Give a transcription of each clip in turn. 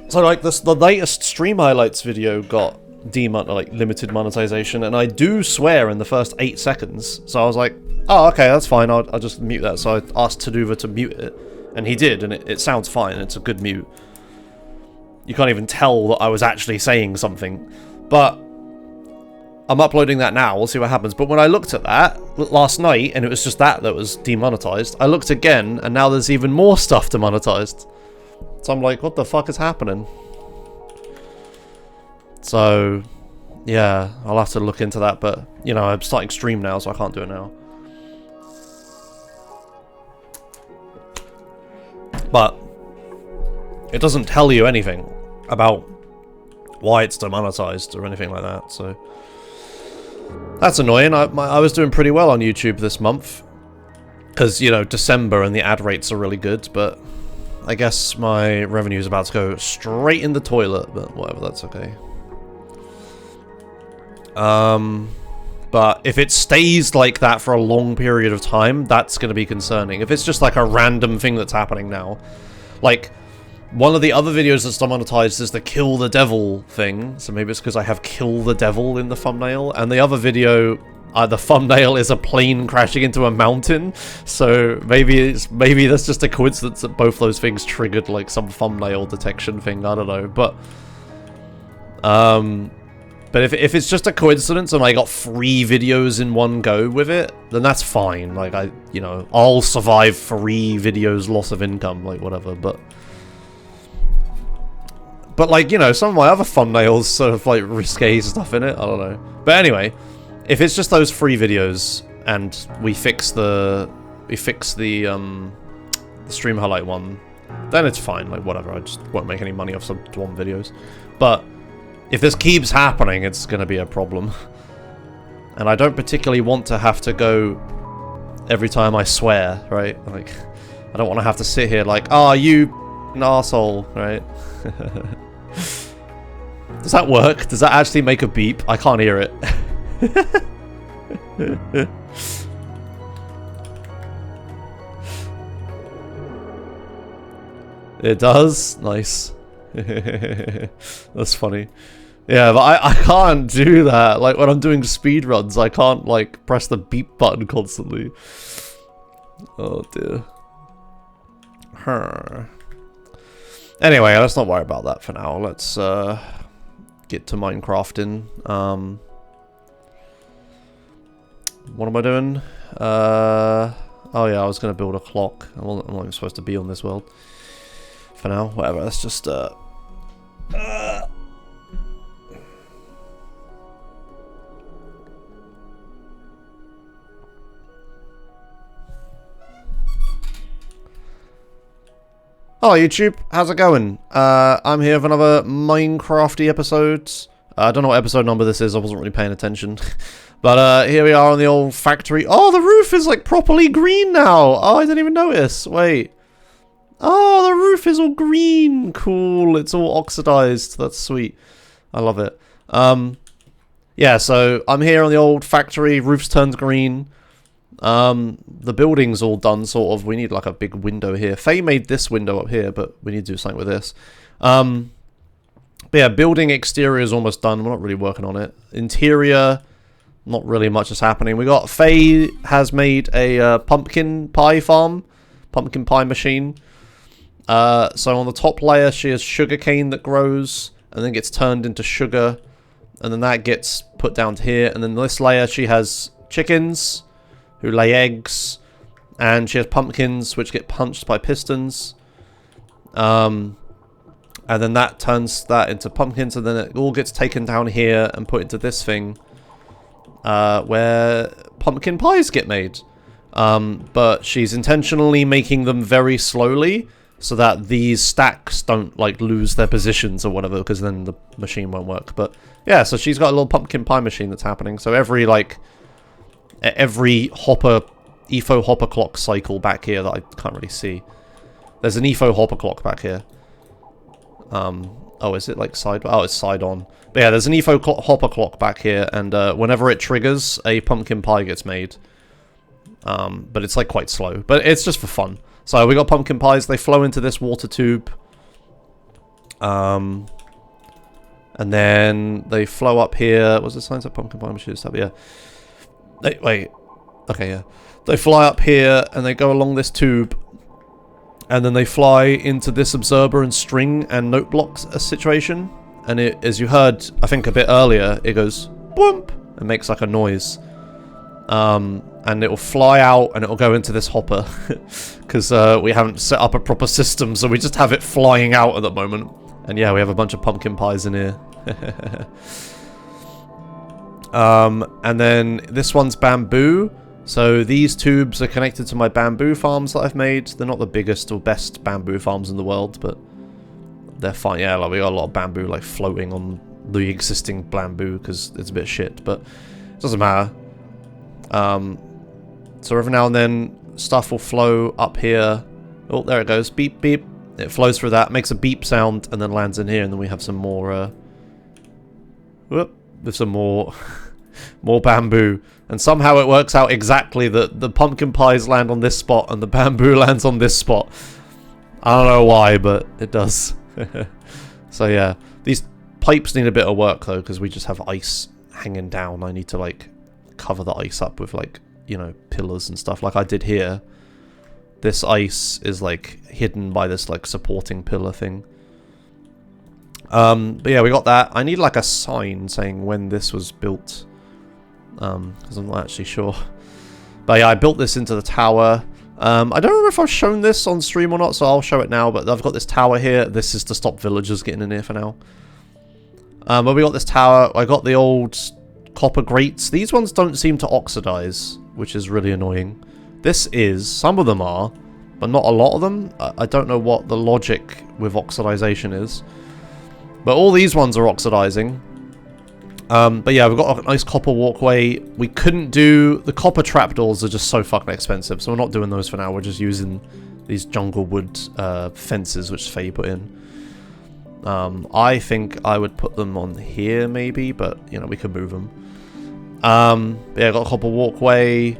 So like the latest stream highlights video got limited monetization, and I do swear in the first 8 seconds. So I was like, oh, okay, that's fine. I'll just mute that. So I asked Taduva to mute it, and he did, and it sounds fine. It's a good mute. You can't even tell that I was actually saying something. But I'm uploading that now. We'll see what happens. But when I looked at that last night, and it was just that was demonetized, I looked again, and now there's even more stuff demonetized. So I'm like, what the fuck is happening? So, yeah, I'll have to look into that. But, you know, I'm starting stream now, so I can't do it now. But it doesn't tell you anything about why it's demonetized or anything like that, so that's annoying. I was doing pretty well on YouTube this month because, you know, December and the ad rates are really good, but I guess my revenue is about to go straight in the toilet, but whatever, that's okay. But if it stays like that for a long period of time, that's going to be concerning. If it's just like a random thing that's happening now, like one of the other videos that's demonetized is the kill the devil thing, so maybe it's because I have kill the devil in the thumbnail, and the other video, the thumbnail is a plane crashing into a mountain, so maybe that's just a coincidence that both those things triggered like some thumbnail detection thing, I don't know, but if it's just a coincidence and I got 3 videos in one go with it, then that's fine. Like, you know, I'll survive 3 videos loss of income, like, whatever, but like, you know, some of my other thumbnails sort of, like, risque stuff in it, I don't know. But anyway, if it's just those 3 videos and we fix the stream highlight one, then it's fine, like, whatever, I just won't make any money off some one videos. But if this keeps happening, it's going to be a problem. And I don't particularly want to have to go every time I swear, right? Like, I don't want to have to sit here like, oh, you an arsehole, right? Does that work? Does that actually make a beep? I can't hear it. It does? Nice. That's funny. Yeah, but I can't do that. Like, when I'm doing speedruns, I can't, like, press the beep button constantly. Oh, dear. Anyway, let's not worry about that for now. Let's, get to Minecrafting. What am I doing? Oh, yeah, I was going to build a clock. I'm not even supposed to be on this world. For now, whatever, let's just, Hello YouTube, how's it going? I'm here for another Minecrafty episode. I don't know what episode number this is, I wasn't really paying attention. But here we are on the old factory. Oh, the roof is like properly green now! Oh, I didn't even notice, wait. Oh, the roof is all green! Cool, it's all oxidized, that's sweet. I love it. Yeah, so I'm here on the old factory, roof's turned green. The building's all done, sort of. We need like a big window here. Faye made this window up here, but we need to do something with this. But yeah, building exterior is almost done. We're not really working on it. Interior, not really much is happening. We got Faye has made a pumpkin pie farm, pumpkin pie machine. So on the top layer, she has sugarcane that grows and then gets turned into sugar, and then that gets put down to here. And then this layer, she has chickens who lay eggs, and she has pumpkins which get punched by pistons, and then that turns that into pumpkins, and then it all gets taken down here and put into this thing where pumpkin pies get made. But she's intentionally making them very slowly so that these stacks don't like lose their positions or whatever, because then the machine won't work. But yeah, so she's got a little pumpkin pie machine that's happening. So every hopper, EFO hopper clock cycle back here that I can't really see. There's an EFO hopper clock back here. Oh, is it like side? Oh, it's side on. But yeah, there's an EFO hopper clock back here, and whenever it triggers, a pumpkin pie gets made. But it's like quite slow. But it's just for fun. So we got pumpkin pies. They flow into this water tube. And then they flow up here. Was the signs of pumpkin pie machines up here? Wait. Okay, yeah. They fly up here and they go along this tube. And then they fly into this observer and string and note blocks situation. And it, as you heard, I think a bit earlier, it goes boom. It makes like a noise. And it will fly out and it will go into this hopper. Because we haven't set up a proper system, so we just have it flying out at the moment. And yeah, we have a bunch of pumpkin pies in here. And then this one's bamboo. So these tubes are connected to my bamboo farms that I've made. They're not the biggest or best bamboo farms in the world, but they're fine. Yeah, like we got a lot of bamboo like floating on the existing bamboo because it's a bit shit, but it doesn't matter. So every now and then stuff will flow up here. Oh, there it goes. Beep, beep. It flows through that, makes a beep sound, and then lands in here, and then we have some more, with some more, more bamboo. And somehow it works out exactly that the pumpkin pies land on this spot, and the bamboo lands on this spot. I don't know why, but it does. So yeah, these pipes need a bit of work, though, because we just have ice hanging down. I need to, like, cover the ice up with, like, you know, pillars and stuff, like I did here. This ice is like hidden by this like supporting pillar thing. But yeah, we got that. I need like a sign saying when this was built. Because I'm not actually sure. But yeah, I built this into the tower. I don't remember if I've shown this on stream or not, so I'll show it now. But I've got this tower here. This is to stop villagers getting in here for now. But we got this tower. I got the old copper grates. These ones don't seem to oxidize, which is really annoying. This is, some of them are, but not a lot of them. I don't know what the logic with oxidization is. But all these ones are oxidizing. But yeah, we've got a nice copper walkway. We couldn't do, the copper trapdoors are just so fucking expensive, so we're not doing those for now. We're just using these jungle wood fences, which Faye put in. I think I would put them on here maybe, but you know, we could move them. Yeah, got a copper walkway.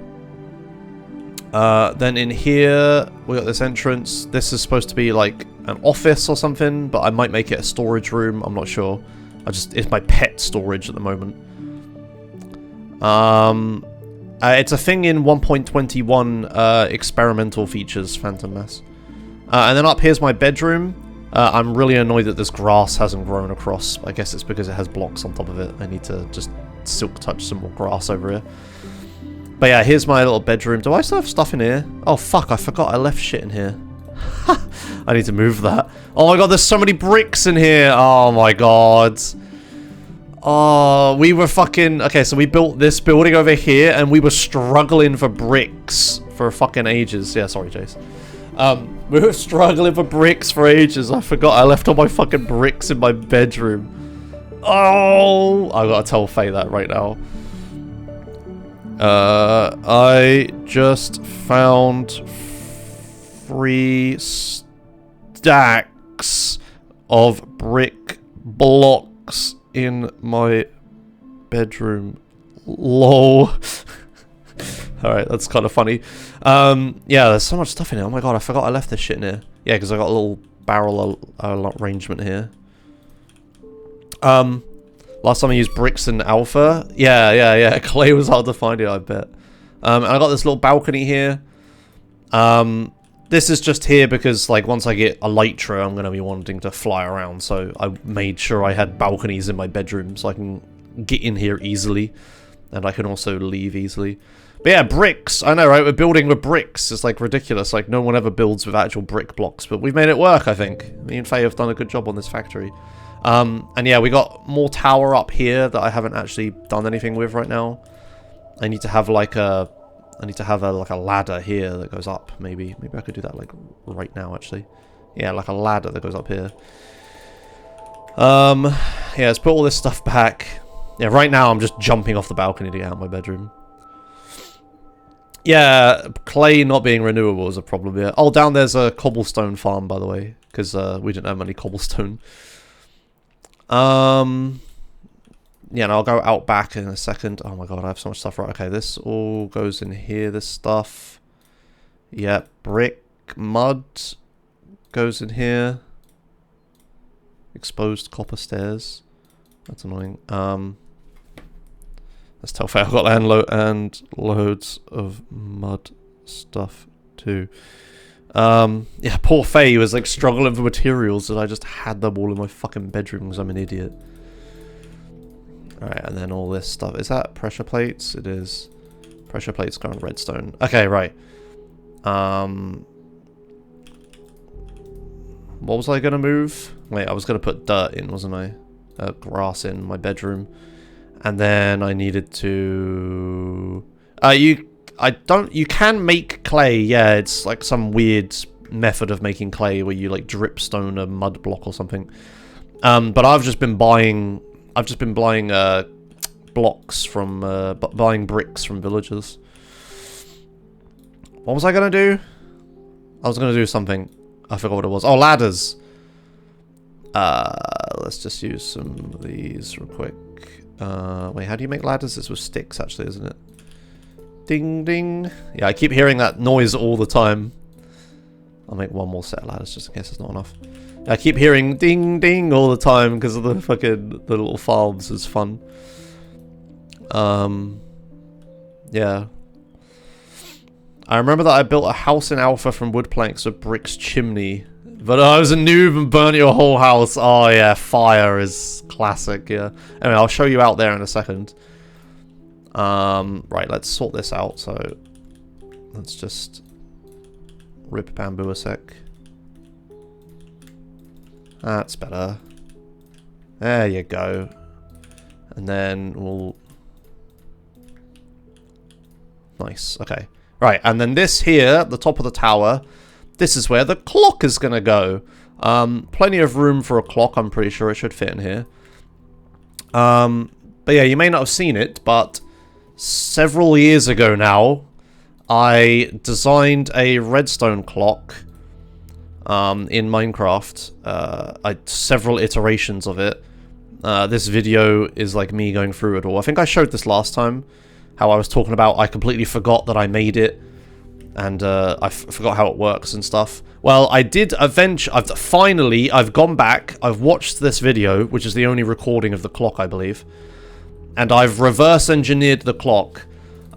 Then in here, we got this entrance. This is supposed to be like an office or something, but I might make it a storage room. I'm not sure. It's my pet storage at the moment. It's a thing in 1.21 experimental features, Phantom Mass. And then up here's my bedroom. I'm really annoyed that this grass hasn't grown across. I guess it's because it has blocks on top of it. I need to just silk touch some more grass over here. But yeah, here's my little bedroom. Do I still have stuff in here? Oh fuck, I forgot I left shit in here. I need to move that. Oh my god, there's so many bricks in here. Oh my god. Oh, we were fucking... Okay, so we built this building over here and we were struggling for bricks for fucking ages. Yeah, sorry, Jace. We were struggling for bricks for ages. I forgot I left all my fucking bricks in my bedroom. Oh, I gotta tell Faye that right now. I just found 3 stacks of brick blocks in my bedroom. Lol. Alright, that's kind of funny. Yeah, there's so much stuff in here. Oh my god, I forgot I left this shit in here. Yeah, because I got a little barrel arrangement here. Last time I used bricks in alpha. Yeah. Clay was hard to find it, I bet. And I got this little balcony here. This is just here because, like, once I get Elytra, I'm going to be wanting to fly around. So I made sure I had balconies in my bedroom so I can get in here easily. And I can also leave easily. But yeah, bricks. I know, right? We're building with bricks. It's, like, ridiculous. Like, no one ever builds with actual brick blocks. But we've made it work, I think. Me and Faye have done a good job on this factory. And yeah, we got more tower up here that I haven't actually done anything with right now. I need to have like a ladder here that goes up. Maybe I could do that like right now actually. Yeah, like a ladder that goes up here. Yeah, let's put all this stuff back. Yeah, right now I'm just jumping off the balcony to get out of my bedroom. Yeah, clay not being renewable is a problem here. Oh, down there's a cobblestone farm, by the way, because we didn't have any cobblestone. Yeah, and I'll go out back in a second. Oh my god, I have so much stuff. Right, okay, this all goes in here, this stuff. Yep, brick, mud goes in here. Exposed copper stairs. That's annoying. Let's tell Faye I've got and loads of mud stuff too. Yeah, poor Faye was like struggling for materials and I just had them all in my fucking bedroom because I'm an idiot. Alright, and then all this stuff. Is that pressure plates? It is. Pressure plates go on redstone. Okay, right. What was I gonna move? Wait, I was gonna put dirt in, wasn't I? Grass in my bedroom. And then I needed to... you can make clay, yeah, it's like some weird method of making clay where you like dripstone a mud block or something. But I've just been buying blocks from, buying bricks from villagers. What was I gonna do? I was gonna do something. I forgot what it was. Oh, ladders! Let's just use some of these real quick. Wait, how do you make ladders? It's with sticks, actually, isn't it? Ding, ding. Yeah, I keep hearing that noise all the time. I'll make one more set of ladders just in case it's not enough. Yeah, I keep hearing ding, ding all the time because of the little farms. It's fun. Yeah. I remember that I built a house in Alpha from wood planks with bricks chimney. But I was a noob and burnt your whole house. Oh yeah, fire is classic, yeah. Anyway, I'll show you out there in a second. Right, let's sort this out. So, let's just rip bamboo a sec. That's better. There you go. And then we'll... Nice, okay. Right, and then this here, at the top of the tower... This is where the clock is going to go. Plenty of room for a clock. I'm pretty sure it should fit in here. But yeah, you may not have seen it, but several years ago now, I designed a redstone clock in Minecraft. Several iterations of it. This video is like me going through it all. I think I showed this last time, how I was talking about I completely forgot that I made it. And I forgot how it works and stuff. Well, I did eventually... I've gone back. I've watched this video, which is the only recording of the clock, I believe. And I've reverse engineered the clock.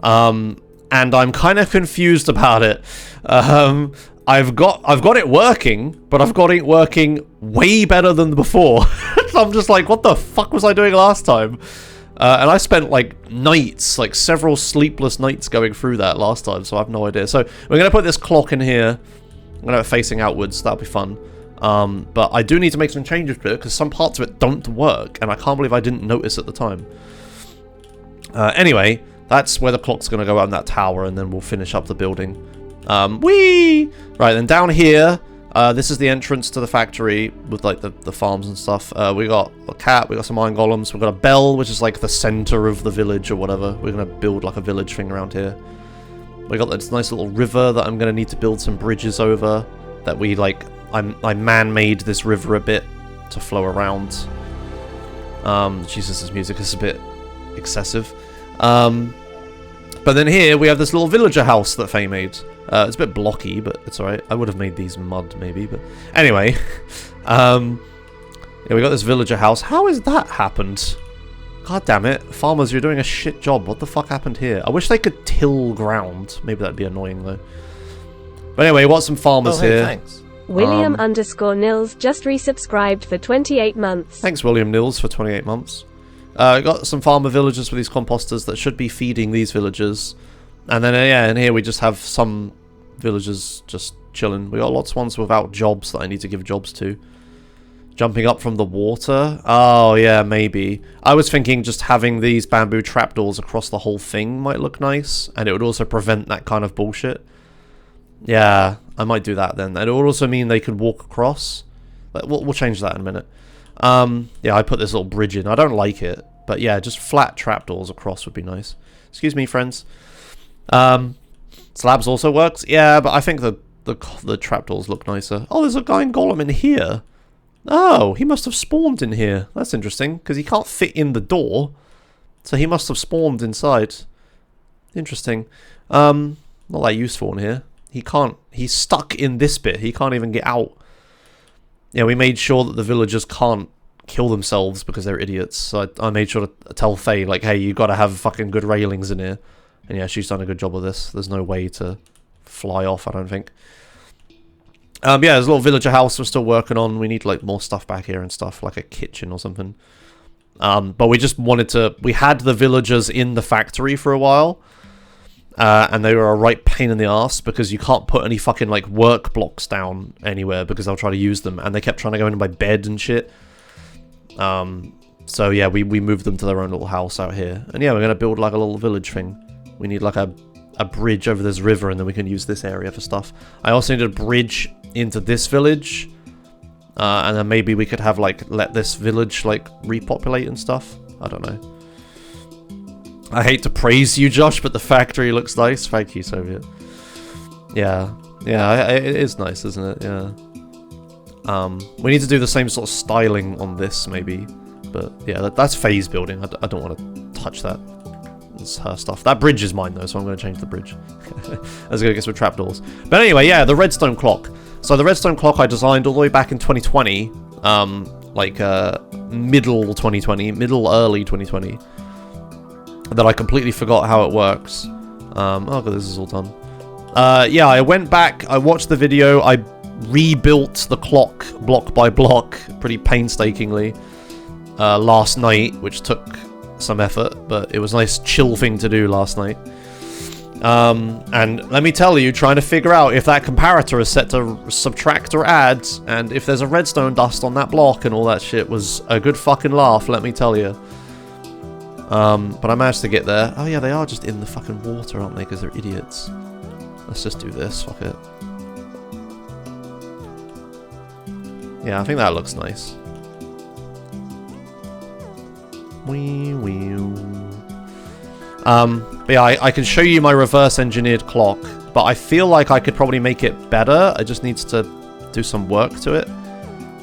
And I'm kind of confused about it. I've got it working, but I've got it working way better than before. So I'm just like, what the fuck was I doing last time? And I spent like nights, like several sleepless nights going through that last time, so I have no idea. So we're going to put this clock in here. I'm going to have it facing outwards, that'll be fun. But I do need to make some changes to it, because some parts of it don't work, and I can't believe I didn't notice at the time. Anyway, that's where the clock's going to go out in that tower, and then we'll finish up the building. Whee! Right, then down here... this is the entrance to the factory with like the farms and stuff. We got a cat, we got some iron golems, we got a bell, which is like the center of the village or whatever. We're gonna build like a village thing around here. We got this nice little river that I'm gonna need to build some bridges over. That we like, I man-made this river a bit to flow around. Jesus, this music is a bit excessive. But then here we have this little villager house that Faye made. It's a bit blocky, but it's alright. I would have made these mud, maybe, but... Anyway. Yeah, we got this villager house. How has that happened? God damn it. Farmers, you're doing a shit job. What the fuck happened here? I wish they could till ground. Maybe that'd be annoying, though. But anyway, we got some farmers here. Thanks. William_Nils just resubscribed for 28 months. Thanks, William Nils, for 28 months. We got some farmer villagers with these composters that should be feeding these villagers. And then, yeah, and here we just have some villagers just chilling. We got lots of ones without jobs that I need to give jobs to. Jumping up from the water? Oh, yeah, maybe. I was thinking just having these bamboo trapdoors across the whole thing might look nice. And it would also prevent that kind of bullshit. Yeah, I might do that then. And it would also mean they could walk across. We'll change that in a minute. Yeah, I put this little bridge in. I don't like it. But yeah, just flat trapdoors across would be nice. Excuse me, friends. Slabs also works. Yeah, but I think the trapdoors look nicer. Oh, there's a guy in Golem in here. Oh, he must have spawned in here. That's interesting, because he can't fit in the door. So he must have spawned inside. Interesting. Not that useful in here. He can't... He's stuck in this bit. He can't even get out. yeah, we made sure that the villagers can't kill themselves because they're idiots. So I made sure to tell Faye, like, hey, you gotta have fucking good railings in here. And yeah, she's done a good job of this. There's no way to fly off, I don't think. Yeah, there's a little villager house we're still working on. We need, like, more stuff back here and stuff, like a kitchen or something. But we just wanted to... We had the villagers in the factory for a while. And they were a right pain in the ass because you can't put any fucking, like, work blocks down anywhere because they'll try to use them. And they kept trying to go into my bed and shit. So yeah, we moved them to their own little house out here. And yeah, we're going to build, like, a little village thing. We need, like, a bridge over this river, and then we can use this area for stuff. I also need a bridge into this village. And then maybe we could have, like, let this village, like, repopulate and stuff. I don't know. I hate to praise you, Josh, but the factory looks nice. Thank you, Soviet. Yeah. Yeah, it is nice, isn't it? Yeah. We need to do the same sort of styling on this, maybe. But, yeah, that's Faye's building. I don't want to touch that. It's her stuff. That bridge is mine, though, so I'm going to change the bridge. Let's go get some trapdoors. But anyway, yeah, the redstone clock. So the redstone clock I designed all the way back in 2020. Middle 2020. Early 2020. That I completely forgot how it works. Oh god, this is all done. Yeah, I went back, I watched the video, I rebuilt the clock block by block pretty painstakingly last night, which took some effort, but it was a nice chill thing to do last night. And let me tell you, trying to figure out if that comparator is set to subtract or add, and if there's a redstone dust on that block and all that shit was a good fucking laugh, let me tell you. But I managed to get there. Oh yeah, they are just in the fucking water, aren't they? Because they're idiots. Let's just do this, fuck it. Yeah, I think that looks nice. But yeah, I can show you my reverse engineered clock, but I feel like I could probably make it better. I just needs to do some work to it.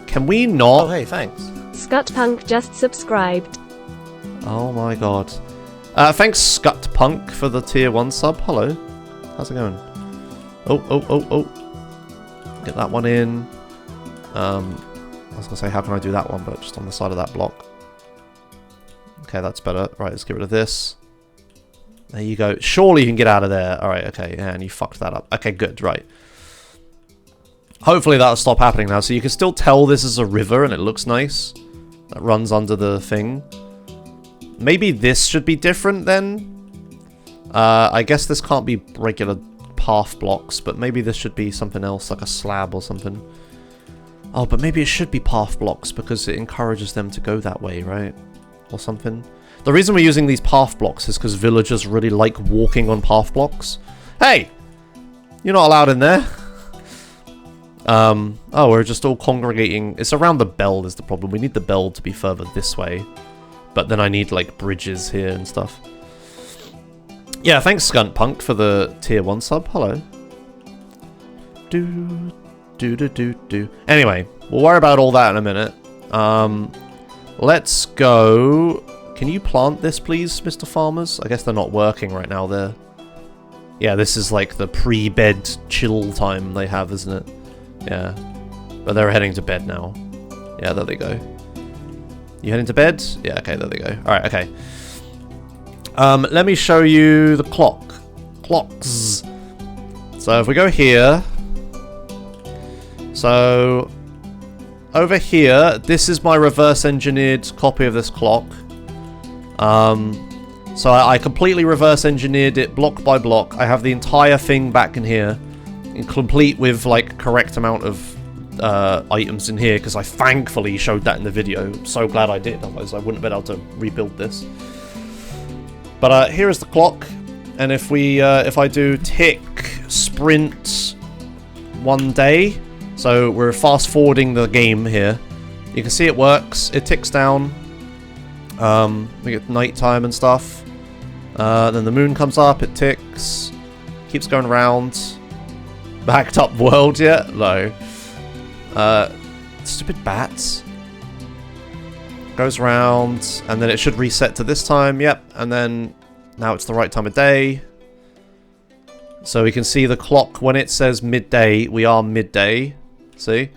Can we not? Oh, hey, thanks. Scutpunk just subscribed. Oh my god. Thanks, Scutpunk, for the tier 1 sub. Hello. How's it going? Oh. Get that one in. I was going to say, how can I do that one, but just on the side of that block. Okay, that's better. Right, let's get rid of this. There you go. Surely you can get out of there. Alright, okay. And you fucked that up. Okay, good. Right. Hopefully that'll stop happening now. So you can still tell this is a river and it looks nice. That runs under the thing. Maybe this should be different then? I guess this can't be regular path blocks, but maybe this should be something else, like a slab or something. Oh, but maybe it should be path blocks because it encourages them to go that way, right? Or something. The reason we're using these path blocks is because villagers really like walking on path blocks. Hey! You're not allowed in there. Oh, we're just all congregating. It's around the bell is the problem. We need the bell to be further this way. But then I need, like, bridges here and stuff. Yeah, thanks, Skuntpunk, for the tier 1 sub. Hello. Anyway, we'll worry about all that in a minute. Let's go... Can you plant this, please, Mr. Farmers? I guess they're not working right now. They're... Yeah, this is, like, the pre-bed chill time they have, isn't it? Yeah. But they're heading to bed now. Yeah, there they go. You heading to bed? Yeah, okay, there they go. Alright, okay. Let me show you the clock. Clocks. So if we go here... So... Over here, this is my reverse engineered copy of this clock. So I completely reverse engineered it block by block. I have the entire thing back in here. Complete with, like, correct amount of items in here, because I thankfully showed that in the video. I'm so glad I did, otherwise I wouldn't have been able to rebuild this. But here is the clock, and if we if I do tick sprint 1 day, so we're fast forwarding the game here, you can see it works. It ticks down. We get nighttime and stuff. Then the moon comes up, it ticks, keeps going around. Backed up world yet? No. Stupid bats. Goes around, and then it should reset to this time, yep, and then now it's the right time of day. So we can see the clock when it says midday, we are midday. See?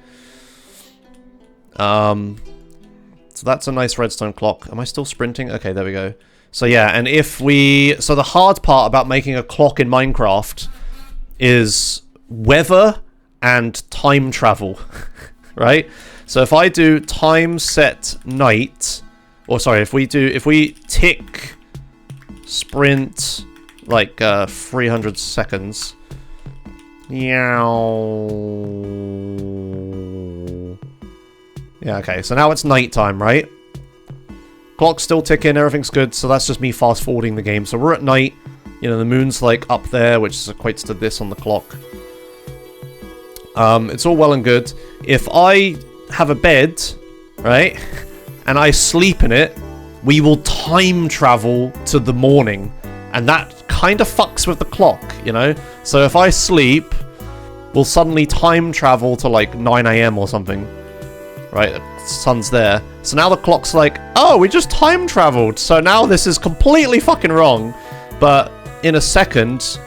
So that's a nice redstone clock. Am I still sprinting? Okay, there we go. So yeah, and if we... So the hard part about making a clock in Minecraft is weather and time travel, right? So if I do time set night, or sorry, if we tick sprint like 300 seconds. Yeah, okay, so now it's nighttime, right? Clock's still ticking, everything's good, so that's just me fast forwarding the game. So we're at night, you know, the moon's like up there, which equates to this on the clock. It's all well and good. If I have a bed, right, and I sleep in it, we will time travel to the morning. And that kind of fucks with the clock, you know? So if I sleep, we'll suddenly time travel to like 9 AM or something. Right, the sun's there. So now the clock's like, oh, we just time traveled. So now this is completely fucking wrong. But in a second,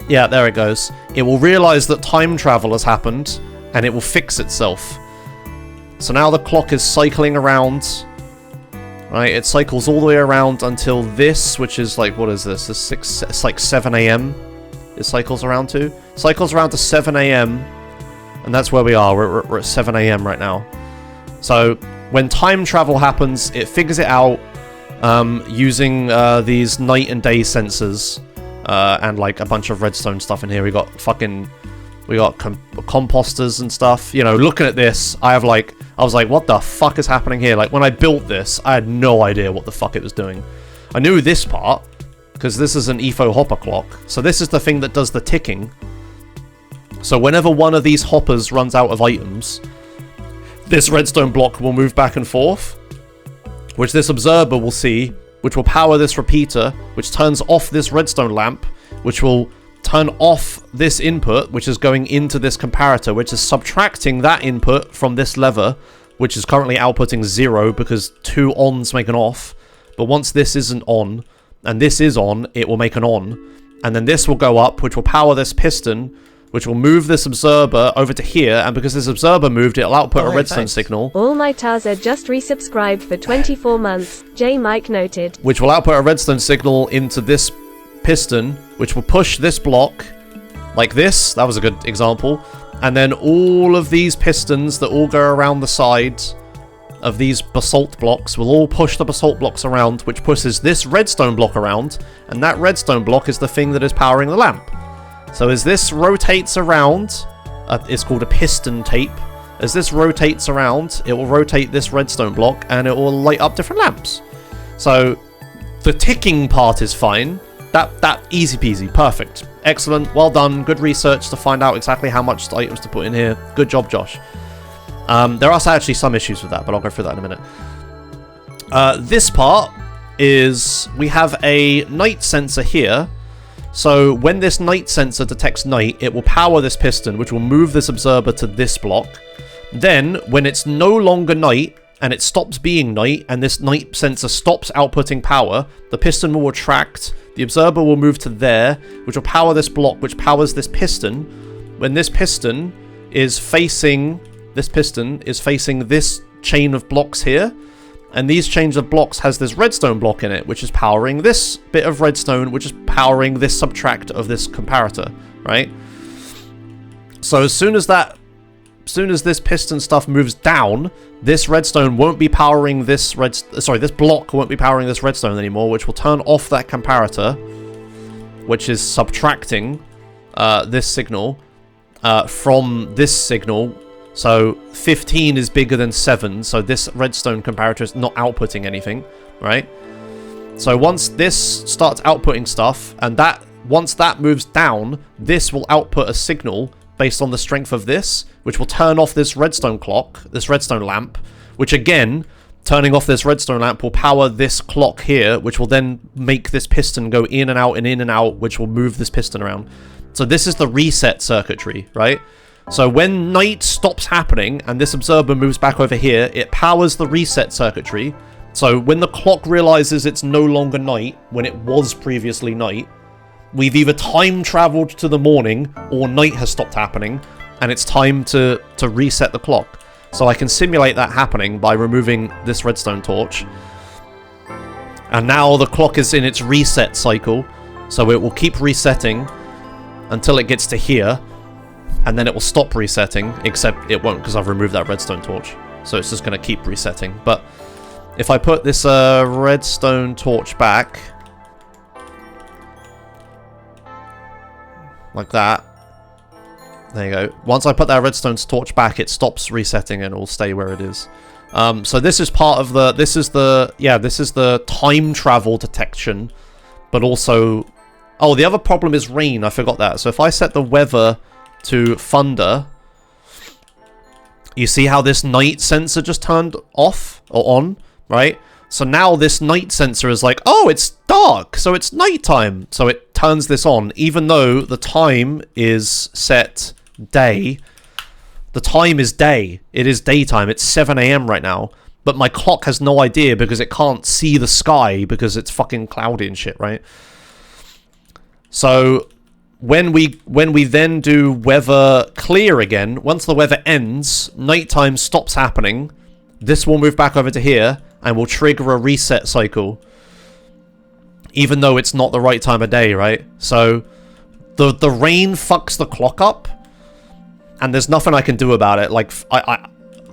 yeah, there it goes. It will realize that time travel has happened and it will fix itself. So now the clock is cycling around. Right, it cycles all the way around until this, which is like, what is this? It's like 7 AM. It cycles around to. Cycles around to 7 AM. And that's where we are. We're at 7 AM right now. So when time travel happens, it figures it out using these night and day sensors and like a bunch of redstone stuff in here. We got composters and stuff. You know, looking at this, I was like, what the fuck is happening here? Like when I built this, I had no idea what the fuck it was doing. I knew this part because this is an EFO hopper clock. So this is the thing that does the ticking. So whenever one of these hoppers runs out of items, this redstone block will move back and forth, which this observer will see, which will power this repeater, which turns off this redstone lamp, which will turn off this input, which is going into this comparator, which is subtracting that input from this lever, which is currently outputting 0 because 2 ons make an off. But once this isn't on, and this is on, it will make an on. And then this will go up, which will power this piston, which will move this observer over to here, and because this observer moved, it'll output a redstone signal. All my Taza just resubscribed for 24 months, J Mike noted. Which will output a redstone signal into this piston, which will push this block, like this. That was a good example. And then all of these pistons that all go around the sides of these basalt blocks will all push the basalt blocks around, which pushes this redstone block around, and that redstone block is the thing that is powering the lamp. So as this rotates around, it's called a piston tape. As this rotates around, it will rotate this redstone block and it will light up different lamps. So the ticking part is fine. That easy peasy, perfect, excellent, well done, good research to find out exactly how much items to put in here. Good job, Josh. There are actually some issues with that, but I'll go through that in a minute. This part is we have a night sensor here. So when this night sensor detects night, it will power this piston, which will move this observer to this block. Then, when it's no longer night, and it stops being night, and this night sensor stops outputting power, the piston will retract, the observer will move to there, which will power this block, which powers this piston. When this piston is facing this chain of blocks here, and these chains of blocks has this redstone block in it, which is powering this bit of redstone, which is powering this subtract of this comparator, right? So as soon as this piston stuff moves down, this redstone won't be powering this this block won't be powering this redstone anymore, which will turn off that comparator, which is subtracting this signal from this signal. So 15 is bigger than 7, so this redstone comparator is not outputting anything, right? So once this starts outputting stuff, and once that moves down, this will output a signal based on the strength of this, which will turn off this redstone clock, this redstone lamp, which again, turning off this redstone lamp will power this clock here, which will then make this piston go in and out and in and out, which will move this piston around. So this is the reset circuitry, right? So when night stops happening and this observer moves back over here, it powers the reset circuitry. So when the clock realizes it's no longer night, when it was previously night, we've either time traveled to the morning or night has stopped happening and it's time to reset the clock. So I can simulate that happening by removing this redstone torch. And now the clock is in its reset cycle, so it will keep resetting until it gets to here, and then it will stop resetting, except it won't because I've removed that redstone torch. So it's just going to keep resetting. But if I put this redstone torch back, like that, there you go. Once I put that redstone torch back, it stops resetting and it will stay where it is. So this is part of the, this is the time travel detection, but also, oh, the other problem is rain. I forgot that. So if I set the weather to thunder, you see how this night sensor just turned off or on, right? So now this night sensor is like, oh, it's dark, so it's nighttime. So it turns this on, even though the time is set day. The time is day. It is daytime. It's 7 AM right now. But my clock has no idea because it can't see the sky because it's fucking cloudy and shit, right? So when we then do weather clear again, once the weather ends, nighttime stops happening. This will move back over to here and will trigger a reset cycle, even though it's not the right time of day, right? So the rain fucks the clock up, and there's nothing I can do about it. Like,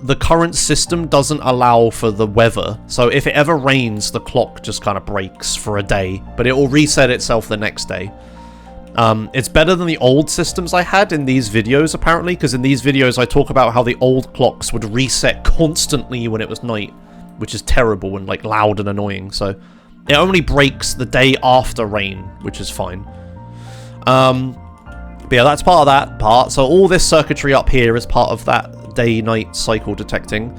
the current system doesn't allow for the weather, so if it ever rains, the clock just kind of breaks for a day, but it will reset itself the next day. It's better than the old systems I had in these videos, apparently, because in these videos I talk about how the old clocks would reset constantly when it was night, which is terrible and, like, loud and annoying. So it only breaks the day after rain, which is fine. But yeah, that's part of that part. So all this circuitry up here is part of that day-night cycle detecting.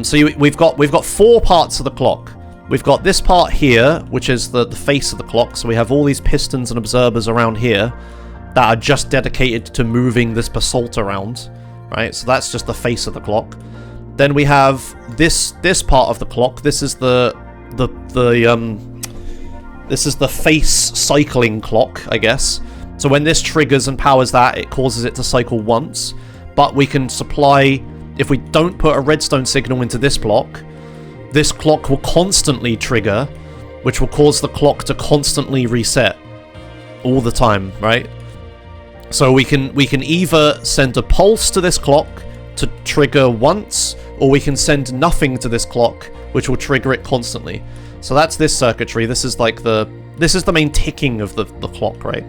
So we've got 4 parts of the clock. We've got this part here, which is the face of the clock. So we have all these pistons and observers around here that are just dedicated to moving this basalt around, right? So that's just the face of the clock. Then we have this part of the clock. This is the face cycling clock, I guess. So when this triggers and powers that, it causes it to cycle once. But we can supply, if we don't put a redstone signal into this block, this clock will constantly trigger, which will cause the clock to constantly reset all the time, right? So we can either send a pulse to this clock to trigger once, or we can send nothing to this clock, which will trigger it constantly. So that's this circuitry. This is like this is the main ticking of the clock, right?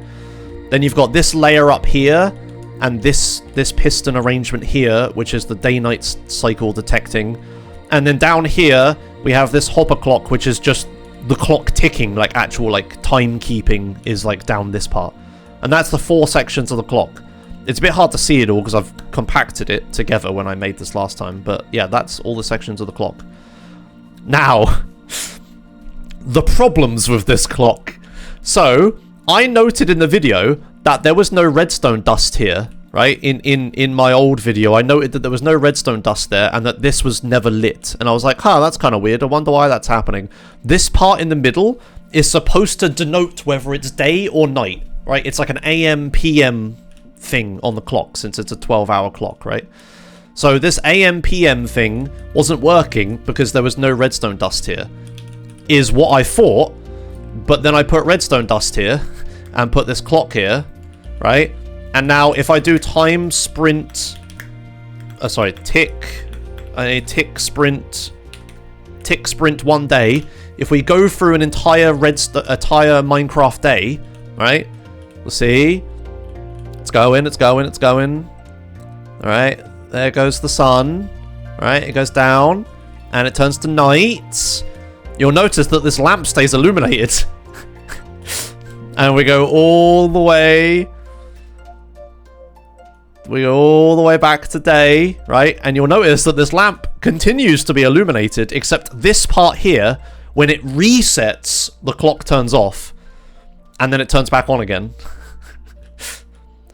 Then you've got this layer up here, and this piston arrangement here, which is the day-night cycle detecting. And then down here, we have this hopper clock, which is just the clock ticking, like actual like timekeeping is like down this part. And that's the 4 sections of the clock. It's a bit hard to see it all because I've compacted it together when I made this last time. But yeah, that's all the sections of the clock. Now, the problems with this clock. So, I noted in the video that there was no redstone dust here, right? In my old video, I noted that there was no redstone dust there and that this was never lit. And I was like, huh, that's kind of weird. I wonder why that's happening. This part in the middle is supposed to denote whether it's day or night, right? It's like an AM, PM thing on the clock since it's a 12-hour clock, right? So this AM, PM thing wasn't working because there was no redstone dust here, is what I thought. But then I put redstone dust here and put this clock here, right? And now if I do time sprint, tick sprint 1 day, if we go through an entire Minecraft day, right? We'll see. It's going. All right, there goes the sun. All right, it goes down and it turns to night. You'll notice that this lamp stays illuminated. And we go all the way. We go all the way back to day, right? And you'll notice that this lamp continues to be illuminated, except this part here, when it resets, the clock turns off. And then it turns back on again.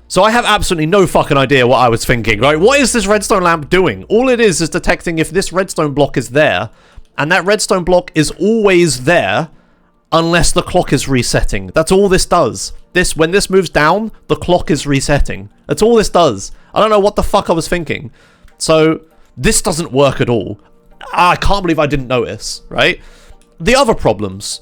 So I have absolutely no fucking idea what I was thinking, right? What is this redstone lamp doing? All it is detecting if this redstone block is there. And that redstone block is always there unless the clock is resetting. That's all this does. When this moves down, the clock is resetting. That's all this does. I don't know what the fuck I was thinking. So This doesn't work at all. I can't believe I didn't notice, right? The other problems.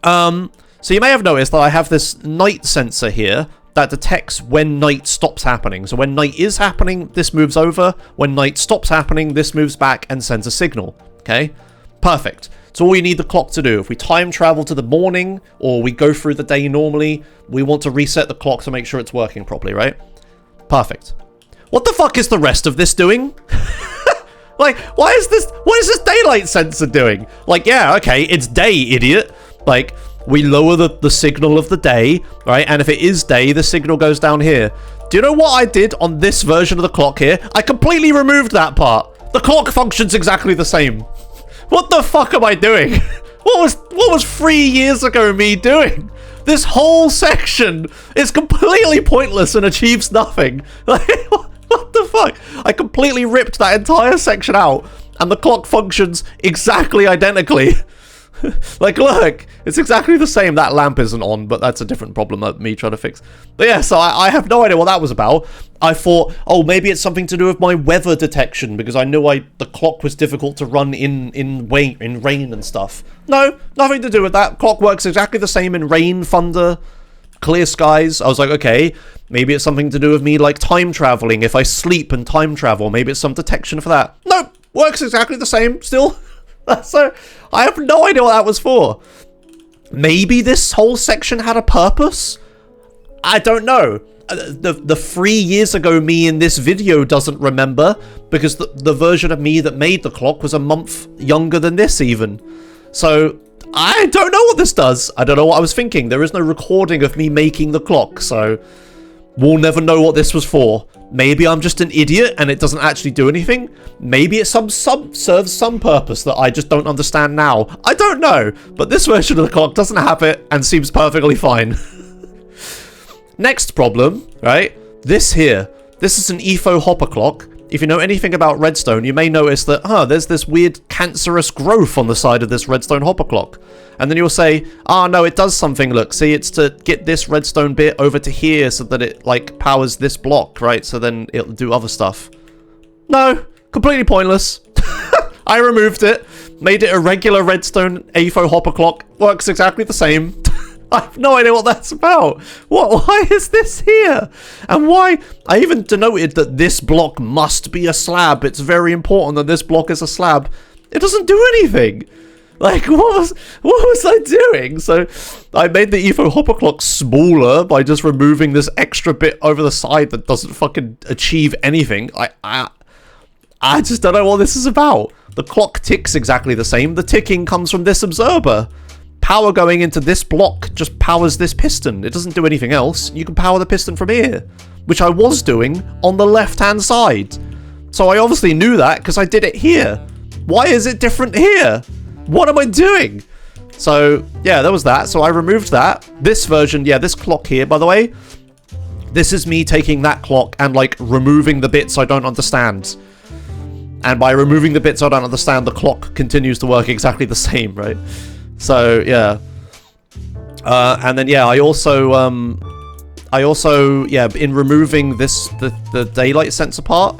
So you may have noticed that I have this night sensor here that detects when night stops happening. So when night is happening, this moves over. When night stops happening, this moves back and sends a signal. Okay? Perfect. It's all you need the clock to do. If we time travel to the morning, or we go through the day normally, we want to reset the clock to make sure it's working properly, right? Perfect. What the fuck is the rest of this doing? Like, what is this daylight sensor doing? Like, yeah, okay, it's day, idiot. Like, we lower the signal of the day, right? And if it is day, the signal goes down here. Do you know what I did on this version of the clock here? I completely removed that part. The clock functions exactly the same. What the fuck am I doing? What was 3 years ago me doing? This whole section is completely pointless and achieves nothing. Like, what the fuck? I completely ripped that entire section out, and the clock functions exactly identically. Like, look, it's exactly the same. That lamp isn't on, but that's a different problem that me trying to fix. But yeah, so I have no idea what that was about. I thought, oh, maybe it's something to do with my weather detection, because I knew the clock was difficult to run in rain and stuff. No, nothing to do with that. Clock works exactly the same in rain, thunder, clear skies. I was like, okay, maybe it's something to do with me, like, time traveling. If I sleep and time travel, maybe it's some detection for that. Nope, works exactly the same still. So I have no idea what that was for. Maybe this whole section had a purpose? I don't know. The 3 years ago me in this video doesn't remember, because the version of me that made the clock was a month younger than this even. So I don't know what this does. I don't know what I was thinking. There is no recording of me making the clock, so we'll never know what this was for. Maybe I'm just an idiot and it doesn't actually do anything. Maybe it serves some purpose that I just don't understand now. I don't know, but this version of the clock doesn't have it and seems perfectly fine. Next problem, right? This here. This is an EFO hopper clock. If you know anything about redstone, you may notice that, there's this weird cancerous growth on the side of this redstone hopper clock. And then you'll say, no, it does something, look, see, it's to get this redstone bit over to here so that it, like, powers this block, right? So then it'll do other stuff. No, completely pointless. I removed it, made it a regular redstone EFO hopper clock, works exactly the same. I have no idea what that's about. Why is this here? And why? I even denoted that this block must be a slab. It's very important that this block is a slab. It doesn't do anything. Like, what was I doing? So I made the EFO hopper clock smaller by just removing this extra bit over the side that doesn't fucking achieve anything. I just don't know what this is about. The clock ticks exactly the same. The ticking comes from this observer. Power going into this block just powers this piston. It doesn't do anything else. You can power the piston from here, which I was doing on the left-hand side. So I obviously knew that because I did it here. Why is it different here? What am I doing? So, yeah, there was that. So I removed that. This version, yeah, this clock here, by the way, this is me taking that clock and, like, removing the bits I don't understand. And by removing the bits I don't understand, the clock continues to work exactly the same, right? So, yeah. And then, yeah, I also, yeah, in removing the daylight sensor part,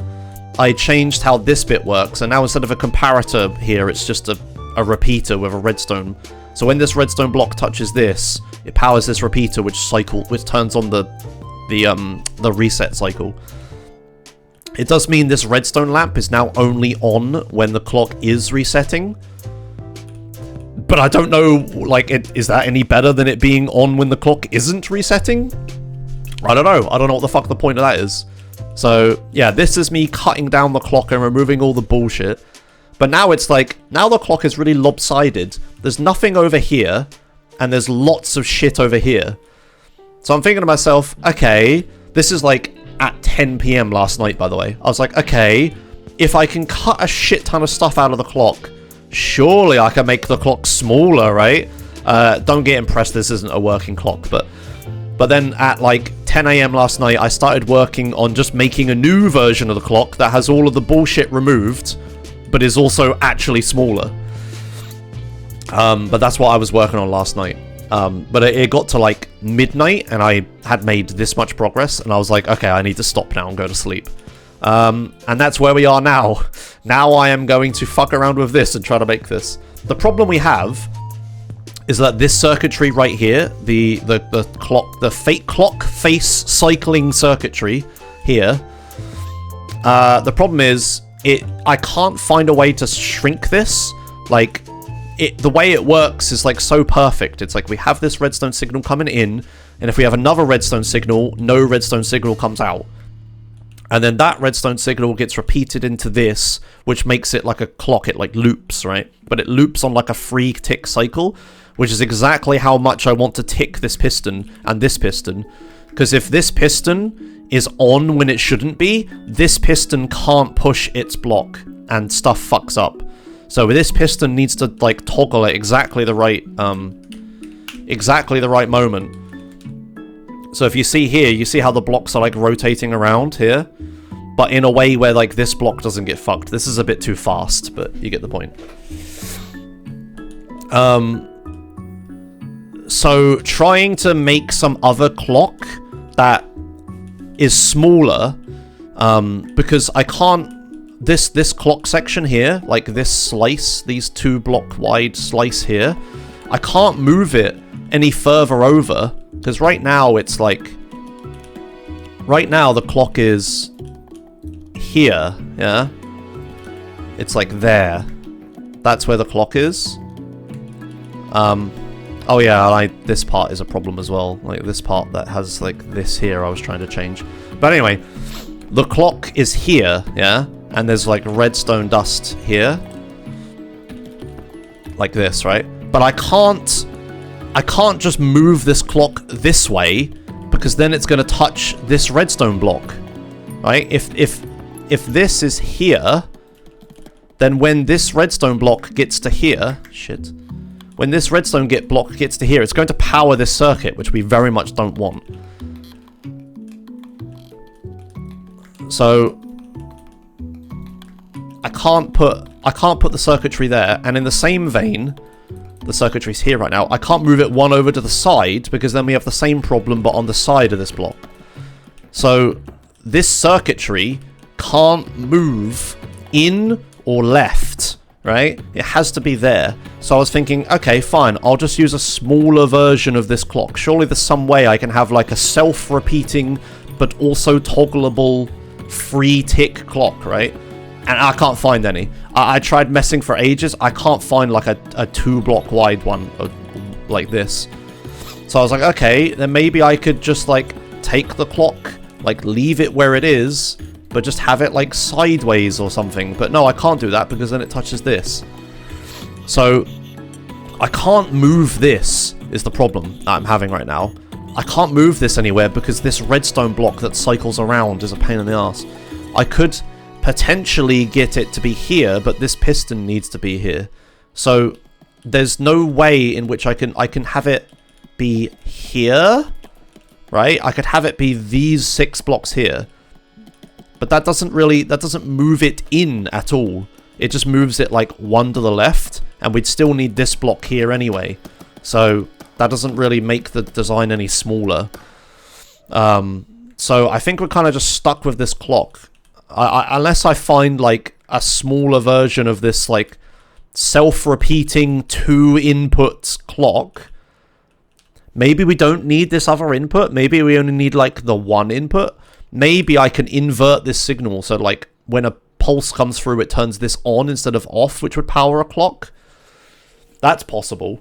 I changed how this bit works. And now instead of a comparator here, it's just a repeater with a redstone. So when this redstone block touches this, it powers this repeater, which turns on the reset cycle. It does mean this redstone lamp is now only on when the clock is resetting. But I don't know, like, is that any better than it being on when the clock isn't resetting? I don't know. I don't know what the fuck the point of that is. So, yeah, this is me cutting down the clock and removing all the bullshit. But now it's like, now the clock is really lopsided. There's nothing over here, and there's lots of shit over here. So I'm thinking to myself, okay, this is like at 10 PM last night, by the way. I was like, okay, if I can cut a shit ton of stuff out of the clock, surely I can make the clock smaller, right? Don't get impressed, this isn't a working clock, but then at like 10 AM last night, I started working on just making a new version of the clock that has all of the bullshit removed, but is also actually smaller. But that's what I was working on last night. But it got to like midnight, and I had made this much progress, and I was like, okay, I need to stop now and go to sleep. And that's where we are now. Now I am going to fuck around with this and try to make this. The problem we have is that this circuitry right here, the fake clock face cycling circuitry here, the problem is I can't find a way to shrink this. Like, the way it works is like so perfect. It's like we have this redstone signal coming in, and if we have another redstone signal, no redstone signal comes out. And then that redstone signal gets repeated into this, which makes it like a clock. It like loops, right? But it loops on like a 3 tick cycle, which is exactly how much I want to tick this piston and this piston. Because if this piston is on when it shouldn't be, this piston can't push its block and stuff fucks up. So this piston needs to like toggle at exactly the right moment. So if you see here, you see how the blocks are like rotating around here, but in a way where like this block doesn't get fucked. This is a bit too fast, but you get the point. So trying to make some other clock that is smaller, because I can't, this clock section here, like this slice, these 2 block wide slice here, I can't move it any further over, because right now it's like, right now the clock is here, yeah? It's like there. That's where the clock is. Oh yeah, this part is a problem as well. Like this part that has like this here I was trying to change. But anyway, the clock is here, yeah? And there's like redstone dust here. Like this, right? But I can't just move this clock this way, because then it's going to touch this redstone block, right? If this is here, then when this redstone block gets to here, shit. When this redstone block gets to here, it's going to power this circuit, which we very much don't want. So I can't put the circuitry there, and in the same vein, the circuitry's here right now. I can't move it one over to the side, because then we have the same problem but on the side of this block. So this circuitry can't move in or left, right? It has to be there. So I was thinking, okay, fine, I'll just use a smaller version of this clock. Surely there's some way I can have like a self-repeating but also toggleable 3-tick clock, right? And I can't find any. I tried messing for ages. I can't find like a 2-block wide one like this. So I was like, okay, then maybe I could just like take the clock, like leave it where it is, but just have it like sideways or something. But no, I can't do that because then it touches this. So I can't move this is the problem that I'm having right now. I can't move this anywhere because this redstone block that cycles around is a pain in the ass. I could potentially get it to be here, but this piston needs to be here. So there's no way in which I can have it be here, right? I could have it be these 6 blocks here. But that doesn't move it in at all. It just moves it like 1 to the left, and we'd still need this block here anyway. So that doesn't really make the design any smaller. So I think we're kind of just stuck with this clock. Unless I find like a smaller version of this like self-repeating 2-input clock. Maybe we don't need this other input. Maybe we only need like the 1 input. Maybe I can invert this signal so like when a pulse comes through it turns this on instead of off, which would power a clock. That's possible.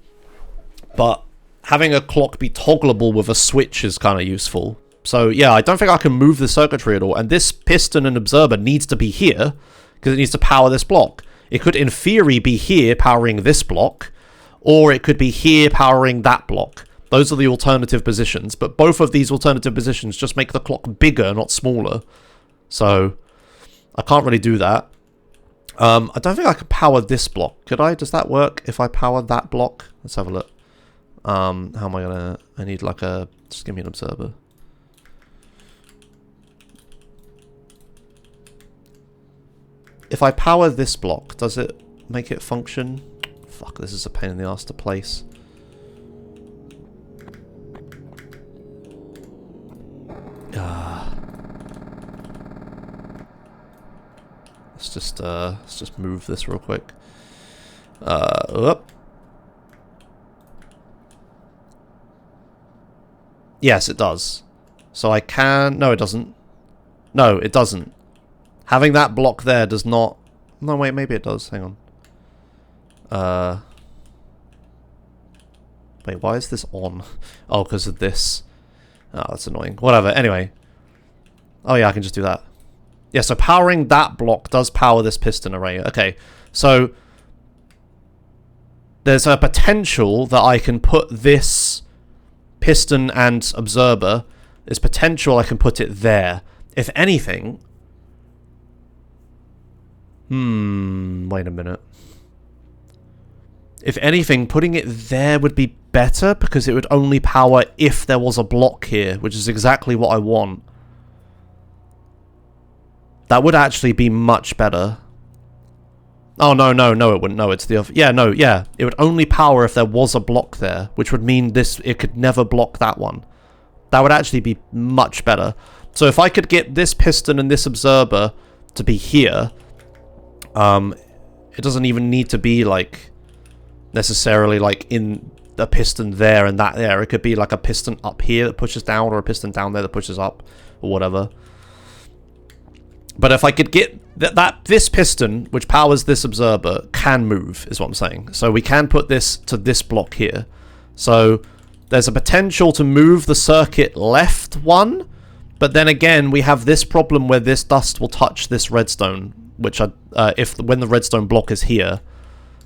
But having a clock be toggleable with a switch is kind of useful. So yeah, I don't think I can move the circuitry at all. And this piston and observer needs to be here because it needs to power this block. It could in theory be here powering this block, or it could be here powering that block. Those are the alternative positions, but both of these alternative positions just make the clock bigger, not smaller. So I can't really do that. I don't think I could power this block. Could I? Does that work if I power that block? Let's have a look. How am I gonna... I need like a... Just give me an observer. If I power this block, does it make it function? Fuck, this is a pain in the ass to place. Let's just move this real quick. Up. Yes, it does. So I can... No, it doesn't. No, it doesn't. Having that block there does not... No, wait, maybe it does. Hang on. Wait, why is this on? Oh, because of this. Oh, that's annoying. Whatever. Anyway. Oh, yeah, I can just do that. Yeah, so powering that block does power this piston array. Okay, so there's a potential that I can put this piston and observer. There's potential I can put it there. If anything... wait a minute. If anything, putting it there would be better because it would only power if there was a block here, which is exactly what I want. That would actually be much better. Oh, no, it wouldn't. No, it's the other... Yeah, no, yeah. It would only power if there was a block there, which would mean it could never block that one. That would actually be much better. So if I could get this piston and this observer to be here, it doesn't even need to be, like, necessarily, like, in a piston there and that there. It could be, like, a piston up here that pushes down or a piston down there that pushes up or whatever. But if I could get this piston, which powers this observer, can move, is what I'm saying. So we can put this to this block here. So there's a potential to move the circuit left one, but then again, we have this problem where this dust will touch this redstone, which when the redstone block is here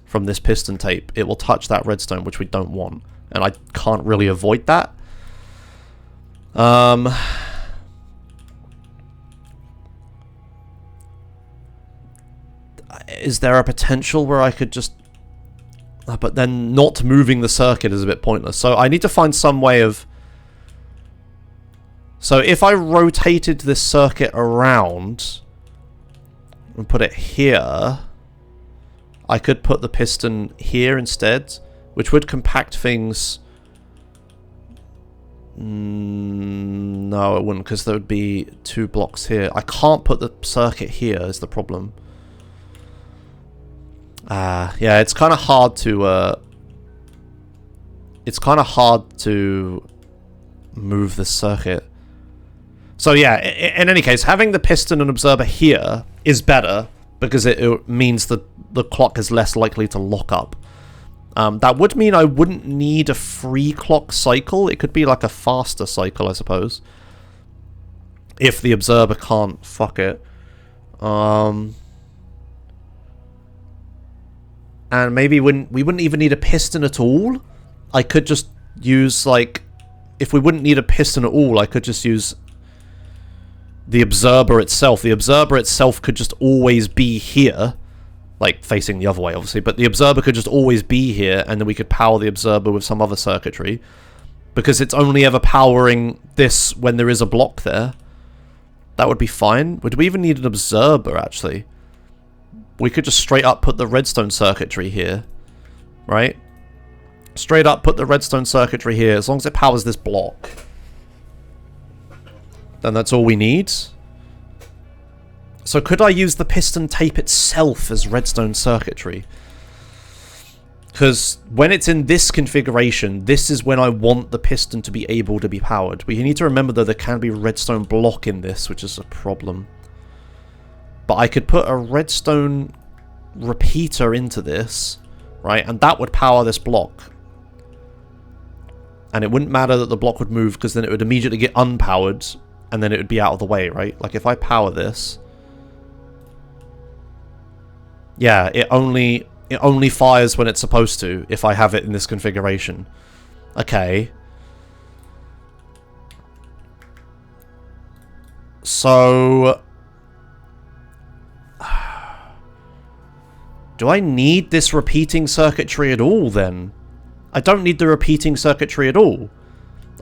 from this piston tape, it will touch that redstone, which we don't want. And I can't really avoid that. Is there a potential where I could just... but then not moving the circuit is a bit pointless. So I need to find some way of... So if I rotated this circuit around and put it here, I could put the piston here instead, which would compact things... No, it wouldn't, because there would be 2 blocks here. I can't put the circuit here is the problem. Yeah, it's kind of hard to, move the circuit. So yeah, in any case, having the piston and observer here is better, because it means that the clock is less likely to lock up. That would mean I wouldn't need a free clock cycle. It could be like a faster cycle, I suppose. If the observer can't fuck it. And maybe we wouldn't even need a piston at all. I could just use, like... If we wouldn't need a piston at all, I could just use the observer itself. The observer itself could just always be here. Like, facing the other way, obviously. But the observer could just always be here, and then we could power the observer with some other circuitry. Because it's only ever powering this when there is a block there. That would be fine. Would we even need an observer, actually? We could just straight up put the redstone circuitry here, right? Straight up put the redstone circuitry here, as long as it powers this block. Then that's all we need. So could I use the piston tape itself as redstone circuitry? Because when it's in this configuration, this is when I want the piston to be able to be powered. But you need to remember that there can be redstone block in this, which is a problem. But I could put a redstone repeater into this, right? And that would power this block. And it wouldn't matter that the block would move, because then it would immediately get unpowered, and then it would be out of the way, right? Like if I power this... Yeah, it only fires when it's supposed to, if I have it in this configuration. Okay. So... Do I need this repeating circuitry at all, then? I don't need the repeating circuitry at all.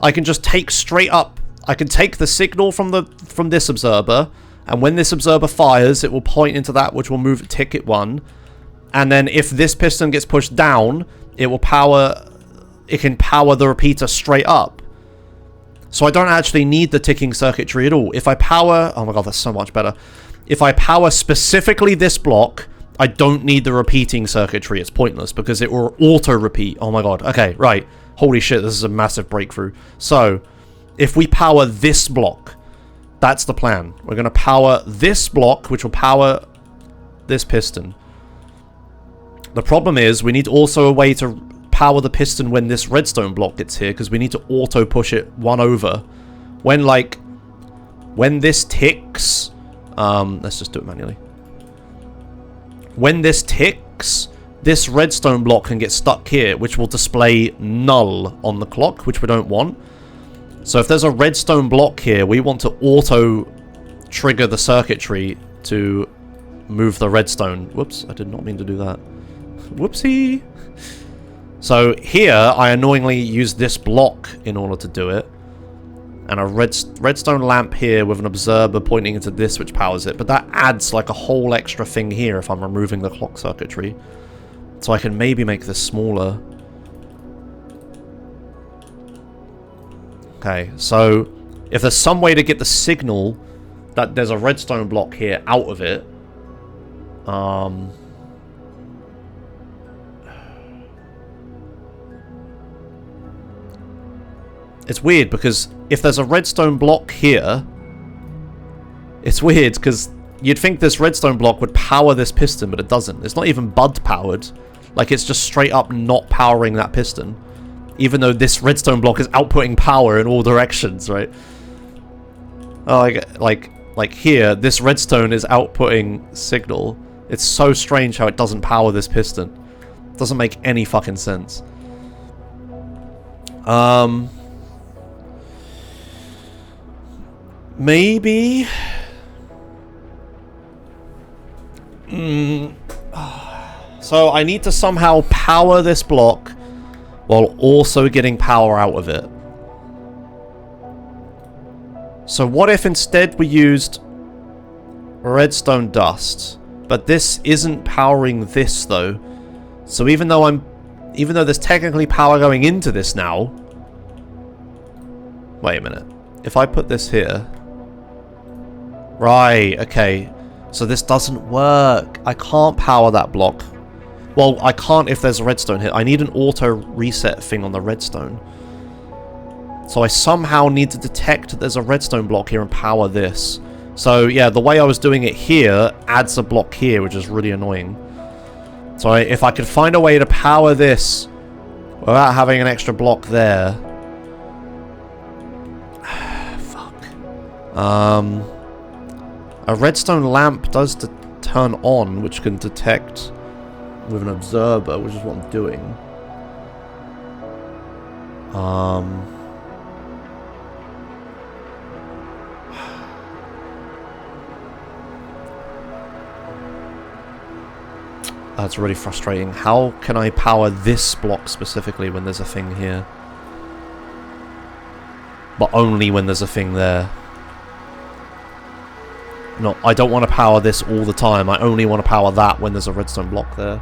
I can just take straight up... I can take the signal from this observer, and when this observer fires, it will point into that, which will move ticket 1. And then if this piston gets pushed down, it will power... It can power the repeater straight up. So I don't actually need the ticking circuitry at all. If I power... Oh my god, that's so much better. if I power specifically this block, I don't need the repeating circuitry. It's pointless because it will auto-repeat. Oh my god. Okay, right. Holy shit, this is a massive breakthrough. So, if we power this block, that's the plan. We're going to power this block, which will power this piston. The problem is, we need also a way to power the piston when this redstone block gets here, because we need to auto-push it one over. When this ticks... let's just do it manually. When this ticks, this redstone block can get stuck here, which will display null on the clock, which we don't want. So if there's a redstone block here, we want to auto-trigger the circuitry to move the redstone. Whoops, I did not mean to do that. Whoopsie! So here, I annoyingly use this block in order to do it. And a redstone lamp here with an observer pointing into this which powers it. But that adds like a whole extra thing here if I'm removing the clock circuitry. So I can maybe make this smaller. Okay, so if there's some way to get the signal that there's a redstone block here out of it. It's weird because if there's a redstone block here, it's weird because you'd think this redstone block would power this piston, but it doesn't. It's not even bud powered. Like, it's just straight up not powering that piston. Even though this redstone block is outputting power in all directions, right? Oh, like here, this redstone is outputting signal. It's so strange how it doesn't power this piston. It doesn't make any fucking sense. Maybe... So I need to somehow power this block while also getting power out of it. So what if instead we used redstone dust, but this isn't powering this though. So even though there's technically power going into this now. Wait a minute. If I put this here. Right, okay. So this doesn't work. I can't power that block. Well, I can't if there's a redstone here. I need an auto reset thing on the redstone. So I somehow need to detect that there's a redstone block here and power this. So yeah, the way I was doing it here adds a block here, which is really annoying. So if I could find a way to power this without having an extra block there. Fuck. A redstone lamp does turn on, which can detect with an observer, which is what I'm doing. That's really frustrating. How can I power this block specifically when there's a thing here? But only when there's a thing there. No, I don't want to power this all the time. I only want to power that when there's a redstone block there.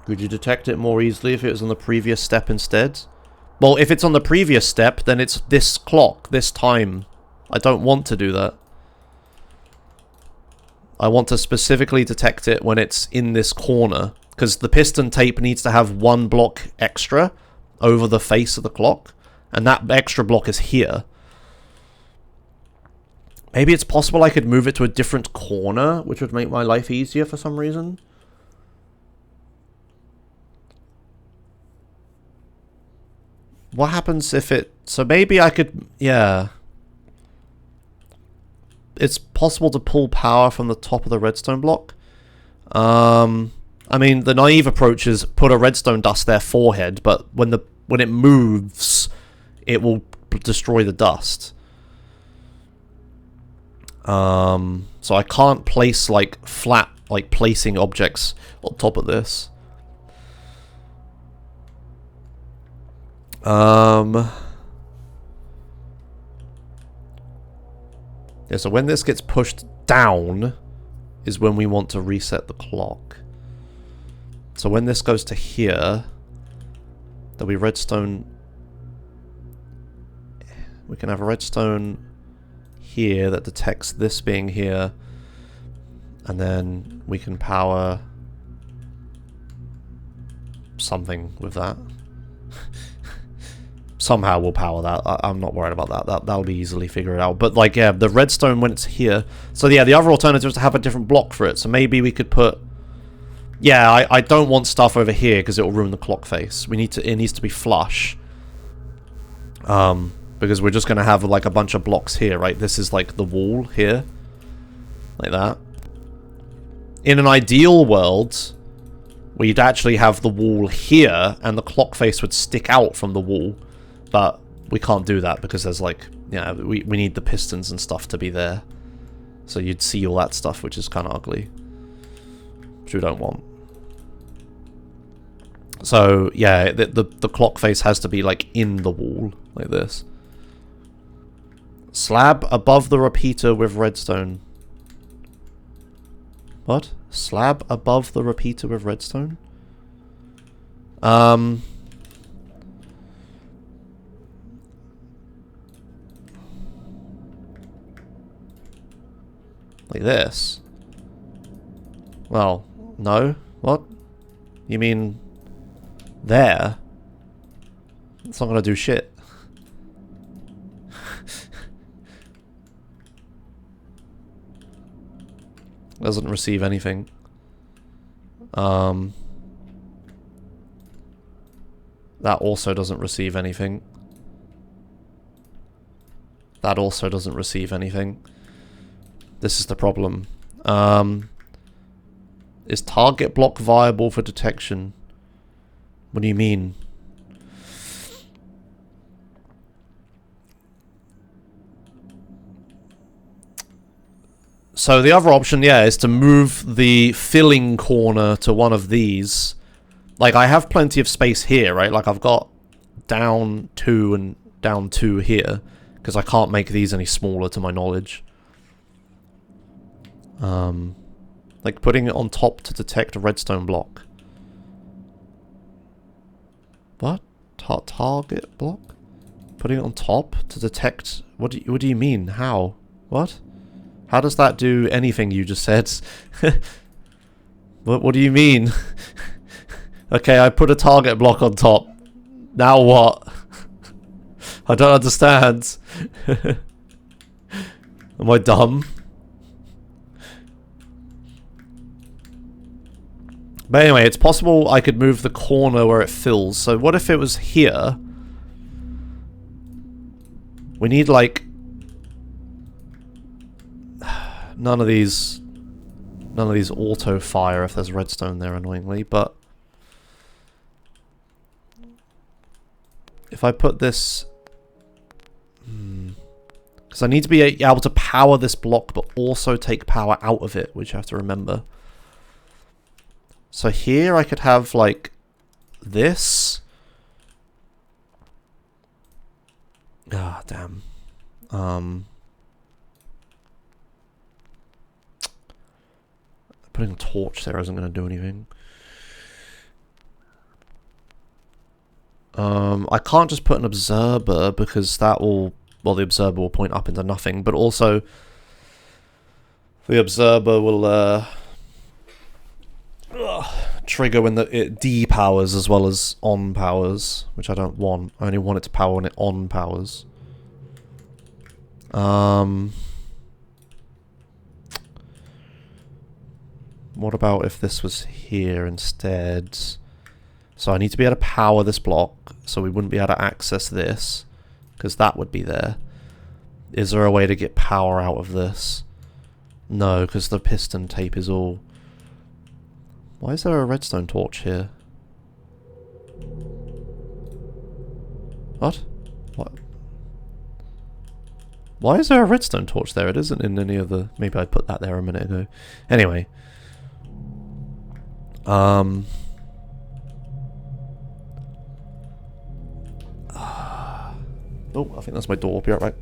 Could you detect it more easily if it was on the previous step instead? Well, if it's on the previous step, then it's this clock, this time. I don't want to do that. I want to specifically detect it when it's in this corner, because the piston tape needs to have one block extra over the face of the clock, and that extra block is here. Maybe it's possible I could move it to a different corner, which would make my life easier for some reason. What happens if it... So maybe I could... Yeah. It's possible to pull power from the top of the redstone block. I mean, the naive approach is put a redstone dust there forehead, but when it moves, it will destroy the dust. So I can't place like flat, like placing objects on top of this. Yeah, so when this gets pushed down is when we want to reset the clock. So when this goes to here, there'll be redstone. We can have a redstone here that detects this being here, and then we can power something with that. Somehow we'll power that. I'm not worried about that. That'll be easily figured out. But like, yeah, the redstone when it's here. So yeah, the other alternative is to have a different block for it. So maybe we could put. Yeah, I don't want stuff over here because it will ruin the clock face. We need to. It needs to be flush. Because we're just gonna have like a bunch of blocks here, right? This is like the wall here, like that. In an ideal world, we'd actually have the wall here, and the clock face would stick out from the wall. But we can't do that because there's like, yeah, we need the pistons and stuff to be there. So you'd see all that stuff, which is kind of ugly. Which we don't want. So, yeah, the clock face has to be like in the wall, like this. Slab above the repeater with redstone. What? Slab above the repeater with redstone? Like this? Well, no. What? You mean there? It's not gonna do shit. Doesn't receive anything. That also doesn't receive anything. That also doesn't receive anything. This is the problem. Is target block viable for detection? What do you mean? So the other option, yeah, is to move the filling corner to one of these. Like, I have plenty of space here, right? Like, I've got down 2 and down 2 here, because I can't make these any smaller to my knowledge. Like, putting it on top to detect a redstone block. What? Target block? Putting it on top to detect... What do you mean? How? What? How does that do anything you just said? What do you mean? Okay, I put a target block on top. Now what? I don't understand. Am I dumb? But anyway, it's possible I could move the corner where it fills. So what if it was here? We need like... None of these auto fire if there's redstone there, annoyingly, but if I put this, because I need to be able to power this block but also take power out of it, which I have to remember. So here I could have like this. Ah, damn. Putting a torch there isn't going to do anything. I can't just put an observer because that will... Well, the observer will point up into nothing, but also the observer will trigger when it depowers as well as on powers, which I don't want. I only want it to power when it on powers. What about if this was here instead? So I need to be able to power this block, so we wouldn't be able to access this, because that would be there. Is there a way to get power out of this? No, because the piston tape is all... Why is there a redstone torch here? What? What? Why is there a redstone torch there? It isn't in any of the... Maybe I put that there a minute ago. Anyway. Oh, I think that's my door. I'll be right back.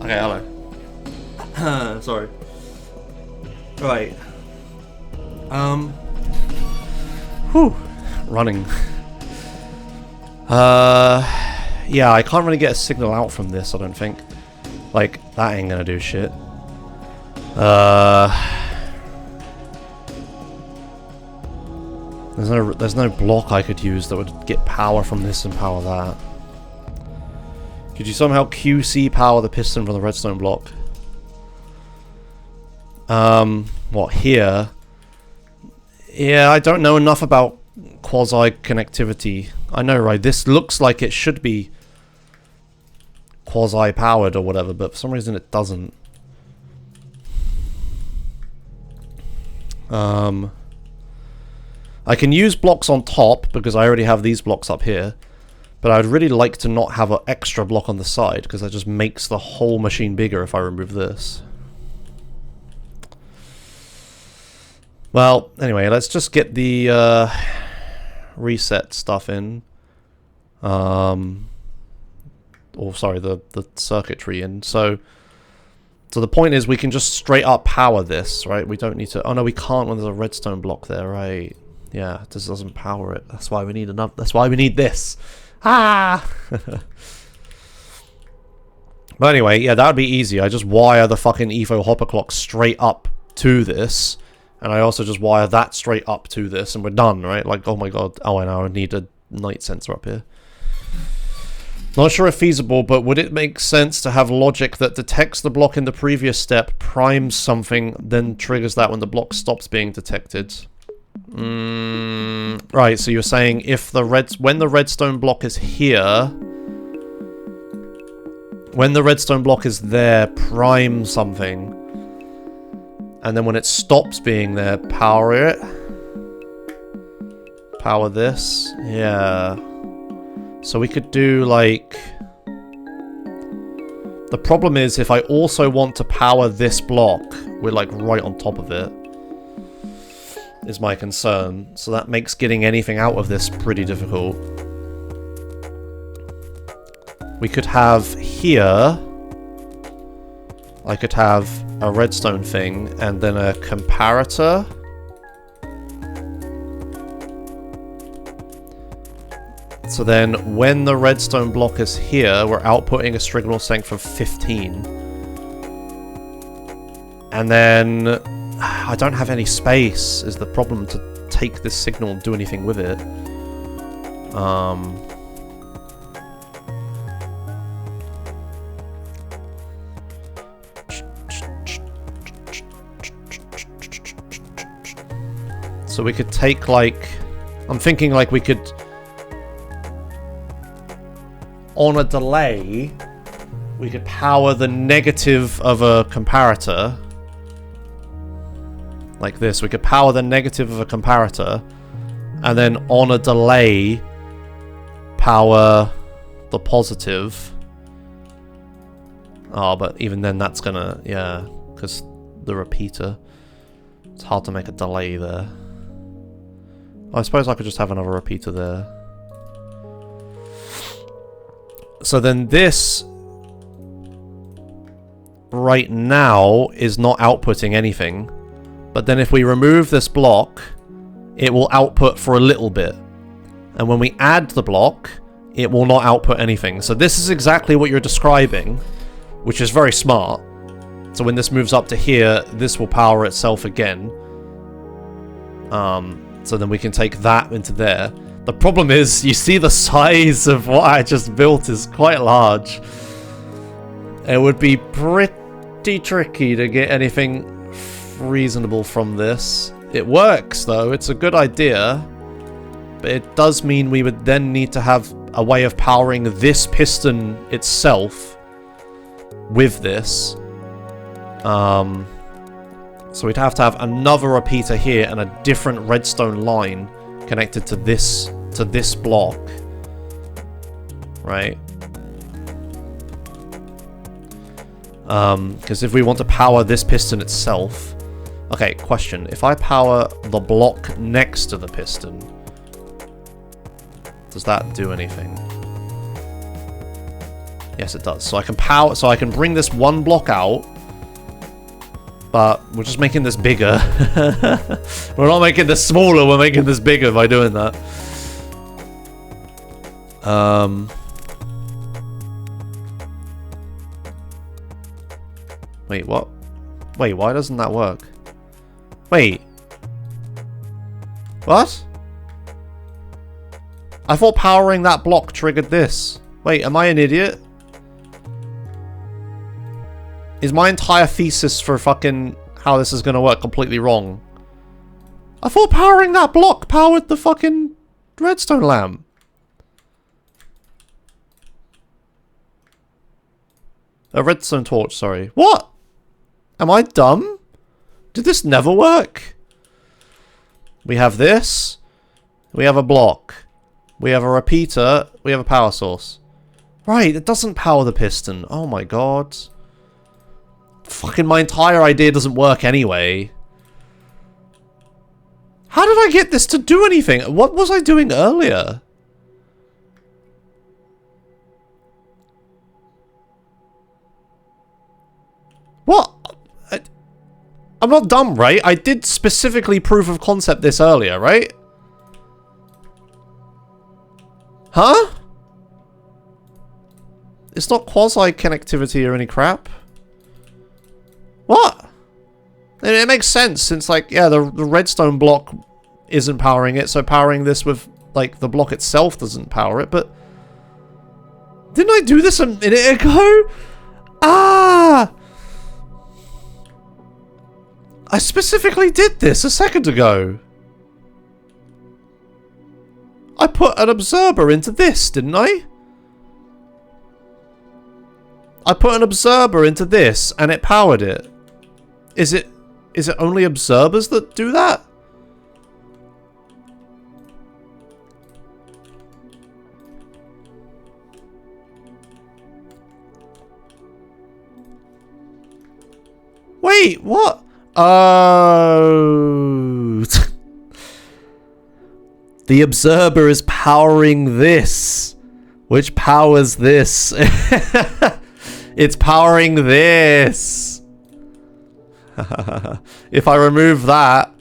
Okay, hello. Sorry. Right. Whew. Running. Yeah, I can't really get a signal out from this, I don't think. Like, that ain't gonna do shit. There's no block I could use that would get power from this and power that. Could you somehow QC power the piston from the redstone block? What, here? Yeah, I don't know enough about quasi-connectivity. I know, right? This looks like it should be quasi-powered or whatever, but for some reason it doesn't. I can use blocks on top because I already have these blocks up here, but I'd really like to not have an extra block on the side because that just makes the whole machine bigger if I remove this. Well, anyway, let's just get the reset stuff in. Or sorry, the circuitry in. So the point is we can just straight up power this, right? We don't need to... Oh no, we can't when there's a redstone block there, right? Yeah, this doesn't power it. That's why we need another... That's why we need this. Ah! But anyway, yeah, that would be easy. I just wire the fucking Evo hopper clock straight up to this. And I also just wire that straight up to this and we're done, right? Like, oh my god. Oh, I know, I need a night sensor up here. Not sure if feasible, but would it make sense to have logic that detects the block in the previous step, primes something, then triggers that when the block stops being detected? Right, so you're saying if the when the redstone block is here, when the redstone block is there, prime something, and then when it stops being there, power it? Power this? Yeah. So we could do, like... The problem is, if I also want to power this block, we're, like, right on top of it. Is my concern. So that makes getting anything out of this pretty difficult. We could have here... I could have a redstone thing, and then a comparator... So then, when the redstone block is here, we're outputting a signal strength of 15. And then, I don't have any space, is the problem, to take this signal and do anything with it. So we could take, like... I'm thinking, like, we could... On a delay, we could power the negative of a comparator. Like this. We could power the negative of a comparator. And then on a delay, power the positive. Oh, but even then that's gonna... Yeah, because the repeater. It's hard to make a delay there. I suppose I could just have another repeater there. So then this, right now, is not outputting anything. But then if we remove this block, it will output for a little bit. And when we add the block, it will not output anything. So this is exactly what you're describing, which is very smart. So when this moves up to here, this will power itself again. So then we can take that into there. The problem is, you see the size of what I just built is quite large. It would be pretty tricky to get anything reasonable from this. It works, though. It's a good idea. But it does mean we would then need to have a way of powering this piston itself with this. So we'd have to have another repeater here and a different redstone line connected to this block, right? Because if we want to power this piston itself... Okay, question. If I power the block next to the piston, does that do anything? Yes, it does. So I can power. So I can bring this one block out. But we're just making this bigger. We're not making this smaller. We're making this bigger by doing that. Wait, what? Wait, why doesn't that work? Wait. What? I thought powering that block triggered this. Wait, am I an idiot? Is my entire thesis for fucking how this is gonna work completely wrong? I thought powering that block powered the fucking redstone lamp. A redstone torch, sorry. What? Am I dumb? Did this never work? We have this. We have a block. We have a repeater. We have a power source. Right, it doesn't power the piston. Oh my god. Fucking my entire idea doesn't work anyway. How did I get this to do anything? What was I doing earlier? What? I'm not dumb, right? I did specifically proof of concept this earlier, right? Huh? It's not quasi-connectivity or any crap. What? It makes sense since, like, yeah, the redstone block isn't powering it, so powering this with, like, the block itself doesn't power it, but... Didn't I do this a minute ago? Ah! I specifically did this a second ago. I put an observer into this, didn't I? I put an observer into this and it powered it. Is it only observers that do that? Wait, what? Oh. The observer is powering this, which powers this. It's powering this. If I remove that,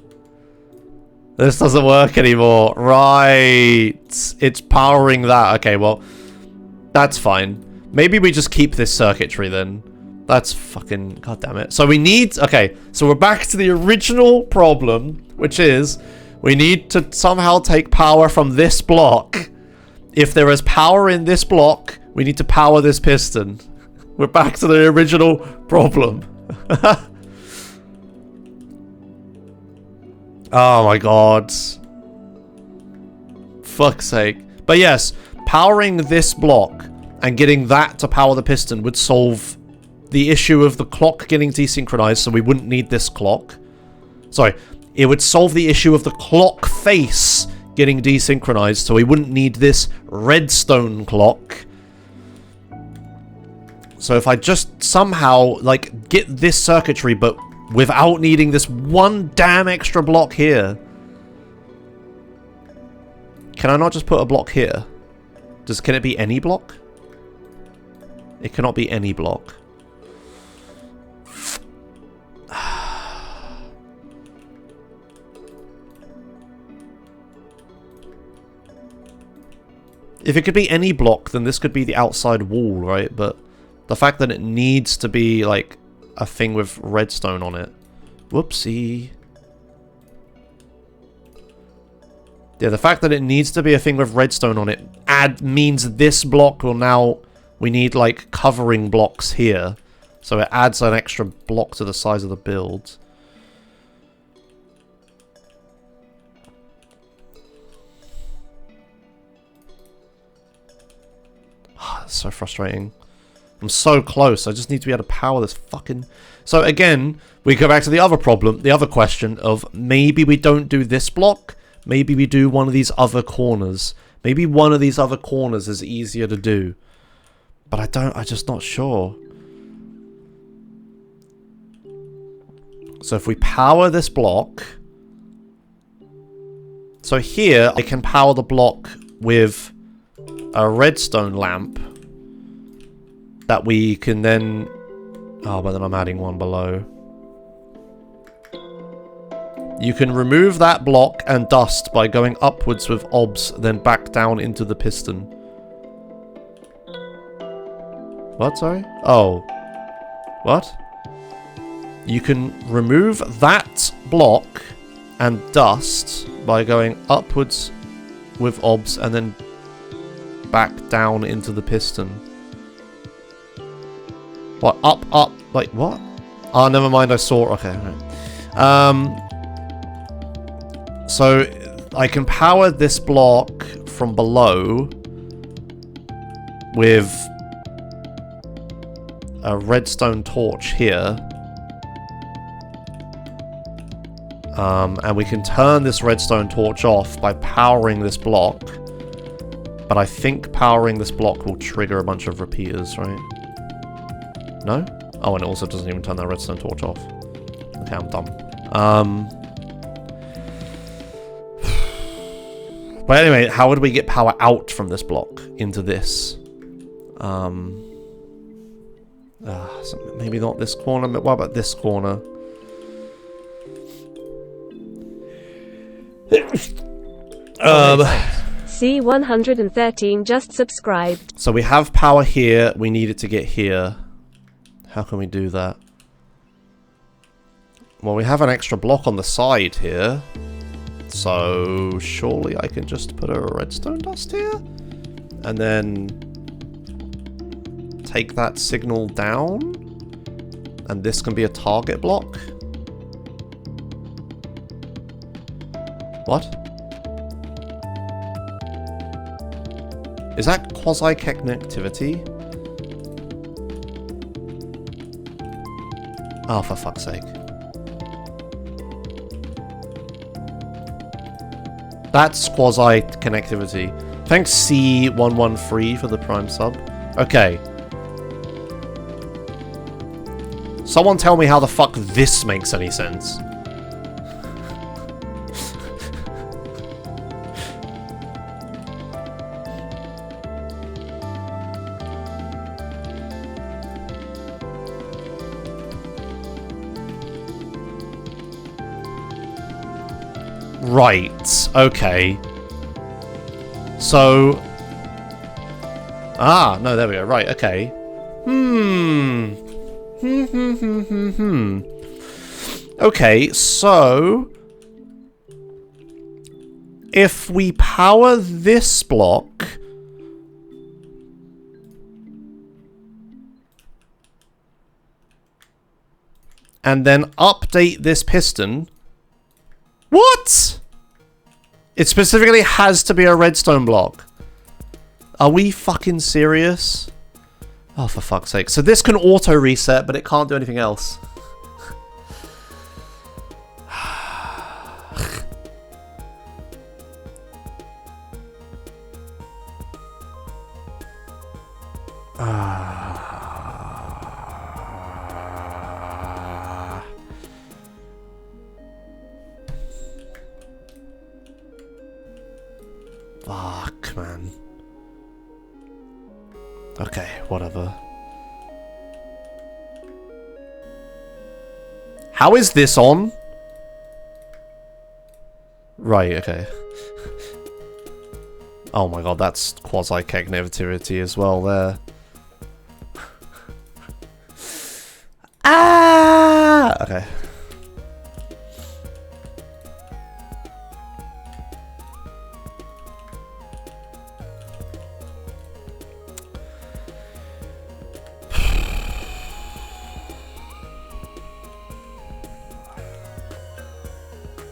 this doesn't work anymore. Right. It's powering that. Okay, well, that's fine. Maybe we just keep this circuitry then. That's fucking... God damn it. So we need... Okay, so we're back to the original problem, which is we need to somehow take power from this block. If there is power in this block, we need to power this piston. We're back to the original problem. Oh my god. Fuck's sake. But yes, powering this block and getting that to power the piston would solve the issue of the clock getting desynchronized, so we wouldn't need this clock. Sorry, it would solve the issue of the clock face getting desynchronized, so we wouldn't need this redstone clock. So if I just somehow, like, get this circuitry, but without needing this one damn extra block here. Can I not just put a block here? Can it be any block? It cannot be any block. If it could be any block, then this could be the outside wall, right? But the fact that it needs to be, like, a thing with redstone on it. Whoopsie. Yeah, the fact that it needs to be a thing with redstone on it means this block will now... We need, like, covering blocks here. So it adds an extra block to the size of the build. It's so frustrating. I'm so close. I just need to be able to power this fucking... So again, we go back to the other problem, the other question of maybe we don't do this block. Maybe we do one of these other corners. Maybe one of these other corners is easier to do. But I'm just not sure. So if we power this block... So here, I can power the block with a redstone lamp. that we can then... Oh, but then I'm adding one below. You can remove that block and dust by going upwards with obs, then back down into the piston. What, sorry? Oh. What? You can remove that block and dust by going upwards with obs and then back down into the piston. What? Up. Like, what? Oh, never mind, I saw... Okay, right. So, I can power this block from below with a redstone torch here. And we can turn this redstone torch off by powering this block. But I think powering this block will trigger a bunch of repeaters, right? No? Oh, and it also doesn't even turn that redstone torch off. Okay, I'm dumb. But anyway, how would we get power out from this block into this? So maybe not this corner, but what about this corner? C113 just subscribed. So we have power here, we need it to get here. How can we do that? Well, we have an extra block on the side here. So surely I can just put a redstone dust here? And then take that signal down? And this can be a target block? What? Is that quasi-connectivity? Oh, for fuck's sake. That's quasi-connectivity. Thanks C113 for the Prime sub. Okay. Someone tell me how the fuck this makes any sense. Right, okay. So... Ah, no, there we go. Right, okay. Okay, so... if we power this block... and then update this piston... What? It specifically has to be a redstone block. Are we fucking serious? Oh, for fuck's sake. So this can auto-reset, but it can't do anything else. Fuck, man. Okay, whatever. How is this on? Right, okay. Oh my god, that's quasi-connectivity as well there. Ah! Okay.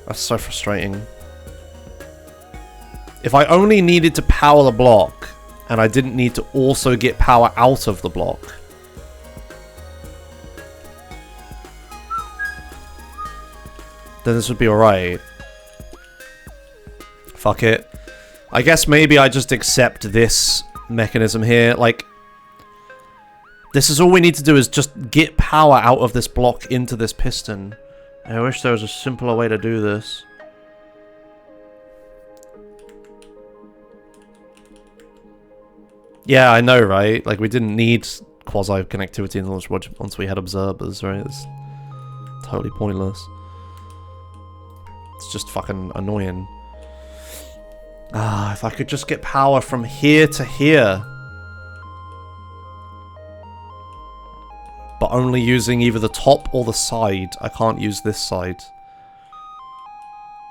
That's so frustrating. If I only needed to power the block, and I didn't need to also get power out of the block. Then this would be alright. Fuck it. I guess maybe I just accept this mechanism here. Like, this is all we need to do is just get power out of this block into this piston. I wish there was a simpler way to do this. Yeah, I know, right? Like, we didn't need quasi-connectivity once we had observers, right? It's totally pointless. It's just fucking annoying. Ah, if I could just get power from here to here. But only using either the top or the side. I can't use this side.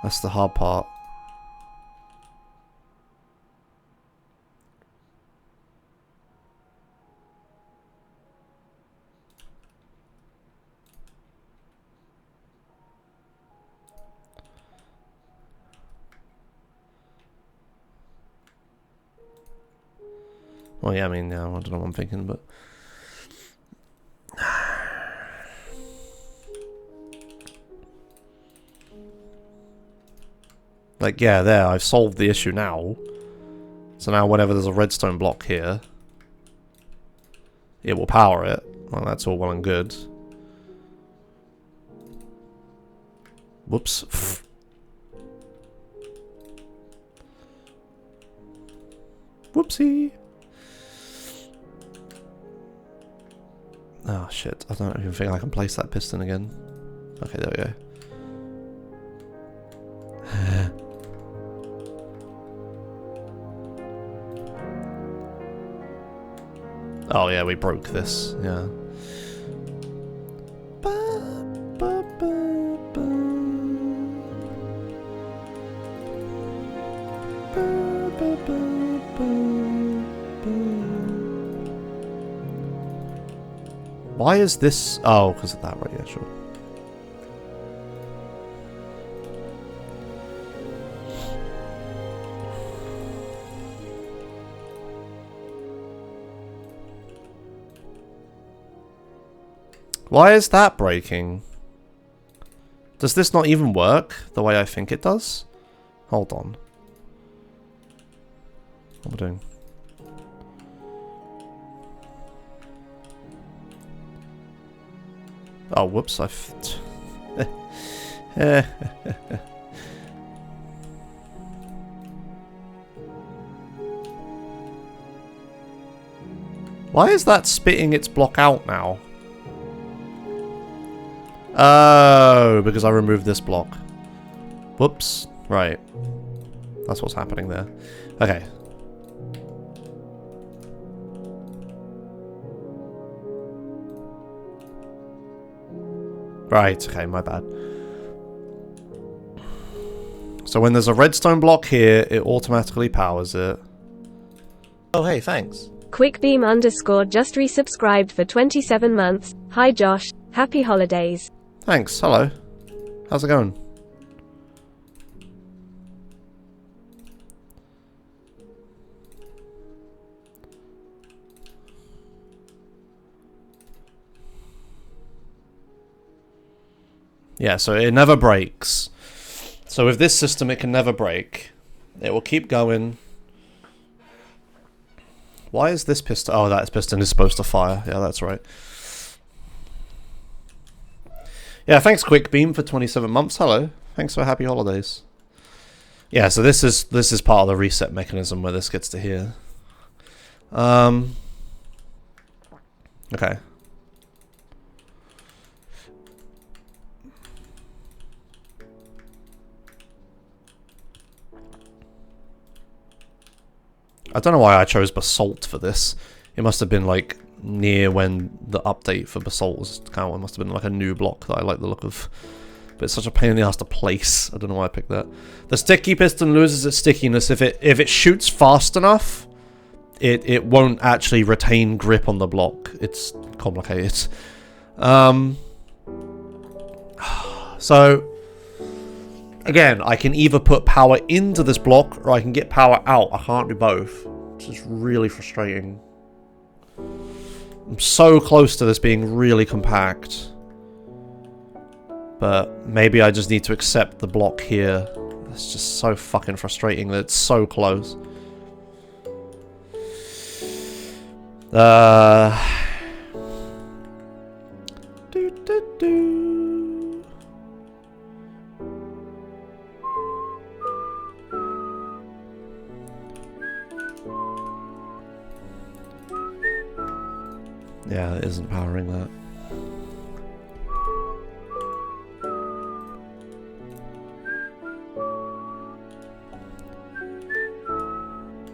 That's the hard part. Well, yeah, I mean, yeah, I don't know what I'm thinking, but... Like, yeah, there, I've solved the issue now. So now whenever there's a redstone block here, it will power it. Well, that's all well and good. Whoops. Whoopsie. Oh, shit. I don't even think I can place that piston again. Okay, there we go. Oh yeah, we broke this, yeah. Why is this? Oh, because of that, right? Yeah, sure. Why is that breaking? Does this not even work the way I think it does? Hold on. What am I doing? Oh, whoops, Why is that spitting its block out now? Oh, because I removed this block. Whoops. Right. That's what's happening there. Okay. Right, okay, my bad. So when there's a redstone block here, it automatically powers it. Oh, hey, thanks. QuickBeam _ just resubscribed for 27 months. Hi Josh, happy holidays. Thanks, hello. How's it going? Yeah, so it never breaks. So with this system, it can never break. It will keep going. Why is this piston? Oh, that piston is supposed to fire. Yeah, that's right. Yeah, thanks QuickBeam for 27 months. Hello. Thanks for happy holidays. Yeah, so this is part of the reset mechanism where this gets to here. Okay. I don't know why I chose basalt for this. It must have been like near when the update for basalt was out. It must have been like a new block that I like the look of. But it's such a pain in the ass to place. I don't know why I picked that. The sticky piston loses its stickiness if it shoots fast enough. It won't actually retain grip on the block. It's complicated. So again, I can either put power into this block or I can get power out. I can't do both. It's just really frustrating. I'm so close to this being really compact. But maybe I just need to accept the block here. It's just so fucking frustrating that it's so close. Yeah, it isn't powering that.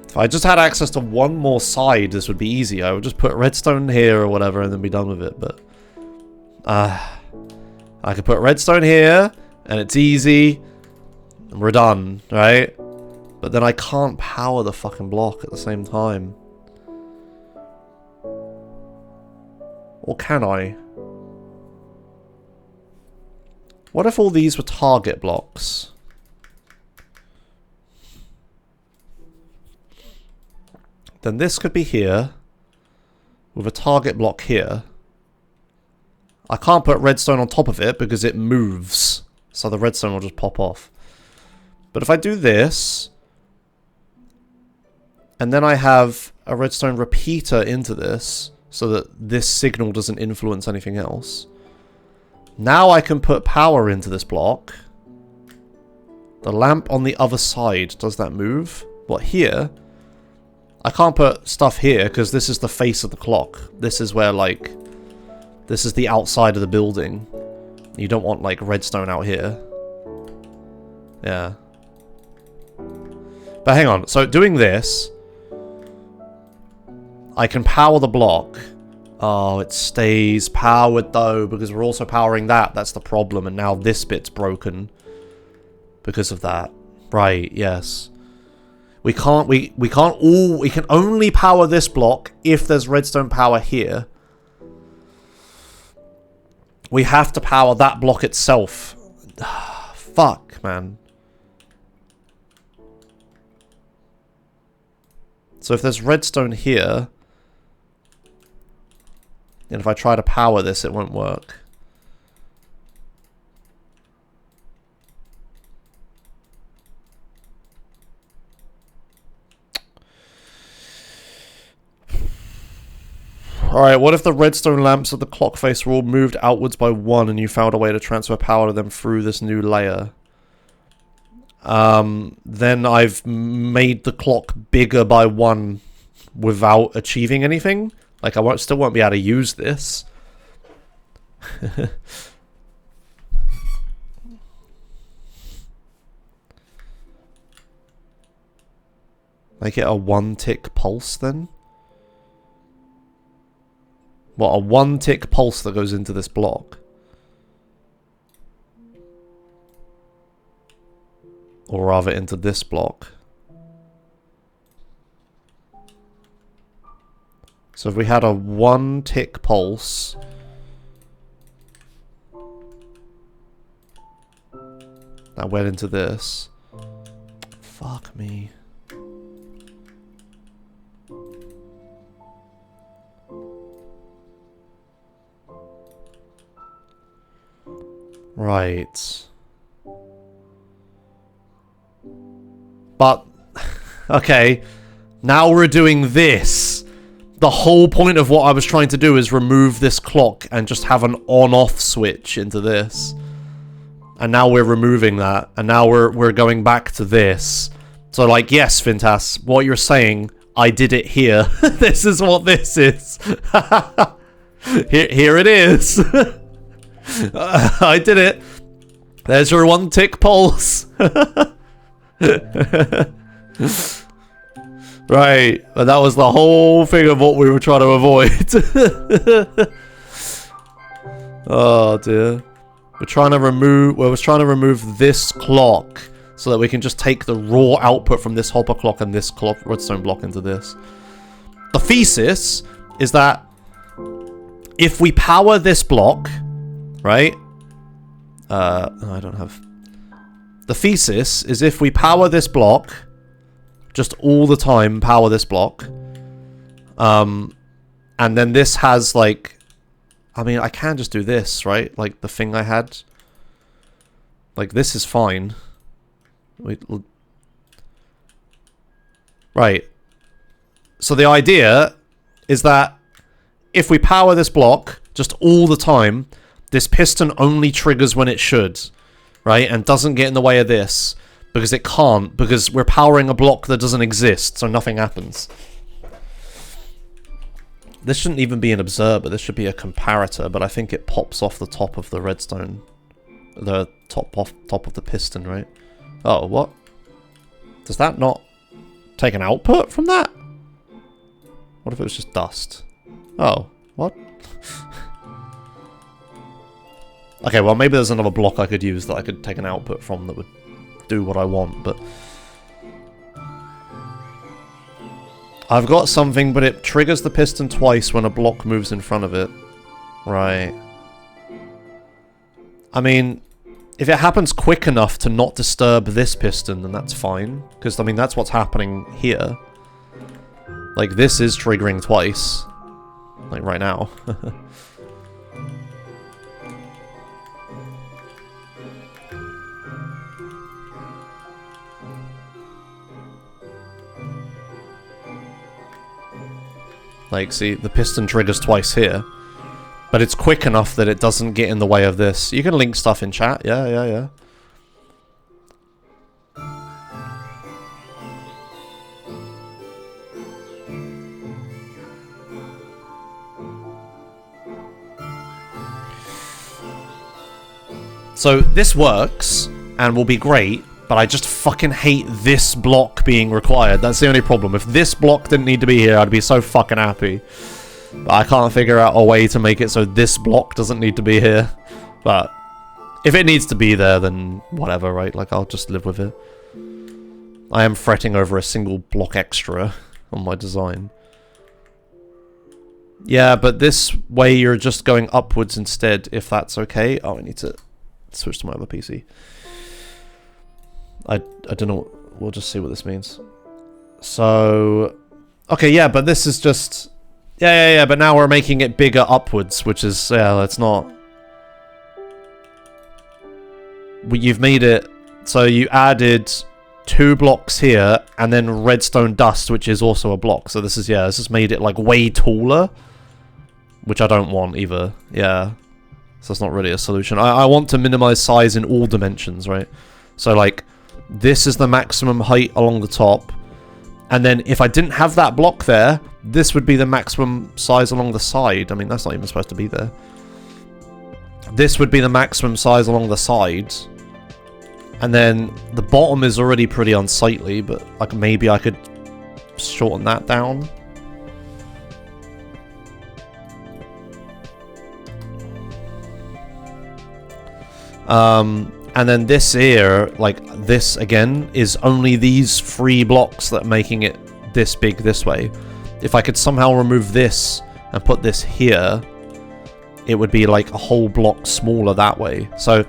If I just had access to one more side, this would be easy. I would just put redstone here or whatever and then be done with it, but... I could put redstone here, and it's easy, and we're done, right? But then I can't power the fucking block at the same time. Or can I? What if all these were target blocks? Then this could be here, with a target block here. I can't put redstone on top of it because it moves, so the redstone will just pop off. But if I do this, and then I have a redstone repeater into this, so that this signal doesn't influence anything else. Now I can put power into this block. The lamp on the other side, does that move? What, here? I can't put stuff here because this is the face of the clock. This is where, like, this is the outside of the building. You don't want, like, redstone out here. Yeah. But hang on, so doing this, I can power the block. Oh, it stays powered though, because we're also powering that. That's the problem, and now this bit's broken because of that. Right, yes. We can only power this block if there's redstone power here. We have to power that block itself. Fuck, man. So if there's redstone here, and if I try to power this, it won't work. Alright, what if the redstone lamps of the clock face were all moved outwards by 1 and you found a way to transfer power to them through this new layer? Then I've made the clock bigger by 1 without achieving anything? Like, I still won't be able to use this. Make it a 1-tick pulse, then? What, a 1-tick pulse that goes into this block? Or rather, into this block. So if we had a 1-tick pulse, that went into this. Fuck me. Right. But, okay, now we're doing this. The whole point of what I was trying to do is remove this clock and just have an on-off switch into this. And now we're removing that, and now we're going back to this. So, like, yes, Fintas, what you're saying, I did it here. This is what this is. Here it is. I did it. There's your 1-tick pulse. Right, but that was the whole thing of what we were trying to avoid. Oh dear. We're trying to remove this clock so that we can just take the raw output from this hopper clock and this clock redstone block into this. The thesis is that if we power this block, right? I don't have... The thesis is if we power this block, just all the time power this block, and then this has, like... I mean, I can just do this, right? Like, the thing I had. Like, this is fine. Wait, right. So the idea is that if we power this block just all the time, this piston only triggers when it should, right? And doesn't get in the way of this, because it can't, because we're powering a block that doesn't exist, so nothing happens. This shouldn't even be an observer. This should be a comparator, but I think it pops off the top of the redstone. The top of the piston, right? Oh, what? Does that not take an output from that? What if it was just dust? Oh, what? Okay, well, maybe there's another block I could use that I could take an output from that would do what I want, but... I've got something, but it triggers the piston twice when a block moves in front of it. Right. I mean, if it happens quick enough to not disturb this piston, then that's fine. Because, I mean, that's what's happening here. Like, this is triggering twice. Like, right now. Like, see, the piston triggers twice here. But it's quick enough that it doesn't get in the way of this. You can link stuff in chat. Yeah. So, this works, and will be great, but I just fucking hate this block being required. That's the only problem. If this block didn't need to be here, I'd be so fucking happy. But I can't figure out a way to make it so this block doesn't need to be here. But if it needs to be there, then whatever, right? Like, I'll just live with it. I am fretting over a single block extra on my design. Yeah, but this way you're just going upwards instead, if that's okay. Oh, I need to switch to my other PC. I don't know. We'll just see what this means. So, okay, yeah, but this is just... Yeah, but now we're making it bigger upwards, which is... Yeah, that's not... You've made it... So you added 2 blocks here, and then redstone dust, which is also a block. So this is, yeah, this has made it, like, way taller. Which I don't want, either. Yeah. So that's not really a solution. I want to minimize size in all dimensions, right? So, like... This is the maximum height along the top. And then if I didn't have that block there, this would be the maximum size along the side. I mean, that's not even supposed to be there. This would be the maximum size along the side. And then the bottom is already pretty unsightly, but like maybe I could shorten that down. And then this here, like this again, is only these 3 blocks that are making it this big this way. If I could somehow remove this and put this here, it would be like a whole block smaller that way. So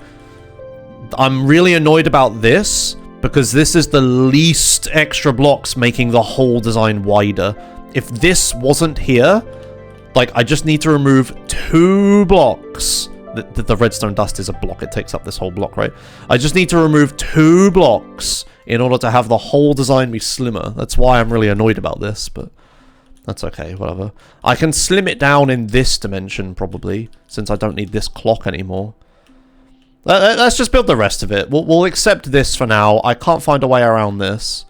I'm really annoyed about this because this is the least extra blocks making the whole design wider. If this wasn't here, like I just need to remove 2 blocks. The redstone dust is a block. It takes up this whole block, right? I just need to remove 2 blocks in order to have the whole design be slimmer. That's why I'm really annoyed about this, but that's okay, whatever. I can slim it down in this dimension, probably, since I don't need this clock anymore. Let's just build the rest of it. We'll accept this for now. I can't find a way around this.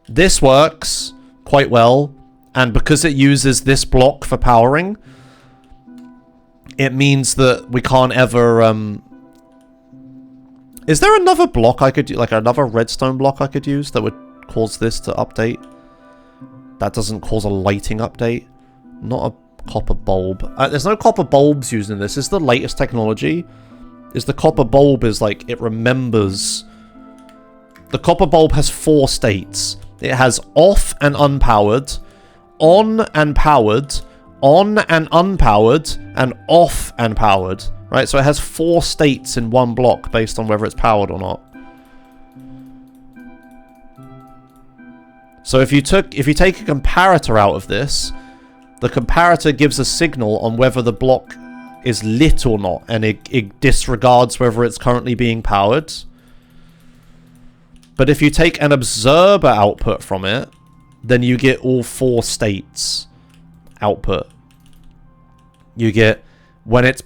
This works quite well, and because it uses this block for powering... It means that we can't ever, Is there another block I could, like another redstone block I could use that would cause this to update? That doesn't cause a lighting update? Not a copper bulb. There's no copper bulbs used in this. This is the latest technology. Is the copper bulb is like, it remembers... The copper bulb has 4 states. It has off and unpowered, on and powered, on and unpowered, and off and powered, right? So it has 4 states in one block based on whether it's powered or not. So if you take a comparator out of this, the comparator gives a signal on whether the block is lit or not, and it disregards whether it's currently being powered. But if you take an observer output from it, then you get all 4 states output. You get, when it's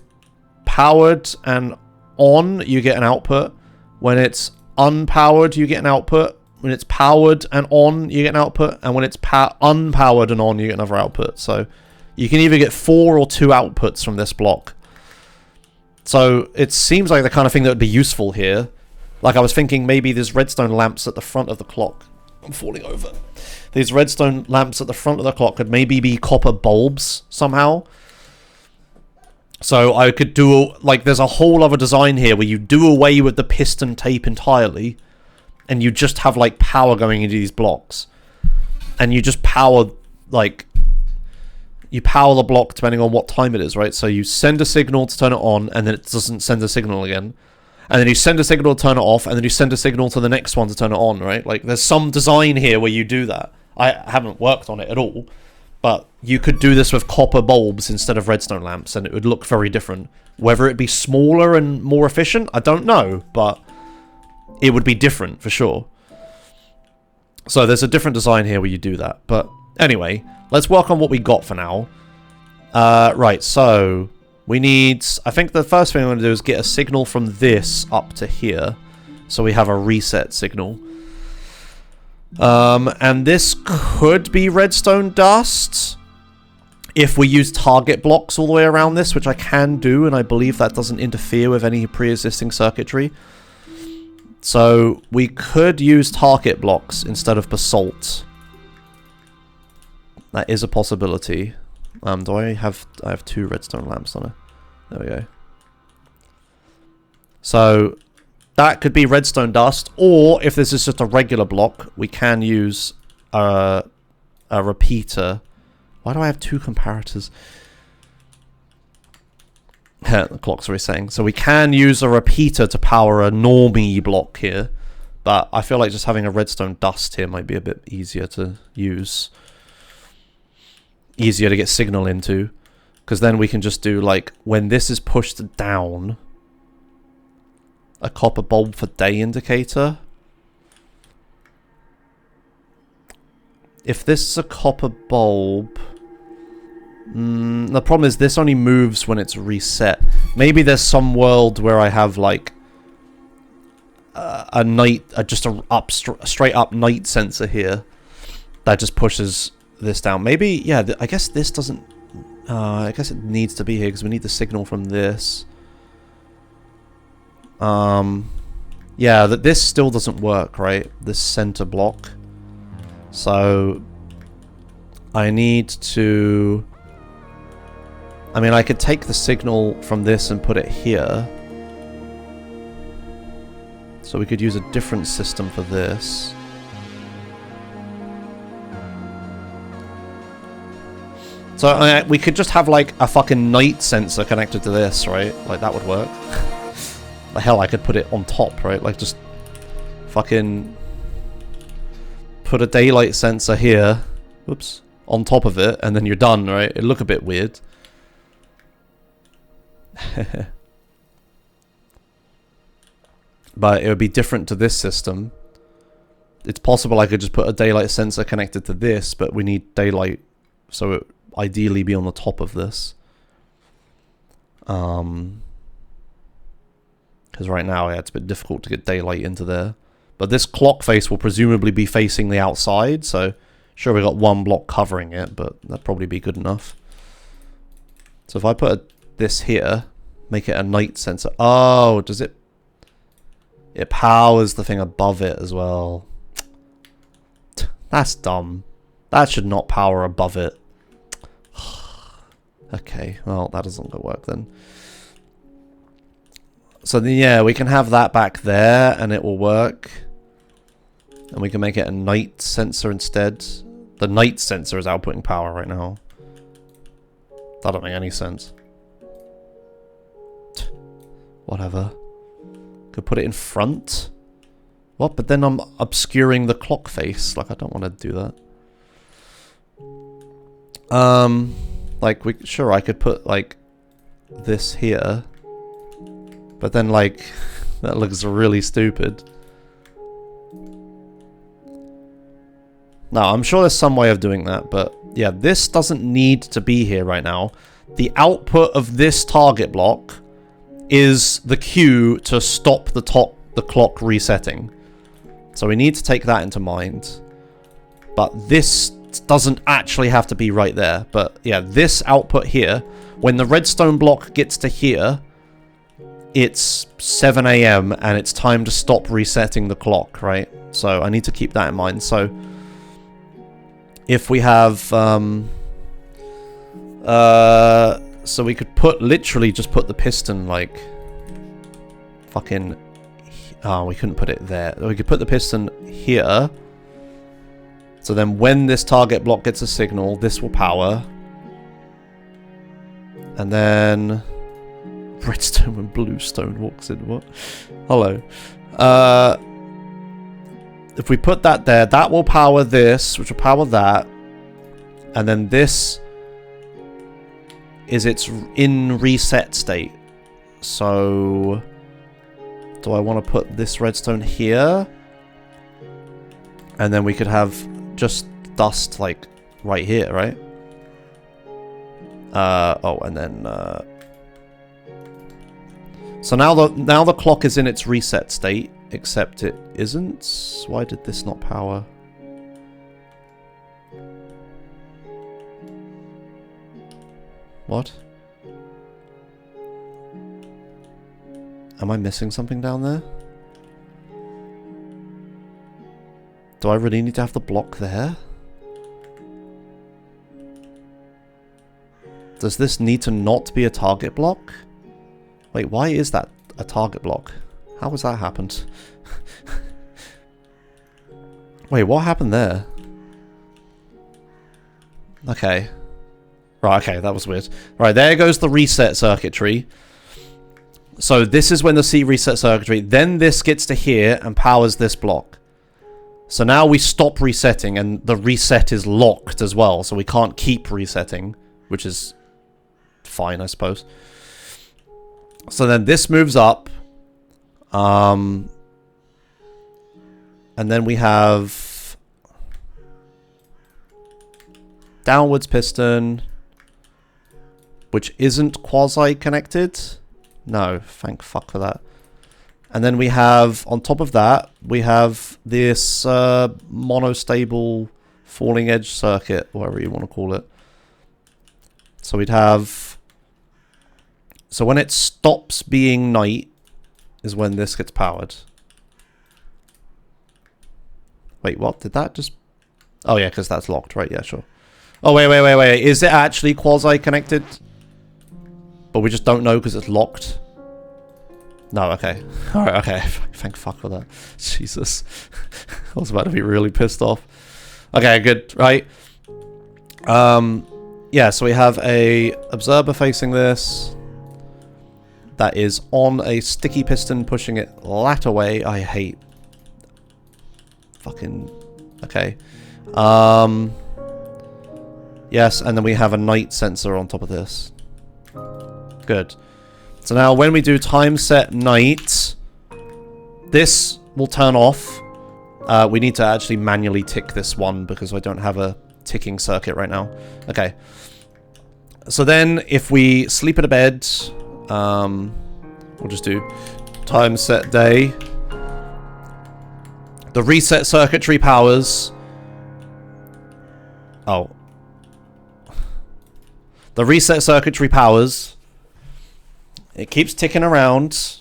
powered and on, you get an output. When it's unpowered, you get an output. When it's powered and on, you get an output. And when it's unpowered and on, you get another output. So You can either get 4 or 2 outputs from this block. So it seems like the kind of thing that would be useful here. Like I was thinking maybe there's redstone lamps at the front of the clock. I'm falling over. These redstone lamps at the front of the clock could maybe be copper bulbs somehow. So I could do, like, there's a whole other design here where you do away with the piston tape entirely, and you just have, like, power going into these blocks. And you just power, like, you power the block depending on what time it is, right? So you send a signal to turn it on, and then it doesn't send a signal again. And then you send a signal to turn it off, and then you send a signal to the next one to turn it on, right? Like, there's some design here where you do that. I haven't worked on it at all. But you could do this with copper bulbs instead of redstone lamps, and it would look very different. Whether it be smaller and more efficient, I don't know, but it would be different for sure. So there's a different design here where you do that. But anyway, let's work on what we got for now. Right, so we need... I think the first thing I'm going to do is get a signal from this up to here. So we have a reset signal. And this could be redstone dust if we use target blocks all the way around this, which I can do, and I believe that doesn't interfere with any pre-existing circuitry. So we could use target blocks instead of basalt. That is a possibility. Do I have 2 redstone lamps on it? There we go. So that could be redstone dust, or if this is just a regular block, we can use a repeater. Why do I have 2 comparators? The clock's resetting. So we can use a repeater to power a normie block here, but I feel like just having a redstone dust here might be a bit easier to use. Easier to get signal into, because then we can just do, like, when this is pushed down, a copper bulb for day indicator. If this is a copper bulb... the problem is this only moves when it's reset. Maybe there's some world where I have, like, a night... just a straight up night sensor here that just pushes this down. Maybe, yeah, I guess this doesn't... I guess it needs to be here because we need the signal from this. Yeah, this still doesn't work, right? This center block. So I need to... I mean, I could take the signal from this and put it here. So we could use a different system for this. So we could just have, like, a fucking night sensor connected to this, right? Like, that would work. The hell, I could put it on top, right? Like, just fucking put a daylight sensor here, whoops, on top of it, and then you're done, right? It'd look a bit weird. But it would be different to this system. It's possible I could just put a daylight sensor connected to this, but we need daylight, so it would ideally be on the top of this. Because right now, yeah, it's a bit difficult to get daylight into there. But this clock face will presumably be facing the outside, so sure, we got 1 block covering it, but that'd probably be good enough. So if I put this here, make it a night sensor. Oh, does it... It powers the thing above it as well. That's dumb. That should not power above it. Okay, well, that doesn't work then. So then, yeah, we can have that back there and it will work. And we can make it a night sensor instead. The night sensor is outputting power right now. That don't make any sense. Whatever. Could put it in front. What? But then I'm obscuring the clock face. Like, I don't want to do that. Like, sure, I could put, like, this here. But then, like, that looks really stupid. No, I'm sure there's some way of doing that, but yeah, this doesn't need to be here right now. The output of this target block is the cue to stop the clock resetting. So we need to take that into mind. But this it doesn't actually have to be right there. But yeah, this output here, when the redstone block gets to here, it's 7 AM and it's time to stop resetting the clock, right? So I need to keep that in mind. So if we have, so we could literally just put the piston like fucking, oh, we couldn't put it there. We could put the piston here. So then when this target block gets a signal, this will power. And then redstone and bluestone walks in. What? Hello. If we put that there, that will power this, which will power that. And then this is its in reset state. So do I want to put this redstone here? And then we could have just dust like right here, right? Oh, and then so now the clock is in its reset state, except it isn't. Why did this not power? What? Am I missing something down there? Do I really need to have the block there? Does this need to not be a target block? Wait, why is that a target block? How has that happened? Wait, what happened there? Okay. Right, okay, that was weird. Right, there goes the reset circuitry. So this is when the C reset circuitry, then this gets to here and powers this block. So now we stop resetting and the reset is locked as well, so we can't keep resetting, which is fine, I suppose. So then this moves up. And then we have downwards piston, which isn't quasi-connected. No, thank fuck for that. And then we have, on top of that, we have this monostable falling edge circuit, whatever you want to call it. So we'd have... So when it stops being night is when this gets powered. Wait, what? Did that just... Oh yeah, because that's locked, right? Yeah, sure. Oh, wait. Is it actually quasi-connected? But we just don't know because it's locked? No, okay. Alright, okay. Thank fuck for that. Jesus. I was about to be really pissed off. Okay, good. Right. Yeah, so we have a observer facing this. That is on a sticky piston pushing it that away. I hate... Fucking... Okay. Yes, and then we have a night sensor on top of this. Good. So now when we do time set night, this will turn off. We need to actually manually tick this one because I don't have a ticking circuit right now. Okay. So then if we sleep in a bed, we'll just do time set day. The reset circuitry powers. Oh. The reset circuitry powers. It keeps ticking around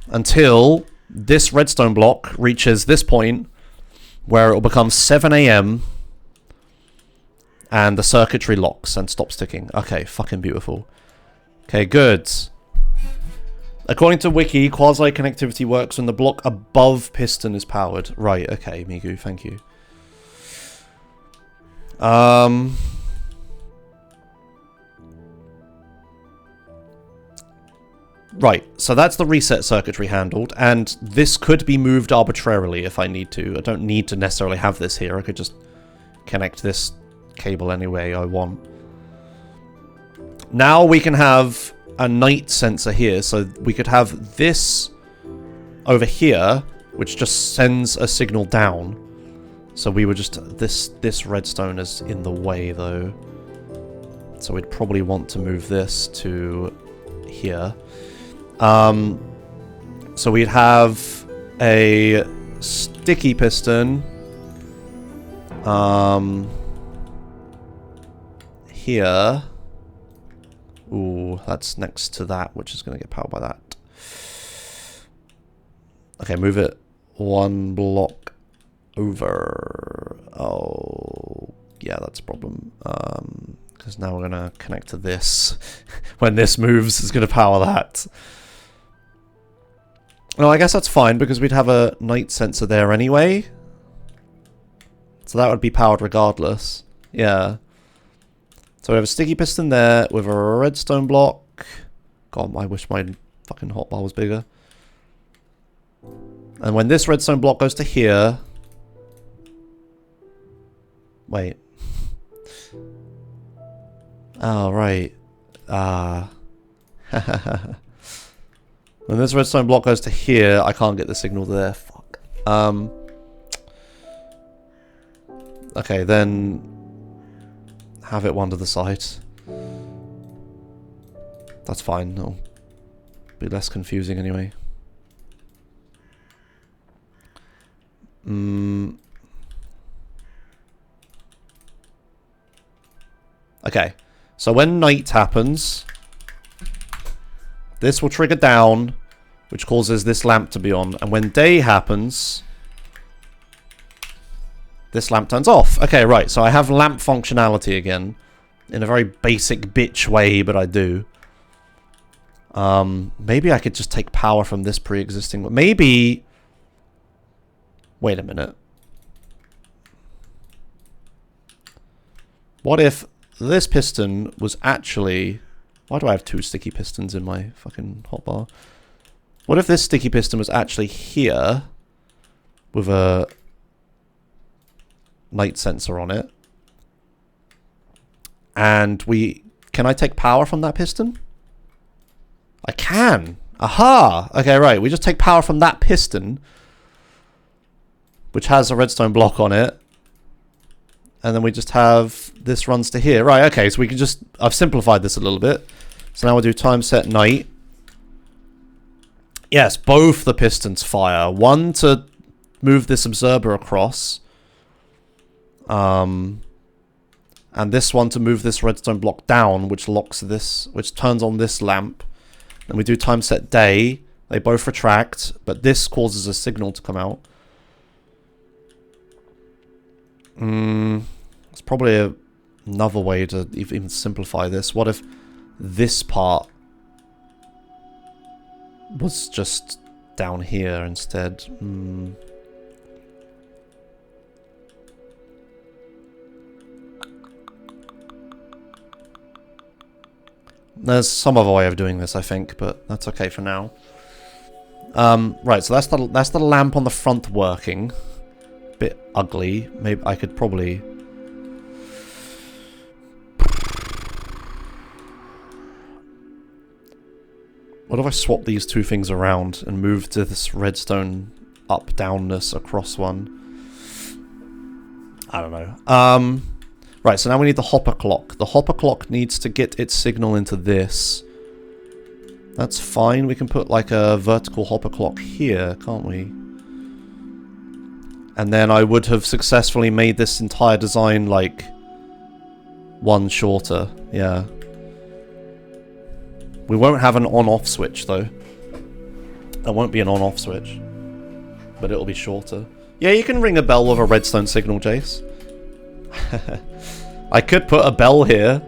until this redstone block reaches this point where it will become 7 AM and the circuitry locks and stops ticking. Okay, fucking beautiful. Okay, good. According to Wiki, quasi-connectivity works when the block above piston is powered. Right, okay, Migu, thank you. Right, so that's the reset circuitry handled, and this could be moved arbitrarily if I need to. I don't need to necessarily have this here. I could just connect this cable any way I want. Now we can have a night sensor here, so we could have this over here, which just sends a signal down. So we would just... This redstone is in the way, though. So we'd probably want to move this to here. So we'd have a sticky piston Here. Ooh, that's next to that, which is going to get powered by that. Okay, move it one block over. Oh, yeah, that's a problem. Because now we're going to connect to this. When this moves, it's going to power that. No, I guess that's fine, because we'd have a night sensor there anyway. So that would be powered regardless. Yeah. So we have a sticky piston there with a redstone block. God, I wish my fucking hotbar was bigger. And when this redstone block goes to here... Wait. Oh, right. When this redstone block goes to here, I can't get the signal there. Fuck. Okay, then... have it one to the side. That's fine. It'll be less confusing anyway. Okay. So when night happens, this will trigger down, which causes this lamp to be on. And when day happens, this lamp turns off. Okay, right. So I have lamp functionality again. In a very basic bitch way, but I do. Maybe I could just take power from this pre-existing one. Maybe... Wait a minute. What if this piston was actually... Why do I have two sticky pistons in my fucking hotbar? What if this sticky piston was actually here with a night sensor on it? And we... Can I take power from that piston? I can! Aha! Okay, right. We just take power from that piston, which has a redstone block on it. And then we just have... This runs to here. Right, okay. So we can just... I've simplified this a little bit. So now we'll do time set night. Yes, both the pistons fire. One to move this observer across. And this one to move this redstone block down, which locks this, which turns on this lamp. Then we do time set day. They both retract, but this causes a signal to come out. It's probably another way to even simplify this. What if this part was just down here instead? There's some other way of doing this, I think, but that's okay for now. Right, so that's the lamp on the front working. Bit ugly. Maybe I could probably... What if I swap these two things around and move to this redstone up-downness across one? I don't know. Right, so now we need the hopper clock. The hopper clock needs to get its signal into this. That's fine. We can put like a vertical hopper clock here, can't we? And then I would have successfully made this entire design like one shorter. Yeah. We won't have an on-off switch though. There won't be an on-off switch. But it'll be shorter. Yeah, you can ring a bell with a redstone signal, Jace. I could put a bell here.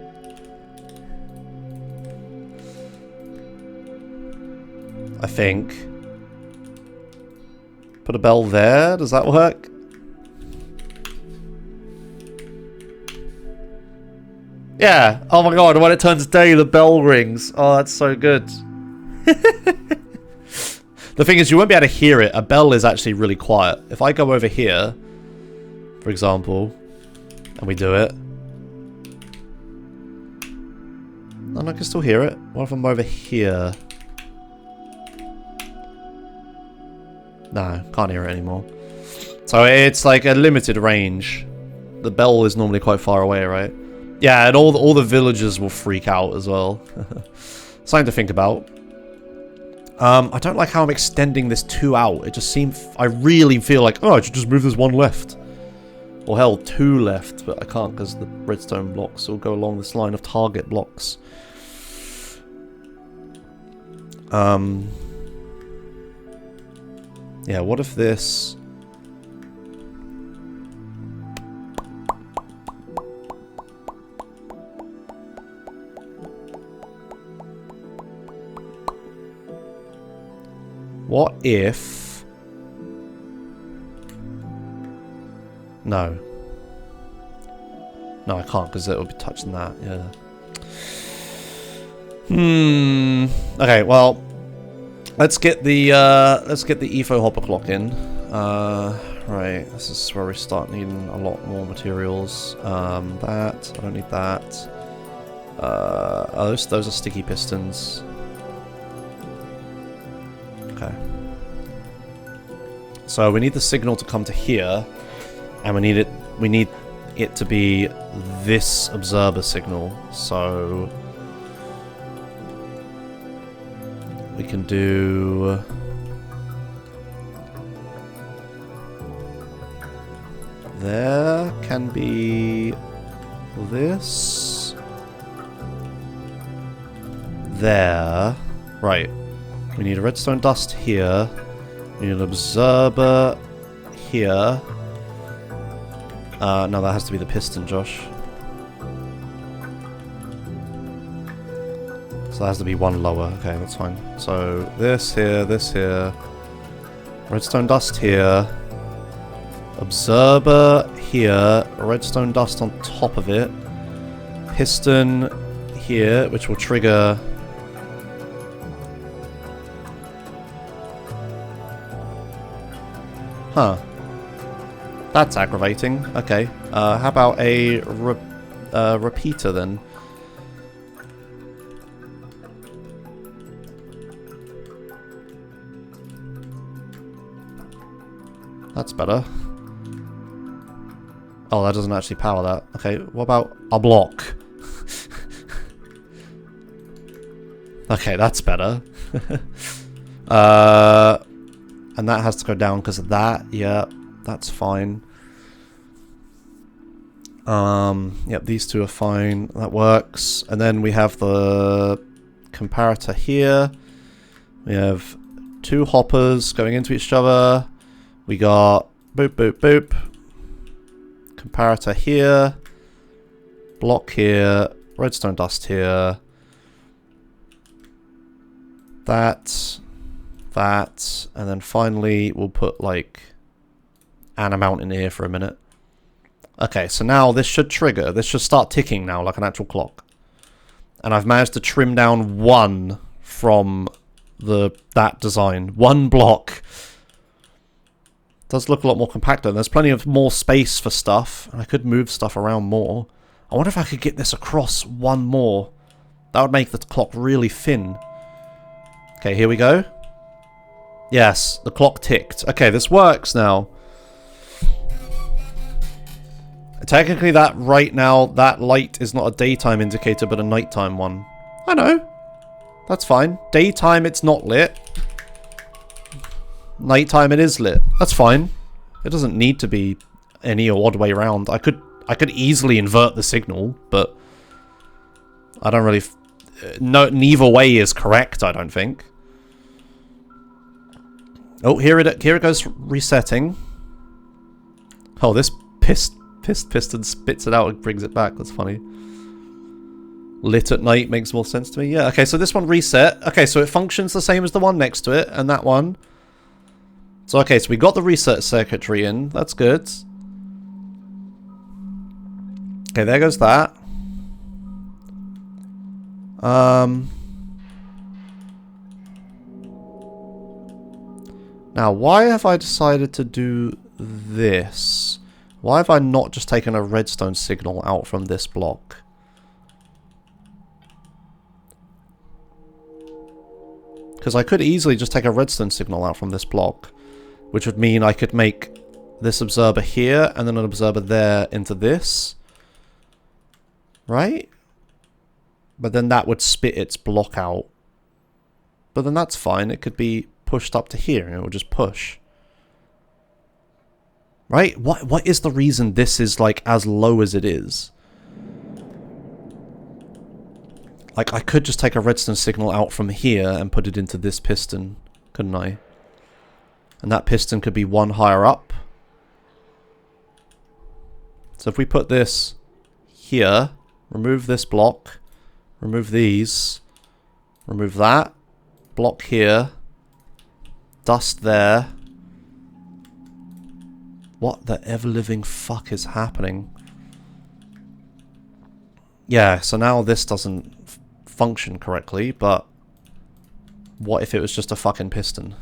I think. Put a bell there. Does that work? Yeah. Oh my god, when it turns day, the bell rings. Oh, that's so good. The thing is, you won't be able to hear it. A bell is actually really quiet. If I go over here, for example, and we do it. And I can still hear it. What if I'm over here? No, can't hear it anymore. So it's like a limited range. The bell is normally quite far away, right? Yeah, and all the villagers will freak out as well. Something to think about. I don't like how I'm extending this 2 out. It just seems... I really feel like, oh, I should just move this one left. Or hell, 2 left, but I can't because the redstone blocks will go along this line of target blocks. Yeah, what if this... What if... No. No, I can't because it will be touching that, yeah. Okay, well, let's get the EFO hopper clock in. Right, this is where we start needing a lot more materials. That, I don't need that. Oh, those are sticky pistons. Okay. So we need the signal to come to here, and we need it to be this observer signal. So we can do there can be this there, right? We need a redstone dust here. We need an observer here. No, that has to be the piston, Josh. So that has to be one lower. Okay, that's fine. So this here. Redstone dust here. Observer here. Redstone dust on top of it. Piston here, which will trigger... Huh. That's aggravating. Okay. How about a repeater then? That's better. Oh, that doesn't actually power that. Okay, what about a block? Okay, that's better. And that has to go down because of that. Yeah, that's fine. Yep, these two are fine. That works. And then we have the comparator here. We have 2 hoppers going into each other. We got boop, boop, boop. Comparator here. Block here. Redstone dust here. That. And then finally we'll put like an amount in here for a minute. Okay, so now this should trigger. This should start ticking now like an actual clock. And I've managed to trim down 1 from that design. 1 block. Does look a lot more compacted. There's plenty of more space for stuff. And I could move stuff around more. I wonder if I could get this across 1 more. That would make the clock really thin. Okay, here we go. Yes, the clock ticked. Okay, this works now. Technically that right now, that light is not a daytime indicator, but a nighttime one. I know. That's fine. Daytime it's not lit. Nighttime it is lit. That's fine. It doesn't need to be any odd way around. I could easily invert the signal, but I don't really... No, neither way is correct, I don't think. Oh, here it goes resetting. Oh, this piston spits it out and brings it back. That's funny. Lit at night makes more sense to me. Yeah, okay, so this one reset. Okay, so it functions the same as the one next to it and that one. So, okay, so we got the reset circuitry in. That's good. Okay, there goes that. Now, why have I decided to do this? Why have I not just taken a redstone signal out from this block? Because I could easily just take a redstone signal out from this block, which would mean I could make this observer here and then an observer there into this. Right? But then that would spit its block out. But then that's fine. It could be pushed up to here and it will just push. Right? What is the reason this is, like, as low as it is? Like, I could just take a redstone signal out from here and put it into this piston, couldn't I? And that piston could be one higher up. So if we put this here, remove this block, remove these, remove that, block here, dust there. What the ever-living fuck is happening? Yeah, so now this doesn't function correctly, but what if it was just a fucking piston?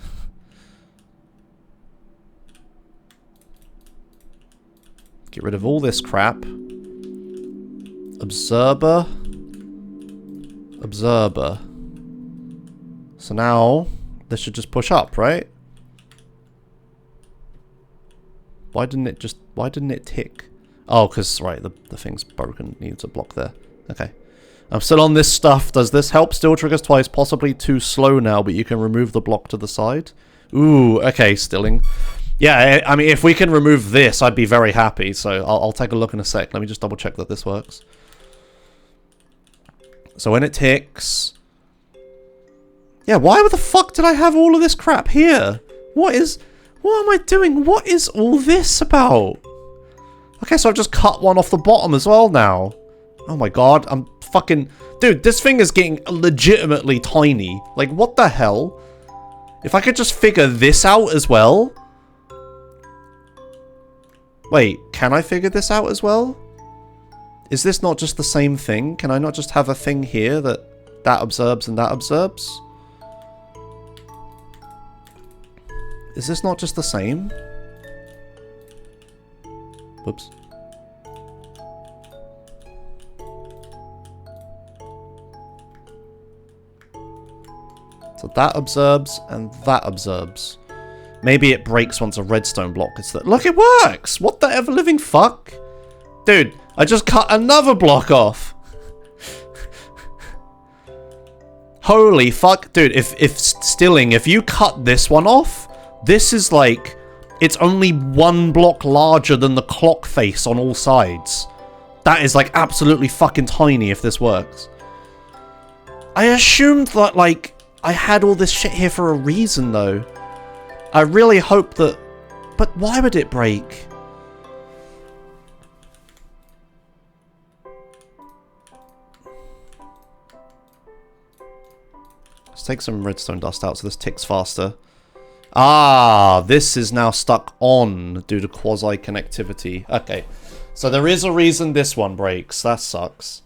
Get rid of all this crap. Observer. Observer. So now this should just push up, right? Why didn't it tick? Oh, because, right, the thing's broken. Needs a block there. Okay. I'm still on this stuff. Does this help? Still triggers twice. Possibly too slow now, but you can remove the block to the side. Ooh, okay, stilling. Yeah, I mean, if we can remove this, I'd be very happy. So I'll take a look in a sec. Let me just double check that this works. So when it ticks... Yeah, why the fuck did I have all of this crap here? What am I doing? What is all this about? Okay, so I've just cut one off the bottom as well now. Oh my god, I'm fucking... Dude, this thing is getting legitimately tiny. Like, what the hell? If I could just figure this out as well... Wait, can I figure this out as well? Is this not just the same thing? Can I not just have a thing here that observes and that observes? Is this not just the same? Whoops. So that observes and that observes. Maybe it breaks once a redstone block is there. Look, it works! What the ever-living fuck? Dude, I just cut another block off. Holy fuck. Dude, if you cut this one off, this is like... It's only one block larger than the clock face on all sides. That is like absolutely fucking tiny if this works. I assumed that, like, I had all this shit here for a reason, though. I really hope that... But why would it break? Let's take some redstone dust out so this ticks faster. Ah, this is now stuck on due to quasi-connectivity. Okay, so there is a reason this one breaks. That sucks.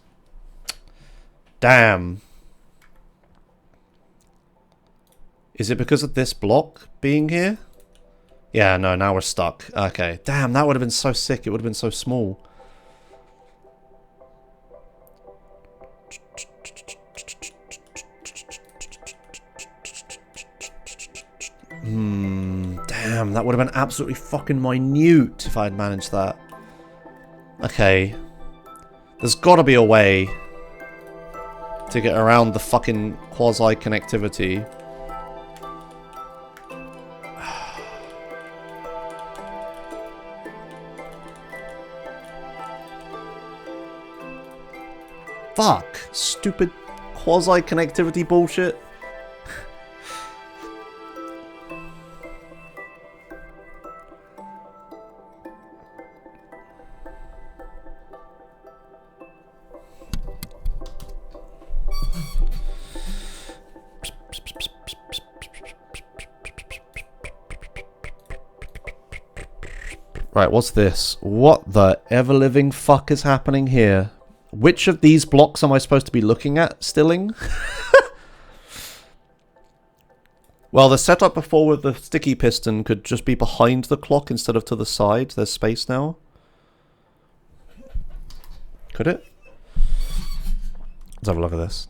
Damn. Is it because of this block being here? Yeah, no, now we're stuck. Okay. Damn, that would have been so sick. It would have been so small. Damn, that would have been absolutely fucking minute if I had managed that. Okay. There's gotta be a way to get around the fucking quasi-connectivity. Fuck. Stupid quasi-connectivity bullshit. Right, what's this? What the ever-living fuck is happening here? Which of these blocks am I supposed to be looking at, Stilling? Well, the setup before with the sticky piston could just be behind the clock instead of to the side. There's space now. Could it? Let's have a look at this.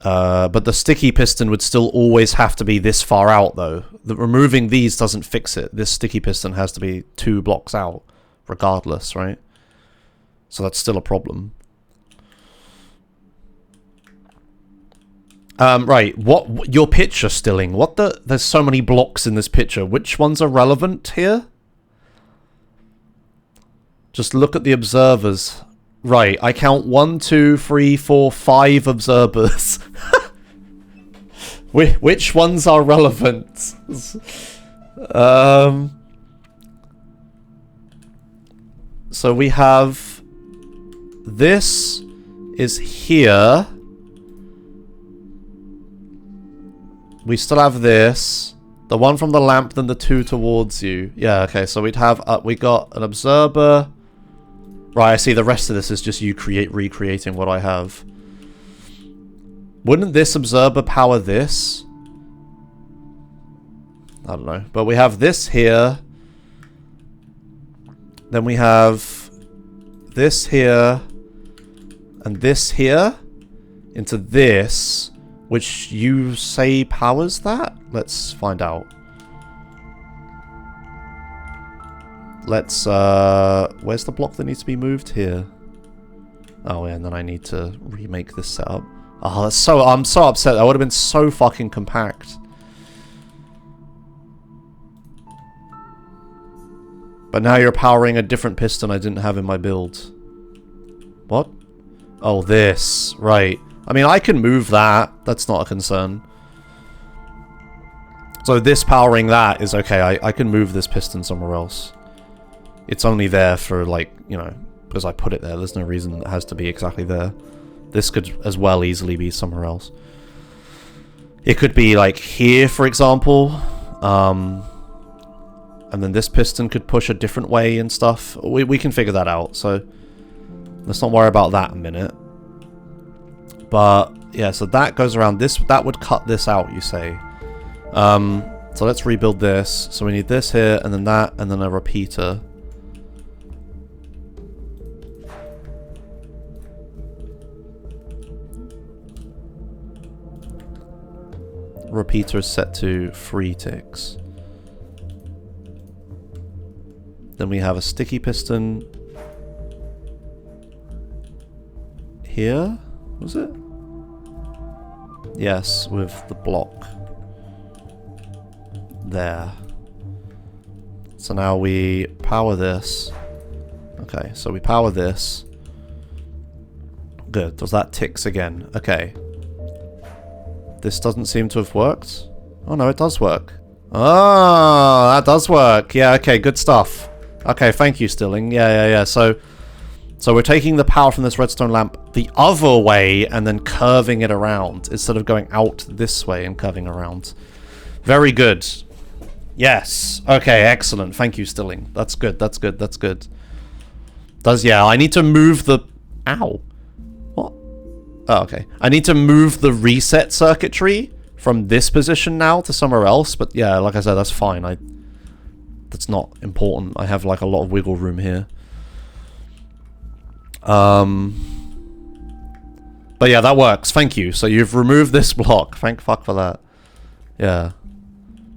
But the sticky piston would still always have to be this far out, though. Removing these doesn't fix it. This sticky piston has to be 2 blocks out, regardless, right? So that's still a problem. Right, what your picture, Stilling? What the? There's so many blocks in this picture. Which ones are relevant here? Just look at the observers. Right, I count 1, 2, 3, 4, 5 observers. Which ones are relevant? So we have... This is here. We still have this. The one from the lamp, then the 2 towards you. Yeah, okay, so we'd have... we got an observer. Right, I see the rest of this is just you recreating what I have. Wouldn't this observer power this? I don't know. But we have this here. Then we have this here. And this here. Into this. Which you say powers that? Let's find out. Let's, where's the block that needs to be moved? Here. Oh, yeah, and then I need to remake this setup. Oh, that's so, I'm so upset. That would have been so fucking compact. But now you're powering a different piston I didn't have in my build. What? Oh, this. Right. I mean, I can move that. That's not a concern. So this powering that is okay. I can move this piston somewhere else. It's only there for, like, you know, because I put it there. There's no reason it has to be exactly there. This could as well easily be somewhere else. It could be, like, here, for example. And then this piston could push a different way and stuff. We can figure that out, so let's not worry about that a minute. But, yeah, so that goes around this. That would cut this out, you say. So let's rebuild this. So we need this here, and then that, and then a repeater. Repeater is set to 3 ticks. Then we have a sticky piston here, was it? Yes, with the block there. So now we power this. Okay, so we power this. Good, does that ticks again? Okay. This doesn't seem to have worked. Oh no, it does work. Oh, that does work. Yeah, okay, good stuff. Okay, thank you, Stilling. Yeah. So we're taking the power from this redstone lamp the other way and then curving it around instead of going out this way and curving around. Very good. Yes. Okay, excellent. Thank you, Stilling. That's good. That's good. That's good. Yeah, I need to move the... Ow. What? Oh, okay. I need to move the reset circuitry from this position now to somewhere else. But yeah, like I said, that's fine. That's not important. I have like a lot of wiggle room here. But yeah, that works. Thank you. So you've removed this block. Thank fuck for that. Yeah.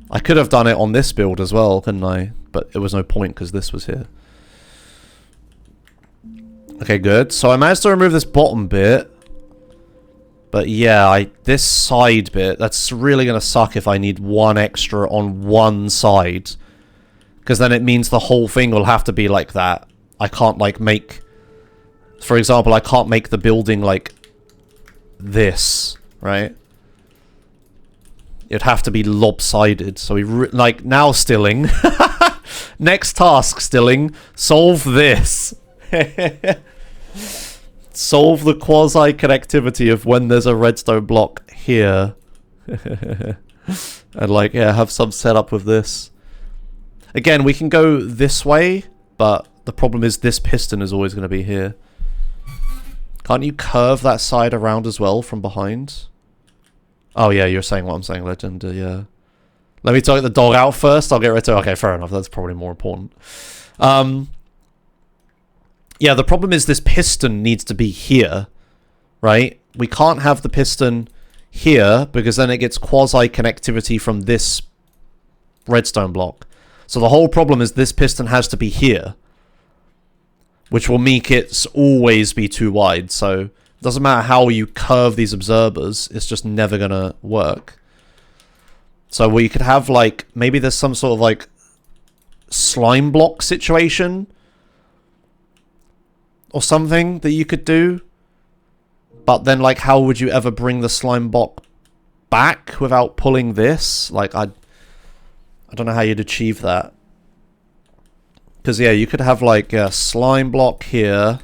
I could have done it on this build as well, couldn't I? But it was no point because this was here. Okay, good. So I managed to remove this bottom bit. But yeah, this side bit, that's really going to suck if I need one extra on one side. Because then it means the whole thing will have to be like that. I can't, like, make... For example, I can't make the building like this, right? It'd have to be lopsided. So we, like, now Stilling. Next task, Stilling. Solve this. Solve the quasi-connectivity of when there's a redstone block here. And, like, yeah, have some setup with this. Again, we can go this way, but the problem is this piston is always going to be here. Can't you curve that side around as well from behind? Oh yeah, you're saying what I'm saying, Legend. Yeah. Let me take the dog out first. I'll get rid of it. Okay, fair enough. That's probably more important. Yeah, the problem is this piston needs to be here, right? We can't have the piston here because then it gets quasi-connectivity from this redstone block. So the whole problem is this piston has to be here, which will make it always be too wide. So Doesn't matter how you curve these observers, it's just never gonna work. So we could have, like, maybe there's some sort of, like, slime block situation or something that you could do. But then, like, how would you ever bring the slime block back without pulling this? Like, I don't know how you'd achieve that. Because, yeah, you could have, like, a slime block here,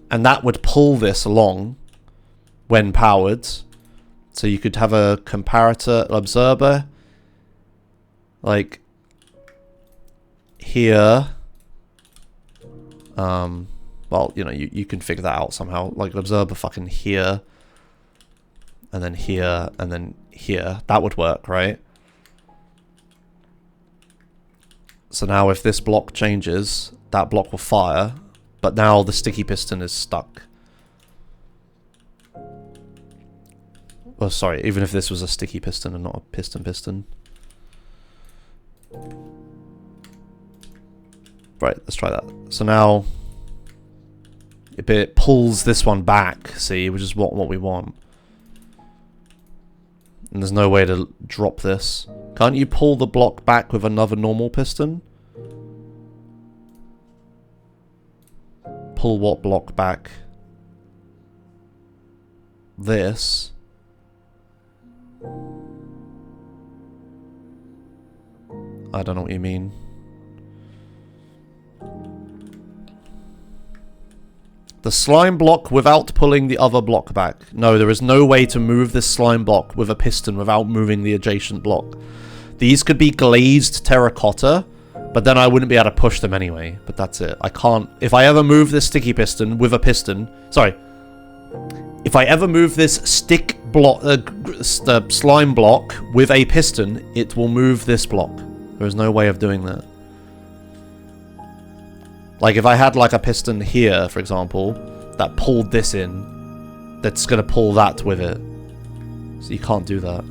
and that would pull this along when powered. So you could have a comparator observer, like, here. Well, you know, you can figure that out somehow. Like, an observer fucking here, and then here, and then here. That would work, right? So now if this block changes, that block will fire. But now the sticky piston is stuck. Oh, sorry, even if this was a sticky piston and not a piston. Right, let's try that. So now it pulls this one back, see, which is what we want. And there's no way to drop this. Can't you pull the block back with another normal piston? Pull what block back? This. I don't know what you mean. The slime block without pulling the other block back. No, there is no way to move this slime block with a piston without moving the adjacent block. These could be glazed terracotta, but then I wouldn't be able to push them anyway. But that's it. I can't... If I ever move this sticky piston with a piston... Sorry. If I ever move this stick block... the slime block with a piston, it will move this block. There is no way of doing that. Like, if I had, like, a piston here, for example, that pulled this in, that's going to pull that with it. So you can't do that.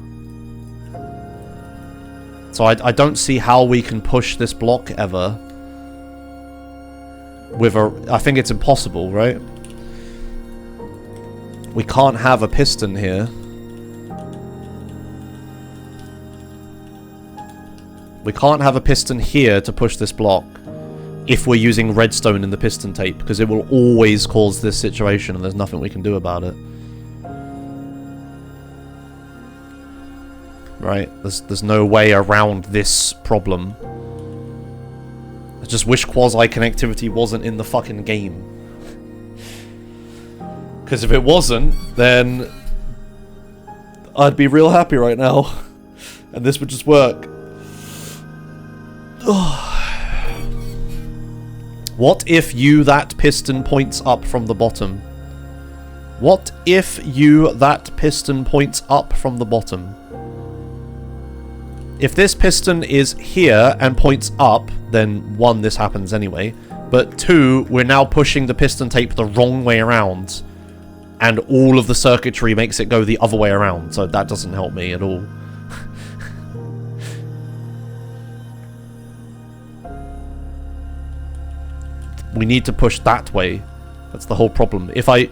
So I don't see how we can push this block ever with a... I think it's impossible, right? We can't have a piston here. We can't have a piston here to push this block if we're using redstone in the piston tape, because it will always cause this situation and there's nothing we can do about it. Right? There's no way around this problem. I just wish quasi-connectivity wasn't in the fucking game. Because if it wasn't, then I'd be real happy right now. And this would just work. What if that piston points up from the bottom? What if that piston points up from the bottom? If this piston is here and points up, then 1, this happens anyway. But 2, we're now pushing the piston tape the wrong way around. And all of the circuitry makes it go the other way around. So that doesn't help me at all. We need to push that way. That's the whole problem. If I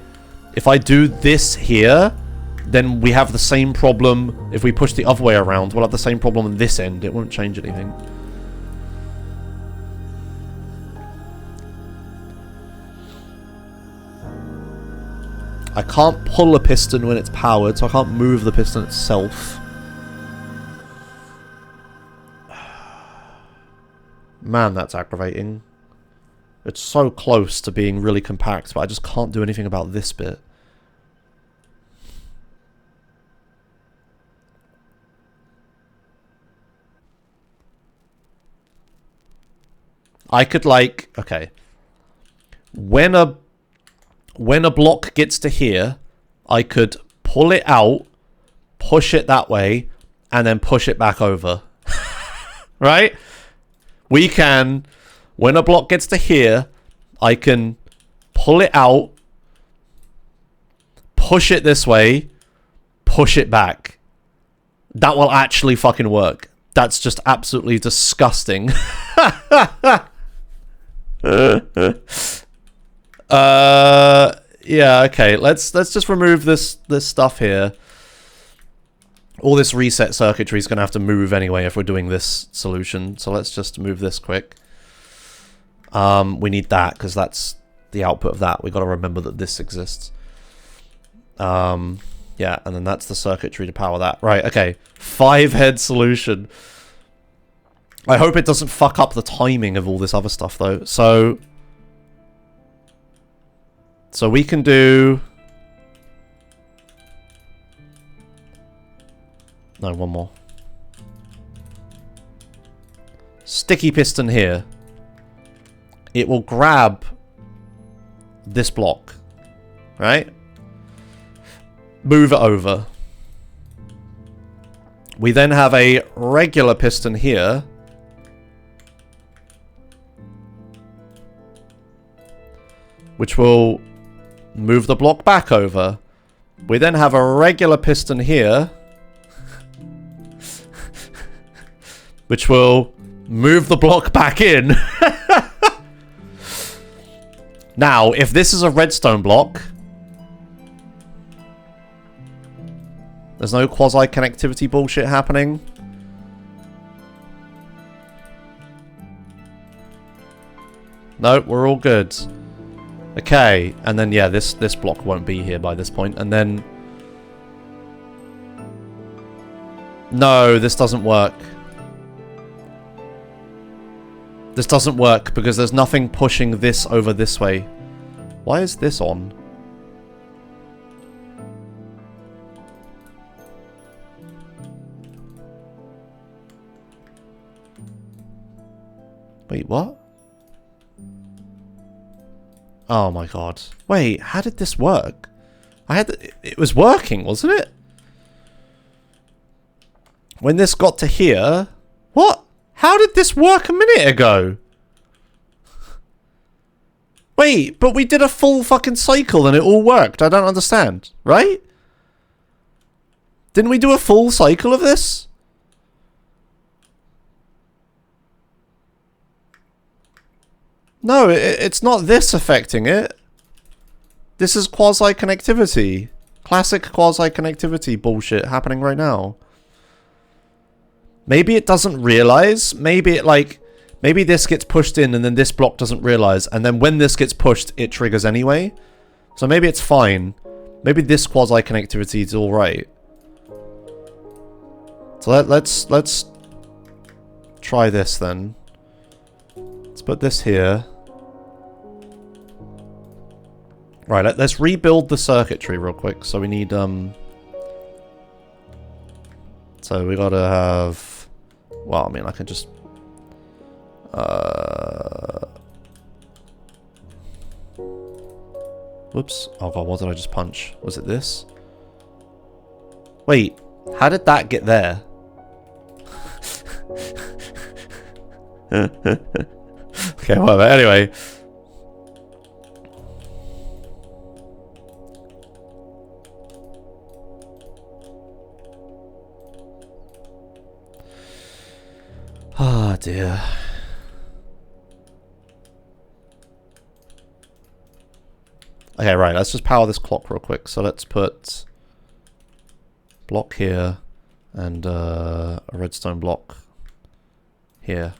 do this here, then we have the same problem. If we push the other way around, we'll have the same problem on this end. It won't change anything. I can't pull a piston when it's powered, so I can't move the piston itself. Man, that's aggravating. It's so close to being really compact, but I just can't do anything about this bit. I could, like... Okay. When a block gets to here, I could pull it out, push it that way, and then push it back over. Right? We can... When a block gets to here, I can pull it out, push it this way, push it back. That will actually fucking work. That's just absolutely disgusting. Yeah, okay. Let's just remove this stuff here. All this reset circuitry is going to have to move anyway if we're doing this solution. So let's just move this quick. We need that because that's the output of that. We've got to remember that this exists. Yeah, and then that's the circuitry to power that. Right, okay. 5-head solution. I hope it doesn't fuck up the timing of all this other stuff, though. So we can do... No, one more. Sticky piston here. It will grab this block, right? Move it over. We then have a regular piston here. Which will move the block back over. We then have a regular piston here. Which will move the block back in. Now, if this is a redstone block... There's no quasi-connectivity bullshit happening. No, we're all good. Okay, and then yeah, this block won't be here by this point, and then... No, this doesn't work. This doesn't work because there's nothing pushing this over this way. Why is this on? Wait, what? Oh my god. Wait, how did this work? It was working, wasn't it? When this got to here... What? How did this work a minute ago? Wait, but we did a full fucking cycle and it all worked. I don't understand, right? Didn't we do a full cycle of this? No, it's not this affecting it. This is quasi-connectivity. Classic quasi-connectivity bullshit happening right now. Maybe it doesn't realize. Maybe it maybe this gets pushed in and then this block doesn't realize. And then when this gets pushed, it triggers anyway. So maybe it's fine. Maybe this quasi-connectivity is alright. So let's try this then. Let's put this here. Right, let's rebuild the circuitry real quick. So we need, so we gotta have, well, I mean, I can just, whoops. Oh god, what did I just punch? Was it this? Wait, how did that get there? Okay, whatever, anyway. Oh dear. Okay, right, let's just power this clock real quick. So let's put block here and a redstone block here.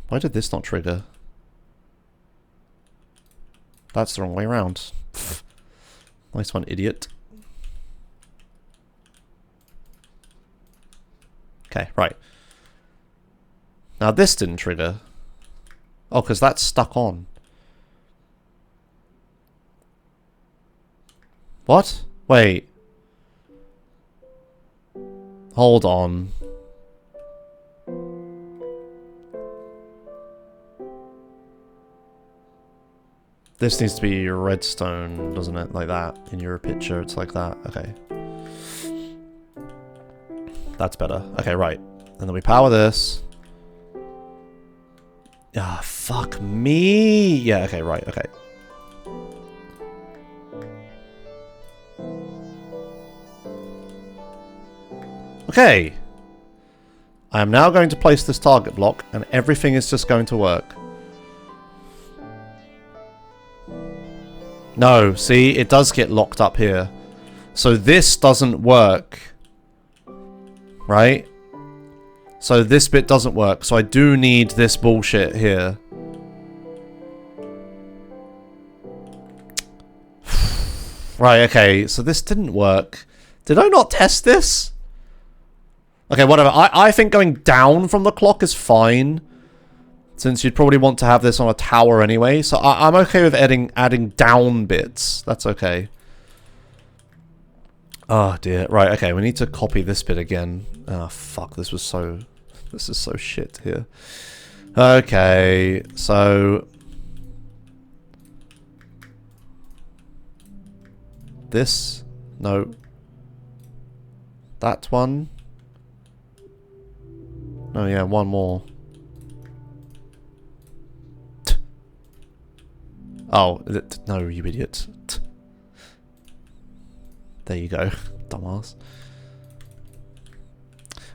Why did this not trigger? That's the wrong way around. Nice one, idiot. Okay, right. Now this didn't trigger. Oh, because that's stuck on. What? Wait. Hold on. This needs to be redstone, doesn't it? Like that. In your picture, it's like that. Okay. That's better. Okay, right. And then we power this. Ah, fuck me. Yeah, okay, right, okay. Okay. I am now going to place this target block, and everything is just going to work. No, see, it does get locked up here. So this doesn't work. Right? So this bit doesn't work. So I do need this bullshit here. Right, okay. So this didn't work. Did I not test this? Okay, whatever. I think going down from the clock is fine. Since you'd probably want to have this on a tower anyway. So I'm okay with adding down bits. That's okay. Oh dear. Right, okay. We need to copy this bit again. Oh, fuck. This is so shit here. Okay, so... This? No. That one? Oh yeah, one more. Oh, no, you idiot. There you go, dumbass.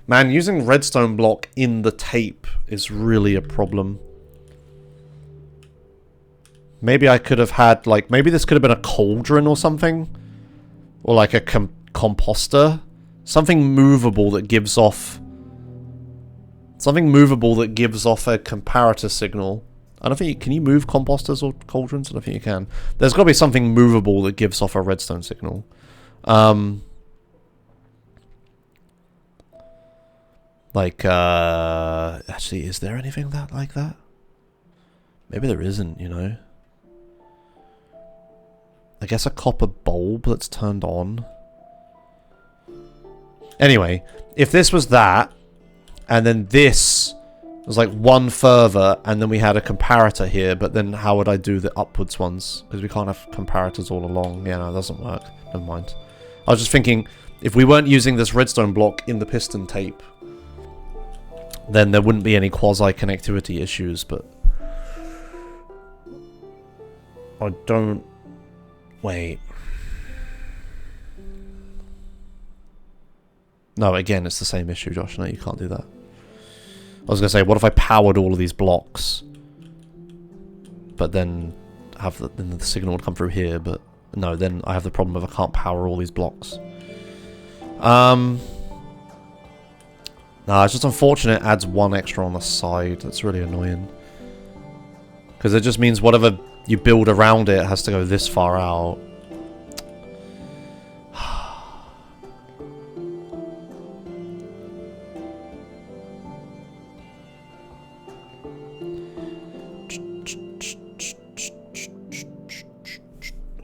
Man, using redstone block in the tape is really a problem. Maybe I could have had, like, maybe this could have been a cauldron or something. Or like a composter. Something movable that gives off... Something movable that gives off a comparator signal. I don't think you... Can you move composters or cauldrons? I don't think you can. There's got to be something movable that gives off a redstone signal. Actually, is there anything like that? Maybe there isn't, you know? I guess a copper bulb that's turned on. Anyway, if this was that, and then this was like one further, and then we had a comparator here, but then how would I do the upwards ones? Because we can't have comparators all along. Yeah, no, it doesn't work. Never mind. I was just thinking, if we weren't using this redstone block in the piston tape, then there wouldn't be any quasi-connectivity issues, but... I don't... Wait. No, again, it's the same issue, Josh. No, you can't do that. I was going to say, what if I powered all of these blocks? But then then the signal would come through here, but... No, then I have the problem of I can't power all these blocks. Nah, it's just unfortunate it adds one extra on the side. That's really annoying. Because it just means whatever you build around it has to go this far out.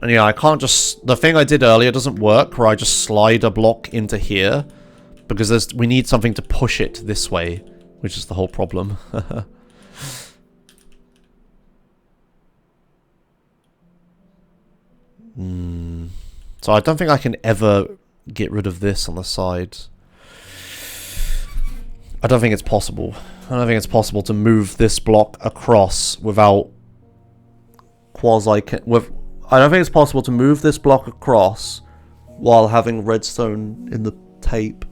And yeah, I can't just... The thing I did earlier doesn't work, where I just slide a block into here. Because we need something to push it this way, which is the whole problem. So I don't think I can ever get rid of this on the side. I don't think it's possible. I don't think it's possible to move this block across without I don't think it's possible to move this block across while having redstone in the tape.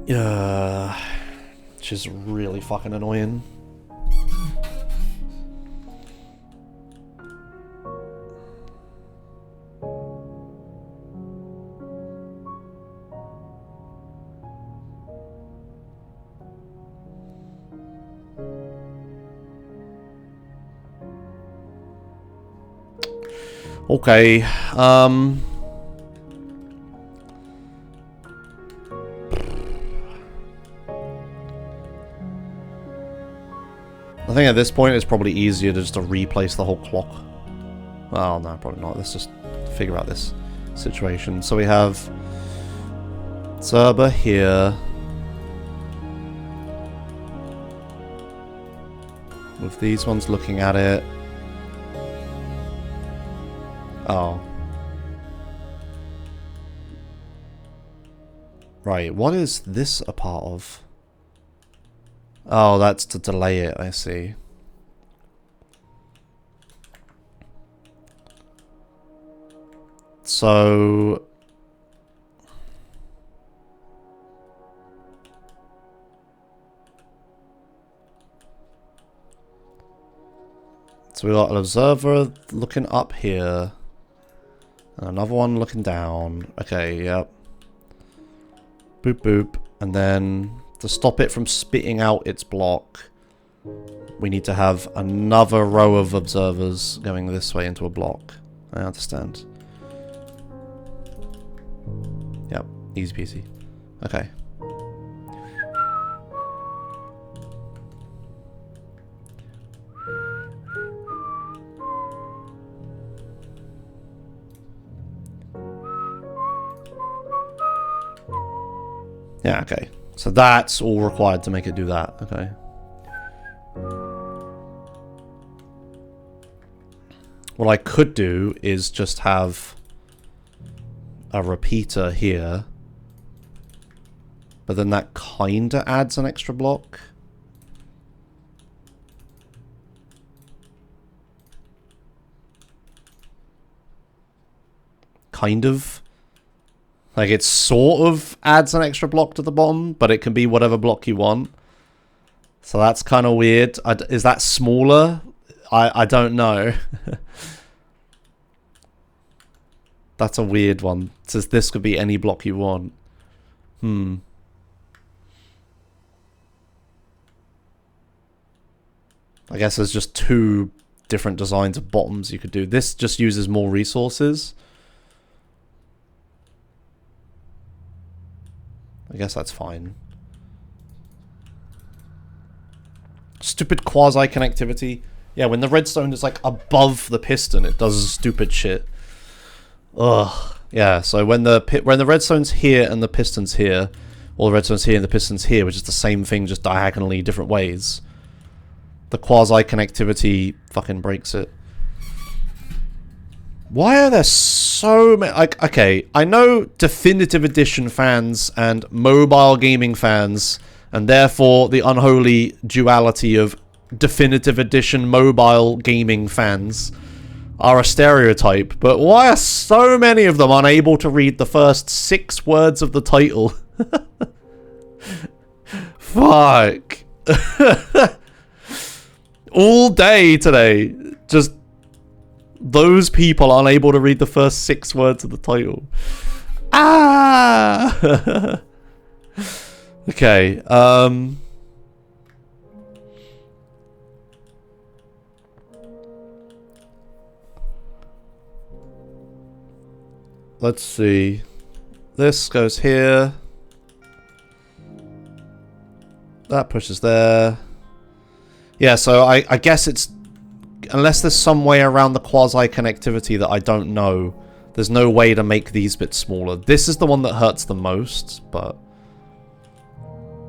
Yeah, which is really fucking annoying. Okay, I think at this point it's probably easier to just to replace the whole clock. Oh no, probably not. Let's just figure out this situation. So we have Zerba here. With these ones looking at it. Oh. Right, what is this a part of? Oh, that's to delay it, I see. So... So we got an observer looking up here. And another one looking down. Okay, yep. Boop boop. And then to stop it from spitting out its block, we need to have another row of observers going this way into a block. I understand. Yep, easy peasy. Okay. Yeah, okay. So that's all required to make it do that. Okay. What I could do is just have a repeater here. But then that kinda adds an extra block. Kind of. Like, it sort of adds an extra block to the bottom, but it can be whatever block you want. So that's kind of weird. Is that smaller? I don't know. That's a weird one. It says this could be any block you want. I guess there's just two different designs of bottoms you could do. This just uses more resources. I guess that's fine. Stupid quasi-connectivity. Yeah, when the redstone is like above the piston, it does stupid shit. Ugh. Yeah, so when the redstone's here and the piston's here, or the redstone's here and the piston's here, which is the same thing, just diagonally different ways, the quasi-connectivity fucking breaks it. Why are there so many... Like, okay, I know Definitive Edition fans and mobile gaming fans, and therefore the unholy duality of Definitive Edition mobile gaming fans are a stereotype, but why are so many of them unable to read the first 6 words of the title? Fuck. All day today, just... those people unable to read the first 6 words of the title. Ah! Okay, let's see. This goes here. That pushes there. Yeah, so I guess it's... unless there's some way around the quasi-connectivity that I don't know, there's no way to make these bits smaller. This is the one that hurts the most, but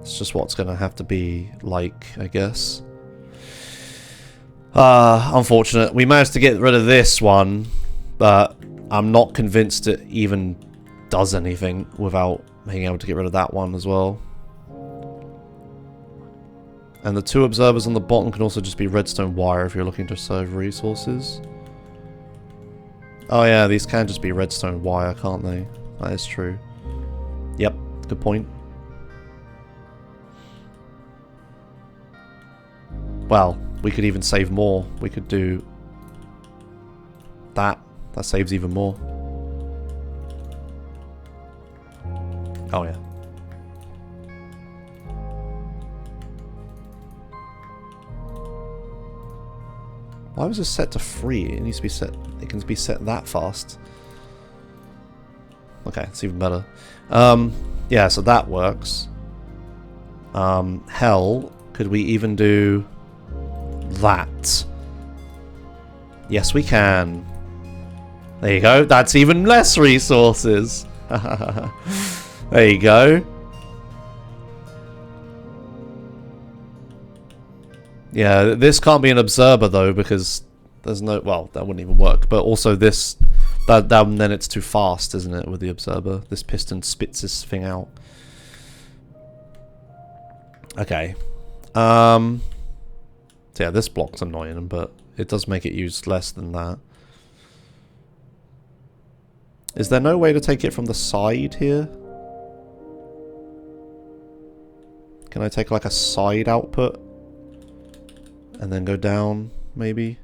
it's just what's going to have to be like, I guess. Unfortunate. We managed to get rid of this one, but I'm not convinced it even does anything without being able to get rid of that one as well. And the 2 observers on the bottom can also just be redstone wire if you're looking to save resources. Oh yeah, these can just be redstone wire, can't they? That is true. Yep, good point. Well, we could even save more. We could do that. That saves even more. Oh yeah. Why was this set to 3? It needs to be set... it can be set that fast. Okay, it's even better. Yeah, so that works. Hell, could we even do that? Yes, we can. There you go. That's even less resources. There you go. Yeah, this can't be an observer though, because there's no... well, that wouldn't even work. But also this... then it's too fast, isn't it, with the observer? This piston spits this thing out. Okay. So yeah, this block's annoying, but it does make it use less than that. Is there no way to take it from the side here? Can I take like a side output? And then go down, maybe?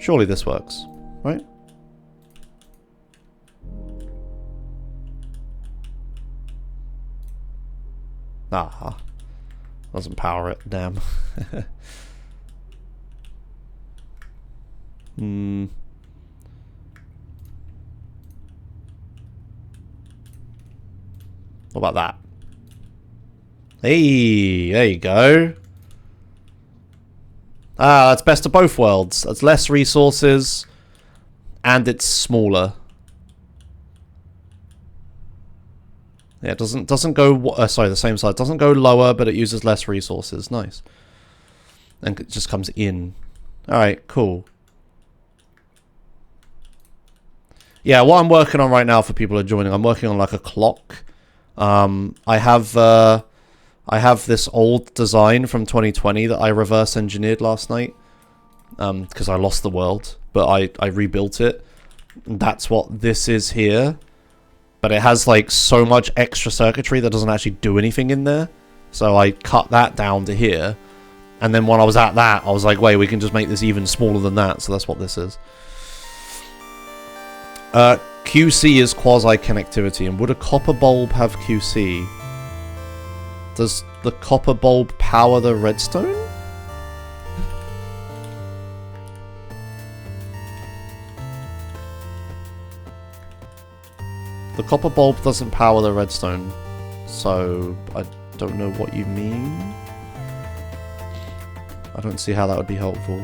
Surely this works, right? Ah, doesn't power it, damn. What about that? Hey, there you go. Ah, that's best of both worlds. That's less resources, and it's smaller. Yeah, it doesn't go. Sorry, the same side. Doesn't go lower, but it uses less resources. Nice. And it just comes in. All right, cool. Yeah, what I'm working on right now for people who are joining, I'm working on like a clock. I have this old design from 2020 that I reverse engineered last night because I lost the world, but I rebuilt it. And that's what this is here. But it has like so much extra circuitry that doesn't actually do anything in there. So I cut that down to here. And then when I was at that, I was like, wait, we can just make this even smaller than that. So that's what this is. QC is quasi-connectivity. And would a copper bulb have QC? Does the copper bulb power the redstone? The copper bulb doesn't power the redstone, so I don't know what you mean. I don't see how that would be helpful.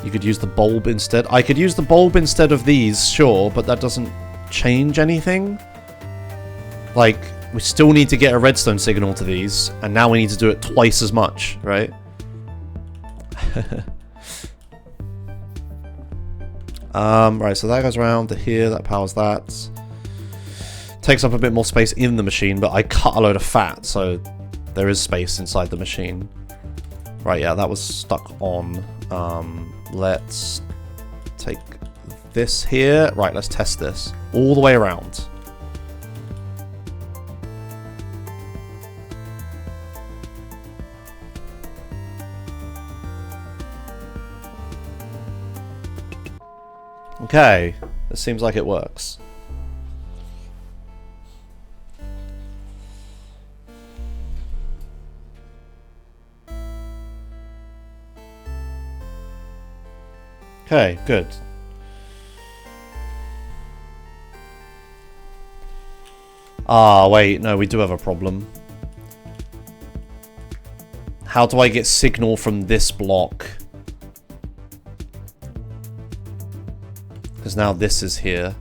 You could use the bulb instead. I could use the bulb instead of these, sure, but that doesn't change anything. Like, we still need to get a redstone signal to these, and now we need to do it twice as much, right? Right, so that goes around to here, that powers that. Takes up a bit more space in the machine, but I cut a load of fat, so there is space inside the machine. Right, yeah, that was stuck on. Let's take this here. Right, let's test this all the way around. Okay, this seems like it works. Okay, good. Ah, wait, no, we do have a problem. How do I get signal from this block? Because now this is here.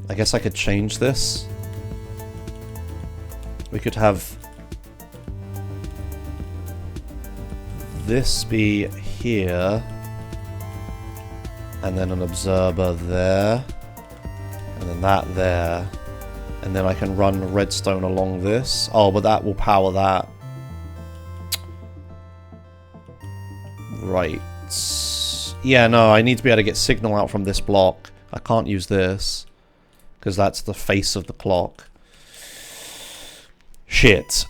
I guess I could change this. We could have this be here, and then an observer there, and then that there, and then I can run redstone along this. Oh, but that will power that. Right. Yeah, no, I need to be able to get signal out from this block. I can't use this, because that's the face of the clock. Shit.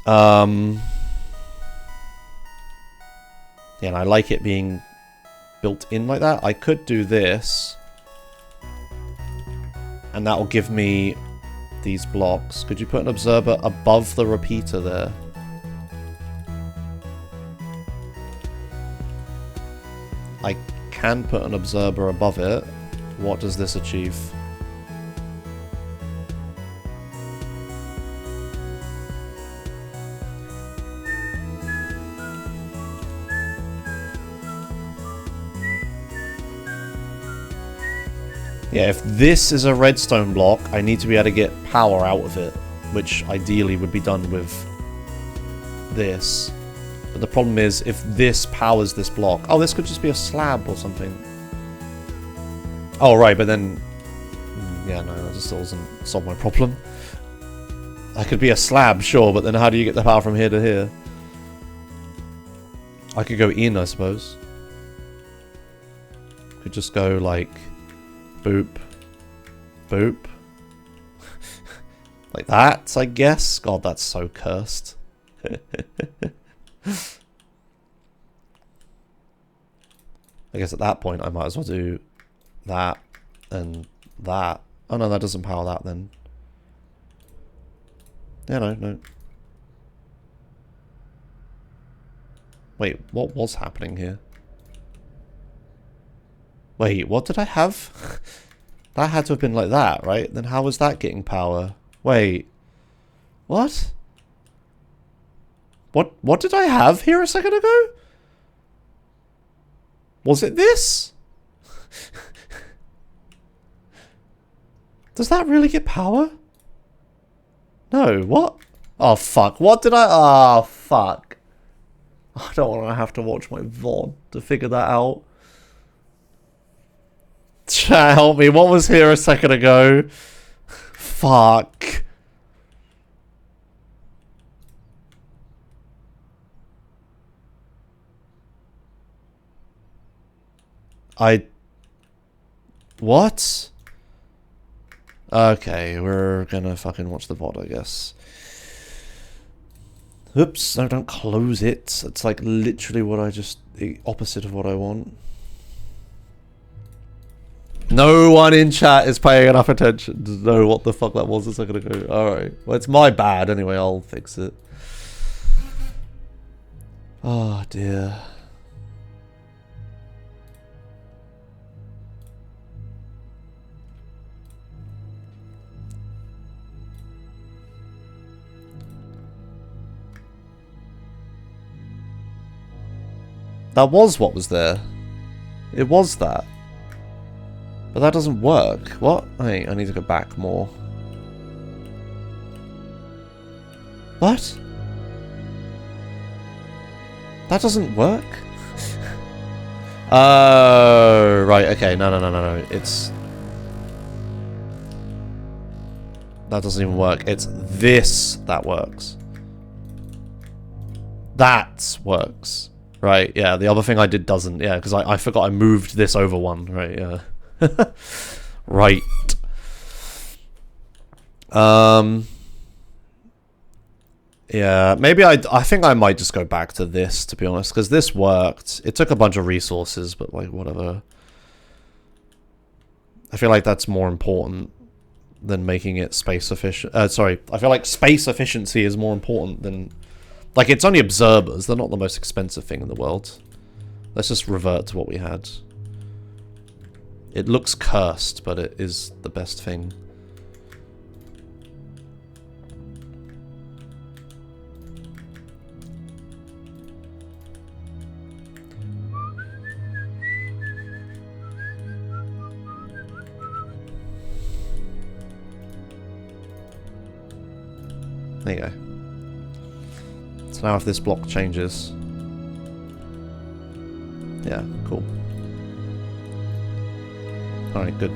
Yeah, and I like it being built in like that. I could do this, and that will give me these blocks. Could you put an observer above the repeater there? I can put an observer above it. What does this achieve? Yeah, if this is a redstone block, I need to be able to get power out of it, which ideally would be done with this. But the problem is, if this powers this block... Oh, this could just be a slab or something. Oh, right, but then... Yeah, no, that just doesn't solve my problem. I could be a slab, sure, but then how do you get the power from here to here? I could go in, I suppose. Could just go, like... Boop. Boop. Like that, I guess. God, that's so cursed. I guess at that point I might as well do that and that. Oh no, that doesn't power that then. Yeah, no. Wait, what was happening here? Wait, what did I have? That had to have been like that, right? Then how was that getting power? Wait. What? What did I have here a second ago? Was it this? Does that really get power? No, what? Oh, fuck. What did I... Oh, fuck. I don't want to have to watch my VOD to figure that out. Chat, help me. What was here a second ago? Fuck. What? Okay, we're gonna fucking watch the VOD, I guess. Oops, no, don't close it. It's like literally what the opposite of what I want. No one in chat is paying enough attention to know what the fuck that was a second ago. Alright, well, it's my bad anyway, I'll fix it. Oh dear. That was what was there. It was that. But that doesn't work. What? Wait, I need to go back more. What? That doesn't work? Oh, right, okay. No. It's... That doesn't even work. It's this that works. That works. Right, yeah, the other thing I did doesn't. Yeah, because I forgot I moved this over one. Right, yeah. Right. Yeah, maybe I think I might just go back to this, to be honest, because this worked. It took a bunch of resources, but like, whatever. I feel like that's more important than making it space efficient. Sorry, I feel like space efficiency is more important than... Like, it's only observers. They're not the most expensive thing in the world. Let's just revert to what we had. It looks cursed, but it is the best thing. There you go. So now if this block changes... Yeah, cool. Alright, good.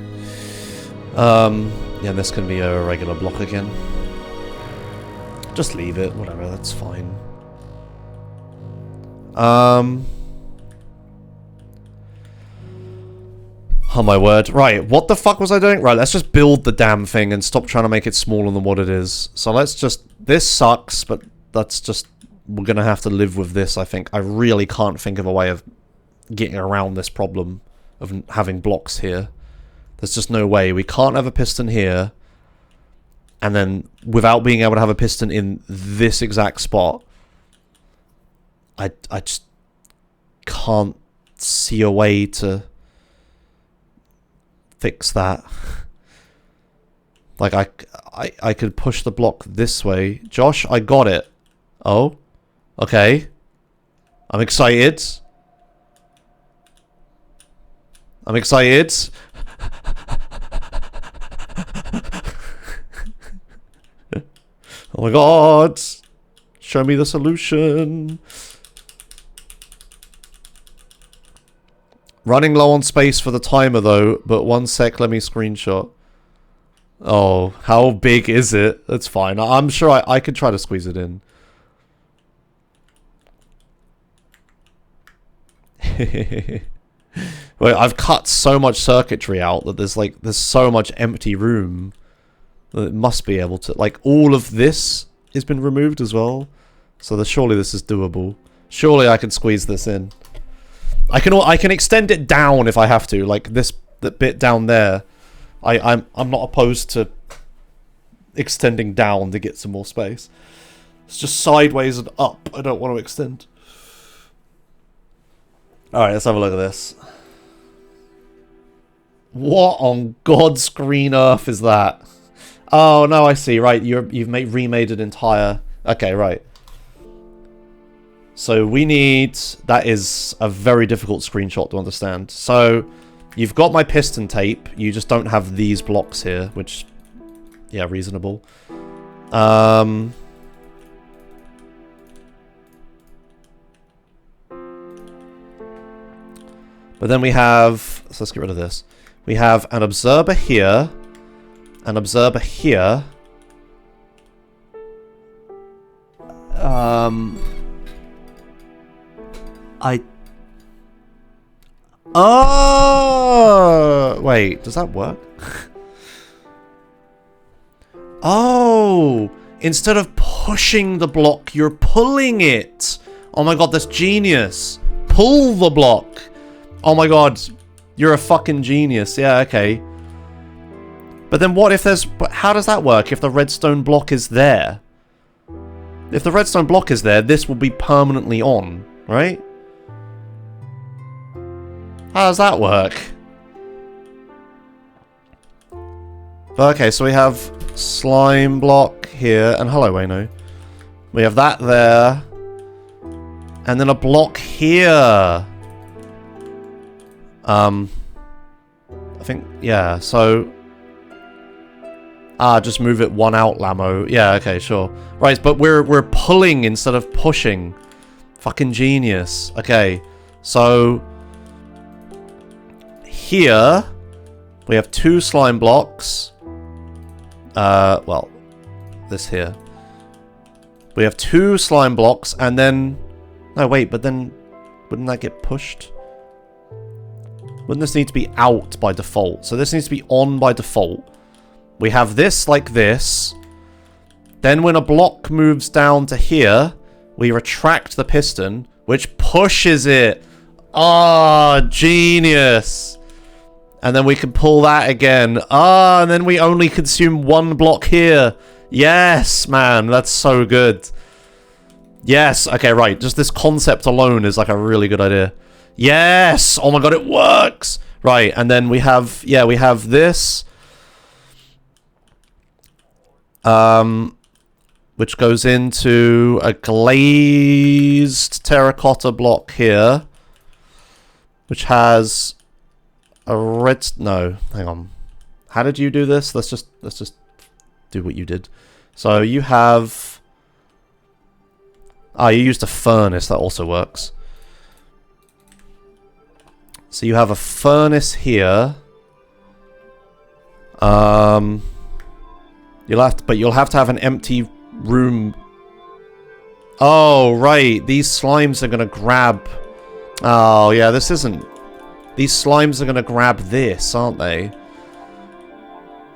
Yeah, this can be a regular block again. Just leave it, whatever, that's fine. Oh my word. Right, what the fuck was I doing? Right, let's just build the damn thing and stop trying to make it smaller than what it is. So let's just... This sucks, but that's just... We're gonna have to live with this, I think. I really can't think of a way of getting around this problem of having blocks here. There's just no way. We can't have a piston here, and then without being able to have a piston in this exact spot, I just can't see a way to fix that. Like, I could push the block this way. Josh, I got it. Oh? Okay. I'm excited. I'm excited. Oh my god. Show me the solution. Running low on space for the timer though, but 1 sec, let me screenshot. Oh, how big is it? That's fine. I'm sure I could try to squeeze it in. Wait, I've cut so much circuitry out that there's so much empty room that it must be able to, like, all of this has been removed as well. So surely this is doable. Surely I can squeeze this in. I can extend it down if I have to, like this bit down there. I'm not opposed to extending down to get some more space. It's just sideways and up I don't want to extend. Alright, let's have a look at this. What on God's green earth is that? Oh no, I see. Right, you've remade an entire. Okay, right. So we need. That is a very difficult screenshot to understand. So you've got my piston tape. You just don't have these blocks here, which, yeah, reasonable. But then we have. So let's get rid of this. We have an observer here. An observer here. Oh! Wait, does that work? Oh! Instead of pushing the block, you're pulling it! Oh my god, that's genius! Pull the block! Oh my god, you're a fucking genius. Yeah, okay. But then what if there's... But how does that work if the redstone block is there? If the redstone block is there, this will be permanently on, right? How does that work? Okay, so we have slime block here. And hello, Wayno. We have that there. And then a block here. I think, yeah, so... just move it one out, Lamo. Yeah, okay, sure. Right, but we're pulling instead of pushing. Fucking genius. Okay, so... Here, we have 2 slime blocks. Well, this here. We have 2 slime blocks, and then... No, wait, but then... Wouldn't that get pushed? Wouldn't this need to be out by default? So this needs to be on by default. We have this like this. Then when a block moves down to here, we retract the piston, which pushes it. Ah, genius. And then we can pull that again. Ah, and then we only consume 1 block here. Yes, man, that's so good. Yes, okay, right. Just this concept alone is like a really good idea. Yes! Oh my god, it works! Right, and then we have... Yeah, we have this. Which goes into a glazed terracotta block here. Which has a red... No, hang on. How did you do this? Let's just do what you did. So you have... Ah, you used a furnace. That also works. So you have a furnace here. You'll have to have an empty room. Oh, right. These slimes are gonna grab... Oh, yeah, this isn't... These slimes are gonna grab this, aren't they?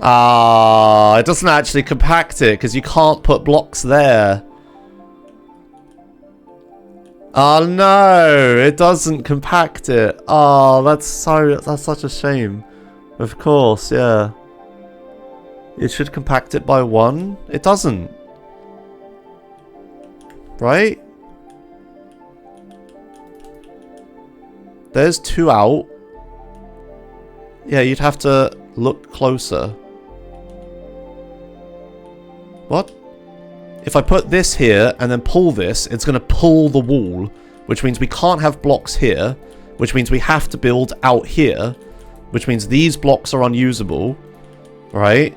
Ah, it doesn't actually compact it, because you can't put blocks there. Oh no, it doesn't compact it. Oh, that's such a shame. Of course, yeah. It should compact it by 1. It doesn't. Right? There's 2 out. Yeah, you'd have to look closer. What? If I put this here and then pull this, it's going to pull the wall, which means we can't have blocks here, which means we have to build out here, which means these blocks are unusable, right?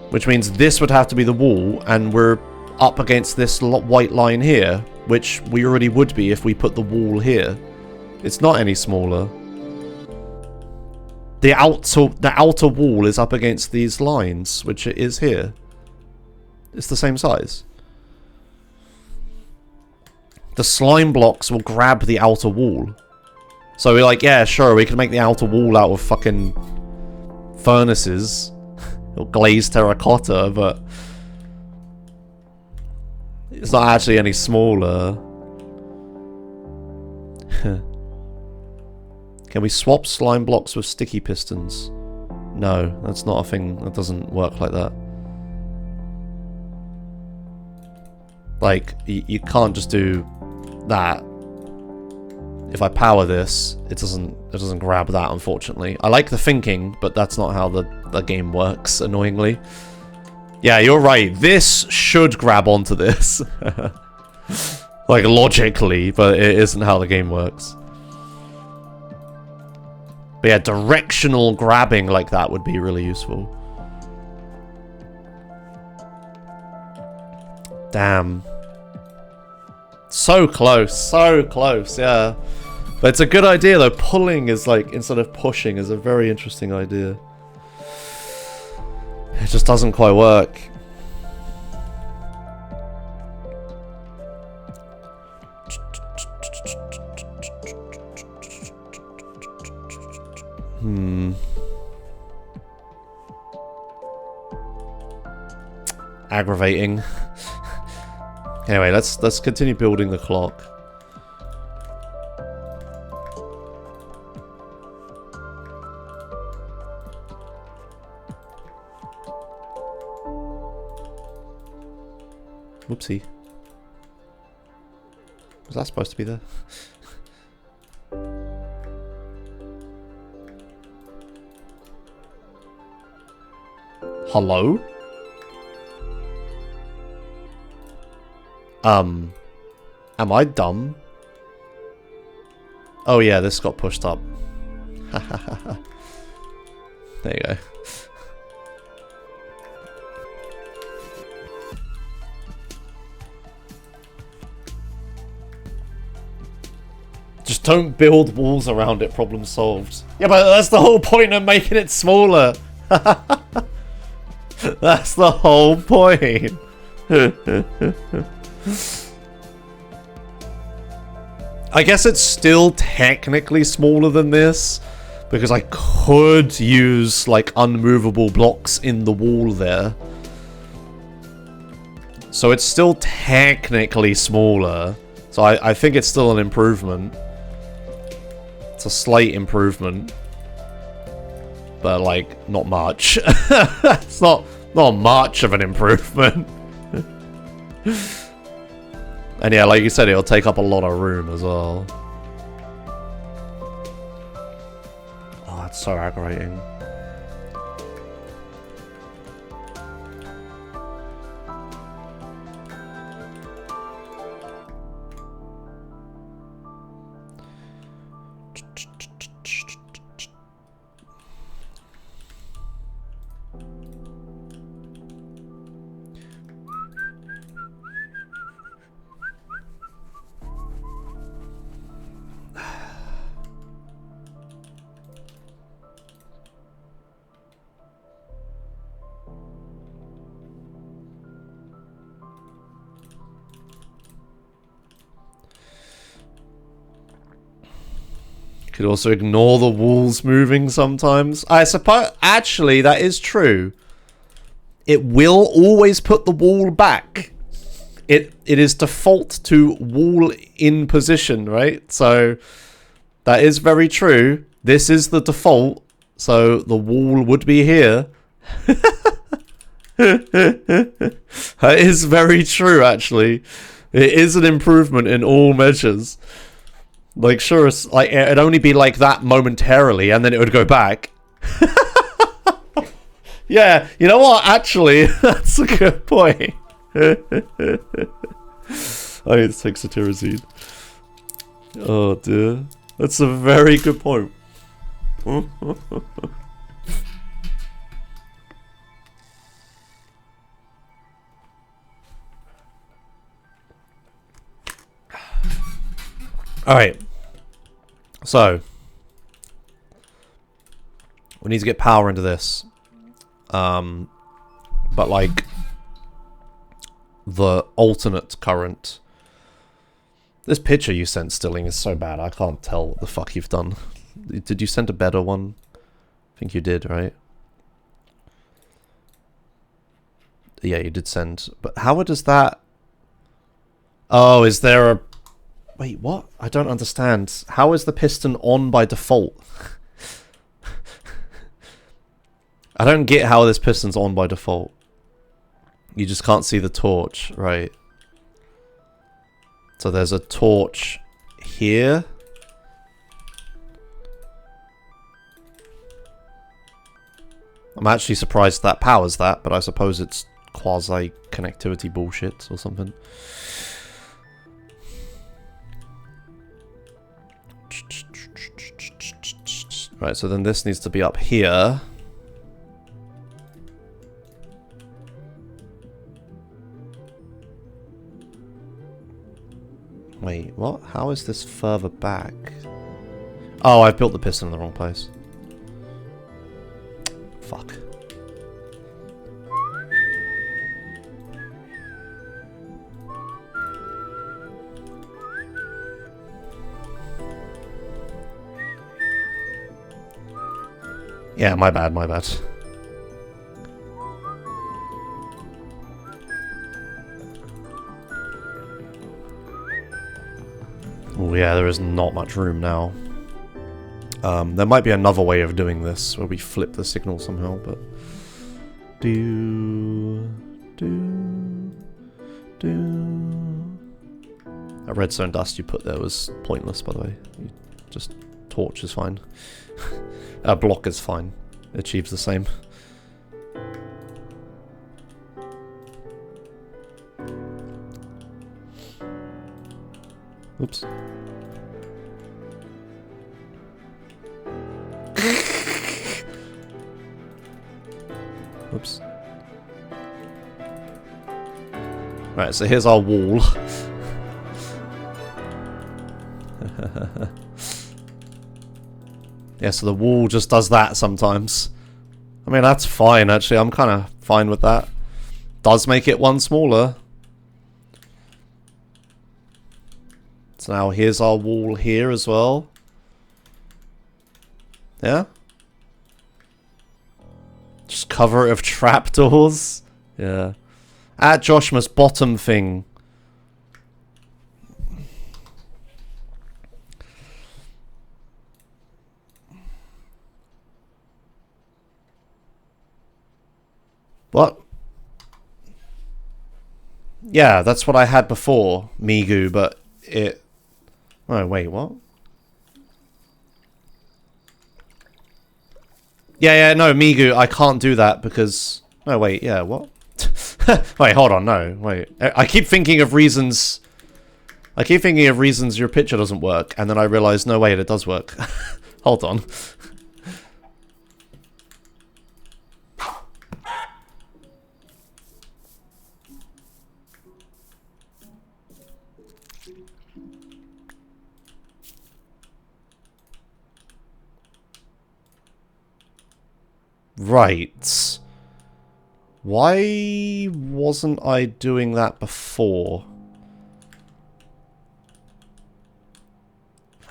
Which means this would have to be the wall, and we're up against this white line here, which we already would be if we put the wall here. It's not any smaller. The outer wall is up against these lines, which it is here. It's the same size. The slime blocks will grab the outer wall. So we're like, yeah, sure, we can make the outer wall out of fucking furnaces. Or glazed terracotta, but... It's not actually any smaller. Can we swap slime blocks with sticky pistons? No, that's not a thing. That doesn't work like that. Like, you can't just do that. If I power this, it doesn't grab that, unfortunately. I like the thinking, but that's not how the game works, annoyingly. Yeah, you're right. This should grab onto this. Like, logically, but it isn't how the game works. But yeah, directional grabbing like that would be really useful. Damn. So close, yeah. But it's a good idea though. Pulling is like, instead of pushing, is a very interesting idea. It just doesn't quite work. Aggravating. Anyway, let's continue building the clock. Whoopsie. Was that supposed to be there? Hello? Am I dumb? Oh yeah, this got pushed up. There you go. Just don't build walls around it, problem solved. Yeah, but that's the whole point of making it smaller. That's the whole point. I guess it's still technically smaller than this, because I could use like unmovable blocks in the wall there. So it's still technically smaller. So I think it's still an improvement. It's a slight improvement. But like, not much. It's not much of an improvement. And yeah, like you said, it'll take up a lot of room as well. Oh, that's so aggravating. Could also ignore the walls moving sometimes. I suppose, actually, that is true. It will always put the wall back. It is default to wall in position, right? So that is very true. This is the default, so the wall would be here. That is very true, actually. It is an improvement in all measures. Like, sure, it's, like, it'd only be like that momentarily, and then it would go back. Yeah, you know what? Actually, that's a good point. I need to take cetirizine. Oh, dear. That's a very good point. Alright. So, we need to get power into this. But like, the alternate current. This picture you sent, Stilling, is so bad. I can't tell what the fuck you've done. Did you send a better one? I think you did, right? Yeah, you did send. But how does that... Oh, is there a... Wait, what? I don't understand. How is the piston on by default? I don't get how this piston's on by default. You just can't see the torch, right? So there's a torch here. I'm actually surprised that powers that, but I suppose it's quasi-connectivity bullshit or something. Right, so then this needs to be up here. Wait, what? How is this further back? Oh, I've built the piston in the wrong place. Fuck. Yeah, my bad, my bad. Oh yeah, there is not much room now. There might be another way of doing this, where we flip the signal somehow, but... That redstone dust you put there was pointless, by the way. Just torch is fine. A block is fine. It achieves the same. Oops. Oops. Right, so here's our wall. Yeah, so the wall just does that sometimes. I mean, that's fine, actually. I'm kind of fine with that. Does make it one smaller. So now here's our wall here as well. Yeah? Just cover it with trapdoors. Yeah. At Joshma's bottom thing. What? Yeah, that's what I had before, Migu, but it... Oh, wait, what? Yeah, no, Migu, I can't do that because... No, wait, yeah, what? Wait, hold on, no, wait. I keep thinking of reasons... I keep thinking of reasons your picture doesn't work, and then I realize, no, wait, it does work. Hold on. Right. Why wasn't I doing that before?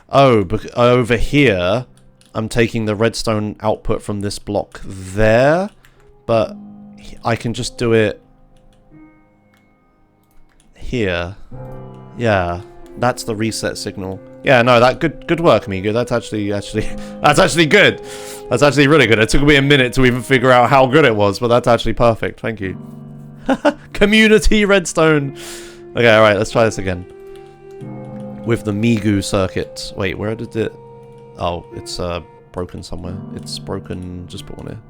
Oh, over here, I'm taking the redstone output from this block there, but I can just do it here. Yeah, that's the reset signal. Yeah, no, that good work, Migu. That's actually that's actually good. That's actually really good. It took me a minute to even figure out how good it was, but that's actually perfect. Thank you. Community redstone. Okay, all right, let's try this again. With the Migu circuit. Wait, where did it... Oh, it's broken somewhere. It's broken... Just put one here.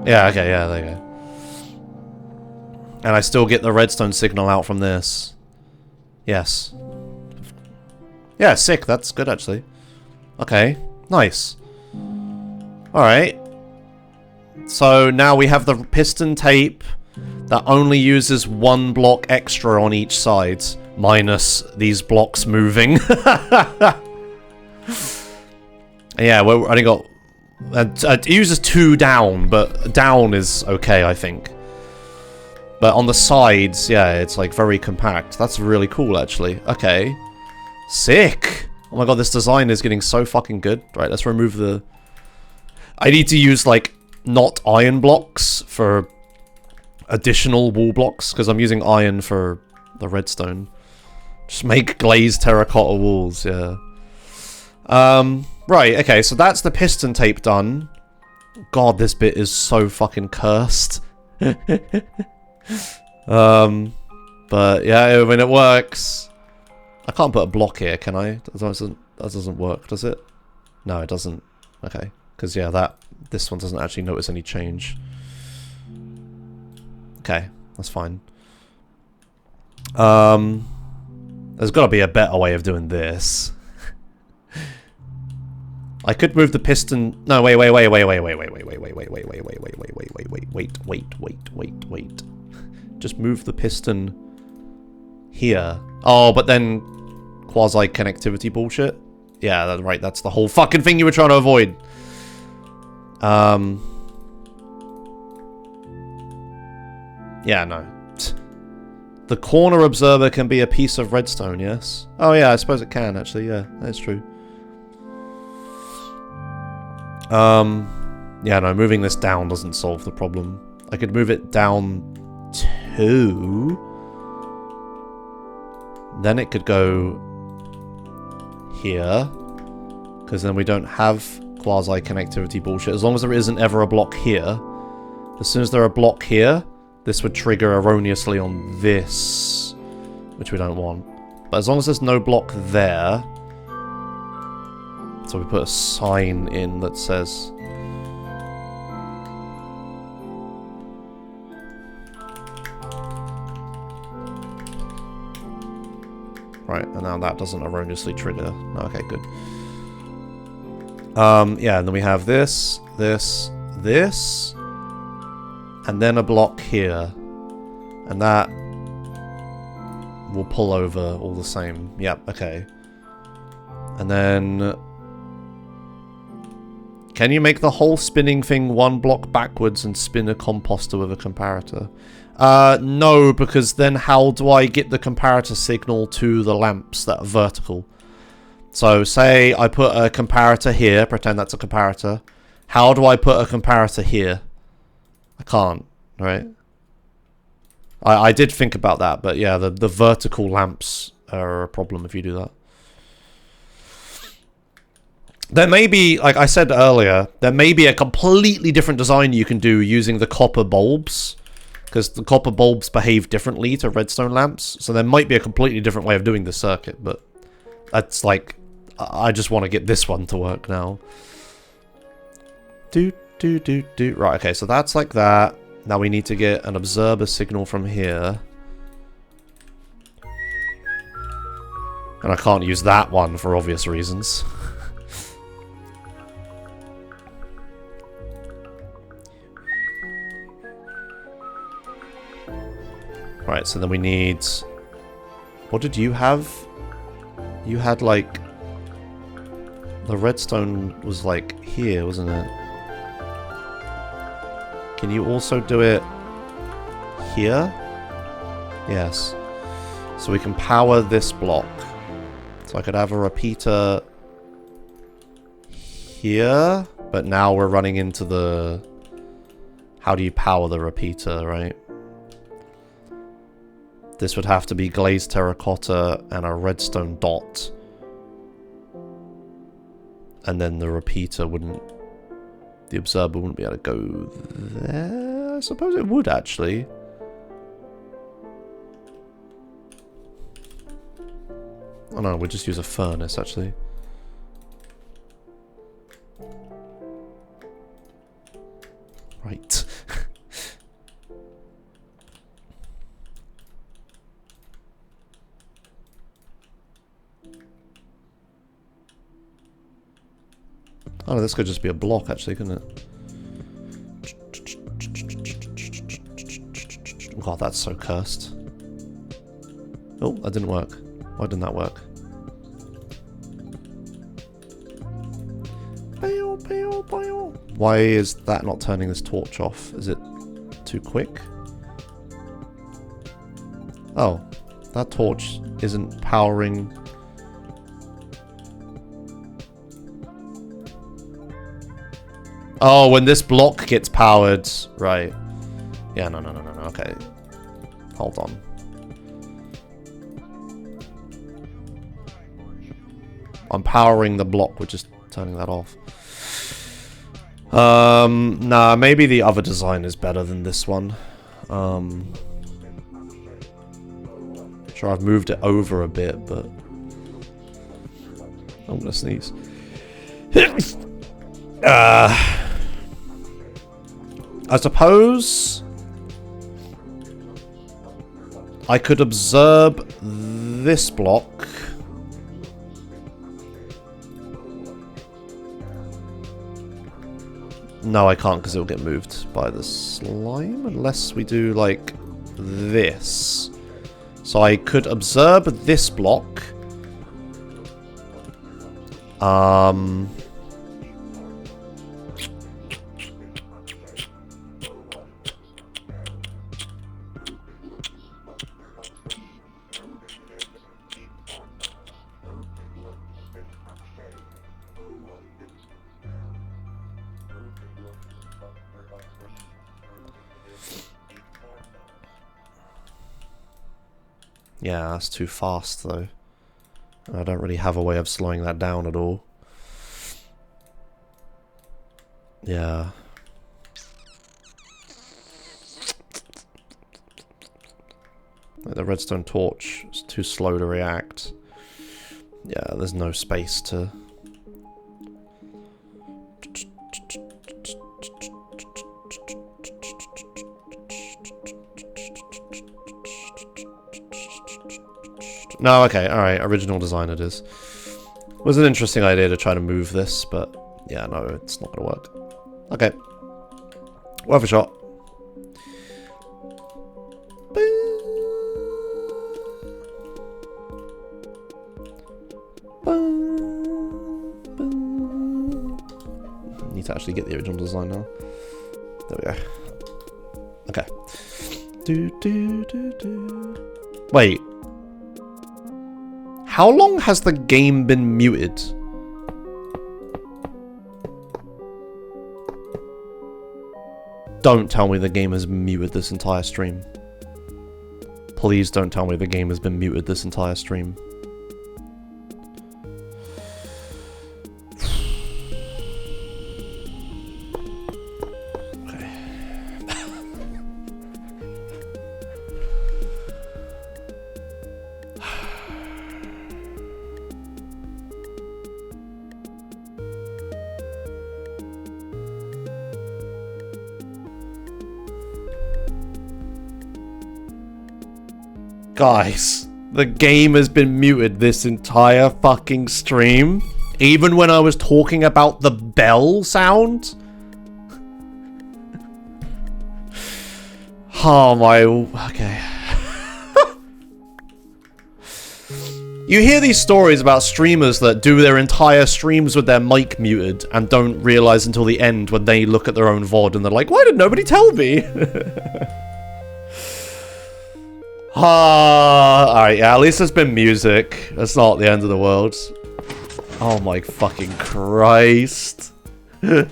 Yeah, okay, yeah, there you go. And I still get the redstone signal out from this. Yes. Yeah, sick. That's good, actually. Okay, nice. Alright. So now we have the piston tape that only uses one block extra on each side, minus these blocks moving. Yeah, we only got... it uses 2 down, but down is okay, I think. But on the sides, yeah, it's like very compact. That's really cool, actually. Okay. Sick! Oh my god, this design is getting so fucking good. Right, let's remove the... I need to use, like, not iron blocks for additional wall blocks, because I'm using iron for the redstone. Just make glazed terracotta walls, yeah. Right, okay, so that's the piston tape done. God, this bit is so fucking cursed. But yeah, when it works. I can't put a block here, can I? That doesn't work, does it? No, it doesn't. Okay, because yeah, this one doesn't actually notice any change. Okay, that's fine. There's got to be a better way of doing this. I could move the piston. No, wait. Just move the piston here. Oh, but then quasi-connectivity bullshit. Yeah, right. That's the whole fucking thing you were trying to avoid. Yeah, no. The corner observer can be a piece of redstone, yes? Oh yeah, I suppose it can, actually. Yeah, that's true. Yeah, no, moving this down doesn't solve the problem. I could move it down 2. Then it could go here. Because then we don't have quasi-connectivity bullshit. As long as there isn't ever a block here. As soon as there are a block here, this would trigger erroneously on this. Which we don't want. But as long as there's no block there... So we put a sign in that says... Right, and now that doesn't erroneously trigger. Okay, good. Yeah, and then we have this, this, and then a block here. And that will pull over all the same. Yep, okay. And then... Can you make the whole spinning thing 1 block backwards and spin a composter with a comparator? No, because then how do I get the comparator signal to the lamps that are vertical? So, say I put a comparator here, pretend that's a comparator. How do I put a comparator here? I can't, right? I did think about that, but yeah, the vertical lamps are a problem if you do that. There may be, like I said earlier, there may be a completely different design you can do using the copper bulbs. Because the copper bulbs behave differently to redstone lamps. So there might be a completely different way of doing this circuit, but that's like... I just want to get this one to work now. Right, okay, so that's like that. Now we need to get an observer signal from here. And I can't use that one for obvious reasons. Right, so then we need... What did you have? You had, like... The redstone was, like, here, wasn't it? Can you also do it... here? Yes. So we can power this block. So I could have a repeater... here? But now we're running into the... How do you power the repeater, right? This would have to be glazed terracotta and a redstone dot. And then the repeater wouldn't... The observer wouldn't be able to go there? I suppose it would, actually. Oh no, we'll just use a furnace, actually. Right. Oh, no, this could just be a block, actually, couldn't it? God, that's so cursed. Oh, that didn't work. Why didn't that work? Why is that not turning this torch off? Is it too quick? Oh, that torch isn't powering... Oh, when this block gets powered, right. Yeah, no, okay. Hold on. I'm powering the block, we're just turning that off. Nah, maybe the other design is better than this one. Sure, I've moved it over a bit, but... I'm gonna sneeze. I suppose... I could absorb this block. No, I can't because it'll get moved by the slime unless we do like this. So I could absorb this block. Yeah, that's too fast though. I don't really have a way of slowing that down at all. Yeah. Like the redstone torch is too slow to react. Yeah, there's no space to... No, okay, alright, original design it is. It was an interesting idea to try to move this, but yeah, no, it's not gonna work. Okay. Worth a shot. Need to actually get the original design now. There we go. Okay. Wait. How long has the game been muted? Don't tell me the game has muted this entire stream. Please don't tell me the game has been muted this entire stream. Guys, the game has been muted this entire fucking stream. Even when I was talking about the bell sound. Oh my... Okay. You hear these stories about streamers that do their entire streams with their mic muted and don't realize until the end when they look at their own VOD and they're like, why did nobody tell me? Alright, yeah, at least there's been music. That's not the end of the world. Oh my fucking Christ. Alright,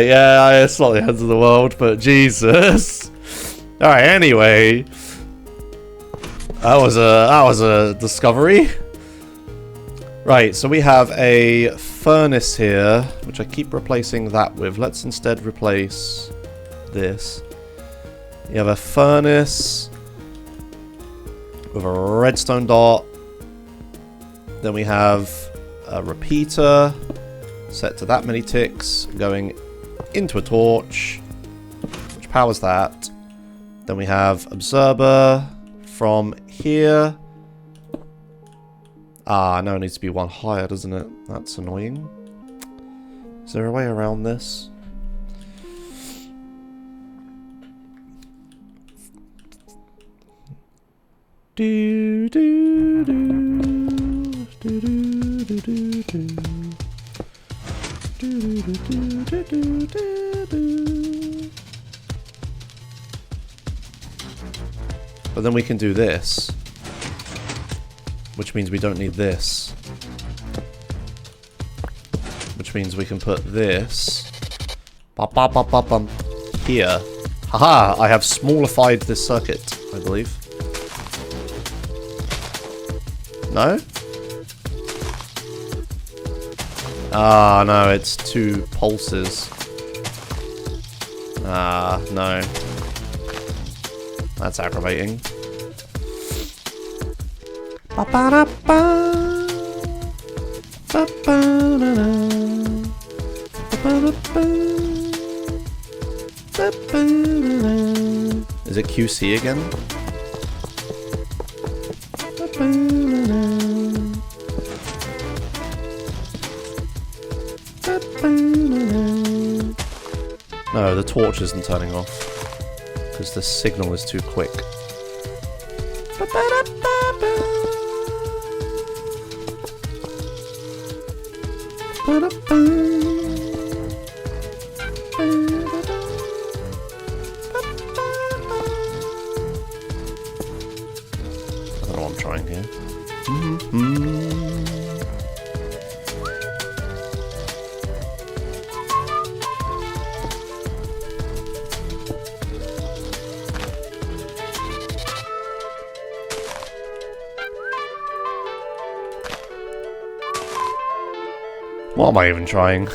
yeah, it's not the end of the world, but Jesus. Alright, anyway. That was a discovery. Right, so we have a furnace here, which I keep replacing that with. Let's instead replace this. You have a furnace with a redstone dot. Then we have a repeater set to that many ticks going into a torch, which powers that. Then we have observer from here. Ah, no, it needs to be one higher, doesn't it? That's annoying. Is there a way around this? Do do do do do do do do do do do do do. But then we can do this. Which means we don't need this. Which which means we can put this here. Haha, I have smallified this circuit, I believe. No? Ah, no, it's 2 pulses. Ah, no. That's aggravating. Is it QC again? No, the torch isn't turning off because the signal is too quick. I don't know what I'm trying here. What am I even trying?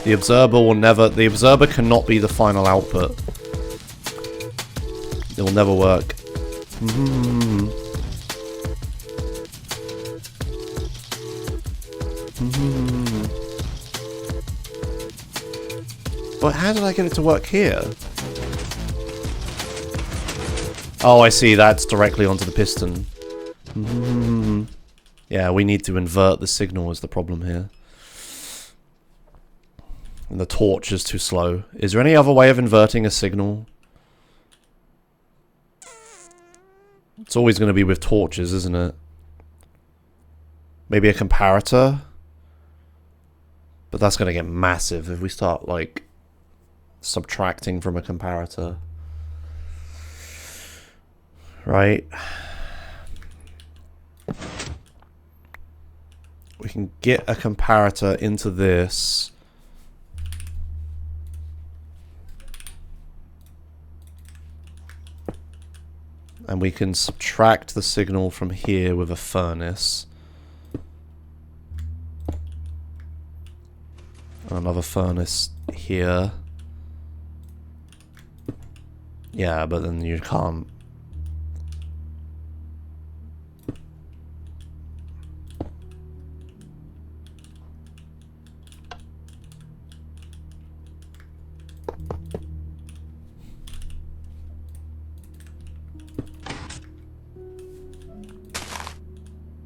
The observer cannot be the final output. It will never work. But how did I get it to work here? Oh, I see, that's directly onto the piston. Yeah, we need to invert the signal is the problem here. And the torch is too slow. Is there any other way of inverting a signal? It's always going to be with torches, isn't it? Maybe a comparator? But that's going to get massive if we start, like, subtracting from a comparator. Right? We can get a comparator into this. And we can subtract the signal from here with a furnace. Another furnace here. Yeah, but then you can't.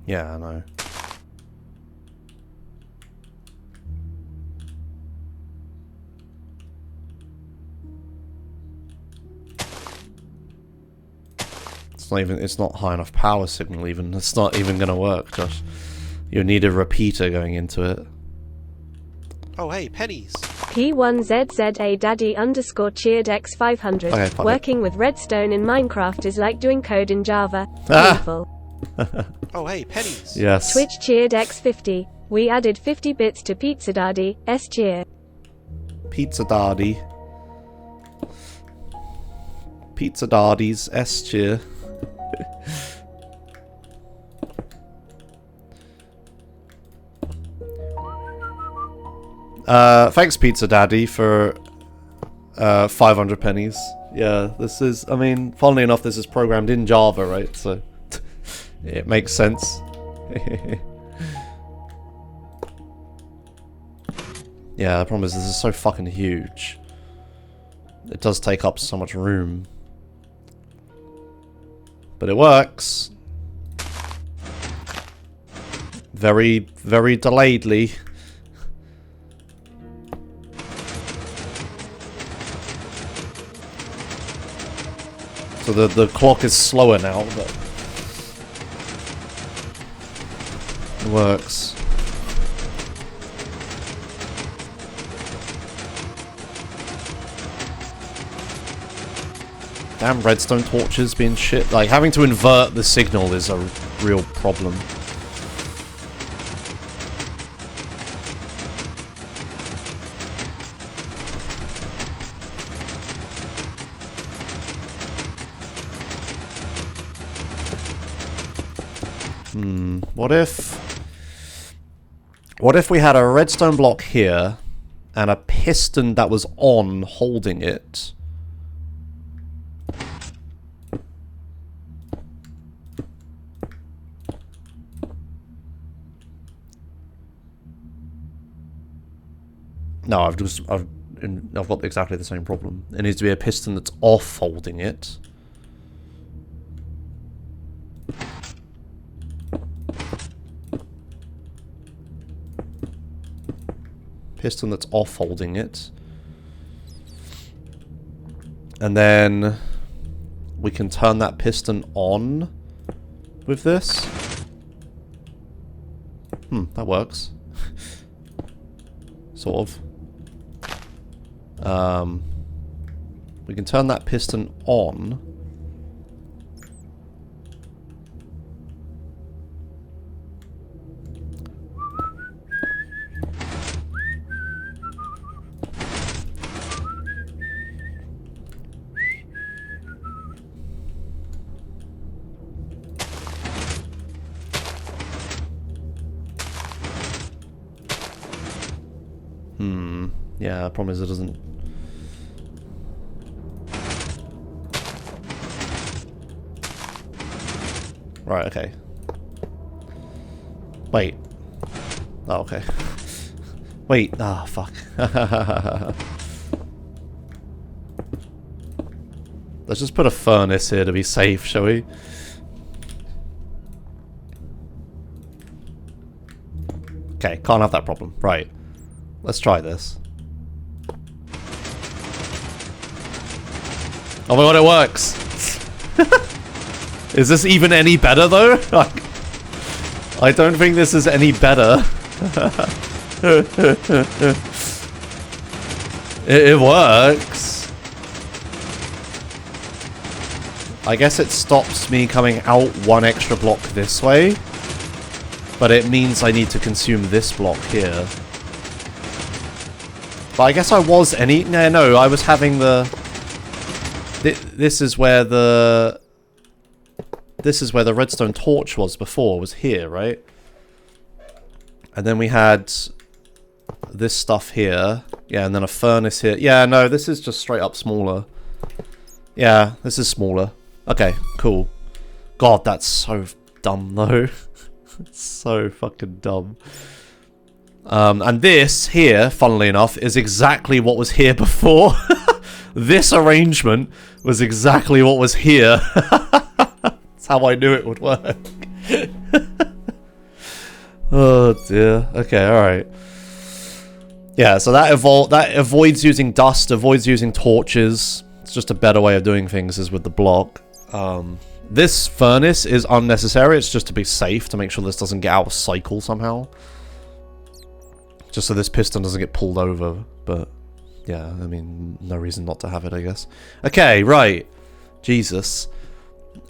Yeah, I know. It's not high enough power signal even. It's not even gonna work, Josh. You need a repeater going into it. Oh hey, pennies! P1ZZA Daddy _ cheered X500. Okay, Working with redstone in Minecraft is like doing code in Java. Painful. Oh hey, pennies! Yes. Twitch cheered X50. We added 50 bits to Pizza Daddy, S cheer. Pizza Daddy. Pizza Daddy's S cheer. Thanks Pizza Daddy for 500 pennies. Yeah, this is, I mean, funnily enough, this is programmed in Java, right? So it makes sense. Yeah, the problem is this is so fucking huge. It does take up so much room. But it works. Very, very delayedly. So the clock is slower now, but it works. Damn redstone torches being shit. Like, having to invert the signal is a real problem. What if we had a redstone block here and a piston that was on holding it? No, I've got exactly the same problem. It needs to be a piston that's off holding it. Piston that's off holding it. And then we can turn that piston on with this. That works. Sort of. We can turn that piston on. Yeah, the problem is it doesn't... Right, okay. Wait. Oh, okay. Wait, fuck. Let's just put a furnace here to be safe, shall we? Okay, can't have that problem. Right. Let's try this. Oh my god, it works! Is this even any better though? Like, I don't think this is any better. It works. I guess it stops me coming out one extra block this way. But it means I need to consume this block here. But I guess I was no, I was having the... This is where the redstone torch was before, was here, right? And then we had this stuff here. Yeah, and then a furnace here. Yeah, no, this is just straight up smaller. Yeah, this is smaller. Okay, cool. God, that's so dumb, though. It's so fucking dumb. And this here, funnily enough, is exactly what was here before. This arrangement was exactly what was here. That's how I knew it would work. Oh dear. Okay, alright. Yeah, so that avoids using dust, avoids using torches. It's just a better way of doing things is with the block. This furnace is unnecessary. It's just to be safe, to make sure this doesn't get out of cycle somehow. Just so this piston doesn't get pulled over, but... yeah, I mean, no reason not to have it, I guess. Okay, right. Jesus.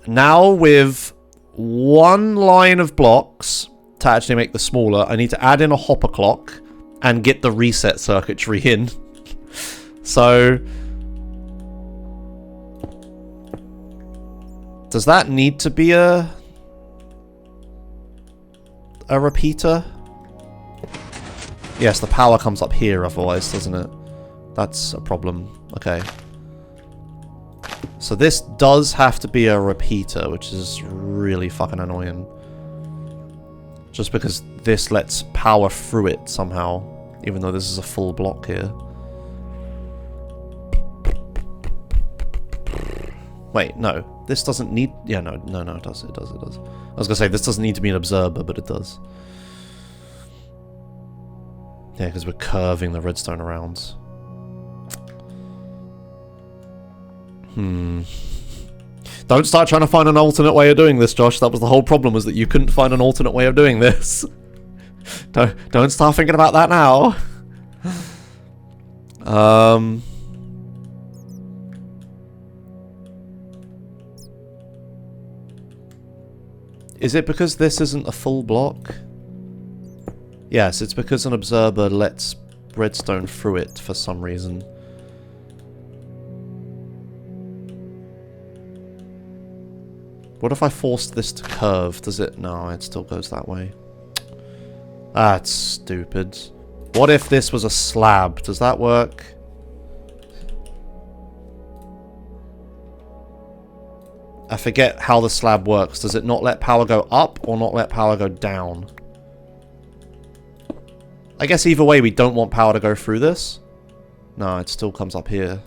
Now with one line of blocks to actually make the smaller, I need to add in a hopper clock and get the reset circuitry in. So... does that need to be a repeater? Yes, the power comes up here otherwise, doesn't it? That's a problem. Okay. So this does have to be a repeater, which is really fucking annoying. Just because this lets power through it somehow, even though this is a full block here. Wait, no. This doesn't need... yeah, no, it does. I was gonna say, this doesn't need to be an observer, but it does. Yeah, because we're curving the redstone around. Don't start trying to find an alternate way of doing this, Josh. That was the whole problem, was that you couldn't find an alternate way of doing this. Don't start thinking about that now. Is it because this isn't a full block? Yes, it's because an observer lets redstone through it for some reason. What if I forced this to curve? Does it? No, it still goes that way. That's stupid. What if this was a slab? Does that work? I forget how the slab works. Does it not let power go up or not let power go down? I guess either way we don't want power to go through this. No, it still comes up here.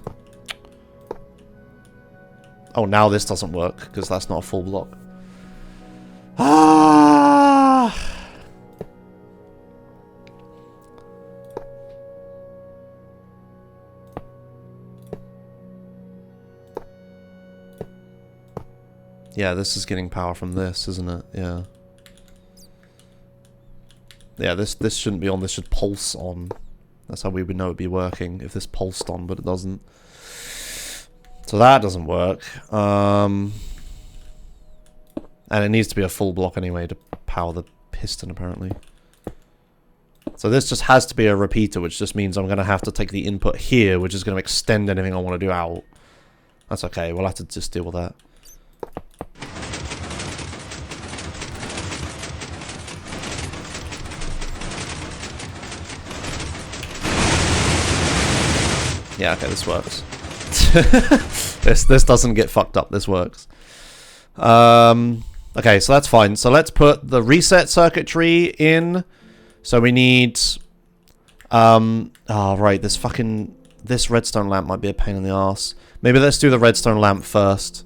Oh, now this doesn't work because that's not a full block. Ah! Yeah, this is getting power from this, isn't it? Yeah. Yeah, this shouldn't be on. This should pulse on. That's how we would know it'd be working if this pulsed on, but it doesn't. So that doesn't work. And it needs to be a full block anyway to power the piston, apparently. So this just has to be a repeater, which just means I'm going to have to take the input here, which is going to extend anything I want to do out. That's okay. We'll have to just deal with that. Yeah, okay, this works. This doesn't get fucked up. This works. Okay, so that's fine. So let's put the reset circuitry in. So we need... oh, right, this redstone lamp might be a pain in the ass. Maybe let's do the redstone lamp first.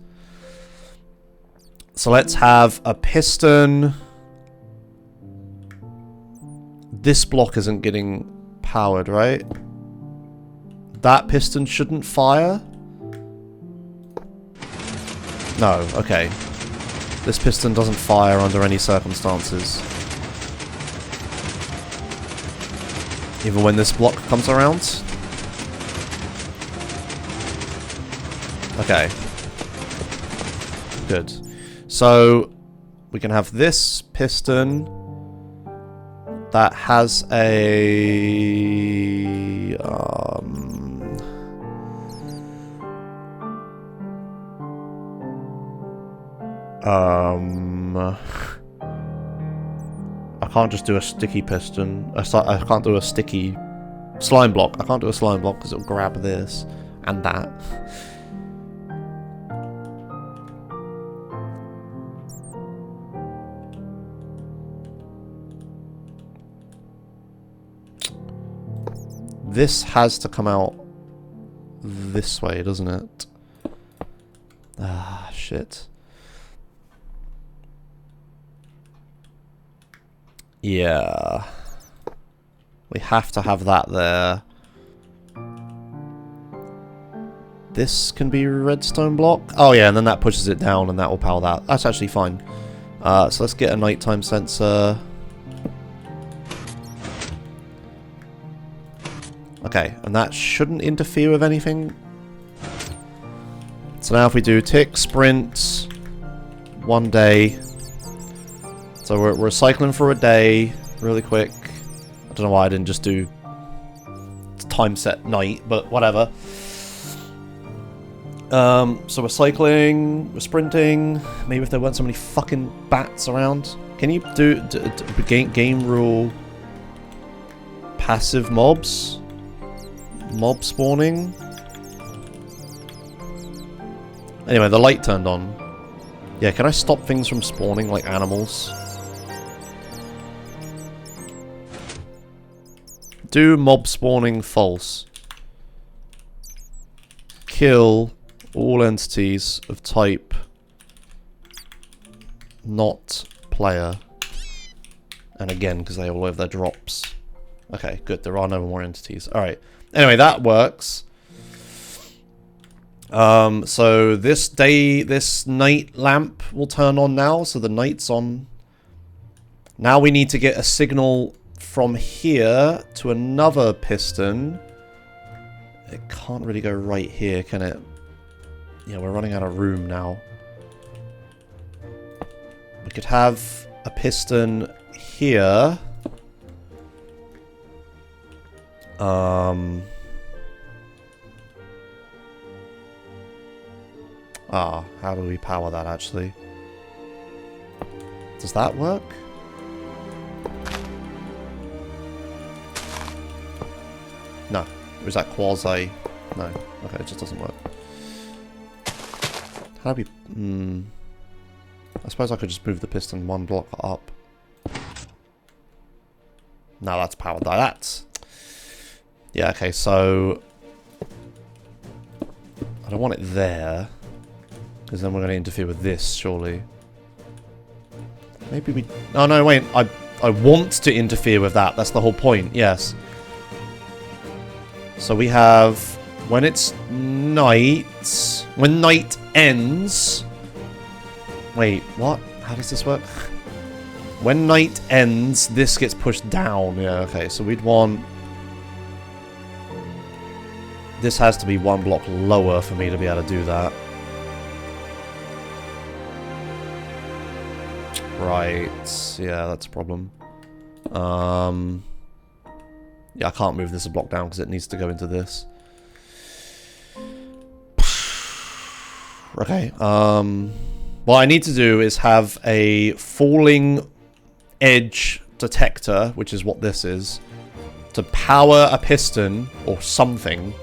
So let's have a piston. This block isn't getting powered, right? That piston shouldn't fire? No, okay. This piston doesn't fire under any circumstances. Even when this block comes around? Okay. Good. So, we can have this piston that has a... I can't just do a sticky piston. I can't do a sticky slime block. I can't do a slime block because it'll grab this and that. This has to come out this way, doesn't it? Ah, shit. Yeah. We have to have that there. This can be redstone block. Oh yeah, and then that pushes it down and that will power that. That's actually fine. So let's get a nighttime sensor. Okay, and that shouldn't interfere with anything. So now if we do tick, sprint, 1 day. So we're cycling for a day, really quick. I don't know why I didn't just do time set night, but whatever. So we're cycling, we're sprinting. Maybe if there weren't so many fucking bats around. Can you do game rule passive mobs? Mob spawning? Anyway, the light turned on. Yeah, can I stop things from spawning like animals? Do mob spawning false. Kill all entities of type not player. And again, because they all have their drops. Okay, good. There are no more entities. Alright. Anyway, that works. So this night lamp will turn on now. So the night's on. Now we need to get a signal from here to another piston. It can't really go right here, can it? Yeah, we're running out of room now. We could have a piston here. How do we power that actually? Does that work? No. Or is that quasi? No. Okay, it just doesn't work. How do we... I suppose I could just move the piston one block up. No, that's powered by that. Yeah, okay, so... I don't want it there. Because then we're going to interfere with this, surely. Maybe we... Oh, no, wait. I want to interfere with that. That's the whole point, yes. So we have... When it's night... When night ends... Wait, what? How does this work? When night ends, this gets pushed down. Yeah, okay, so we'd want... This has to be one block lower for me to be able to do that. Right, yeah, that's a problem. Yeah, I can't move this a block down because it needs to go into this. Okay, what I need to do is have a falling edge detector, which is what this is, to power a piston or something.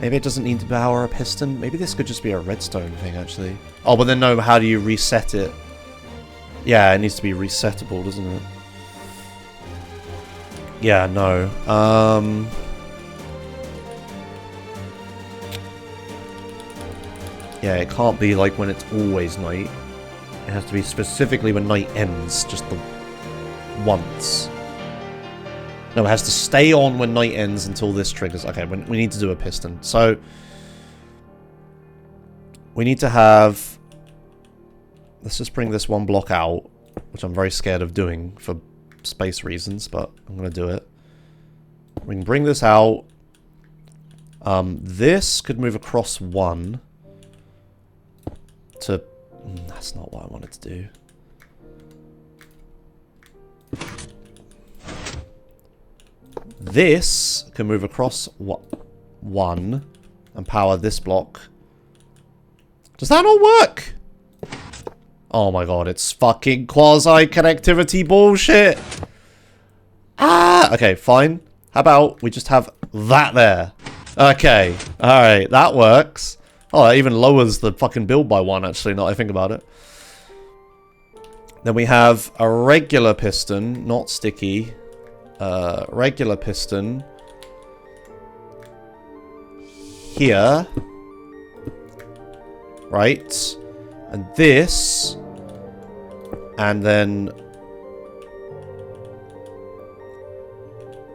Maybe it doesn't need to power a piston. Maybe this could just be a redstone thing, actually. Oh, but then no, how do you reset it? Yeah, it needs to be resettable, doesn't it? Yeah, no. Yeah, it can't be like when it's always night. It has to be specifically when night ends, just the once. No, it has to stay on when night ends until this triggers. Okay, we need to do a piston. So, we need to have... Let's just bring this one block out, which I'm very scared of doing for space reasons, but I'm going to do it. We can bring this out. This could move across one to... That's not what I wanted to do. This can move across one and power this block. Does that not work? Oh my god, it's fucking quasi-connectivity bullshit. Ah! Okay, fine. How about we just have that there? Okay, alright, that works. Oh, that even lowers the fucking build by one, actually, now that I think about it. Then we have a regular piston, not sticky. Regular piston. Here. Right. And this. And then...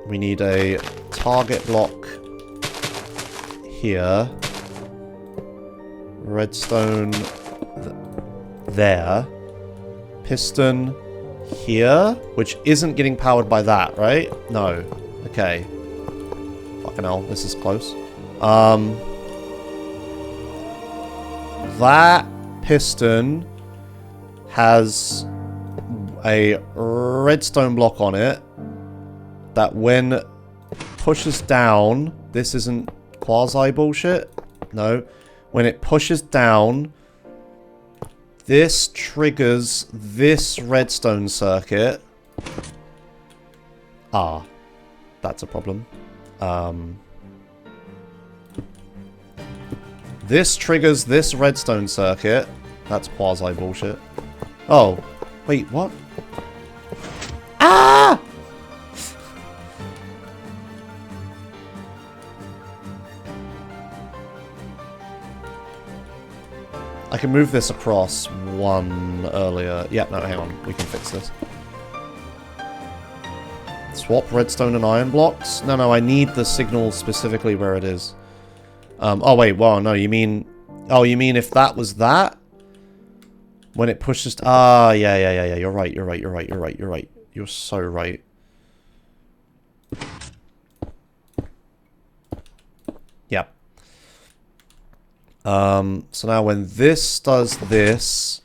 we need a target block here. Redstone there. Piston here, which isn't getting powered by that, right? No. Okay. Fucking hell, this is close. That piston has a redstone block on it that when pushes down, this isn't quasi bullshit. No. When it pushes down, this triggers this redstone circuit. Ah, that's a problem. This triggers this redstone circuit. That's quasi bullshit. Oh, wait, what? Ah! I can move this across one earlier. Yeah, no, hang on. We can fix this. Swap redstone and iron blocks? No, I need the signal specifically where it is. Oh, wait, well, no, you mean... Oh, you mean if that was that? When it pushes... Ah, yeah. You're right. You're so right. Yep. So now when this does this,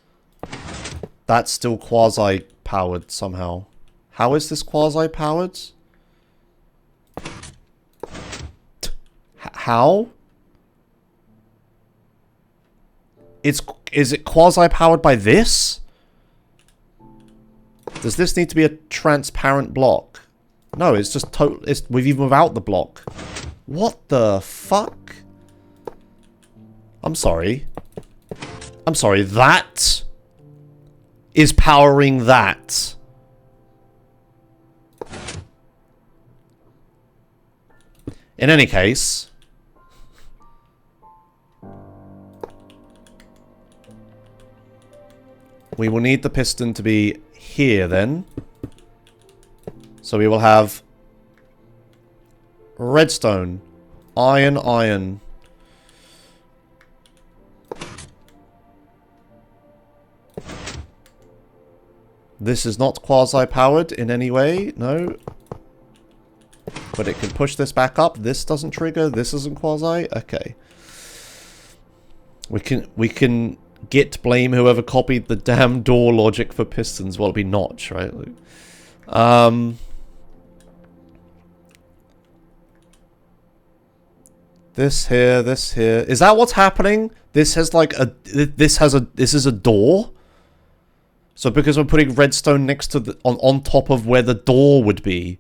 that's still quasi-powered somehow. How is this quasi-powered? How? Is it quasi-powered by this? Does this need to be a transparent block? No, it's just total. It's even without the block. What the fuck? I'm sorry. I'm sorry. That is powering that. In any case, we will need the piston to be here then. So we will have redstone, iron, iron. This is not quasi-powered in any way, no. But it can push this back up. This doesn't trigger. This isn't quasi. Okay. We can git blame whoever copied the damn door logic for pistons. Well, it'd be notch, right? This here, this here. Is that what's happening? This has like a this is a door. So because we're putting redstone next to the on top of where the door would be.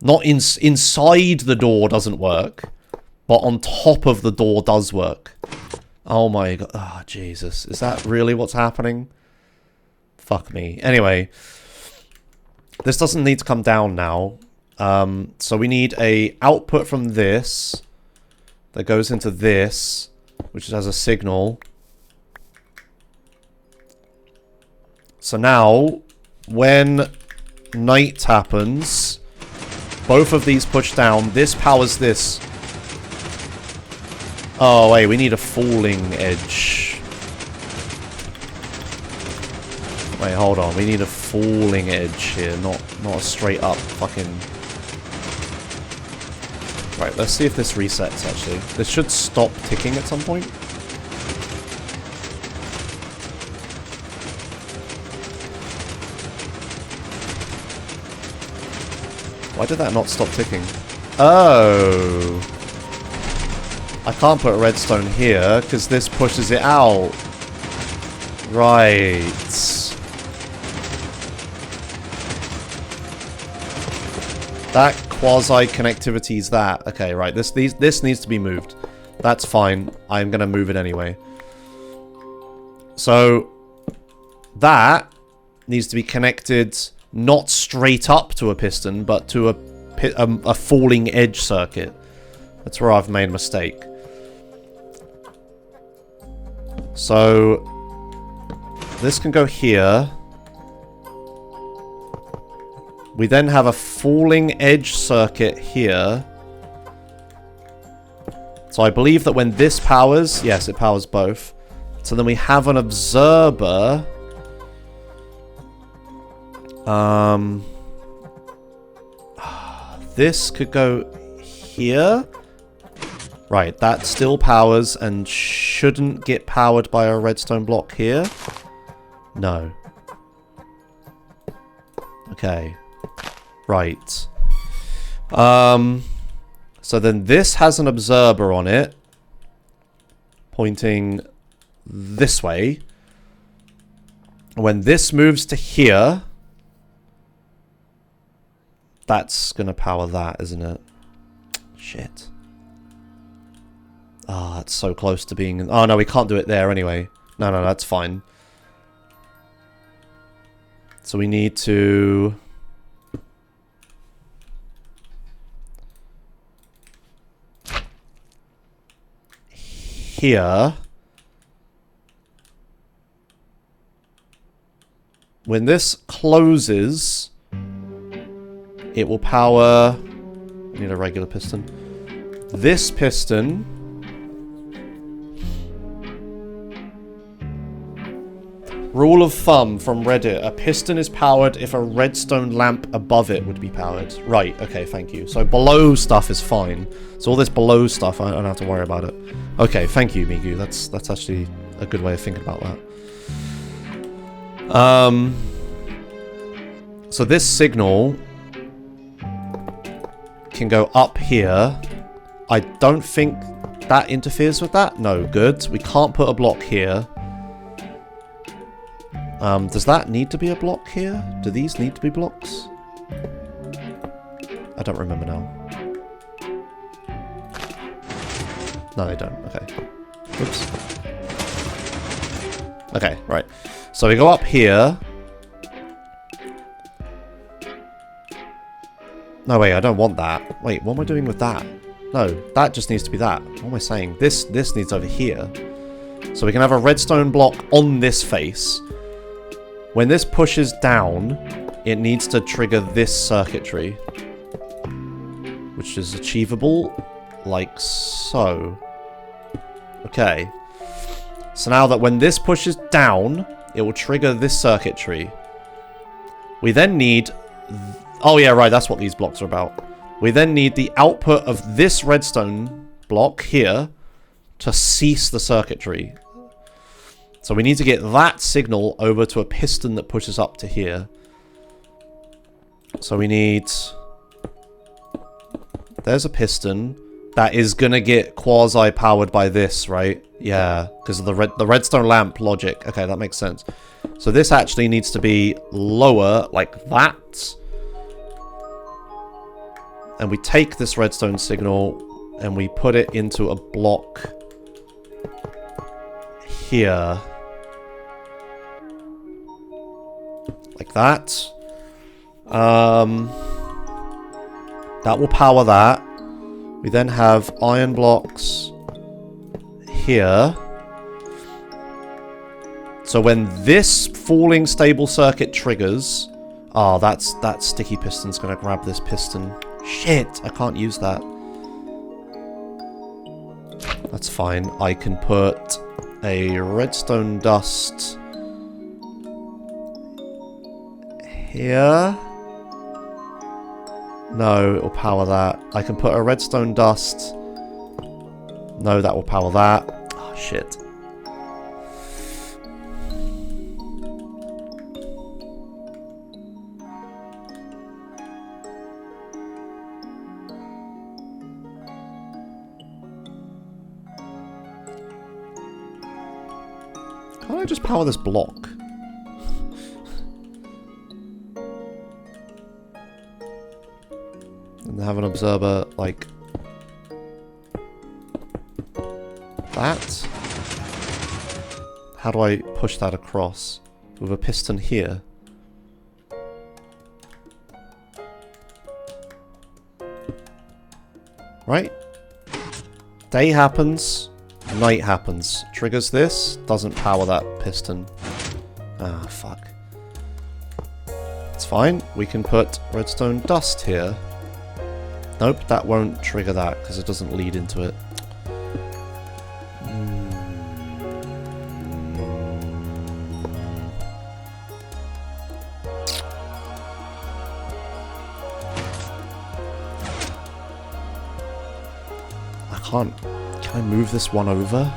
Not inside the door doesn't work, but on top of the door does work. Oh my god. Oh, Jesus. Is that really what's happening? Fuck me. Anyway. This doesn't need to come down now. So we need a output from this that goes into this, which has a signal. So now, when night happens, both of these push down. This powers this. Oh, wait, we need a falling edge. Wait, hold on. We need a falling edge here, not a straight up fucking... Right, let's see if this resets, actually. This should stop ticking at some point. Why did that not stop ticking? Oh. I can't put redstone here, because this pushes it out. Right. That quasi-connectivity is that. Okay, right. This needs to be moved. That's fine. I'm going to move it anyway. So, that needs to be connected... not straight up to a piston, but to a falling edge circuit. That's where I've made a mistake. So, this can go here. We then have a falling edge circuit here. So I believe that when this powers, yes, it powers both. So then we have an observer... this could go here. Right, that still powers and shouldn't get powered by a redstone block here. No. Okay. Right. So then this has an observer on it. Pointing this way. When this moves to here... that's gonna power that, isn't it? Shit. Ah, oh, it's so close to being... oh, no, we can't do it there anyway. No, that's fine. So we need to... here... when this closes... it will power... I need a regular piston. This piston... rule of thumb from Reddit. A piston is powered if a redstone lamp above it would be powered. Right, okay, thank you. So below stuff is fine. So all this below stuff, I don't have to worry about it. Okay, thank you, Migu. That's actually a good way of thinking about that. So this signal... can go up here. I don't think that interferes with that. No, good. We can't put a block here. Does that need to be a block here? Do these need to be blocks? I don't remember now. No, they don't. Okay. Oops. Okay, right. So we go up here. No, wait, I don't want that. Wait, what am I doing with that? No, that just needs to be that. What am I saying? This needs over here. So we can have a redstone block on this face. When this pushes down, it needs to trigger this circuitry. Which is achievable, like so. Okay. So now that when this pushes down, it will trigger this circuitry. We then need... Oh yeah, right, that's what these blocks are about. We then need the output of this redstone block here to cease the circuitry. So we need to get that signal over to a piston that pushes up to here. So we need... There's a piston that is going to get quasi-powered by this, right? Yeah, because of the redstone lamp logic. Okay, that makes sense. So this actually needs to be lower, like that. And we take this redstone signal and we put it into a block here. Like that. That will power that. We then have iron blocks here. So when this falling stable circuit triggers... Oh, that sticky piston's going to grab this piston. Shit, I can't use that. That's fine. I can put a redstone dust here. No, it will power that. I can put a redstone dust. No, that will power that. Oh, shit. Can't I just power this block? And have an observer like that? How do I push that across? With a piston here? Right? Day happens. Night happens. Triggers this. Doesn't power that piston. Ah, fuck. It's fine. We can put redstone dust here. Nope, that won't trigger that because it doesn't lead into it. I can't... Can I move this one over?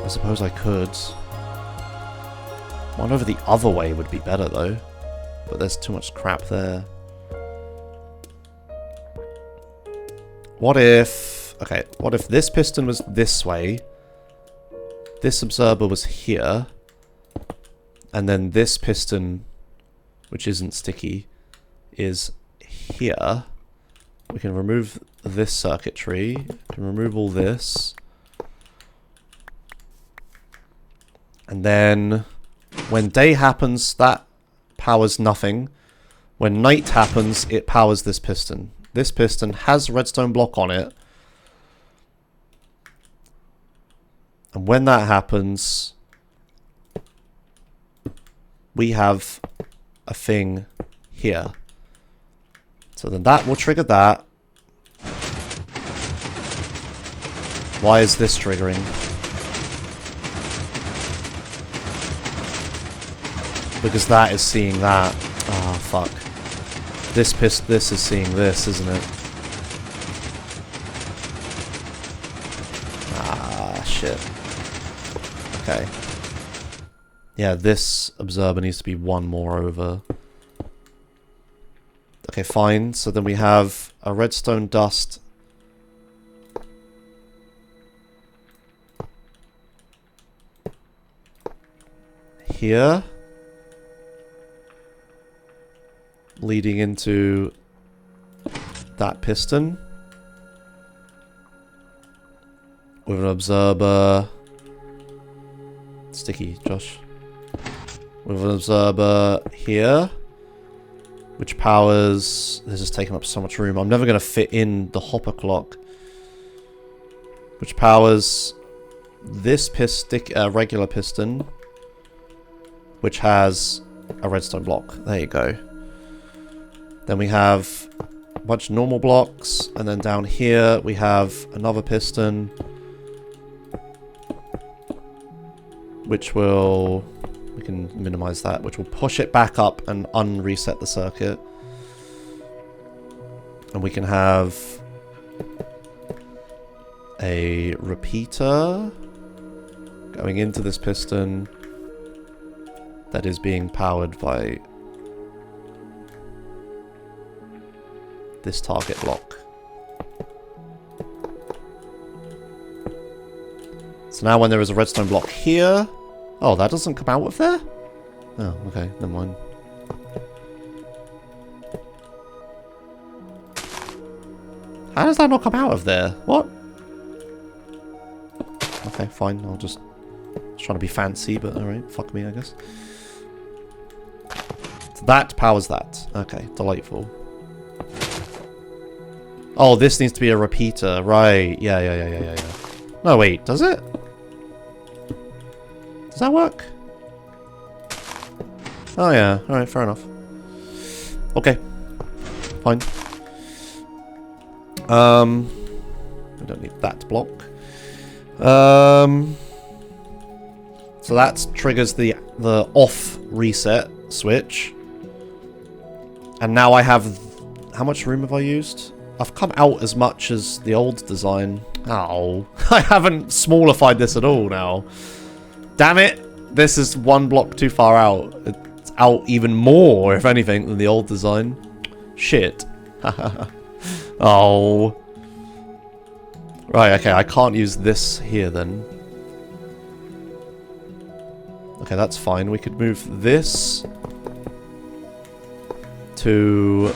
I suppose I could. One over the other way would be better though. But there's too much crap there. What if... Okay, what if this piston was this way, this observer was here, and then this piston, which isn't sticky, is here. We can remove this circuitry, we can remove all this, and then when day happens, that powers nothing. When night happens, it powers this piston. This piston has a redstone block on it. And when that happens, we have a thing here. So then that will trigger that. Why is this triggering? Because that is seeing that. Ah, fuck. This is seeing this, isn't it? Ah, shit. Okay. Yeah, this observer needs to be one more over. Okay, fine. So then we have a redstone dust. here. Leading into that piston. With an observer. Sticky, Josh. With an observer here. Which powers... This is taking up so much room. I'm never going to fit in the hopper clock. Which powers this regular piston. Which has a redstone block. There you go. Then we have a bunch of normal blocks. And then down here we have another piston. Which will... We can minimize that. Which will push it back up and unreset the circuit. And we can have a repeater going into this piston that is being powered by this target block. So now when there is a redstone block here... Oh, that doesn't come out of there? Oh, okay, never mind. How does that not come out of there? What? Okay, fine, I'll just... trying to be fancy, but alright, fuck me, I guess. So that powers that. Okay, delightful. Oh, this needs to be a repeater. Right. Yeah. No, wait. Does it? Does that work? Oh, yeah. Alright, fair enough. Okay. Fine. We don't need that block. So that triggers the off reset switch. And now I have... How much room have I used? I've come out as much as the old design. Oh, I haven't smallified this at all now. Damn it. This is one block too far out. It's out even more, if anything, than the old design. Shit. Oh. Right, okay, I can't use this here then. Okay, that's fine. We could move this to...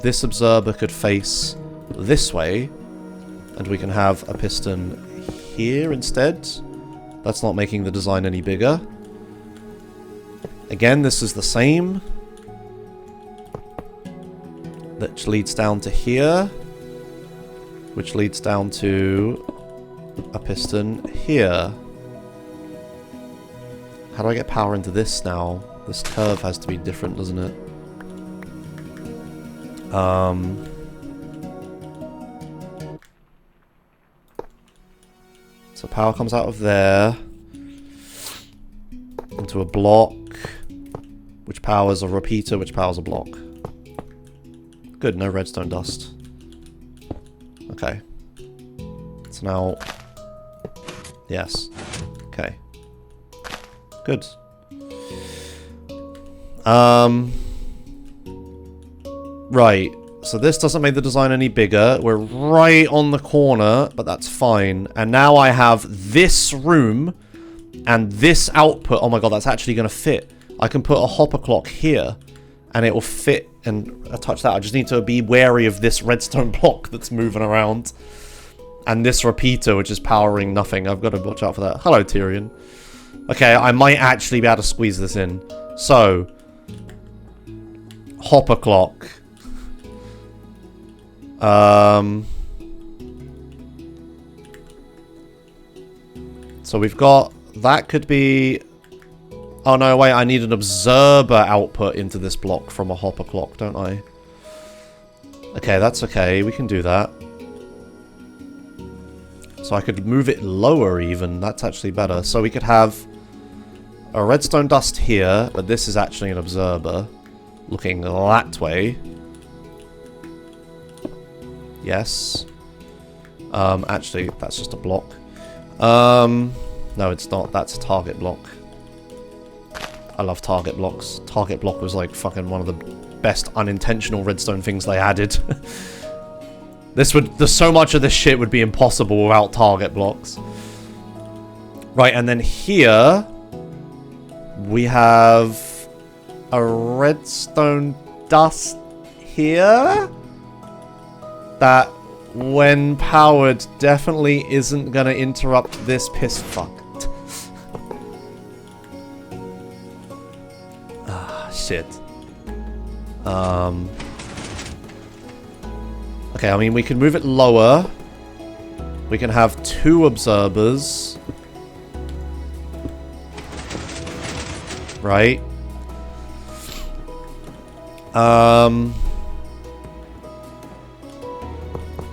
This observer could face this way, and we can have a piston here instead. That's not making the design any bigger. Again, this is the same. That leads down to here, which leads down to a piston here. How do I get power into this now? This curve has to be different, doesn't it? So power comes out of there into a block, which powers a repeater, which powers a block. Good, no redstone dust. Okay. So now... Yes. Okay. Good. Right. So this doesn't make the design any bigger. We're right on the corner, but that's fine. And now I have this room and this output. Oh my god, that's actually going to fit. I can put a hopper clock here and it will fit and touch that. I just need to be wary of this redstone block that's moving around. And this repeater, which is powering nothing. I've got to watch out for that. Hello, Tyrion. Okay, I might actually be able to squeeze this in. So, hopper clock. So we've got... That could be... Oh no, wait, I need an observer output into this block from a hopper clock, don't I? Okay, that's okay. We can do that. So I could move it lower even. That's actually better. So we could have a redstone dust here, but this is actually an observer looking that way. Yes. Actually, that's just a block. No, it's not. That's a target block. I love target blocks. Target block was like fucking one of the best unintentional redstone things they added. There's so much of this shit would be impossible without target blocks. Right, and then here We have a redstone dust here that, when powered, definitely isn't gonna interrupt this piss fuck. Ah, shit. Okay, I mean, we can move it lower. We can have 2 observers. Right.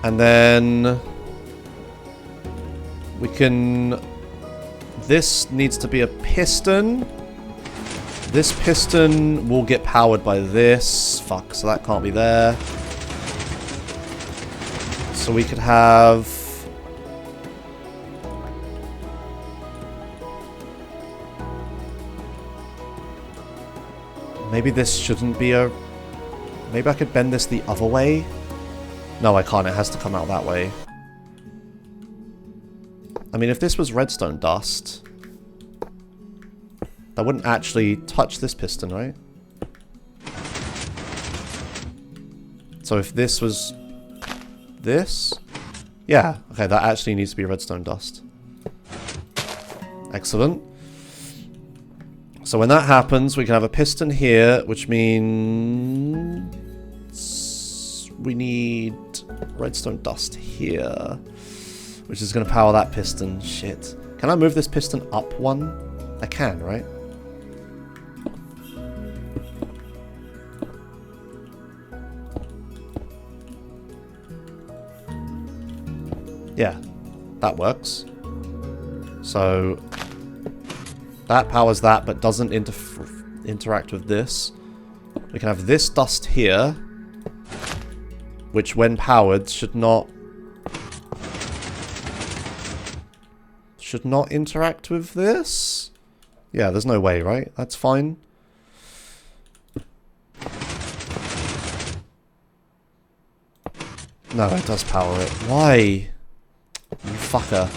And then we can... This needs to be a piston. This piston will get powered by this. Fuck, so that can't be there. So we could have... Maybe this shouldn't be a... Maybe I could bend this the other way? No, I can't. It has to come out that way. I mean, if this was redstone dust, that wouldn't actually touch this piston, right? So if this was... this? Yeah. Okay, that actually needs to be redstone dust. Excellent. So when that happens, we can have a piston here, which means we need redstone dust here, which is going to power that piston. Shit. Can I move this piston up one? I can, right? Yeah, that works. So that powers that, but doesn't interact with this. We can have this dust here, which when powered should not interact with this. Yeah, there's no way, right? That's fine. No, it does power it. Why? You fucker.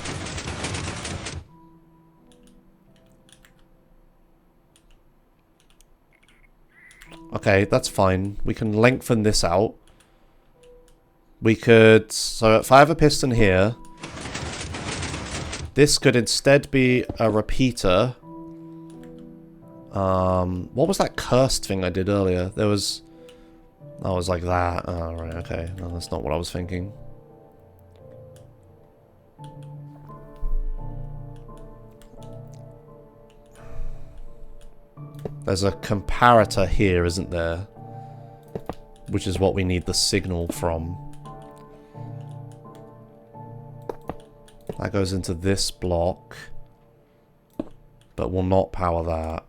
Okay, that's fine. We can lengthen this out. We could... So if I have a piston here, this could instead be a repeater. What was that cursed thing I did earlier? There was... I was like that. Oh, right, okay. No, that's not what I was thinking. There's a comparator here, isn't there? Which is what we need the signal from. That goes into this block, but will not power that.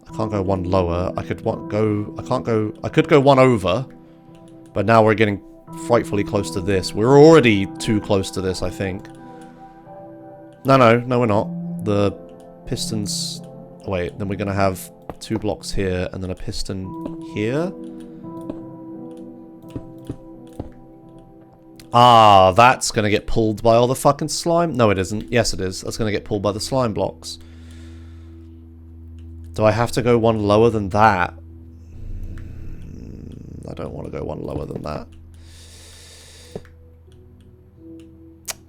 I can't go one lower. I could go. I can't go. I could go one over, but now we're getting frightfully close to this. We're already too close to this, I think. No, we're not. The pistons... Oh, wait, then we're going to have 2 blocks here and then a piston here. Ah, that's going to get pulled by all the fucking slime. No, it isn't. Yes, it is. That's going to get pulled by the slime blocks. Do I have to go one lower than that? I don't want to go one lower than that.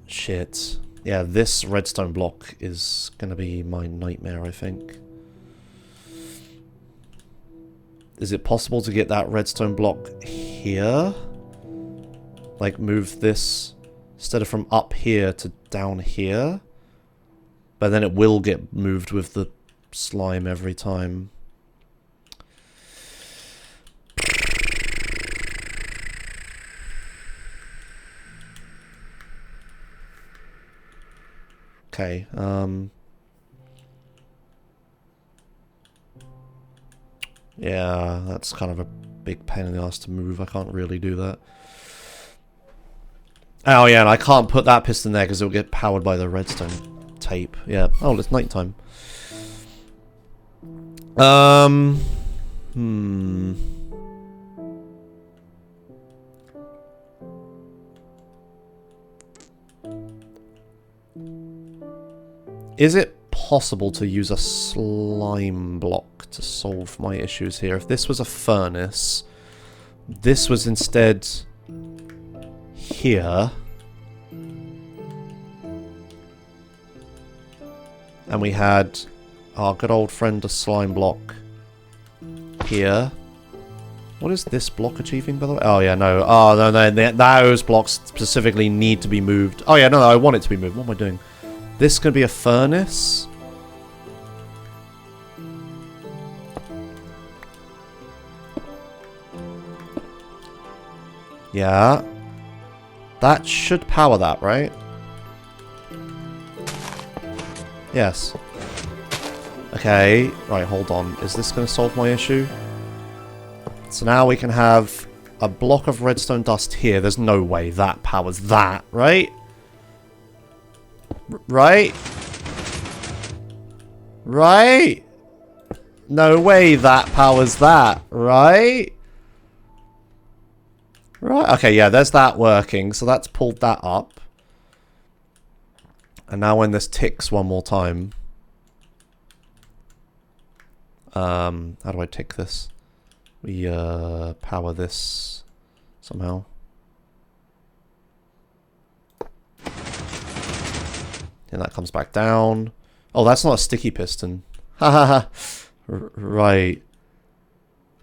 Shit. Yeah, this redstone block is going to be my nightmare, I think. Is it possible to get that redstone block here? Like, move this instead of from up here to down here? But then it will get moved with the slime every time. Okay, yeah, that's kind of a big pain in the ass to move. I can't really do that. Oh yeah, and I can't put that piston there because it'll get powered by the redstone tape. Yeah. Oh, it's nighttime. Is it possible to use a slime block to solve my issues here? If this was a furnace, this was instead here, and we had our good old friend a slime block here. What is this block achieving, by the way? Oh, yeah, no. Oh, no, those blocks specifically need to be moved. Oh, yeah, no, I want it to be moved. What am I doing? This could be a furnace. Yeah. That should power that, right? Yes. Okay. Right, hold on. Is this going to solve my issue? So now we can have a block of redstone dust here. There's no way that powers that, right? Right? Right? No way that powers that, right? Right, okay, yeah, there's that working. So that's pulled that up. And now when this ticks one more time... how do I tick this? We power this somehow. And that comes back down. Oh, that's not a sticky piston. Ha ha ha. Right.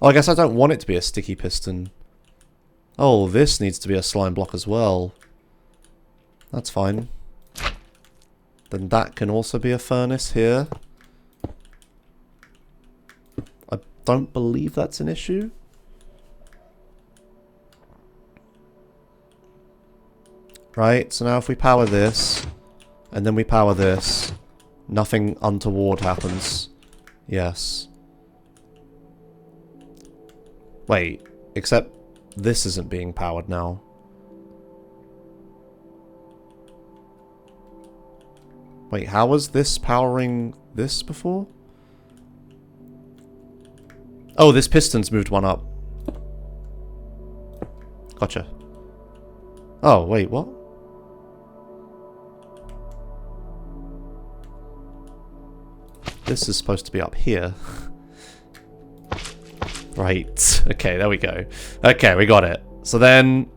Oh, I guess I don't want it to be a sticky piston. Oh, this needs to be a slime block as well. That's fine. Then that can also be a furnace here. I don't believe that's an issue. Right, so now if we power this, and then we power this, nothing untoward happens. Yes. Wait, except this isn't being powered now. Wait, how was this powering this before? Oh, this piston's moved one up. Gotcha. Oh, wait, what? This is supposed to be up here. Right. Okay, there we go. Okay, we got it. So then...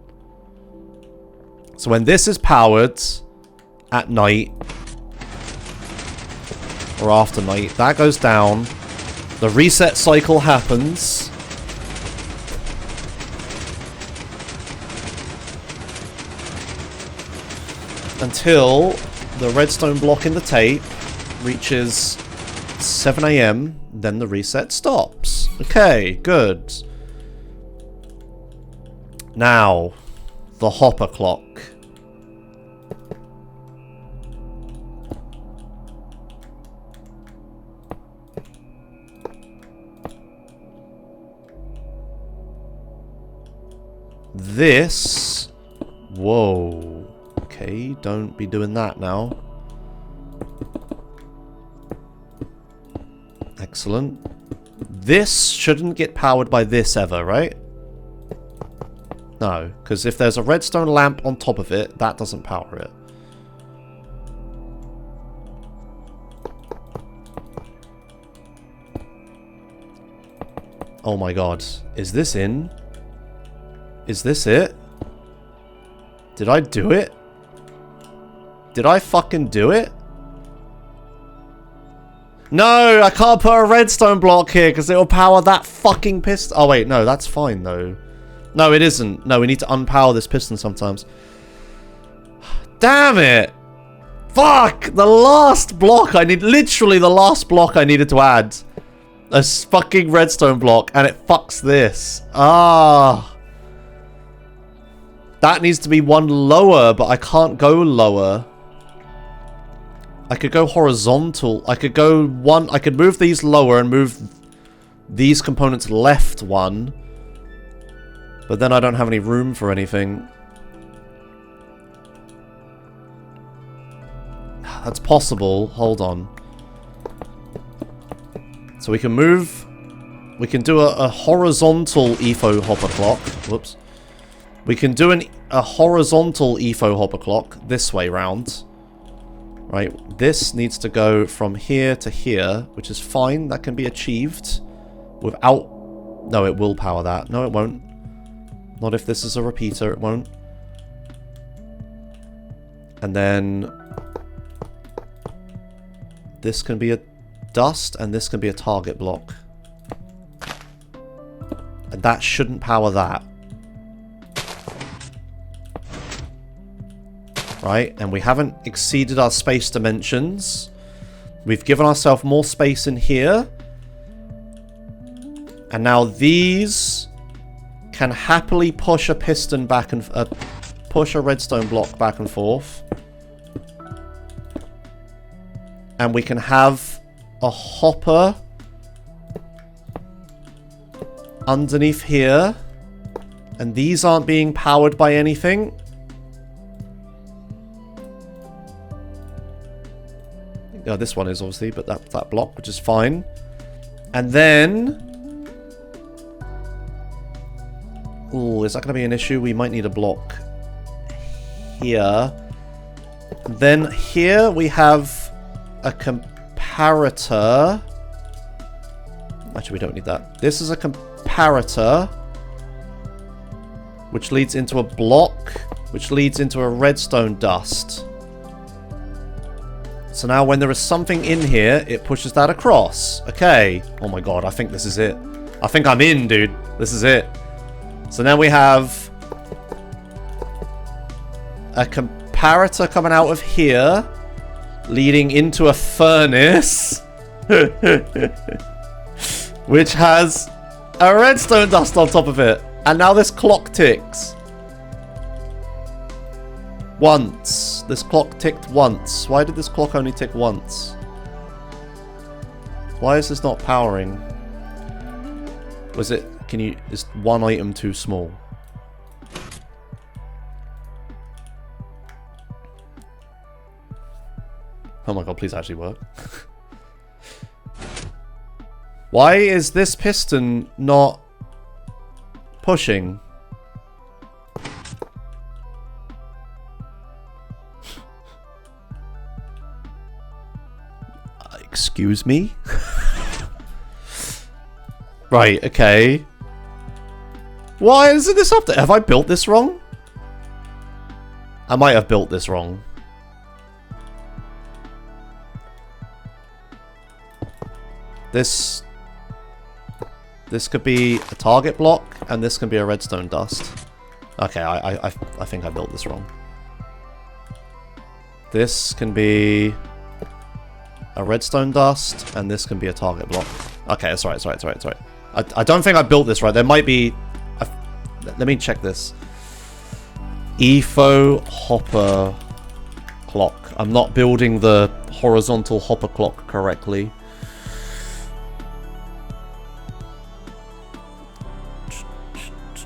So when this is powered at night, or after night, that goes down. The reset cycle happens. Until the redstone block in the tape reaches 7 AM, then the reset stops. Okay, good. Now, the hopper clock. This... Whoa. Okay, don't be doing that now. Excellent. This shouldn't get powered by this ever, right? No, because if there's a redstone lamp on top of it, that doesn't power it. Oh my god. Is this in? Is this it? Did I do it? Did I fucking do it? No, I can't put a redstone block here because it will power that fucking piston. Oh wait, no, that's fine though. No, it isn't. No, we need to unpower this piston sometimes. Damn it! Fuck! The last block I need, literally the last block I needed to add. A fucking redstone block, and it fucks this. Ah. That needs to be one lower, but I can't go lower. I could go horizontal. I could go one. I could move these lower and move these components left one. But then I don't have any room for anything. That's possible. Hold on. So we can move. We can do a horizontal EFO hopper clock. Whoops. We can do a horizontal EFO hopper clock this way round. Right, this needs to go from here to here, which is fine. That can be achieved without... No, it will power that. No, it won't. Not if this is a repeater, it won't. And then... this can be a dust, and this can be a target block. And that shouldn't power that. Right, and we haven't exceeded our space dimensions. We've given ourselves more space in here. And now these can happily push a piston back and... push a redstone block back and forth. And we can have a hopper underneath here. And these aren't being powered by anything. Yeah, this one is obviously, but that block, which is fine. And then... ooh, is that going to be an issue? We might need a block here. Then here we have a comparator. Actually, we don't need that. This is a comparator, which leads into a block, which leads into a redstone dust. So now when there is something in here, it pushes that across. Okay. Oh my god, I think this is it. I think I'm in, dude. This is it. So now we have a comparator coming out of here, leading into a furnace, which has a redstone dust on top of it. And now this clock ticks. Once. This clock ticked once. Why did this clock only tick once? Why is this not powering? Was it... can you... is one item too small? Oh my god, please actually work. Why is this piston not pushing? Excuse me? Right, okay. Why isn't this update? Have I built this wrong? I might have built this wrong. This could be a target block, and this can be a redstone dust. Okay, I think I built this wrong. This can be a redstone dust, and this can be a target block. Okay, that's right, that's right. I don't think I built this right. There might be... let me check this. EFO hopper clock. I'm not building the horizontal hopper clock correctly.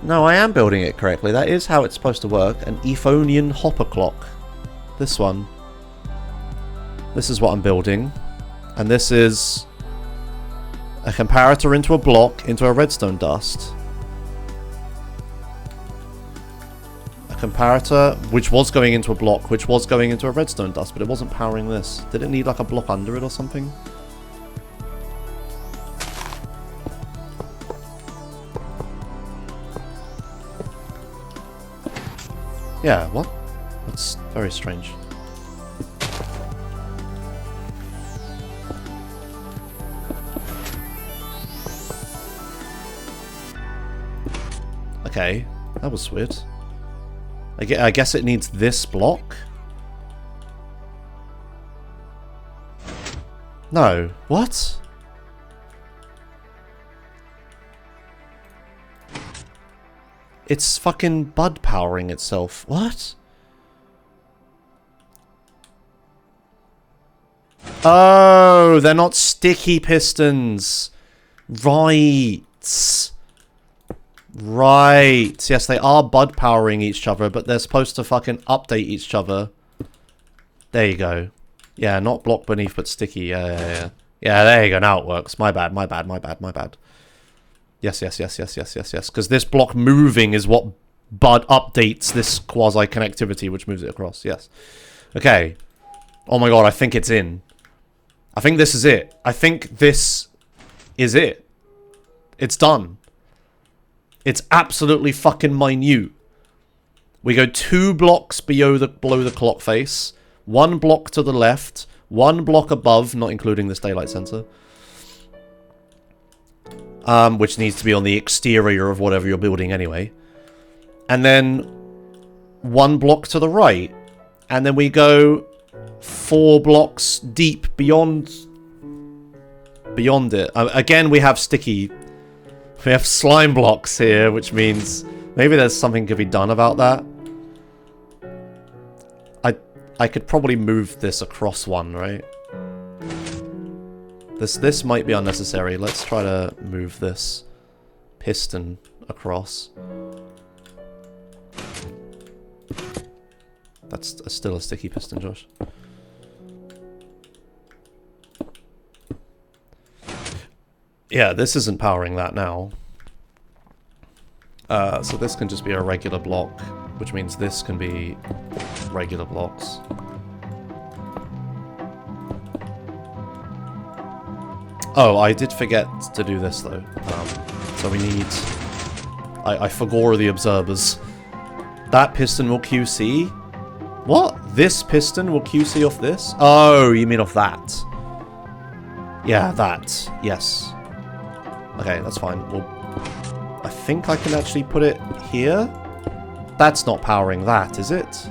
No, I am building it correctly. That is how it's supposed to work. An Euphonian hopper clock. This one. This is what I'm building. And this is a comparator into a block, into a redstone dust. A comparator, which was going into a block, which was going into a redstone dust, but it wasn't powering this. Did it need like a block under it or something? Yeah, what? That's very strange. Okay, that was weird. I guess it needs this block? No. What? It's fucking bud powering itself. What? Oh, they're not sticky pistons. Right. Right. Yes, they are bud powering each other, but they're supposed to fucking update each other. There you go. Yeah, not block beneath, but sticky. Yeah. Yeah, there you go. Now it works. My bad. Yes. Because this block moving is what bud updates this quasi-connectivity, which moves it across. Yes. Okay. Oh my god, I think it's in. I think this is it. I think this is it. It's done. It's absolutely fucking minute. We go 2 blocks below the clock face, 1 block to the left, 1 block above, not including this daylight sensor. Which needs to be on the exterior of whatever you're building anyway. And then 1 block to the right. And then we go 4 blocks deep beyond it. Again, we have slime blocks here, which means maybe there's something could be done about that. I could probably move this across 1, right? This might be unnecessary. Let's try to move this piston across. That's still a sticky piston, Josh. Yeah, this isn't powering that now. So this can just be a regular block, which means this can be regular blocks. Oh, I did forget to do this though. So we need... I forgot the observers. That piston will QC. What? This piston will QC off this? Oh, you mean off that? Yeah, that. Yes. Okay, that's fine. Well, I think I can actually put it here. That's not powering that, is it?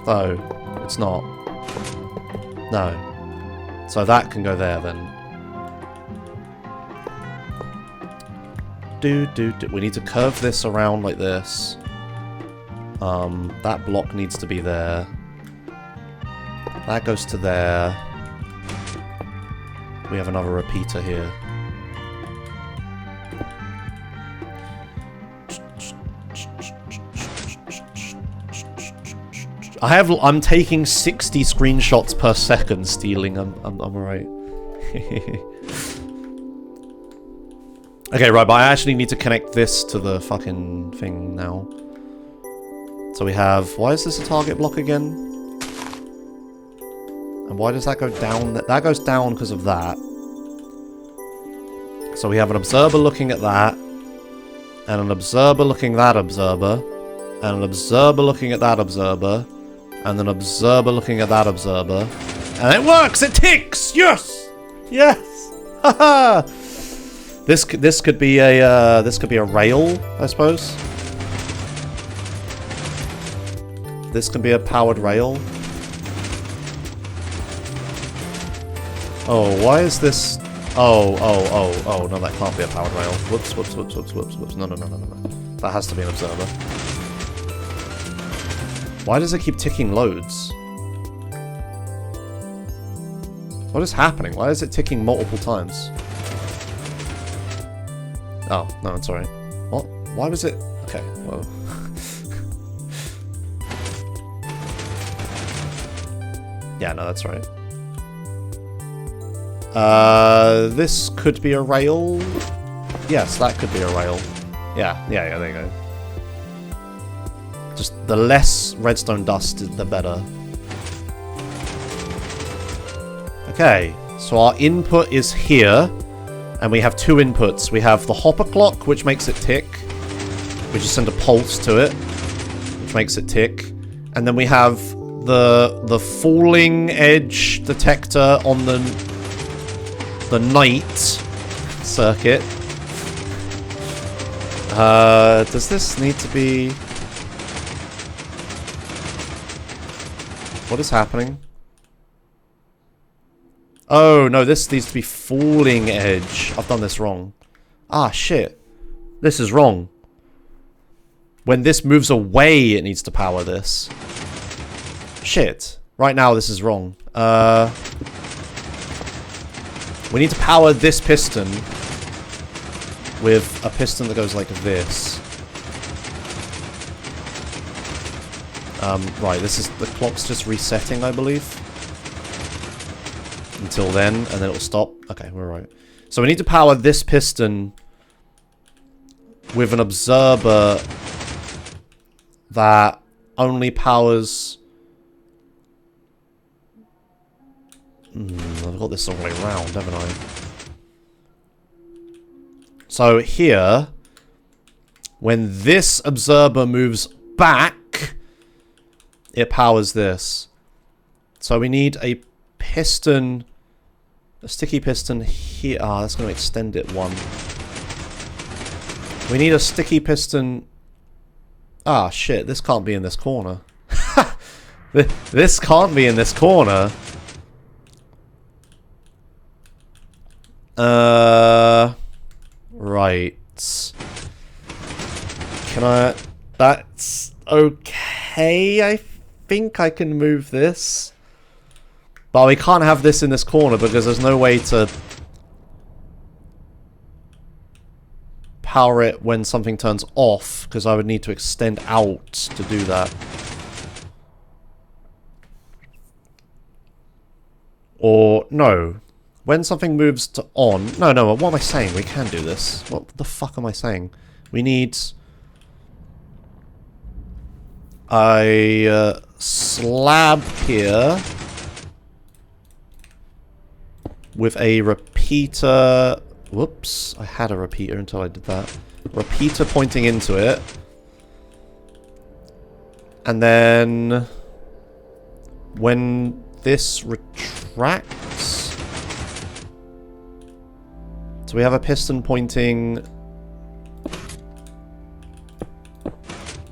Oh, it's not. No. So that can go there then. We need to curve this around like this. That block needs to be there. That goes to there. We have another repeater here. I'm taking 60 screenshots per second stealing. I'm alright. Okay, right, but I actually need to connect this to the fucking thing now. So we have... Why is this a target block again? And why does that go down? That goes down because of that. So we have an observer looking at that. And an observer looking at that observer. And an observer looking at that observer. And an observer looking at that observer. And it works! It ticks! Yes! Yes! Haha! This could be a rail, I suppose. This can be a powered rail. Oh, why is this? Oh, no, that can't be a powered rail. Whoops. No. That has to be an observer. Why does it keep ticking loads? What is happening? Why is it ticking multiple times? Oh, no, I'm sorry. What? Why was it? Okay, whoa. Yeah, no, that's right. This could be a rail. Yes, that could be a rail. Yeah, there you go. Just the less redstone dust, the better. Okay, so our input is here. And we have 2 inputs. We have the hopper clock, which makes it tick. We just send a pulse to it, which makes it tick. And then we have the falling edge detector on the night circuit. Does this need to be... What is happening? Oh, no, this needs to be falling edge. I've done this wrong. Ah, shit. This is wrong. When this moves away, it needs to power this. Shit. Right now, this is wrong. We need to power this piston with a piston that goes like this. Right, this is... The clock's just resetting, I believe. Until then, and then it'll stop. Okay, we're right. So we need to power this piston with an observer that only powers I've got this the wrong way around, haven't I? So here, when this observer moves back, it powers this. So we need a piston, a sticky piston here. Ah, that's going to extend it one. We need a sticky piston. Ah, shit, this can't be in this corner. This can't be in this corner. Right. Can I... That's okay, I think I can move this. But we can't have this in this corner because there's no way to power it when something turns off, because I would need to extend out to do that. Or, no. When something moves to on... No, what am I saying? We can do this. What the fuck am I saying? We need a slab here with a repeater... Whoops, I had a repeater until I did that. Repeater pointing into it. And then when this retracts... So we have a piston pointing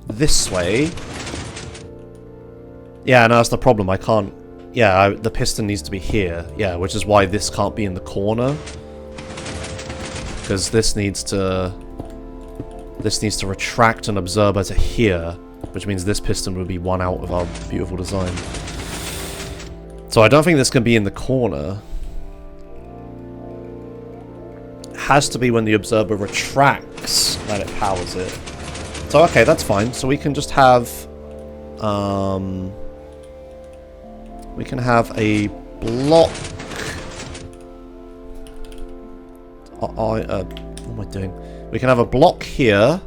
this way. Yeah, no, that's the problem. I can't... Yeah, the piston needs to be here. Yeah, which is why this can't be in the corner. Because this needs to retract an observer to here, which means this piston would be one out of our beautiful design. So I don't think this can be in the corner. Has to be when the observer retracts that it powers it. So okay, that's fine. So we can just have we can have a block. What am I doing? We can have a block here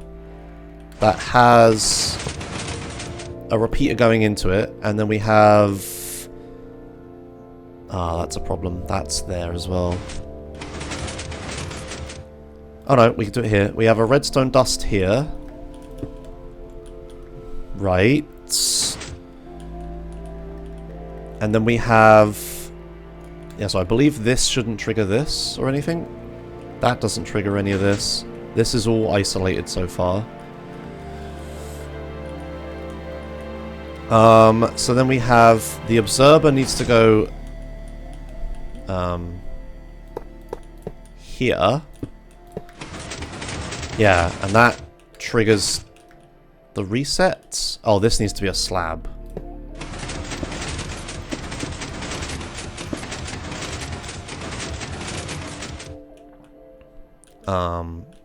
that has a repeater going into it, and then we have... Ah, that's a problem. That's there as well. Oh no, we can do it here. We have a redstone dust here. Right. And then we have... Yeah, so I believe this shouldn't trigger this or anything. That doesn't trigger any of this. This is all isolated so far. So then we have... The observer needs to go... here. Yeah, and that triggers the resets. Oh, this needs to be a slab.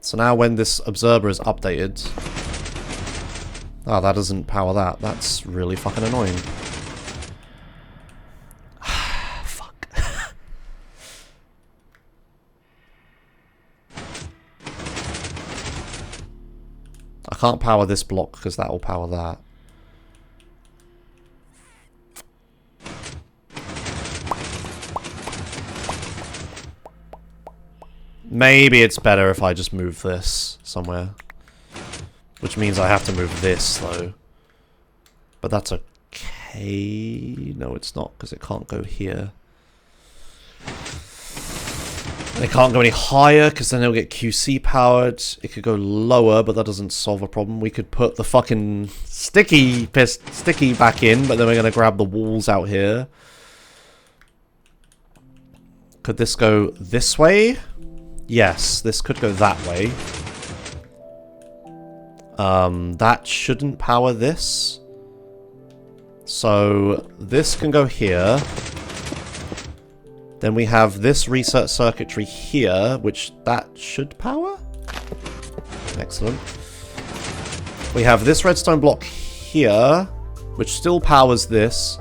So now when this observer is updated... Oh, that doesn't power that. That's really fucking annoying. Fuck. I can't power this block because that will power that. Maybe it's better if I just move this somewhere. Which means I have to move this, though. But that's okay. No, it's not, because it can't go here. It can't go any higher, because then it'll get QC powered. It could go lower, but that doesn't solve a problem. We could put the fucking sticky back in, but then we're going to grab the walls out here. Could this go this way? Yes, this could go that way. That shouldn't power this. So this can go here. Then we have this reset circuitry here, which that should power. Excellent. We have this redstone block here, which still powers this,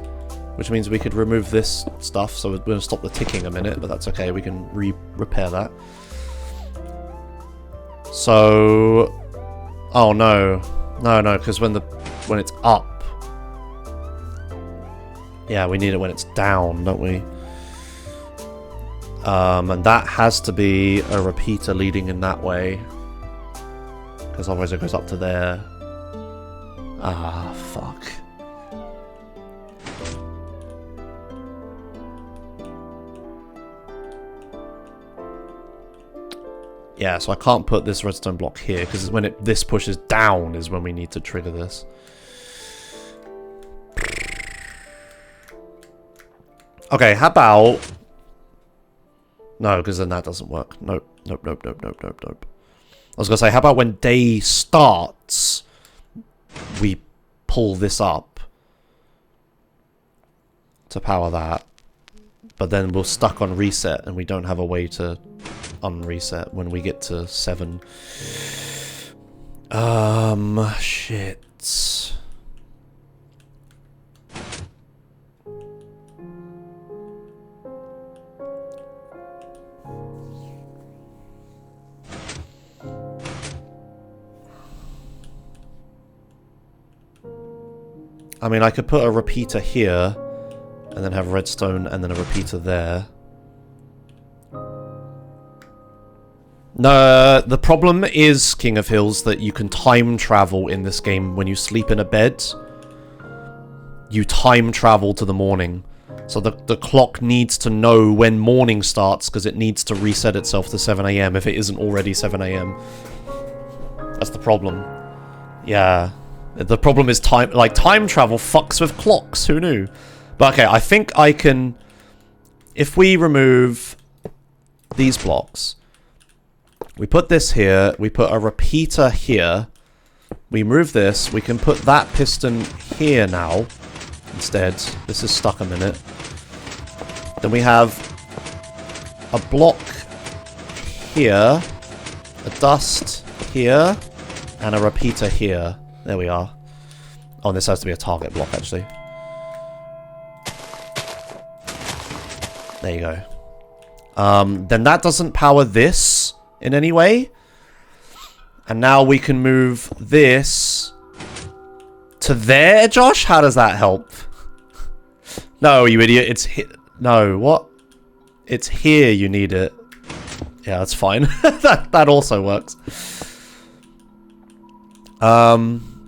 which means we could remove this stuff. So we're going to stop the ticking a minute, but that's okay. We can repair that. So... Oh no. No, because when it's up... Yeah, we need it when it's down, don't we? And that has to be a repeater leading in that way. Because otherwise it goes up to there. Ah, fuck. Yeah, so I can't put this redstone block here, because when this pushes down is when we need to trigger this. Okay, how about... No, because then that doesn't work. Nope, nope, nope, nope, nope, nope, nope. I was going to say, how about when day starts, we pull this up to power that. But then we're stuck on reset, and we don't have a way to unreset when we get to 7. Shit. I mean, I could put a repeater here, and then have redstone, and then a repeater there. No, the problem is, King of Hills, that you can time travel in this game when you sleep in a bed. You time travel to the morning. So the clock needs to know when morning starts, because it needs to reset itself to 7 AM if it isn't already 7 AM. That's the problem. Yeah. The problem is time travel fucks with clocks, who knew? But okay, I think I can... If we remove these blocks, we put this here, we put a repeater here, we move this, we can put that piston here now instead. This is stuck a minute. Then we have a block here, a dust here, and a repeater here. There we are. Oh, and this has to be a target block, actually. There you go. Then that doesn't power this in any way. And now we can move this to there, Josh? How does that help? No, you idiot. It's no, what? It's here you need it. Yeah, that's fine. that also works.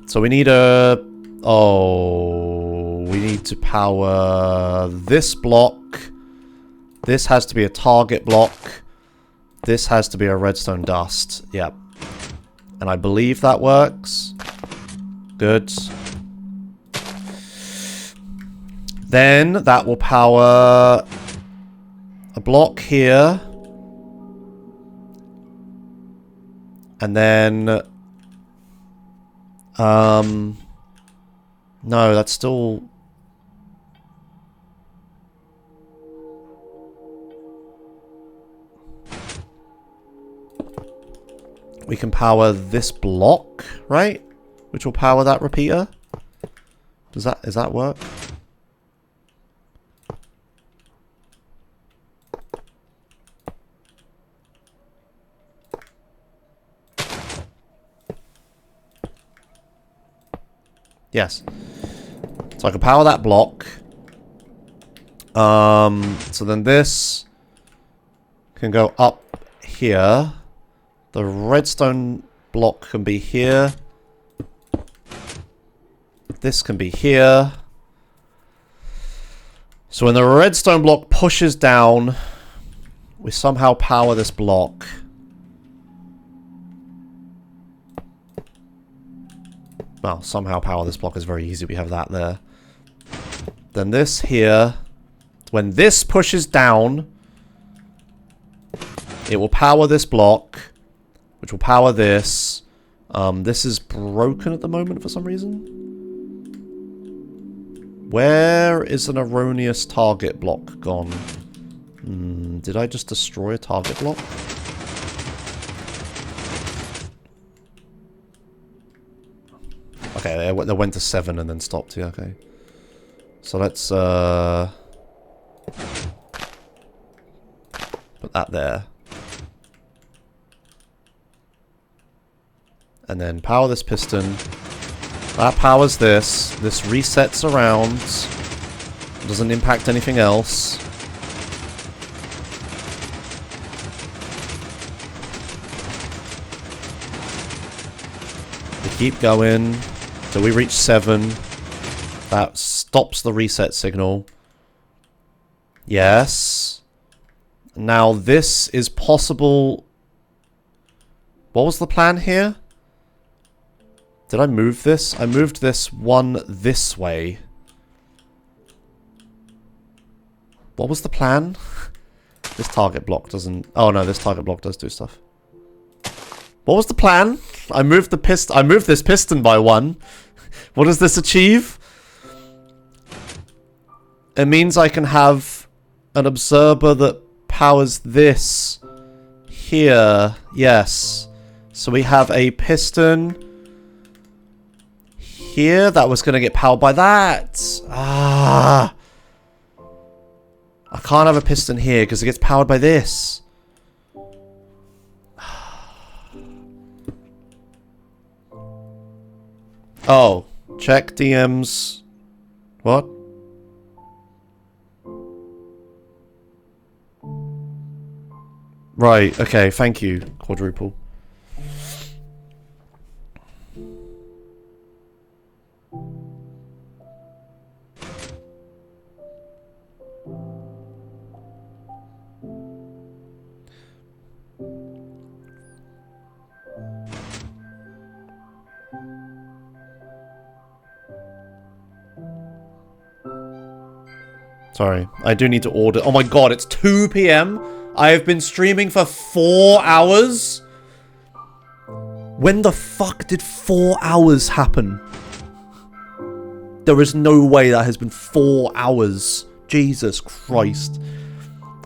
So we need a... Oh, we need to power this block. This has to be a target block. This has to be a redstone dust. Yep. And I believe that works. Good. Then that will power a block here. And then... No, that's still... We can power this block, right? Which will power that repeater. Does that work? Yes. So I can power that block. So then this can go up here. The redstone block can be here. This can be here. So when the redstone block pushes down, we somehow power this block. Well, somehow power this block is very easy. We have that there. Then this here. When this pushes down, it will power this block, which will power this. This is broken at the moment for some reason. Where is an erroneous target block gone? Did I just destroy a target block? Okay, they went to 7 and then stopped. Yeah, okay. So let's put that there. And then power this piston. That powers this. This resets around. Doesn't impact anything else. Keep going till we reach 7. That stops the reset signal. Yes. Now this is possible. What was the plan here? Did I move this? I moved this one this way. What was the plan? This target block doesn't... Oh no, this target block does do stuff. What was the plan? I moved the piston. I moved this piston by 1. What does this achieve? It means I can have an observer that powers this here. Yes. So we have a piston here that was going to get powered by that. Ah. I can't have a piston here because it gets powered by this. Oh, check DMs. What? Right, okay, thank you, Quadruple. Sorry, I do need to order. Oh my god, it's 2 PM? I have been streaming for 4 hours? When the fuck did 4 hours happen? There is no way that has been 4 hours. Jesus Christ.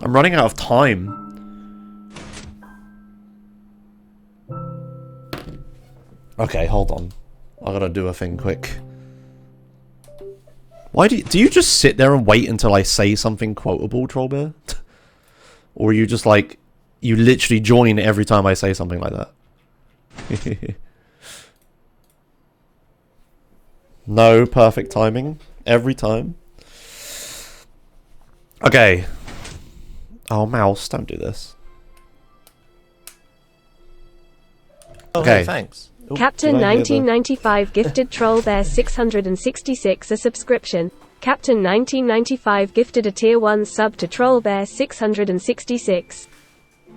I'm running out of time. Okay, hold on. I gotta do a thing quick. Why do you just sit there and wait until I say something quotable, Trollbear? Or are you just like, you literally join every time I say something like that? No perfect timing. Every time. Okay. Oh, mouse, don't do this. Oh, Okay. hey, thanks. Ooh, Captain did I hear the- 1995 gifted Trollbear 666 a subscription. Captain 1995 gifted a tier 1 sub to Trollbear 666.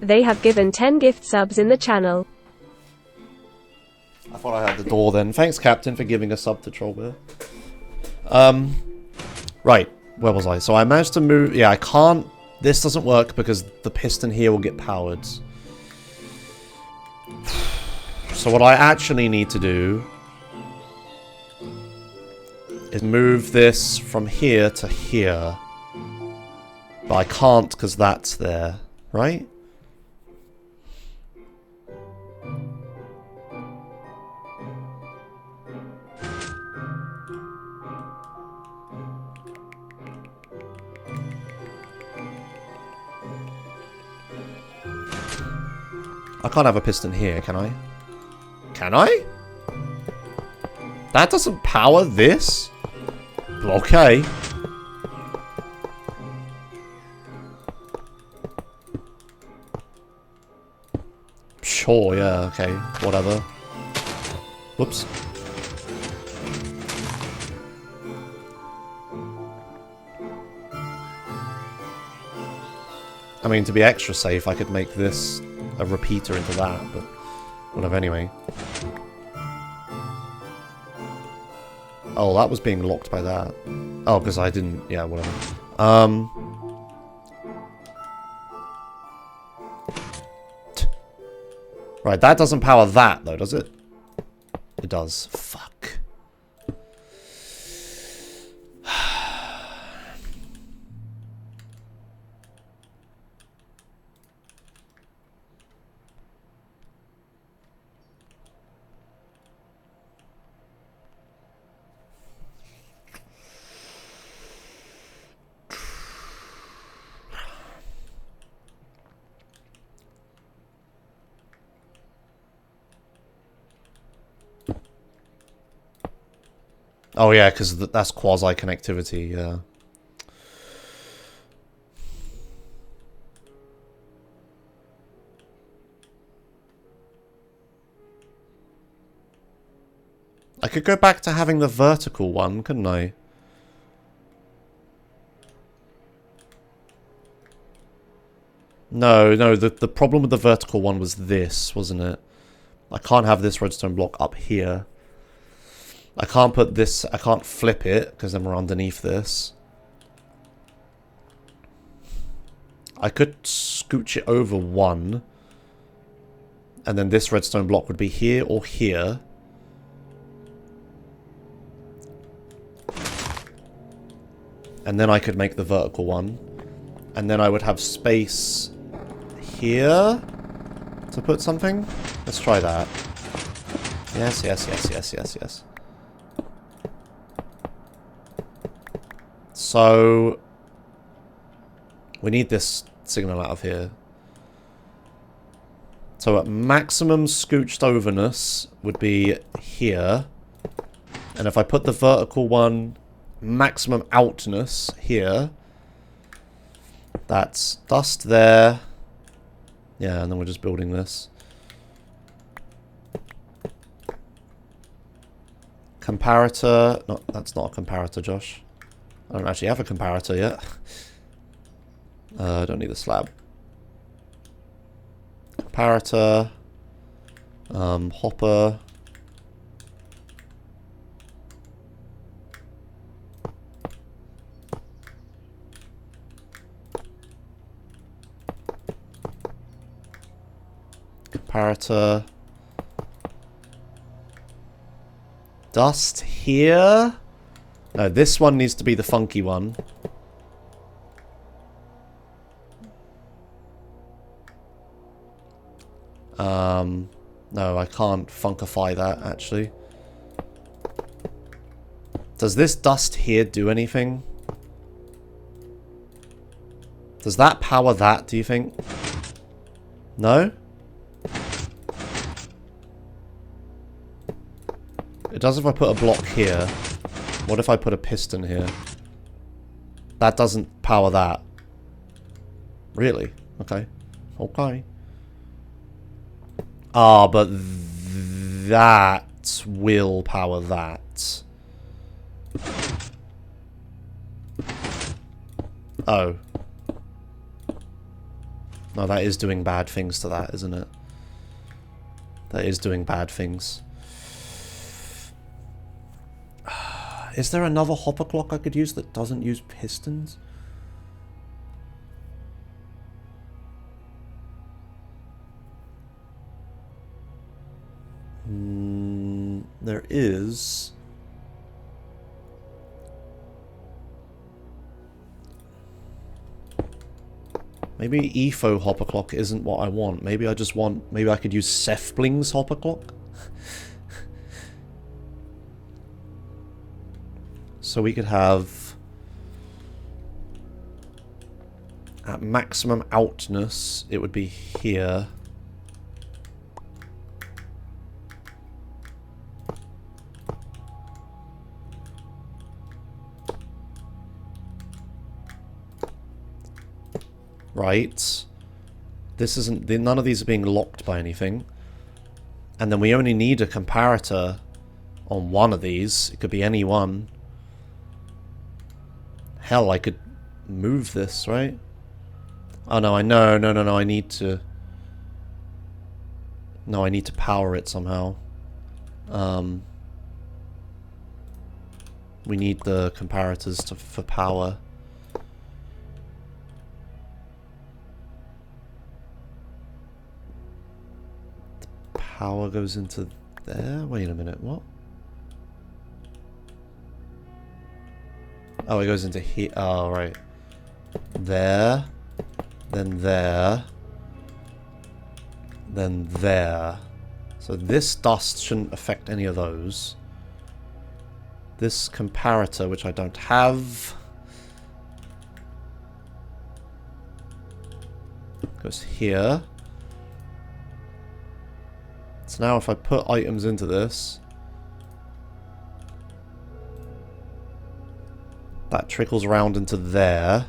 They have given 10 gift subs in the channel. I thought I had the door then. Thanks, Captain, for giving a sub to Trollbear. Right. Where was I? So I managed to move... Yeah, I can't... This doesn't work because the piston here will get powered. So what I actually need to do is move this from here to here. But I can't because that's there, right? I can't have a piston here, can I? Can I? That doesn't power this? Okay. Sure, yeah, okay, whatever. Whoops. I mean, to be extra safe, I could make this a repeater into that, but whatever, anyway. Oh, that was being locked by that. Oh, because I didn't... Yeah, whatever. Right, that doesn't power that, though, does it? It does. Fuck. Oh yeah, because that's quasi-connectivity, yeah. I could go back to having the vertical one, couldn't I? No, the problem with the vertical one was this, wasn't it? I can't have this redstone block up here. I can't put this, I can't flip it, because then we're underneath this. I could scooch it over one. And then this redstone block would be here or here. And then I could make the vertical one. And then I would have space here to put something. Let's try that. Yes, yes, yes, yes, yes, yes. So we need this signal out of here. So at maximum scooched overness would be here. And if I put the vertical one maximum outness here, that's dust there. Yeah, and then we're just building this. Comparator. No, that's not a comparator, Josh. I don't actually have a comparator yet. I don't need a slab. Comparator. Hopper. Comparator. Dust here. No, this one needs to be the funky one. No, I can't funkify that, actually. Does this dust here do anything? Does that power that, do you think? No? It does if I put a block here. What if I put a piston here? That doesn't power that. Really? Okay. Okay. Ah, but that will power that. Oh. No, that is doing bad things to that, isn't it? That is doing bad things. Is there another hopper clock I could use that doesn't use pistons? There is. Maybe EFO hopper clock isn't what I want. Maybe I just want. Maybe I could use Sefbling's hopper clock. So we could have at maximum outness, it would be here. Right. This isn't, none of these are being locked by anything. And then we only need a comparator on one of these. It could be any one. Hell, I could move this, right? Oh no, no, I need to... No, I need to power it somehow. We need the comparators for power. The power goes into there? Wait a minute, what? Oh, it goes into here. Oh, right. There. Then there. Then there. So this dust shouldn't affect any of those. This comparator, which I don't have, goes here. So now if I put items into this, that trickles around into there.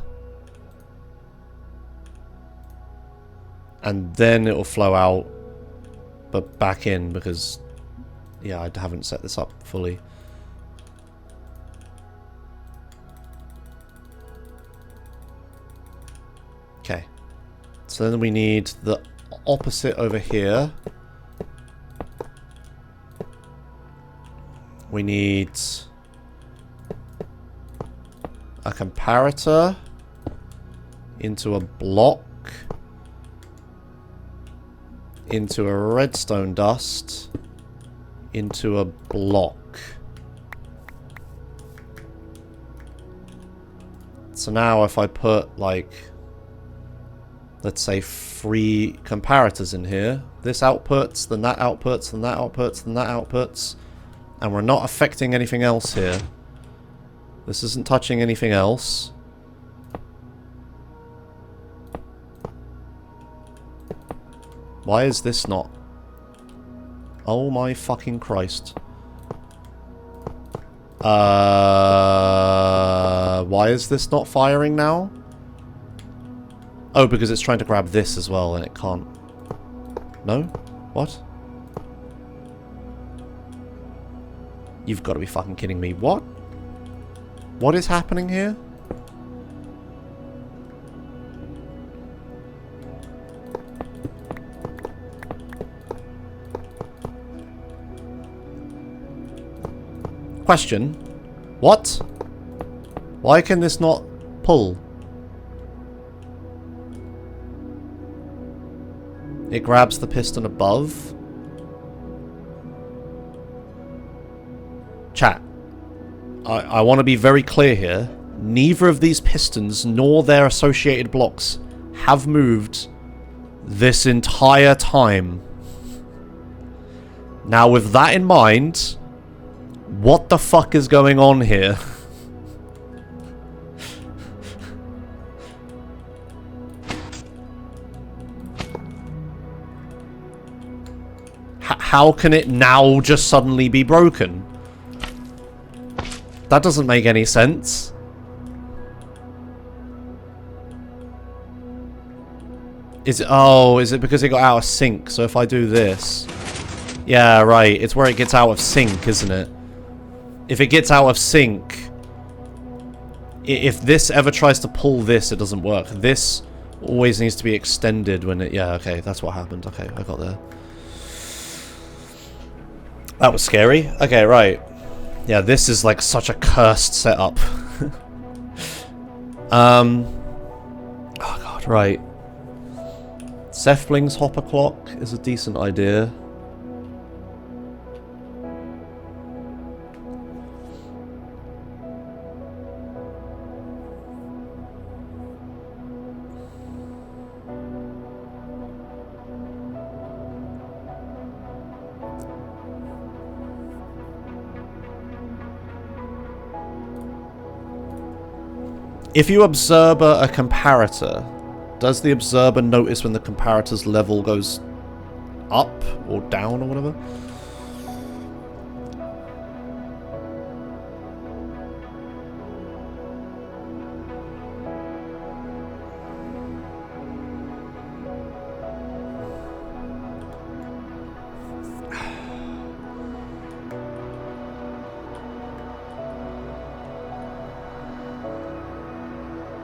And then it'll flow out, but back in because, Yeah, I haven't set this up fully. Okay. So then we need the opposite over here. We need a comparator into a block into a redstone dust into a block. So now if I put, like, let's say 3 comparators in here, this outputs, then that outputs, then that outputs, then that outputs, and we're not affecting anything else here. This isn't touching anything else. Why is this not? Oh my fucking Christ. Why is this not firing now? Oh, because it's trying to grab this as well and it can't. No? What? You've got to be fucking kidding me. What? What is happening here? Question. What? Why can this not pull? It grabs the piston above. Chat. I want to be very clear here. Neither of these pistons nor their associated blocks have moved this entire time. Now, with that in mind, what the fuck is going on here? How can it now just suddenly be broken? That doesn't make any sense. Is it... Oh, is it because it got out of sync? So if I do this... Yeah, right. It's where it gets out of sync, isn't it? If it gets out of sync... If this ever tries to pull this, it doesn't work. This always needs to be extended when it... Yeah, okay. That's what happened. Okay, I got there. That was scary. Okay, right. Yeah, this is like such a cursed setup. Oh god, right. Sefling's hopper clock is a decent idea. If you observe a comparator, does the observer notice when the comparator's level goes up or down or whatever?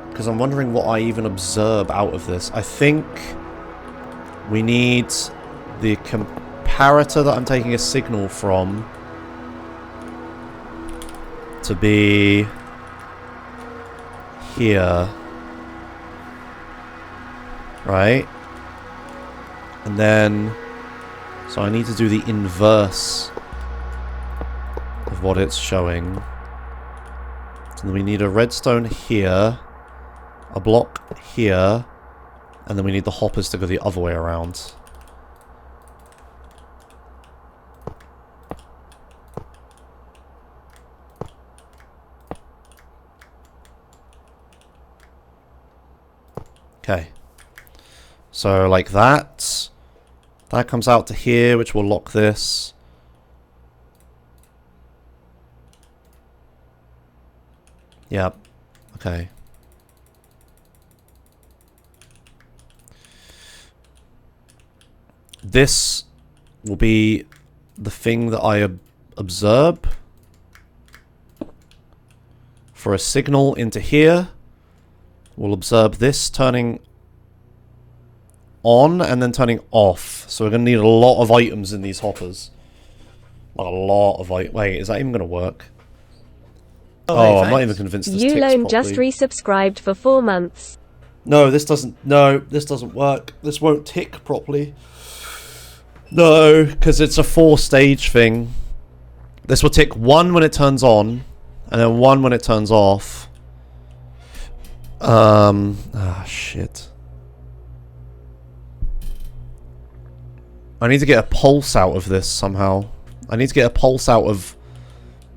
Because I'm wondering what I even observe out of this. I think we need the comparator that I'm taking a signal from to be here. Right? And then... So I need to do the inverse of what it's showing. So we need a redstone here. A block here, and then we need the hoppers to go the other way around. Okay. So, like that. That comes out to here, which will lock this. Yep. Okay. This will be the thing that I observe for a signal into here. We'll observe this turning on and then turning off. So we're going to need a lot of items in these hoppers. Like a lot of items. Wait, is that even going to work? Oh, I'm not even convinced this ticks Yulone properly. just resubscribed for 4 months. No, this doesn't work. This won't tick properly. No, because it's a 4-stage thing. This will tick 1 when it turns on, and then 1 when it turns off. Shit. I need to get a pulse out of this somehow. I need to get a pulse out of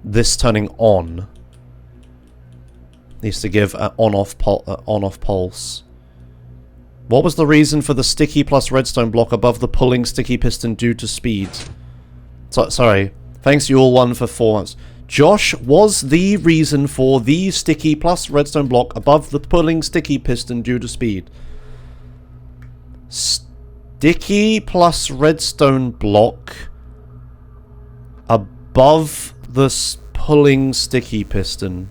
this turning on. Needs to give an on-off pulse. What was the reason for the sticky plus redstone block above the pulling sticky piston due to speed? Sorry. Thanks you all one for 4 months. Josh was the reason for the sticky plus redstone block above the pulling sticky piston due to speed. Sticky plus redstone block above the pulling sticky piston.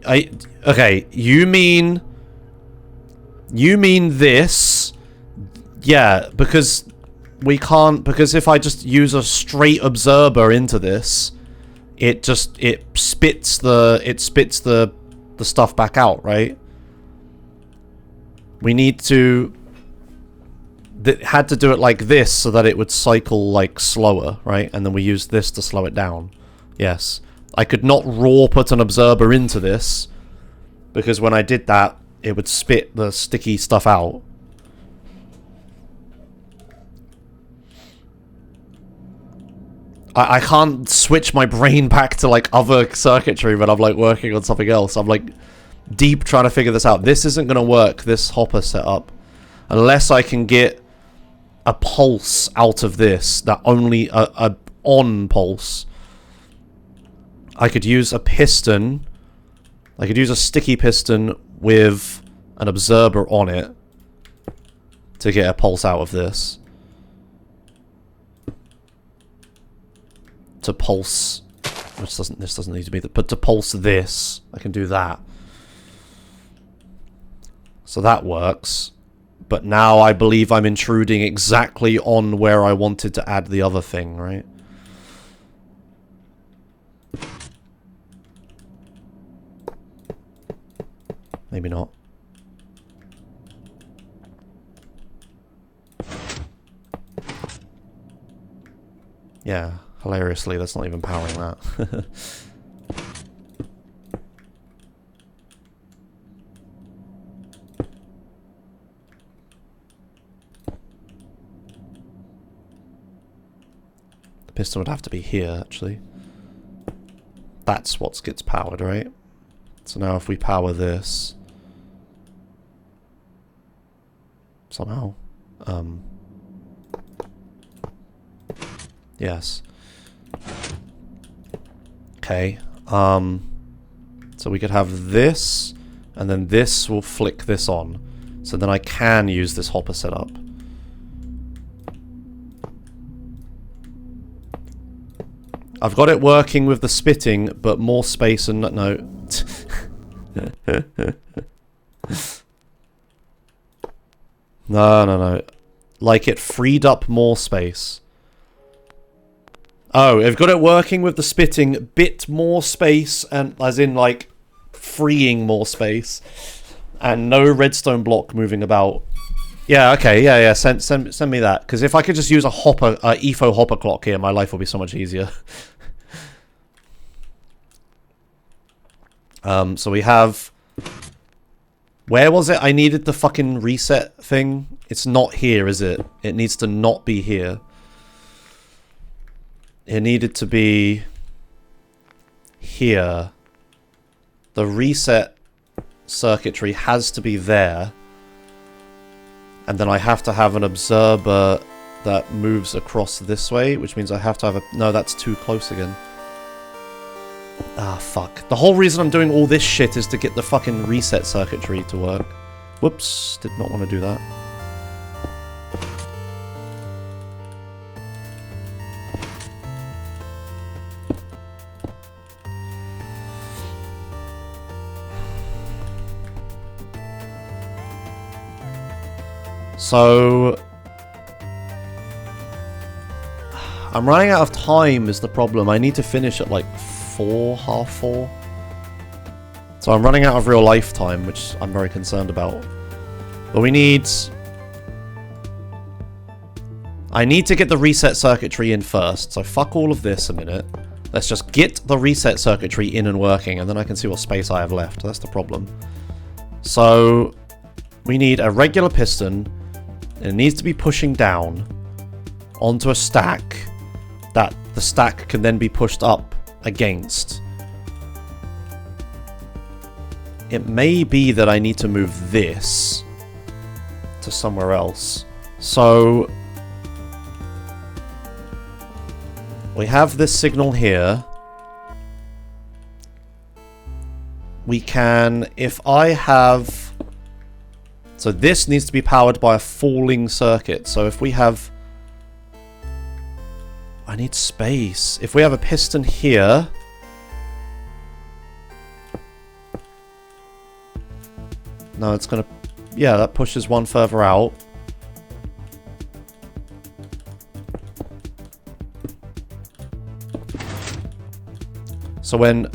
Okay, you mean this? Yeah, because we can't, because if I just use a straight observer into this, it spits the stuff back out, right? We need to had to do it like this so that it would cycle like slower, right? And then we use this to slow it down. Yes. I could not raw put an observer into this, because when I did that, it would spit the sticky stuff out. I can't switch my brain back to like other circuitry when I'm like working on something else. I'm like deep trying to figure this out. This isn't going to work, this hopper setup, unless I can get a pulse out of this, that only a on pulse. I could use a piston. I could use a sticky piston with an observer on it to get a pulse out of this. To pulse, this doesn't need to be, but to pulse this, I can do that. So that works. But now I believe I'm intruding exactly on where I wanted to add the other thing, right? Maybe not. Yeah, hilariously, that's not even powering that. The piston would have to be here, actually. That's what gets powered, right? So now if we power this... somehow. Yes. Okay. So we could have this, and then this will flick this on. So then I can use this hopper setup. I've got it working with the spitting, but more space and no. No. Like it freed up more space. Oh, I've got it working with the spitting, bit more space, and as in like freeing more space, and no redstone block moving about. Yeah, okay, yeah. Send me that, because if I could just use a hopper, EFO hopper clock here, my life will be so much easier. So we have. Where was it? I needed the fucking reset thing. It's not here, is it? It needs to not be here. It needed to be here. The reset circuitry has to be there. And then I have to have an observer that moves across this way, which means I have to have a... No, that's too close again. Ah, fuck. The whole reason I'm doing all this shit is to get the fucking reset circuitry to work. Whoops, did not want to do that. So I'm running out of time is the problem. I need to finish at like 4, half 4. So I'm running out of real life time, which I'm very concerned about. But we need... I need to get the reset circuitry in first. So fuck all of this a minute. Let's just get the reset circuitry in and working, and then I can see what space I have left. That's the problem. So we need a regular piston. And it needs to be pushing down onto a stack that the stack can then be pushed up against. It may be that I need to move this to somewhere else. So we have this signal here. We can, if I have... So this needs to be powered by a falling circuit. So if we have... I need space. If we have a piston here... No, it's gonna... Yeah, that pushes one further out. So when...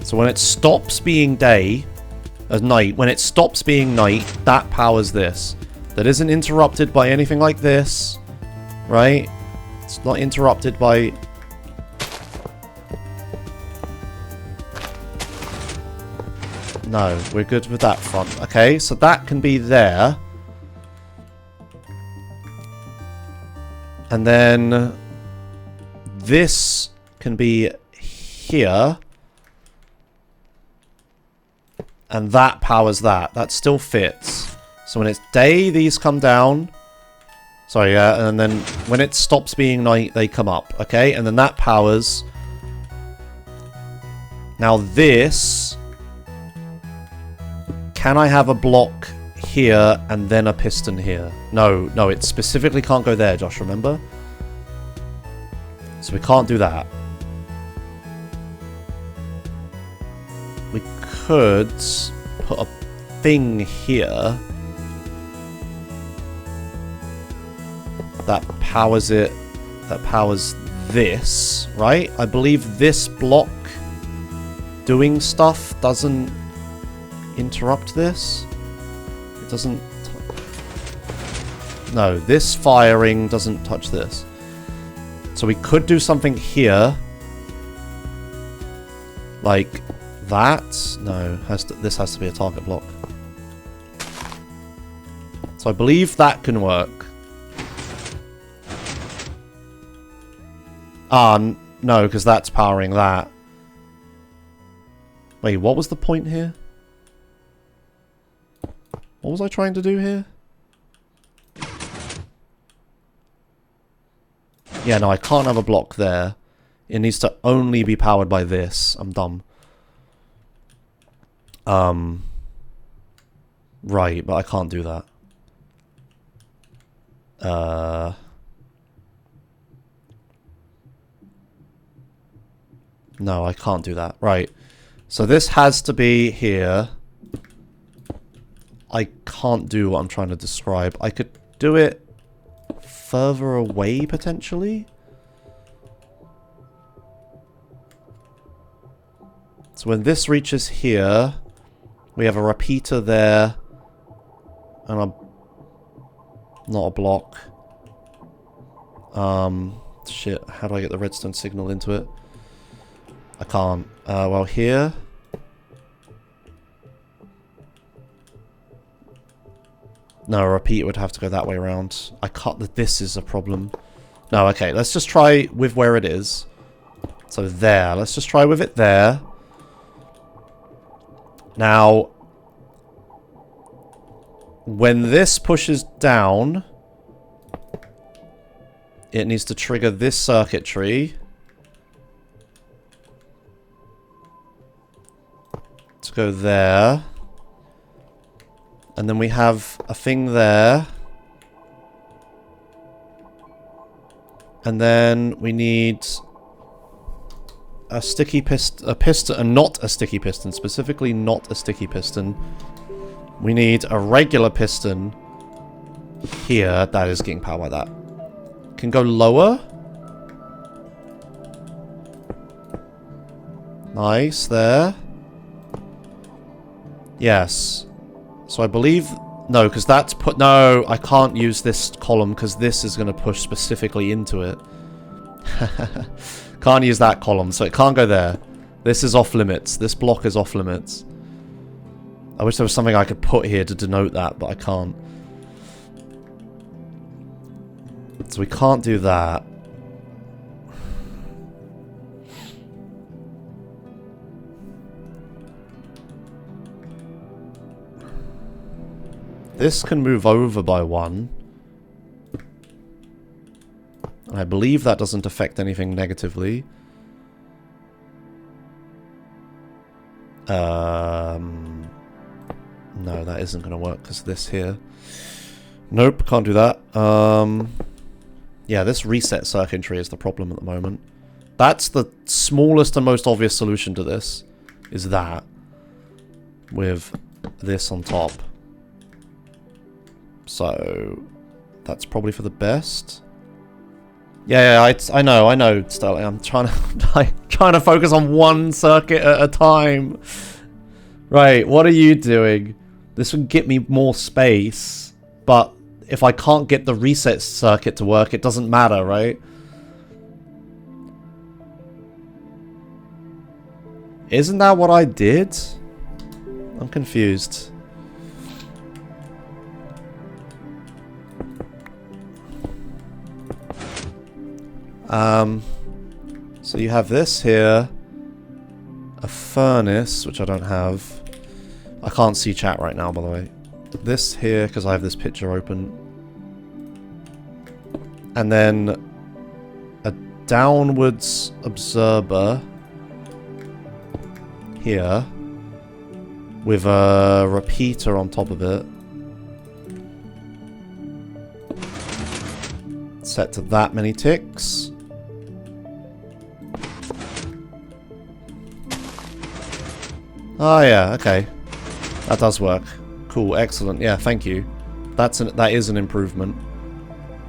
So when it stops being day, as night, when it stops being night, that powers this. That isn't interrupted by anything like this, right? It's not interrupted by... No, we're good with that front. Okay, so that can be there. And then this can be here. And that powers that. That still fits. So when it's day, these come down. Sorry, yeah. And then when it stops being night, they come up. Okay, and then that powers. Now this... Can I have a block here and then a piston here? No, no, it specifically can't go there, Josh, remember? So we can't do that. We could put a thing here that powers it, that powers this, right? I believe this block doing stuff doesn't interrupt this. It doesn't... No, this firing doesn't touch this. So we could do something here. Like that. No, this has to be a target block. So I believe that can work. No, because that's powering that. Wait, what was the point here? What was I trying to do here? Yeah, no, I can't have a block there. It needs to only be powered by this. I'm dumb. Right, but I can't do that. No, I can't do that. Right. So this has to be here. I can't do what I'm trying to describe. I could do it further away, potentially. So when this reaches here, we have a repeater there, and a... not a block. Shit, how do I get the redstone signal into it? I can't. Well, here... No, a repeat would have to go that way around. I can't... This is a problem. No, okay. Let's just try with where it is. So there. Let's just try with it there. Now, when this pushes down, it needs to trigger this circuitry. to go there. And then we have a thing there. And then we need a sticky piston, not a sticky piston, specifically not a sticky piston. We need a regular piston here. That is getting powered by that. Can go lower. Nice, there. Yes. So I believe... No, because that's put... No, I can't use this column because this is going to push specifically into it. Can't use that column, so it can't go there. This is off limits. This block is off limits. I wish there was something I could put here to denote that, but I can't. So we can't do that. This can move over by 1. I believe that doesn't affect anything negatively. No, that isn't going to work because this here. Nope, can't do that. Yeah, this reset circuitry is the problem at the moment. That's the smallest and most obvious solution to this, is that. With this on top. So, that's probably for the best. Yeah, I know, Sterling. I'm trying to focus on one circuit at a time. Right, what are you doing? This would get me more space, but if I can't get the reset circuit to work, it doesn't matter, right? Isn't that what I did? I'm confused. So you have this here, a furnace, which I don't have. I can't see chat right now, by the way. This here, because I have this picture open. And then a downwards observer here with a repeater on top of it. Set to that many ticks. Oh yeah, okay. That does work. Cool, excellent. Yeah, thank you. That is an improvement.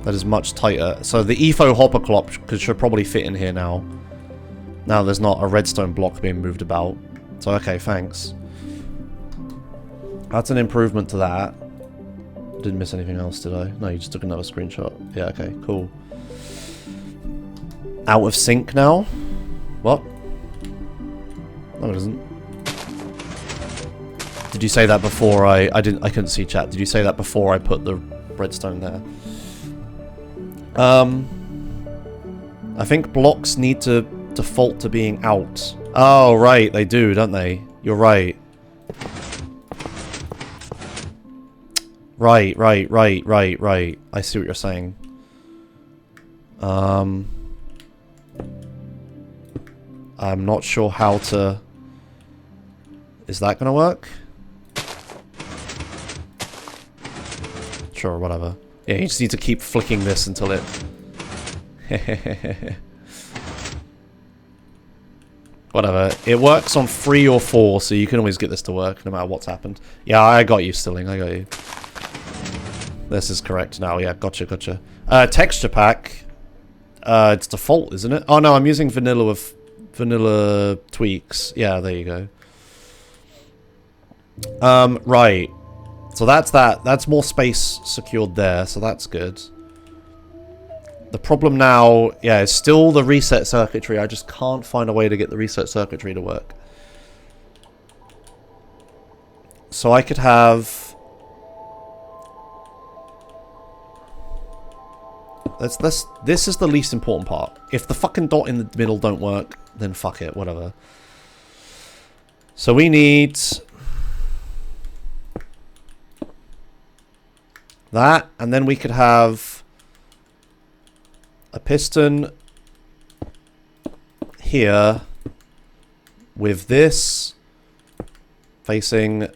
That is much tighter. So the EFO hopper clock should probably fit in here now. Now there's not a redstone block being moved about. So okay, thanks. That's an improvement to that. Didn't miss anything else, did I? No, you just took another screenshot. Yeah, okay, cool. Out of sync now? What? No, it isn't. Did you say that before I couldn't see chat. Did you say that before I put the redstone there? I think blocks need to default to being out. Oh, right, they do, don't they? You're right. Right. I see what you're saying. I'm not sure how to... Is that gonna work? Sure, whatever. Yeah, you just need to keep flicking this until it... Whatever. It works on 3 or 4, so you can always get this to work no matter what's happened. Yeah, I got you, Stilling. I got you. This is correct now. Yeah, gotcha. Texture pack. It's default, isn't it? Oh no, I'm using vanilla with vanilla tweaks. Yeah, there you go. Right. So that's that. That's more space secured there, so that's good. The problem now, yeah, is still the reset circuitry. I just can't find a way to get the reset circuitry to work. So I could have... This is the least important part. If the fucking dot in the middle don't work, then fuck it, whatever. So we need... that, and then we could have... a piston here with this facing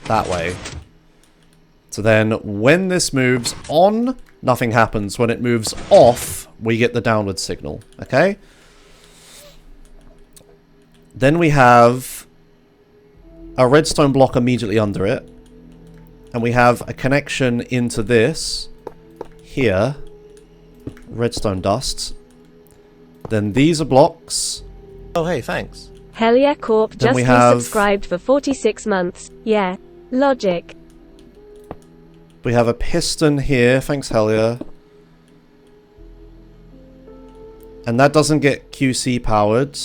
that way. So then when this moves on, nothing happens. When it moves off, we get the downward signal. Okay? Then we have a redstone block immediately under it. And we have a connection into this here. Redstone dust. Then these are blocks. Oh, hey, thanks. Hell yeah, Corp Then just we have- resubscribed for 46 months. Yeah. Logic. We have a piston here. Thanks, Helia. And that doesn't get QC powered.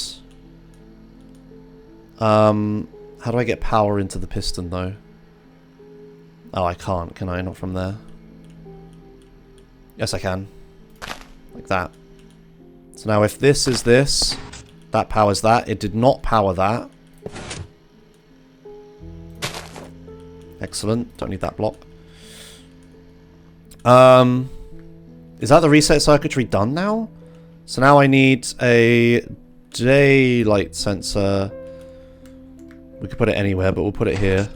How do I get power into the piston, though? Oh, I can't, can I? Not from there. Yes, I can. Like that. So now if this is this, that powers that. It did not power that. Excellent. Don't need that block. Is that the reset circuitry done now? So now I need a daylight sensor. We could put it anywhere, but we'll put it here.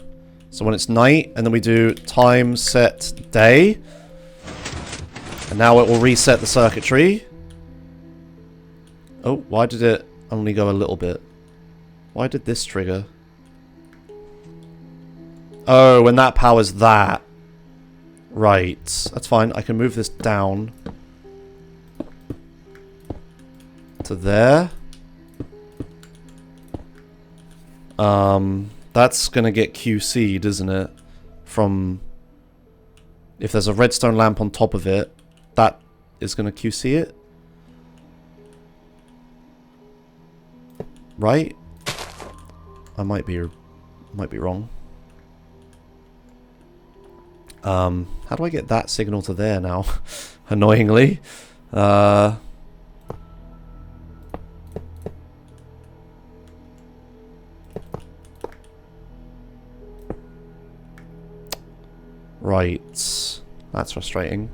So when it's night, and then we do time set day. And now it will reset the circuitry. Oh, why did it only go a little bit? Why did this trigger? Oh, when that powers that. Right. That's fine. I can move this down. To there. That's gonna get QC'd, isn't it? From... If there's a redstone lamp on top of it, that is gonna QC it. Right? I might be wrong. How do I get that signal to there now? Annoyingly. Right. That's frustrating.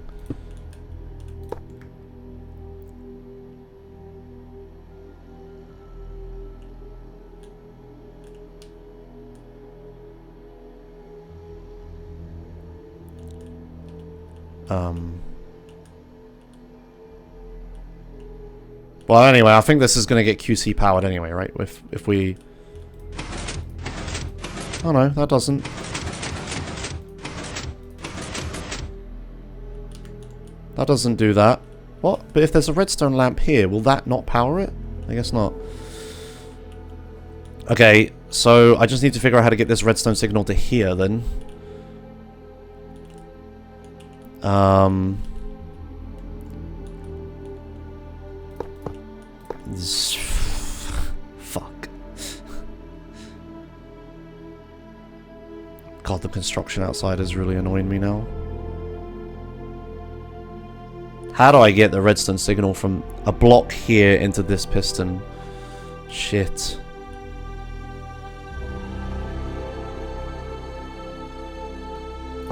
Well, anyway, I think this is going to get QC powered anyway, right? If we... Oh no, that doesn't. That doesn't do that. What? But if there's a redstone lamp here, will that not power it? I guess not. Okay, so I just need to figure out how to get this redstone signal to here then. Fuck. God, the construction outside is really annoying me now. How do I get the redstone signal from a block here into this piston? Shit.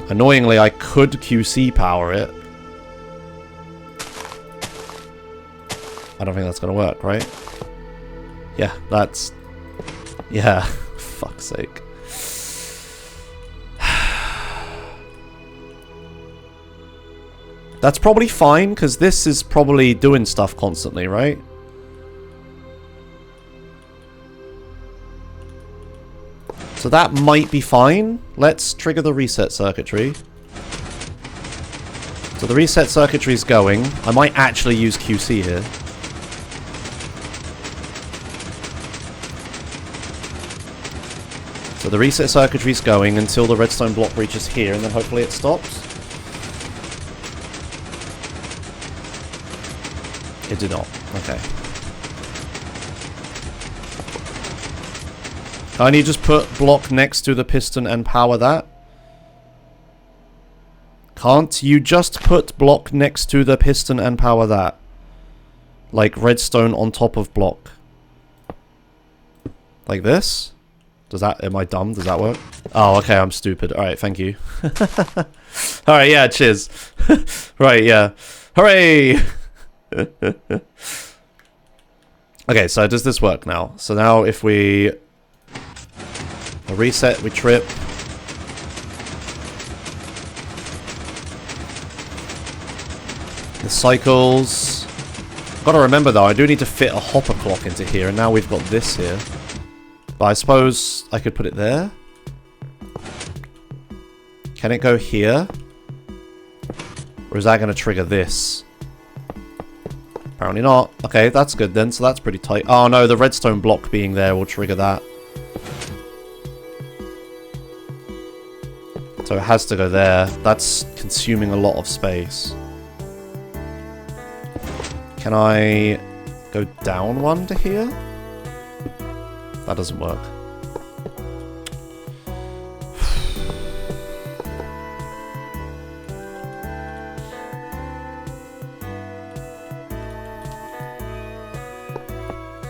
Annoyingly, I could QC power it. I don't think that's gonna work, right? Yeah, that's... Yeah, fuck's sake. That's probably fine, because this is probably doing stuff constantly, right? So that might be fine. Let's trigger the reset circuitry. So the reset circuitry is going. I might actually use QC here. So the reset circuitry is going until the redstone block reaches here, and then hopefully it stops. It did not. Okay. Can't you just put block next to the piston and power that? Can't you just put block next to the piston and power that? Like redstone on top of block. Like this? Does that... Am I dumb? Does that work? Oh, okay, I'm stupid. Alright, thank you. Alright, yeah, cheers. Right, yeah. Hooray! Okay, so does this work now? So now if we reset, we trip. The cycles. Gotta remember though, I do need to fit a hopper clock into here, and now we've got this here. But I suppose I could put it there. Can it go here? Or is that going to trigger this? Apparently not. Okay, that's good then, so that's pretty tight. Oh no, the redstone block being there will trigger that. So it has to go there. That's consuming a lot of space. Can I go down one to here? That doesn't work.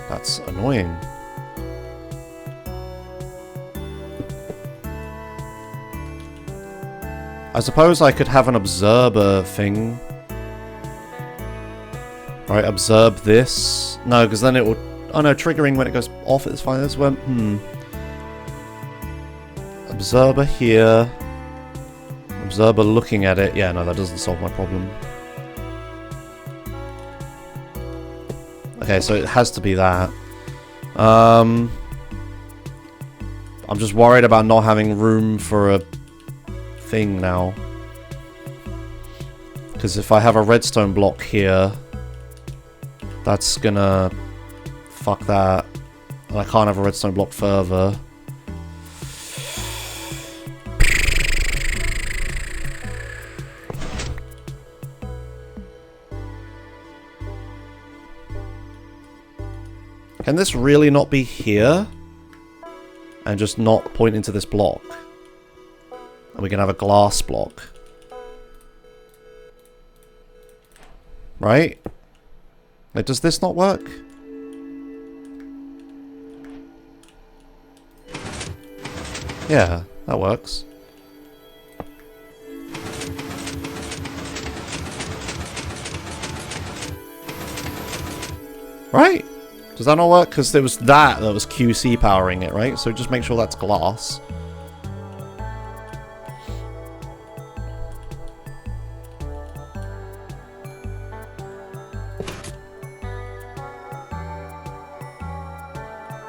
That's annoying. I suppose I could have an observer thing. Right, observe this. No, because then it will... Oh no, triggering when it goes off, it's fine. This went... Observer here. Observer looking at it. Yeah, no, that doesn't solve my problem. Okay, so it has to be that. I'm just worried about not having room for a thing now. Because if I have a redstone block here, that's gonna fuck that. And I can't have a redstone block further. Can this really not be here? And just not point into this block? And we can have a glass block. Right? Like, does this not work? Yeah, that works. Right? Does that not work? Because there was that was QC powering it, right? So just make sure that's glass.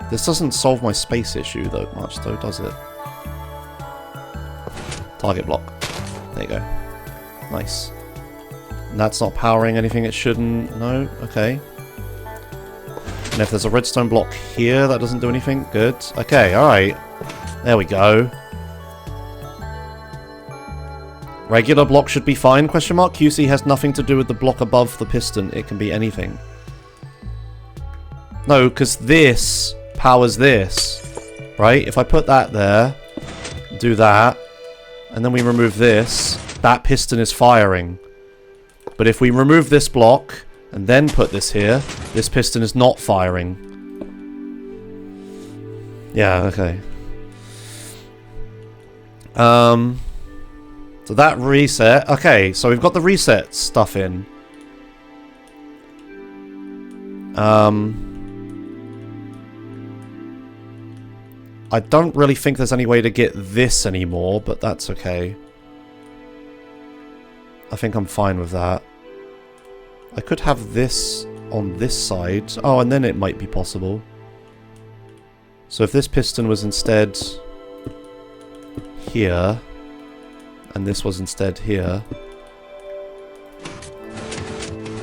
This doesn't solve my space issue though much though, does it? Target block. There you go. Nice. And that's not powering anything it shouldn't. No? Okay. And if there's a redstone block here, that doesn't do anything. Good. Okay, alright. There we go. Regular block should be fine, question mark. QC has nothing to do with the block above the piston. It can be anything. No, because this powers this. Right? If I put that there, do that, and then we remove this, that piston is firing. But if we remove this block, and then put this here, this piston is not firing. Yeah, okay. So that reset. Okay, so we've got the reset stuff in. I don't really think there's any way to get this anymore, but that's okay. I think I'm fine with that. I could have this on this side. Oh, and then it might be possible. So if this piston was instead here, and this was instead here.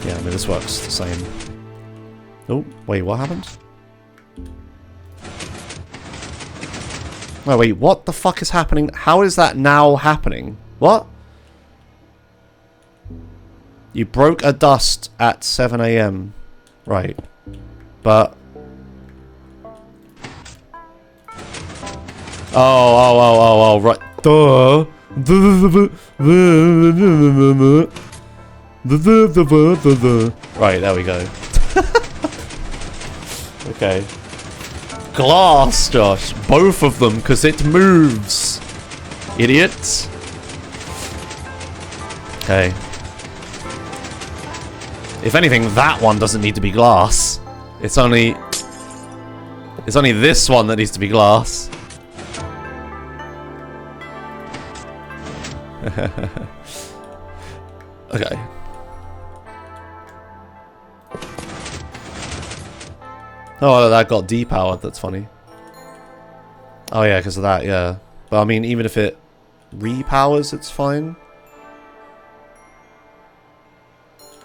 Yeah, I mean, this works the same. Oh, wait, what happened? Oh, wait, what the fuck is happening? How is that now happening? What? You broke a dust at 7 AM. Right. But... Oh, right. Duh. Right, there we go. Okay. Glass, Josh. Both of them, because it moves. Idiots. Okay. If anything, that one doesn't need to be glass. It's only this one that needs to be glass. Okay. Oh, that got depowered. That's funny. Oh yeah, because of that, yeah. But I mean, even if it repowers, it's fine.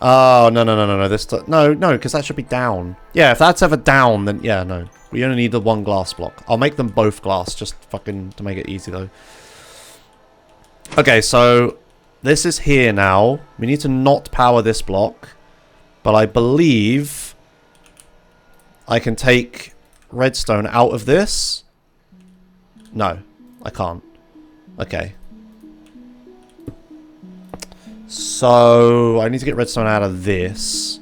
Oh, no. No, because that should be down. Yeah, if that's ever down, then yeah, no. We only need the one glass block. I'll make them both glass, just fucking to make it easy, though. Okay, so this is here now. We need to not power this block. But I believe I can take redstone out of this. No, I can't. Okay. So I need to get redstone out of this.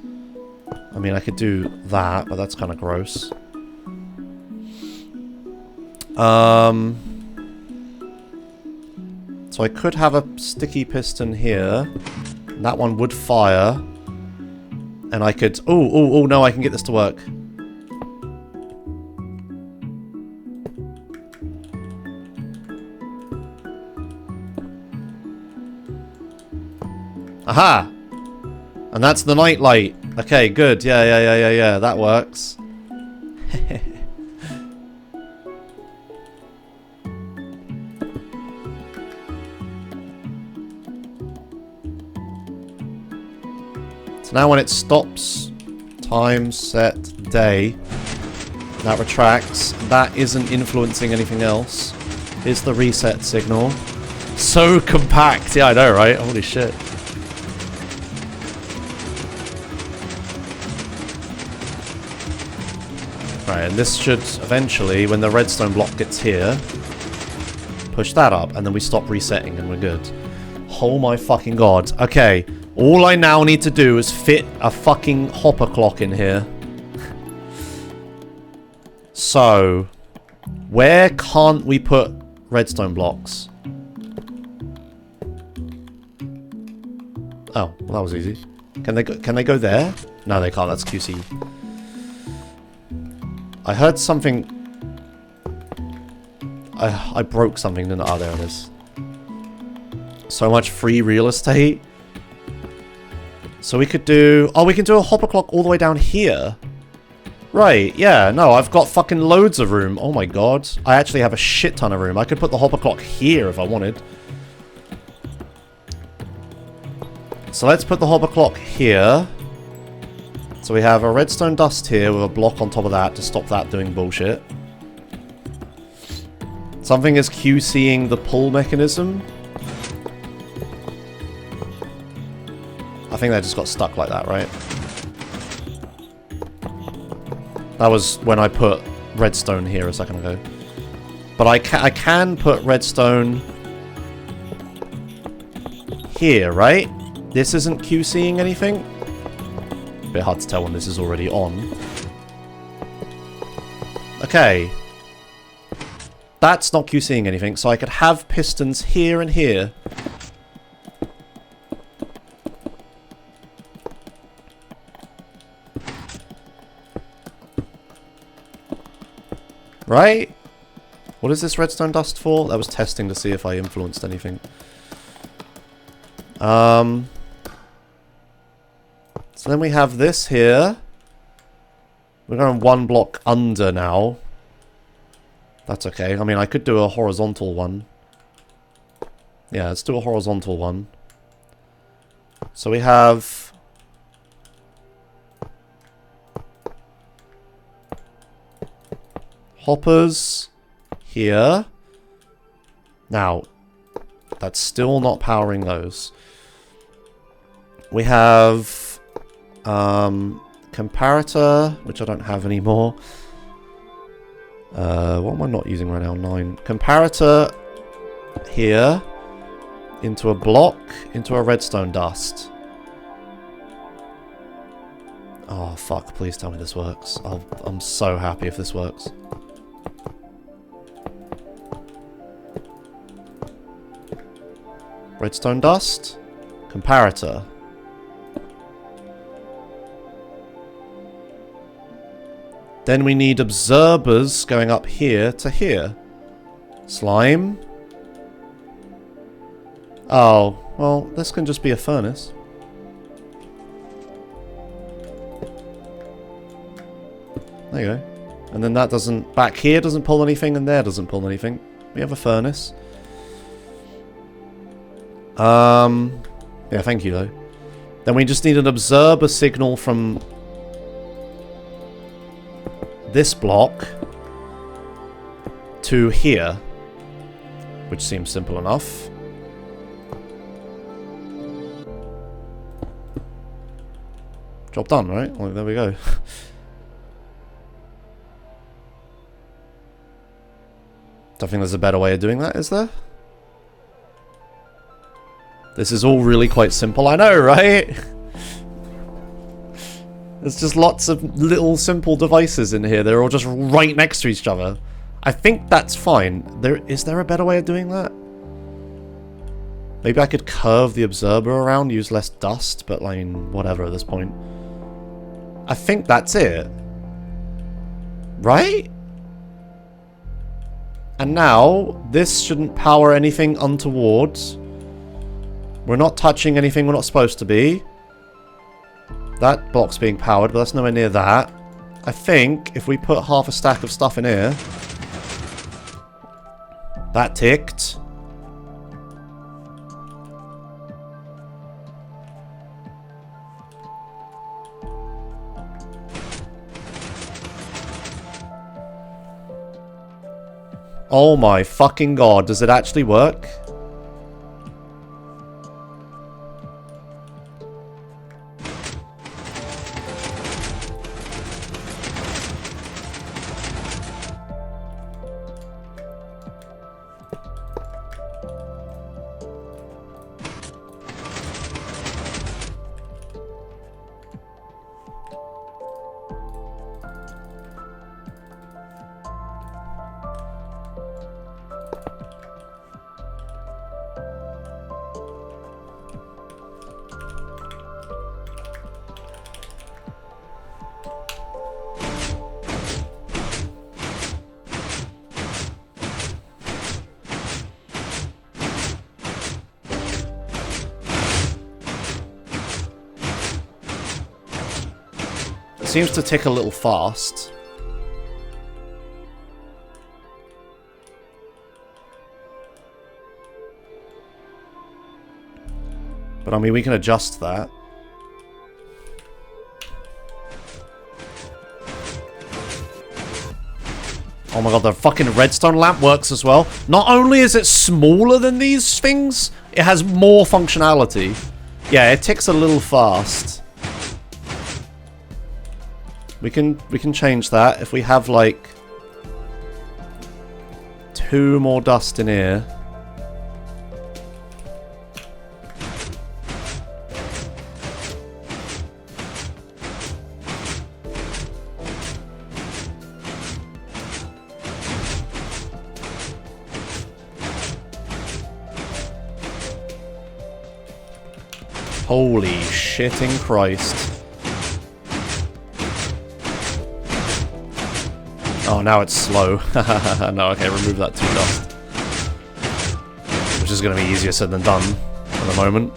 I mean, I could do that, but that's kind of gross. So I could have a sticky piston here. And that one would fire. And I could... Oh, no, I can get this to work. Aha! And that's the night light. Okay, good. Yeah. That works. So now when it stops, time set day, that retracts. That isn't influencing anything else. Here's the reset signal. So compact. Yeah, I know, right? Holy shit. Right, and this should eventually, when the redstone block gets here, push that up, and then we stop resetting and we're good. Oh my fucking god. Okay, all I now need to do is fit a fucking hopper clock in here. So, where can't we put redstone blocks? Oh, well that was easy. Can they go there? No, they can't. That's QC. I heard something. I broke something, didn't I? Oh, there it is. So much free real estate. So we could do... Oh, we can do a hopper clock all the way down here. Right, yeah. No, I've got fucking loads of room. Oh my god. I actually have a shit ton of room. I could put the hopper clock here if I wanted. So let's put the hopper clock here. So we have a redstone dust here with a block on top of that to stop that doing bullshit. Something is QCing the pull mechanism. I think that just got stuck like that, right? That was when I put redstone here a second ago. But I can put redstone here, right? This isn't QCing anything? Bit hard to tell when this is already on. Okay. That's not QCing anything, so I could have pistons here and here. Right? What is this redstone dust for? That was testing to see if I influenced anything. So then we have this here. We're going one block under now. That's okay. I mean, I could do a horizontal one. Yeah, let's do a horizontal one. So we have... hoppers here. Now, that's still not powering those. We have... comparator, which I don't have anymore. What am I not using right now? 9. Comparator here into a block, into a redstone dust. Oh, fuck. Please tell me this works. I'm so happy if this works. Redstone dust. Comparator. Then we need observers going up here to here. Slime. Oh, well, this can just be a furnace. There you go. And then that doesn't... Back here doesn't pull anything, and there doesn't pull anything. We have a furnace. Yeah, thank you, though. Then we just need an observer signal from... this block to here, which seems simple enough. Job done, right? Well, there we go. Don't think there's a better way of doing that, is there? This is all really quite simple, I know, right? There's just lots of little simple devices in here. They're all just right next to each other. I think that's fine. Is there a better way of doing that? Maybe I could curve the observer around, use less dust, but I mean, whatever at this point. I think that's it. Right? And now, this shouldn't power anything untowards. We're not touching anything we're not supposed to be. That block's being powered, but that's nowhere near that. I think if we put half a stack of stuff in here... That ticked. Oh my fucking god, does it actually work? Seems to tick a little fast. But I mean, we can adjust that. Oh my god, the fucking redstone lamp works as well. Not only is it smaller than these things, it has more functionality. Yeah, it ticks a little fast. We can change that if we have like 2 more dust in here. Holy shitting Christ. Oh, now it's slow. No, okay, remove that 2 dust. Which is going to be easier said than done at the moment.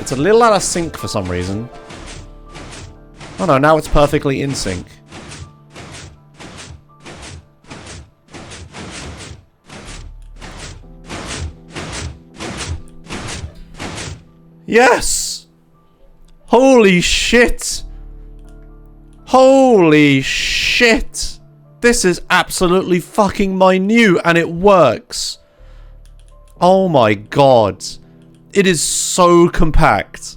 It's a little out of sync for some reason. Oh no, now it's perfectly in sync. Yes! Holy shit! Holy shit! This is absolutely fucking minute and it works. Oh my god. It is so compact.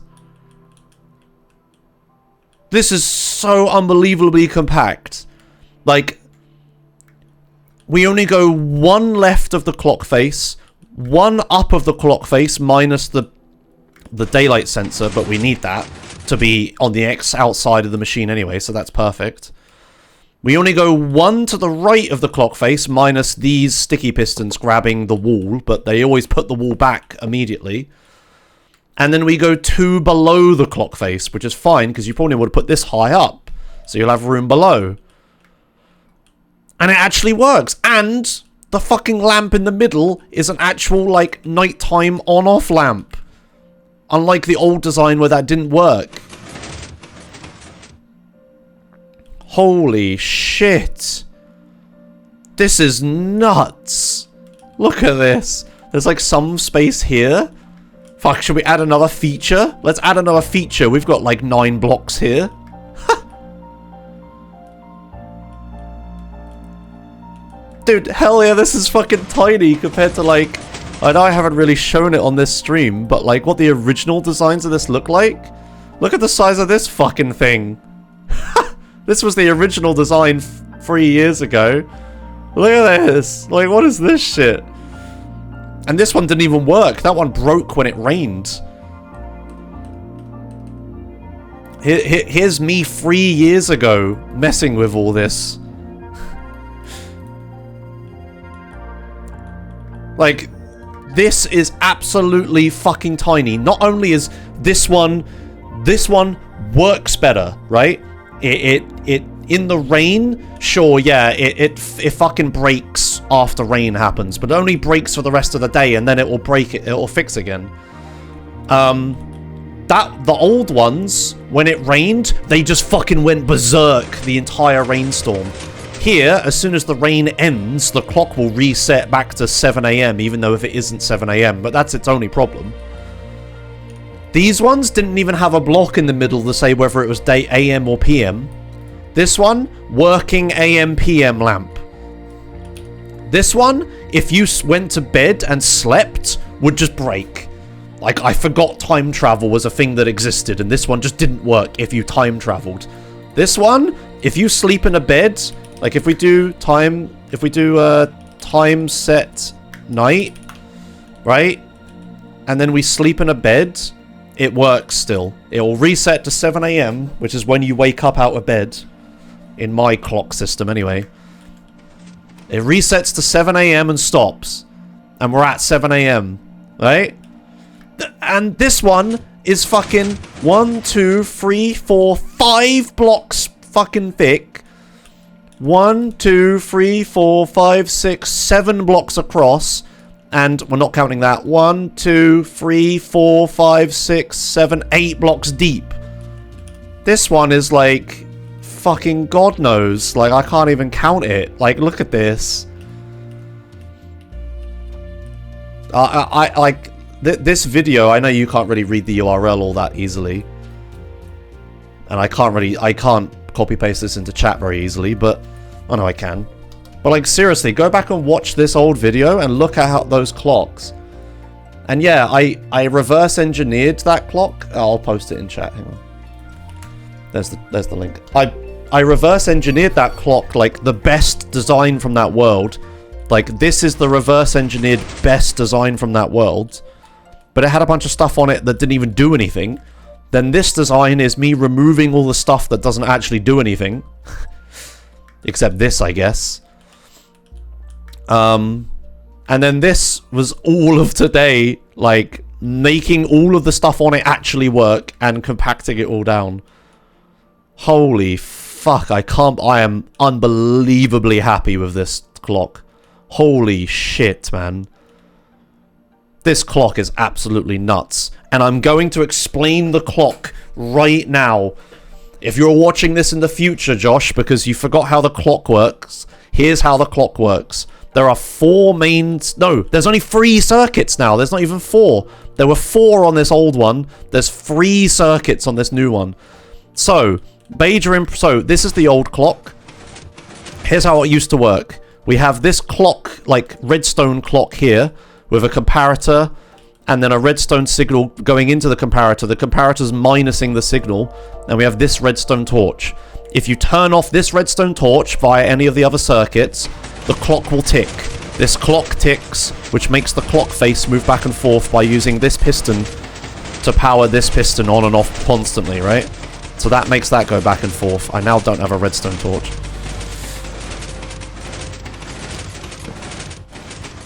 This is so unbelievably compact. Like, we only go 1 left of the clock face, 1 up of the clock face minus the daylight sensor, but we need that to be on the X outside of the machine anyway, so that's perfect. We only go one to the right of the clock face, minus these sticky pistons grabbing the wall, but they always put the wall back immediately. And then we go two below the clock face, which is fine, because you probably would put this high up, so you'll have room below. And it actually works. And the fucking lamp in the middle is an actual, like, nighttime on-off lamp. Unlike the old design where that didn't work. Holy shit. This is nuts. Look at this. There's like some space here. Fuck, should we add another feature? Let's add another feature. We've got like 9 blocks here. Dude, hell yeah, this is fucking tiny compared to like... I know I haven't really shown it on this stream, but like what the original designs of this look like? Look at the size of this fucking thing. This was the original design 3 years ago. Look at this. Like, what is this shit? And this one didn't even work. That one broke when it rained. Here's me 3 years ago messing with all this. Like, this is absolutely fucking tiny. Not only is this one works better, right? It in the rain, sure, yeah, it fucking breaks after rain happens, but it only breaks for the rest of the day, and then it will break it will fix again. The old ones, when it rained, they just fucking went berserk the entire rainstorm. Here, as soon as the rain ends, the clock will reset back to 7 AM, even though if it isn't 7 AM, but that's its only problem. These ones didn't even have a block in the middle to say whether it was day AM or PM. This one, working AM PM lamp. This one, if you went to bed and slept, would just break. Like, I forgot time travel was a thing that existed, and this one just didn't work if you time traveled. This one, if you sleep in a bed, like if we do time set night, right? And then we sleep in a bed, it works still. It will reset to 7 AM, which is when you wake up out of bed. In my clock system, anyway. It resets to 7 AM and stops. And we're at 7 AM. Right? And this one is fucking 1, 2, 3, 4, 5 blocks fucking thick. 1, 2, 3, 4, 5, 6, 7 blocks across. And we're not counting that. 1, 2, 3, 4, 5, 6, 7, 8 blocks deep. This one is like fucking God knows. Like, I can't even count it. Like, look at this. This video, I know you can't really read the URL all that easily. And I can't copy paste this into chat very easily, but I know I can. But like, seriously, go back and watch this old video and look at how those clocks. And yeah, I reverse engineered that clock. I'll post it in chat. Hang on. There's the link. I reverse engineered that clock, like the best design from that world. Like, this is the reverse engineered best design from that world. But it had a bunch of stuff on it that didn't even do anything. Then this design is me removing all the stuff that doesn't actually do anything. Except this, I guess. And then this was all of today, like, making all of the stuff on it actually work and compacting it all down. Holy fuck, I am unbelievably happy with this clock. Holy shit, man. This clock is absolutely nuts. And I'm going to explain the clock right now. If you're watching this in the future, Josh, because you forgot how the clock works, here's how the clock works. There are 4 mains... No, there's only 3 circuits now. There's not even 4. There were 4 on this old one. There's 3 circuits on this new one. So, so this is the old clock. Here's how it used to work. We have this clock, like redstone clock here, with a comparator, and then a redstone signal going into the comparator. The comparator's minusing the signal, and we have this redstone torch. If you turn off this redstone torch via any of the other circuits, the clock will tick. This clock ticks, which makes the clock face move back and forth by using this piston to power this piston on and off constantly, right? So that makes that go back and forth. I now don't have a redstone torch.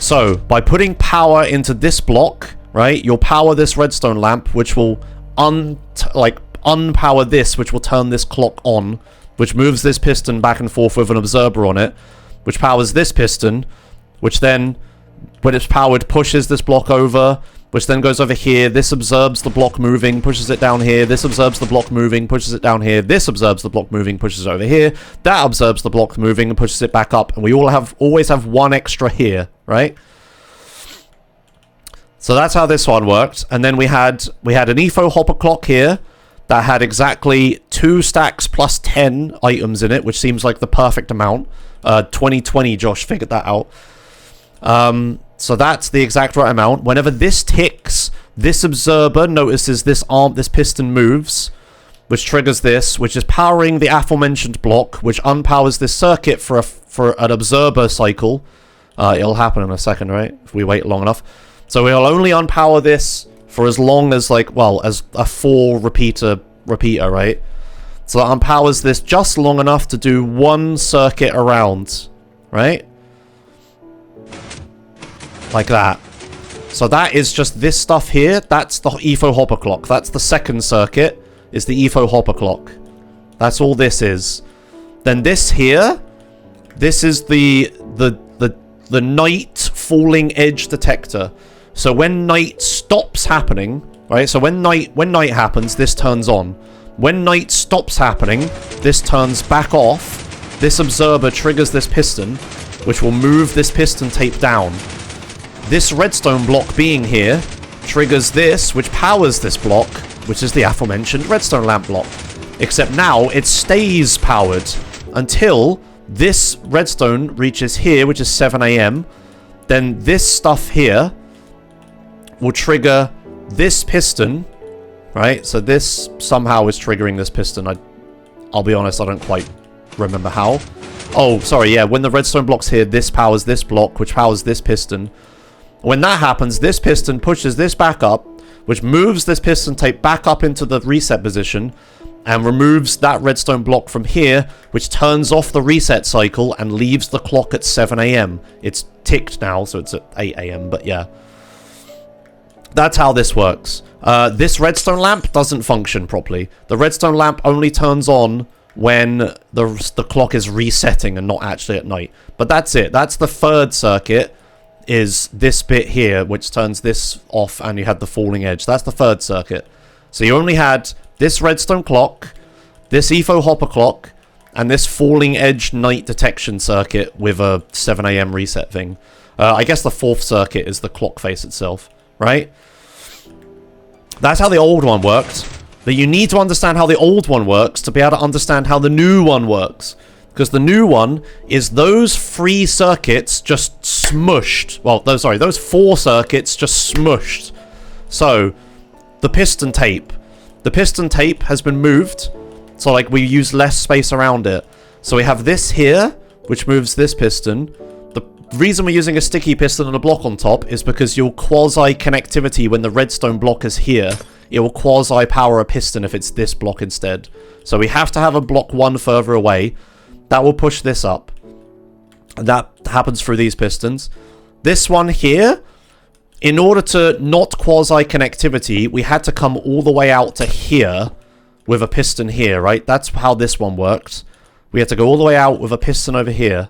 So, by putting power into this block, right, you'll power this redstone lamp, which will unpower this, which will turn this clock on, which moves this piston back and forth with an observer on it, which powers this piston, which then, when it's powered, pushes this block over, which then goes over here. This observes the block moving, pushes it down here. This observes the block moving, pushes it down here. This observes the block moving, pushes it over here. That observes the block moving and pushes it back up. And we always have one extra here, right? So that's how this one worked. And then we had an EFO hopper clock here that had exactly 2 stacks plus 10 items in it, which seems like the perfect amount. 2020 Josh figured that out. So that's the exact right amount. Whenever this ticks, this observer notices this piston moves, which triggers this, which is powering the aforementioned block, which unpowers this circuit for an observer cycle. It'll happen in a second, right? If we wait long enough. So we'll only unpower this for as long as, as a 4 repeater, right? So that unpowers this just long enough to do 1 circuit around, right? Like that. So that is just this stuff here. That's the EFO hopper clock. That's the second circuit, is the EFO hopper clock. That's all this is. Then this here, this is the night falling edge detector. So when night stops happening, right? So when night happens, this turns on. When night stops happening, this turns back off. This observer triggers this piston, which will move this piston tape down. This redstone block being here triggers this, which powers this block, which is the aforementioned redstone lamp block. Except now it stays powered until this redstone reaches here, which is 7 AM. Then this stuff here will trigger this piston, right? So this somehow is triggering this piston. I'll be honest, I don't quite remember how. Oh, sorry, yeah, when the redstone block's here, this powers this block, which powers this piston. When that happens, this piston pushes this back up, which moves this piston tape back up into the reset position and removes that redstone block from here, which turns off the reset cycle and leaves the clock at 7 AM. It's ticked now, so it's at 8 AM, but yeah. That's how this works. This redstone lamp doesn't function properly. The redstone lamp only turns on when the clock is resetting and not actually at night. But that's it. That's the third circuit, is this bit here, which turns this off and you had the falling edge. That's the third circuit. So you only had this redstone clock, this EFO hopper clock, and this falling edge night detection circuit with a 7 AM reset thing. I guess the fourth circuit is the clock face itself, right? That's how the old one worked. But you need to understand how the old one works to be able to understand how the new one works. Because the new one is those 3 circuits just smushed. Well, those 4 circuits just smushed. So, the piston tape. The piston tape has been moved. So, we use less space around it. So we have this here, which moves this piston. The reason we're using a sticky piston and a block on top is because you'll quasi-connectivity when the redstone block is here. It will quasi-power a piston if it's this block instead. So we have to have a block 1 further away. That will push this up. That happens through these pistons. This one here, in order to not quasi-connectivity, we had to come all the way out to here with a piston here, right? That's how this one worked. We had to go all the way out with a piston over here.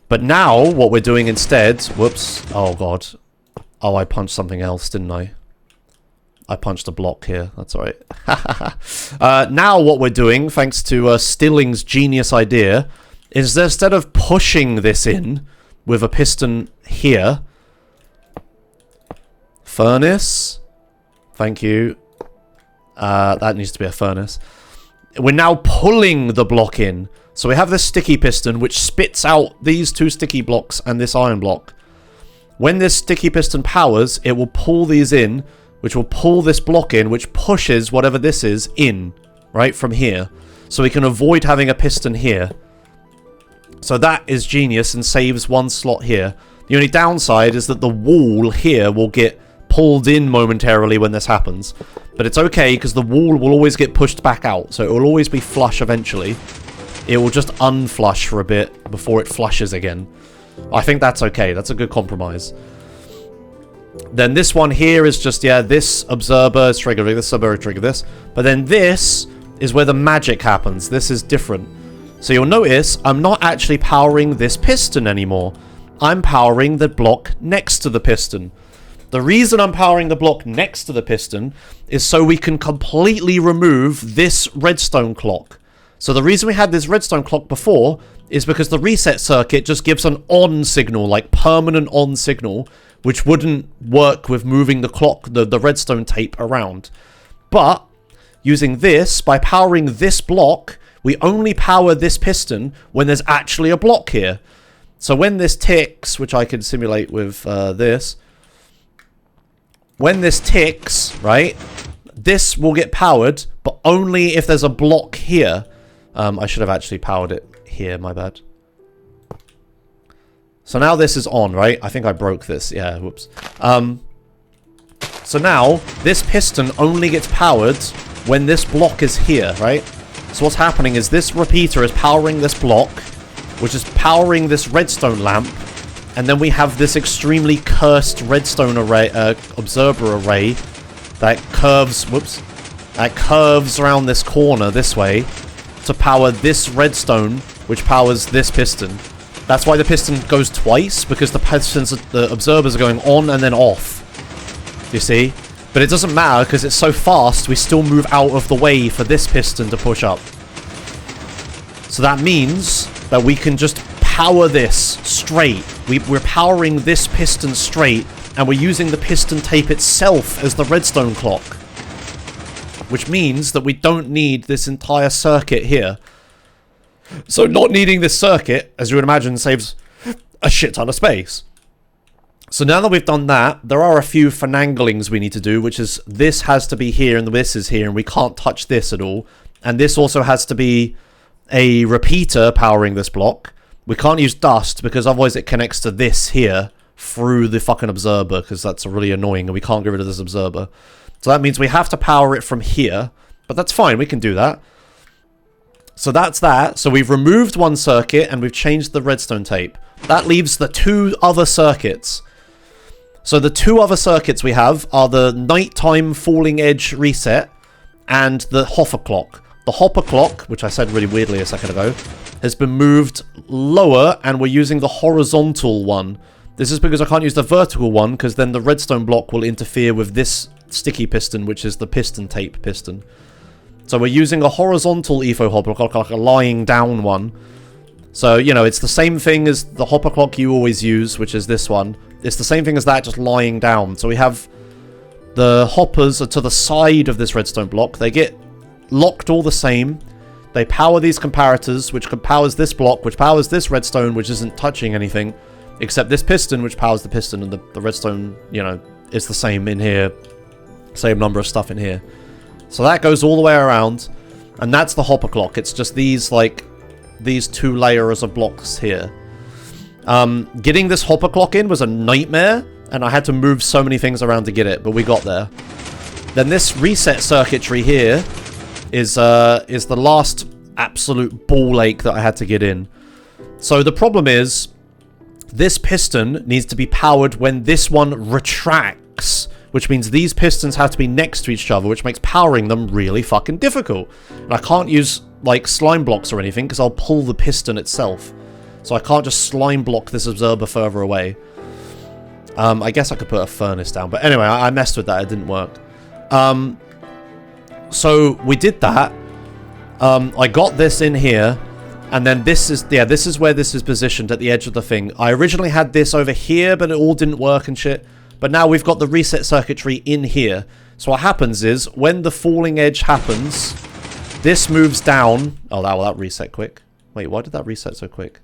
But now, what we're doing instead... Whoops. Oh, God. Oh, I punched something else, didn't I? I punched a block here. That's alright. Now what we're doing, thanks to Stilling's genius idea, is that instead of pushing this in with a piston here... Furnace? Thank you. That needs to be a furnace. We're now pulling the block in. So we have this sticky piston, which spits out these 2 sticky blocks and this iron block. When this sticky piston powers, it will pull these in, which will pull this block in, which pushes whatever this is in, right, from here. So we can avoid having a piston here. So that is genius and saves 1 slot here. The only downside is that the wall here will get pulled in momentarily when this happens. But it's okay, because the wall will always get pushed back out, so it will always be flush eventually. It will just unflush for a bit before it flushes again. I think that's okay. That's a good compromise. Then this one here is just, yeah, this observer is triggering this, observer trigger this. But then this is where the magic happens. This is different. So you'll notice I'm not actually powering this piston anymore. I'm powering the block next to the piston. The reason I'm powering the block next to the piston is so we can completely remove this redstone clock. So the reason we had this redstone clock before is because the reset circuit just gives an on signal, like permanent on signal, which wouldn't work with moving the clock, the redstone tape around. But using this, by powering this block, we only power this piston when there's actually a block here. So when this ticks, which I can simulate with this, when this ticks, right, this will get powered, but only if there's a block here. I should have actually powered it here, my bad. So now this is on, right? I think I broke this. Yeah, whoops. So now, this piston only gets powered when this block is here, right? So what's happening is this repeater is powering this block, which is powering this redstone lamp, and then we have this extremely cursed redstone array, observer array that curves, whoops, that curves around this corner this way to power this redstone, which powers this piston. That's why the piston goes twice, because the observers are going on and then off. You see? But it doesn't matter, because it's so fast, we still move out of the way for this piston to push up. So that means that we can just power this straight. We're powering this piston straight, and we're using the piston tape itself as the redstone clock. Which means that we don't need this entire circuit here. So not needing this circuit, as you would imagine, saves a shit ton of space. So now that we've done that, there are a few finanglings we need to do, which is this has to be here and this is here, and we can't touch this at all. And this also has to be a repeater powering this block. We can't use dust, because otherwise it connects to this here through the fucking observer, because that's really annoying, and we can't get rid of this observer. So that means we have to power it from here, but that's fine, we can do that. So that's that. So we've removed one circuit, and we've changed the redstone tape. That leaves the two other circuits. So the two other circuits we have are the nighttime falling edge reset and the hopper clock. The hopper clock, which I said really weirdly a second ago, has been moved lower, and we're using the horizontal one. This is because I can't use the vertical one, because then the redstone block will interfere with this sticky piston, which is the piston tape piston. So we're using a horizontal EFO hopper clock, like a lying down one. So, you know, it's the same thing as the hopper clock you always use, which is this one. It's the same thing as that, just lying down. So we have the hoppers are to the side of this redstone block. They get locked all the same. They power these comparators, which powers this block, which powers this redstone, which isn't touching anything, except this piston, which powers the piston, and the redstone, you know, is the same in here. Same number of stuff in here. So that goes all the way around, and that's the hopper clock. It's just these, like, these two layers of blocks here. Getting this hopper clock in was a nightmare, and I had to move so many things around to get it, but we got there. Then this reset circuitry here is the last absolute ball ache that I had to get in. So the problem is, this piston needs to be powered when this one retracts, which means these pistons have to be next to each other, which makes powering them really fucking difficult. And I can't use, like, slime blocks or anything, because I'll pull the piston itself. So I can't just slime block this observer further away. I guess I could put a furnace down, but anyway, I messed with that, it didn't work. So we did that. I got this in here, and then this is, yeah, this is where this is positioned at the edge of the thing. I originally had this over here, but it all didn't work and shit. But now we've got the reset circuitry in here. So what happens is, when the falling edge happens, this moves down. Oh, that reset quick. Wait, why did that reset so quick?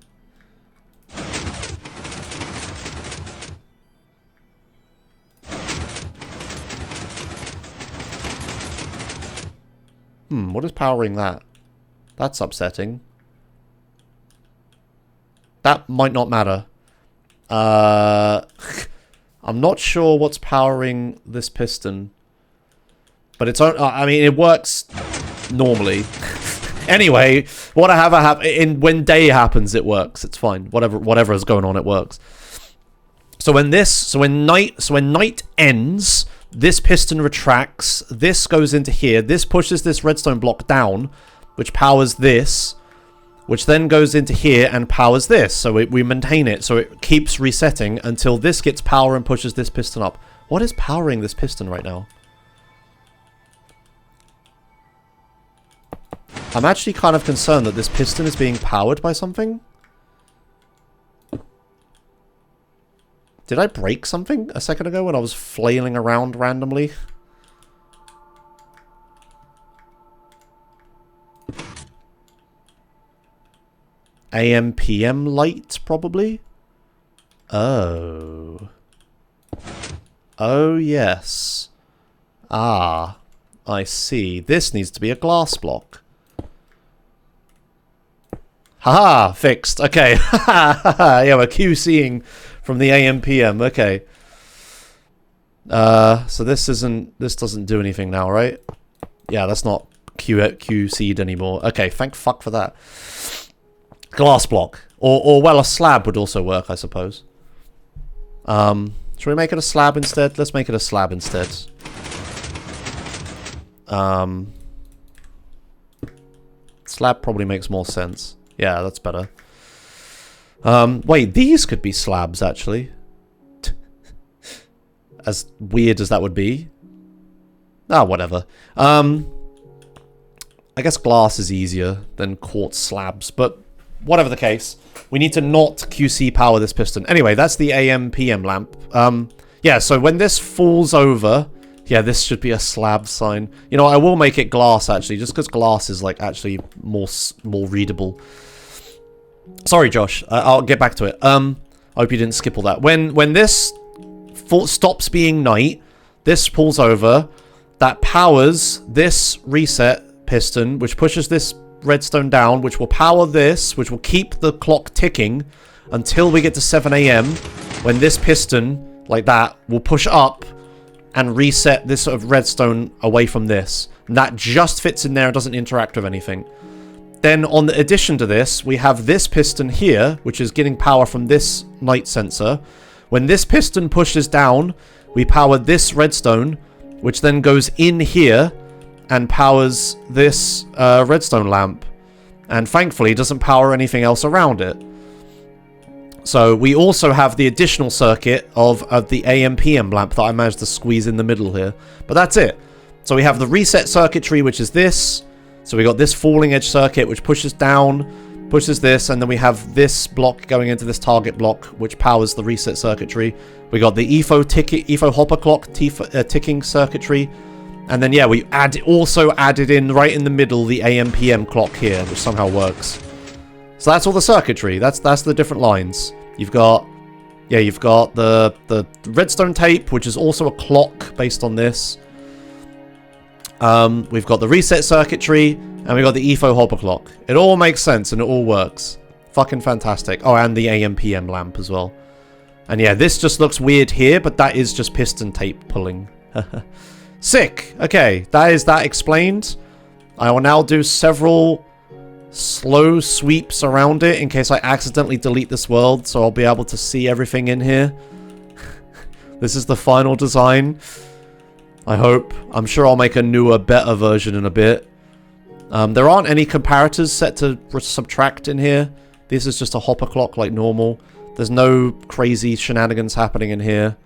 What is powering that? That's upsetting. That might not matter. I'm not sure what's powering this piston. But it's, I mean, it works normally. Anyway, when day happens, it works. It's fine. Whatever is going on, it works. So when night ends, this piston retracts. This goes into here. This pushes this redstone block down, which powers this, which then goes into here and powers this. So we maintain it. So it keeps resetting until this gets power and pushes this piston up. What is powering this piston right now? I'm actually kind of concerned that this piston is being powered by something. Did I break something a second ago when I was flailing around randomly? AM PM light, probably? Oh. Oh, yes. Ah, I see. This needs to be a glass block. Haha, fixed. Okay. Yeah, we're QCing from the AM PM. Okay. So this doesn't do anything now, right? Yeah, that's not QC'd anymore. Okay, thank fuck for that. Glass block. Or well, a slab would also work, I suppose. Should we make it a slab instead? Let's make it a slab instead. Slab probably makes more sense. Yeah, that's better. Wait, these could be slabs, actually. As weird as that would be. Ah, whatever. I guess glass is easier than quartz slabs, but whatever the case, we need to not QC power this piston. Anyway, that's the AM PM lamp. Yeah, so when this falls over, yeah, this should be a slab sign. You know, I will make it glass, actually, just because glass is, like, actually more readable. Sorry, Josh. I'll get back to it. I hope you didn't skip all that. When this stops being night, this pulls over, that powers this reset piston, which pushes this redstone down, which will power this, which will keep the clock ticking until we get to 7 AM, when this piston, like that, will push up and reset this sort of redstone away from this. And that just fits in there and doesn't interact with anything. Then, on the addition to this, we have this piston here, which is getting power from this night sensor. When this piston pushes down, we power this redstone, which then goes in here and powers this redstone lamp. And thankfully, doesn't power anything else around it. So, we also have the additional circuit of the AM/PM lamp that I managed to squeeze in the middle here. But that's it. So, we have the reset circuitry, which is this. So we got this falling edge circuit, which pushes down, pushes this, and then we have this block going into this target block, which powers the reset circuitry. We got the EFO hopper clock ticking circuitry, and then yeah, we also added in right in the middle the AM/PM clock here, which somehow works. So that's all the circuitry. That's the different lines. You've got the redstone tape, which is also a clock based on this. We've got the reset circuitry, and we've got the EFO hopper clock. It all makes sense, and it all works. Fucking fantastic. Oh, and the AM/PM lamp as well. And yeah, this just looks weird here, but that is just piston tape pulling. Sick! Okay, that is that explained. I will now do several slow sweeps around it in case I accidentally delete this world, so I'll be able to see everything in here. This is the final design. I hope. I'm sure I'll make a newer, better version in a bit. There aren't any comparators set to subtract in here. This is just a hopper clock like normal. There's no crazy shenanigans happening in here.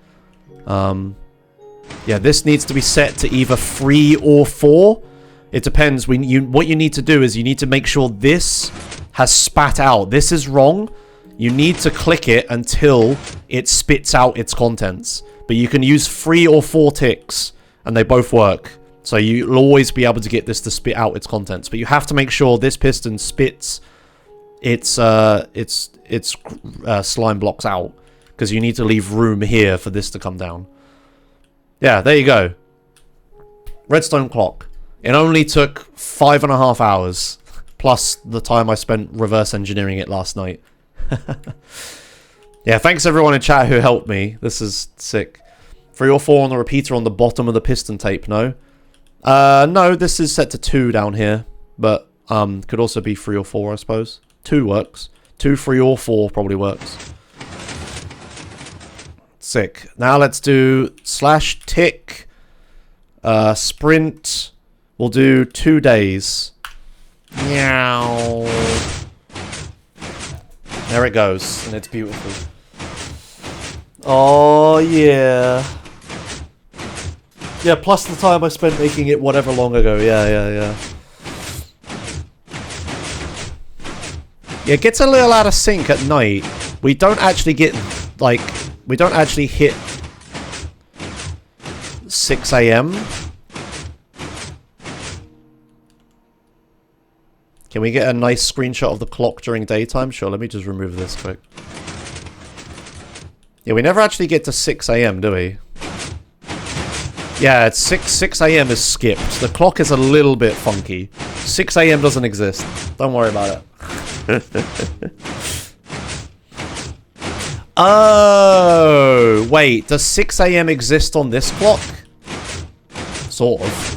Yeah, this needs to be set to either 3 or 4. It depends. What you need to do is you need to make sure this has spat out. This is wrong. You need to click it until it spits out its contents. But you can use 3 or 4 ticks. And they both work. So you'll always be able to get this to spit out its contents. But you have to make sure this piston spits its slime blocks out. Because you need to leave room here for this to come down. Yeah, there you go. Redstone clock. It only took 5.5 hours. Plus the time I spent reverse engineering it last night. Yeah, thanks everyone in chat who helped me. This is sick. 3 or 4 on the repeater on the bottom of the piston tape, no? No, this is set to 2 down here. But Could also be 3 or 4, I suppose. 2 works. 2, 3, or 4 probably works. Sick. Now let's do /tick. Sprint. We'll do 2 days. Meow. There it goes, and it's beautiful. Oh, yeah. Yeah, plus the time I spent making it whatever long ago. Yeah. Yeah, it gets a little out of sync at night. We don't actually get, like, we don't actually hit 6 AM. Can we get a nice screenshot of the clock during daytime? Sure, let me just remove this quick. Yeah, we never actually get to 6 AM, do we? Yeah, it's 6 AM is skipped. The clock is a little bit funky. 6 AM doesn't exist. Don't worry about it. Oh, wait. Does 6 AM exist on this clock? Sort of.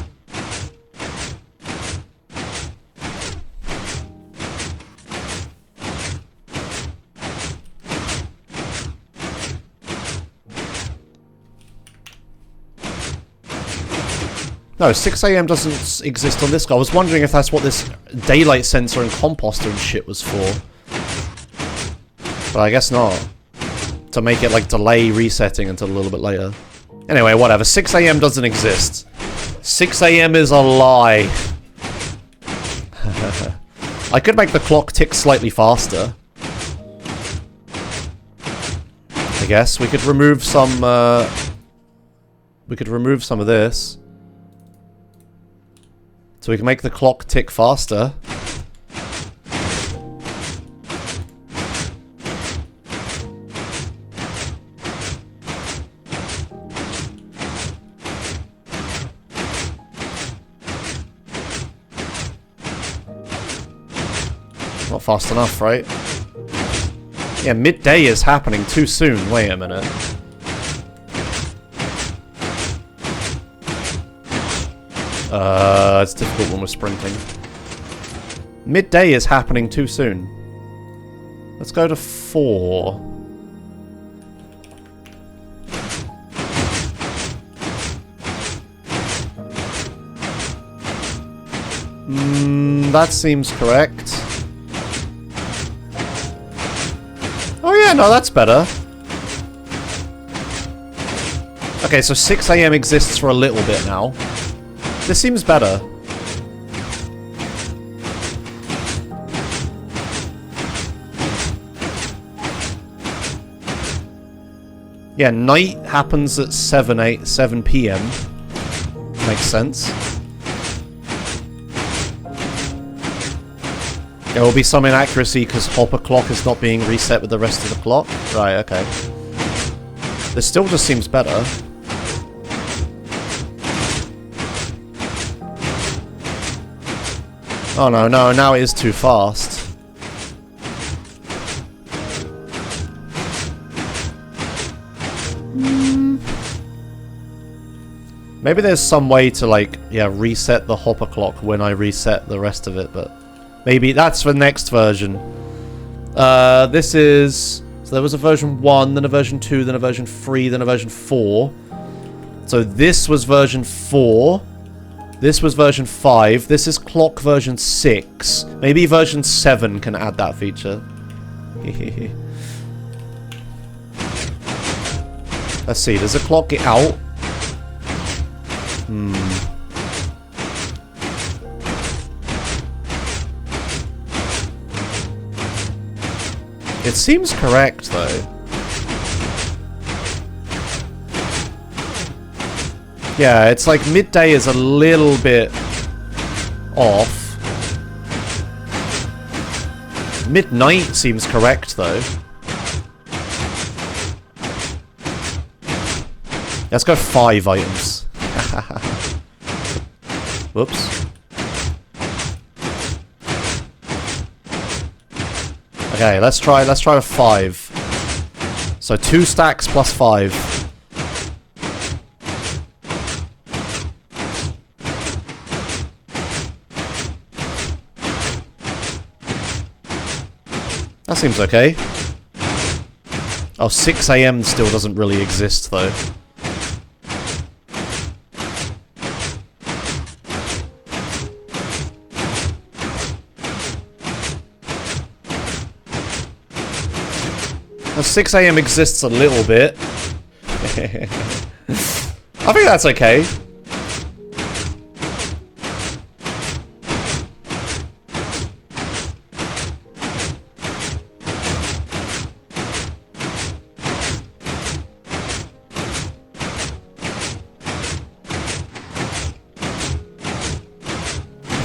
No, 6 AM doesn't exist on this guy. I was wondering if that's what this daylight sensor and composter and shit was for. But I guess not. To make it, like, delay resetting until a little bit later. Anyway, whatever. 6 AM doesn't exist. 6 AM is a lie. I could make the clock tick slightly faster. I guess. We could remove some, we could remove some of this. So we can make the clock tick faster. Not fast enough, right? Yeah, midday is happening too soon. Wait a minute. It's difficult when we're sprinting. Midday is happening too soon. Let's go to 4. That seems correct. Oh yeah, no, that's better. Okay, so 6 AM exists for a little bit now. This seems better. Yeah, night happens at 7 PM. Makes sense. There will be some inaccuracy because hopper clock is not being reset with the rest of the clock. Right, okay. This still just seems better. Oh no, now it is too fast. Maybe there's some way to, like, yeah, reset the hopper clock when I reset the rest of it, but maybe that's for the next version. This is... So there was a version 1, then a version 2, then a version 3, then a version 4. So this was version 4. This was version 5. This is clock version 6. Maybe version 7 can add that feature. Let's see. Does the clock get out? It seems correct, though. Yeah, it's like midday is a little bit off. Midnight seems correct, though. Let's go 5 items. Whoops. Okay, let's try with 5. So 2 stacks plus 5. That seems okay. Oh, 6 AM still doesn't really exist, though. Now, 6 AM exists a little bit. I think that's okay.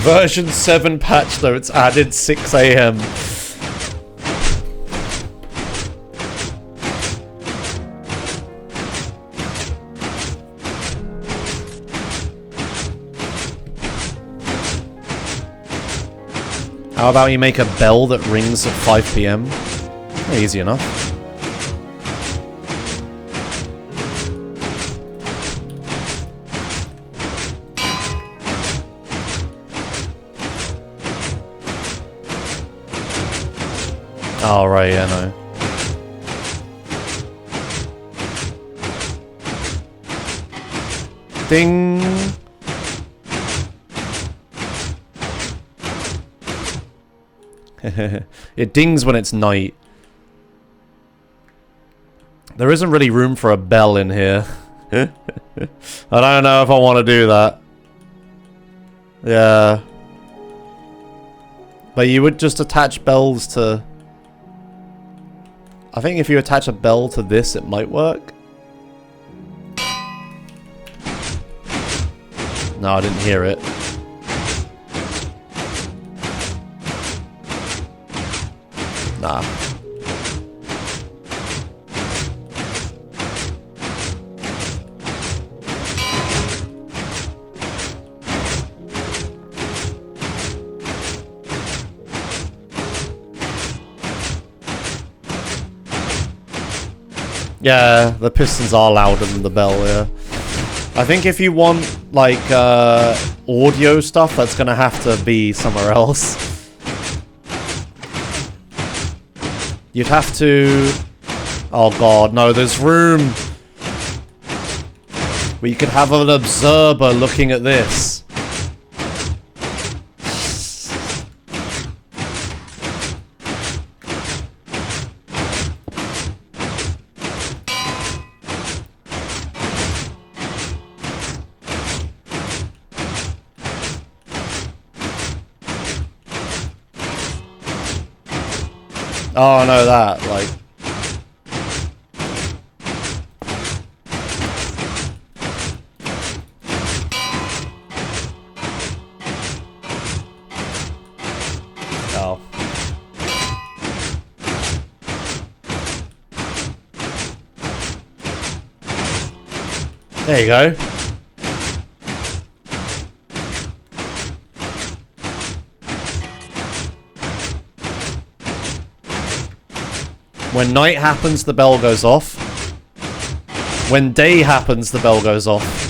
Version 7 patch notes added 6 AM. How about you make a bell that rings at 5 PM? Easy enough. Oh, right, yeah, no. Ding! It dings when it's night. There isn't really room for a bell in here. I don't know if I want to do that. Yeah. But you would just attach bells to... I think if you attach a bell to this, it might work. No, I didn't hear it. Nah. Yeah, the pistons are louder than the bell, yeah. I think if you want, like, audio stuff, that's gonna have to be somewhere else. You'd have to... Oh god, no, there's room! Where you could have an observer looking at this. Oh no, that, like... Oh. There you go. When night happens, the bell goes off. When day happens, the bell goes off.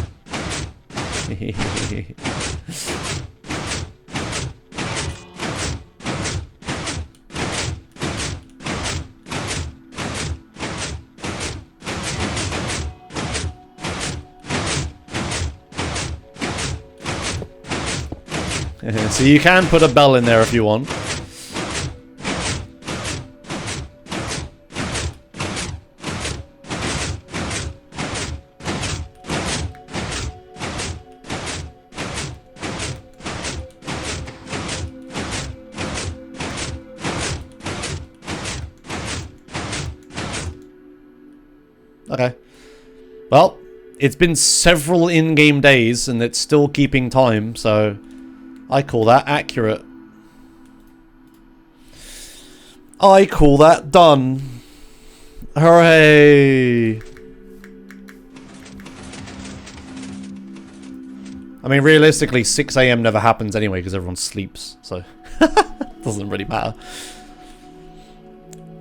So you can put a bell in there if you want. Okay. Well, it's been several in-game days and it's still keeping time, so I call that accurate. I call that done. Hooray! I mean, realistically, 6 AM never happens anyway because everyone sleeps, so doesn't really matter.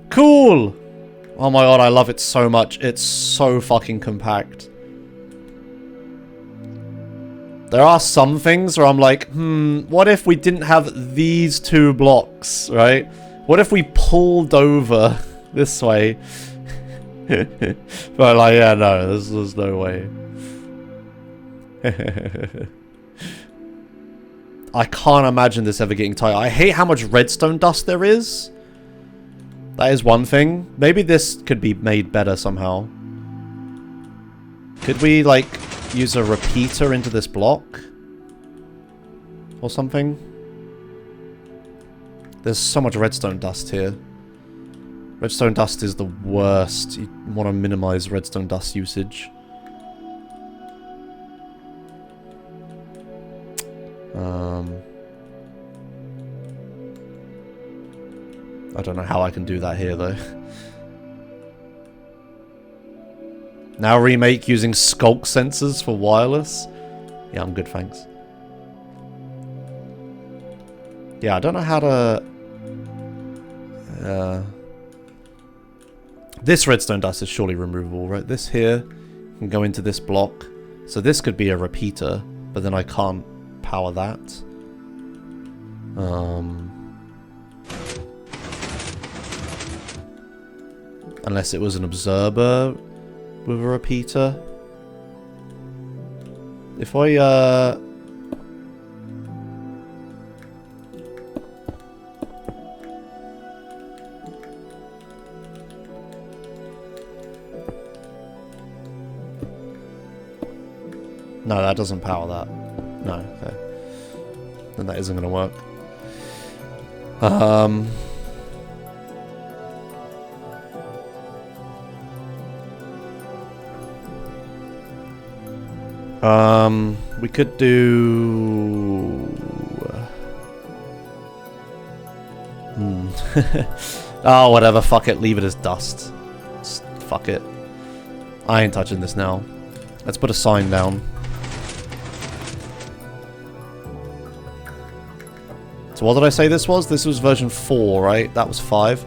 Cool! Oh my god, I love it so much. It's so fucking compact. There are some things where I'm like, what if we didn't have these two blocks, right? What if we pulled over this way? But like, yeah, no, there's no way. I can't imagine this ever getting tight. I hate how much redstone dust there is. That is one thing. Maybe this could be made better somehow. Could we, like, use a repeater into this block? Or something? There's so much redstone dust here. Redstone dust is the worst. You want to minimize redstone dust usage. I don't know how I can do that here, though. Now remake using sculk sensors for wireless? Yeah, I'm good, thanks. Yeah, I don't know how to... this redstone dust is surely removable, right? This here can go into this block. So this could be a repeater, but then I can't power that. Unless it was an observer with a repeater. If I, no, that doesn't power that. No, okay. Then that isn't going to work. We could do... Oh, whatever, fuck it, leave it as dust. Just fuck it. I ain't touching this now. Let's put a sign down. So what did I say this was? This was version 4, right? That was 5.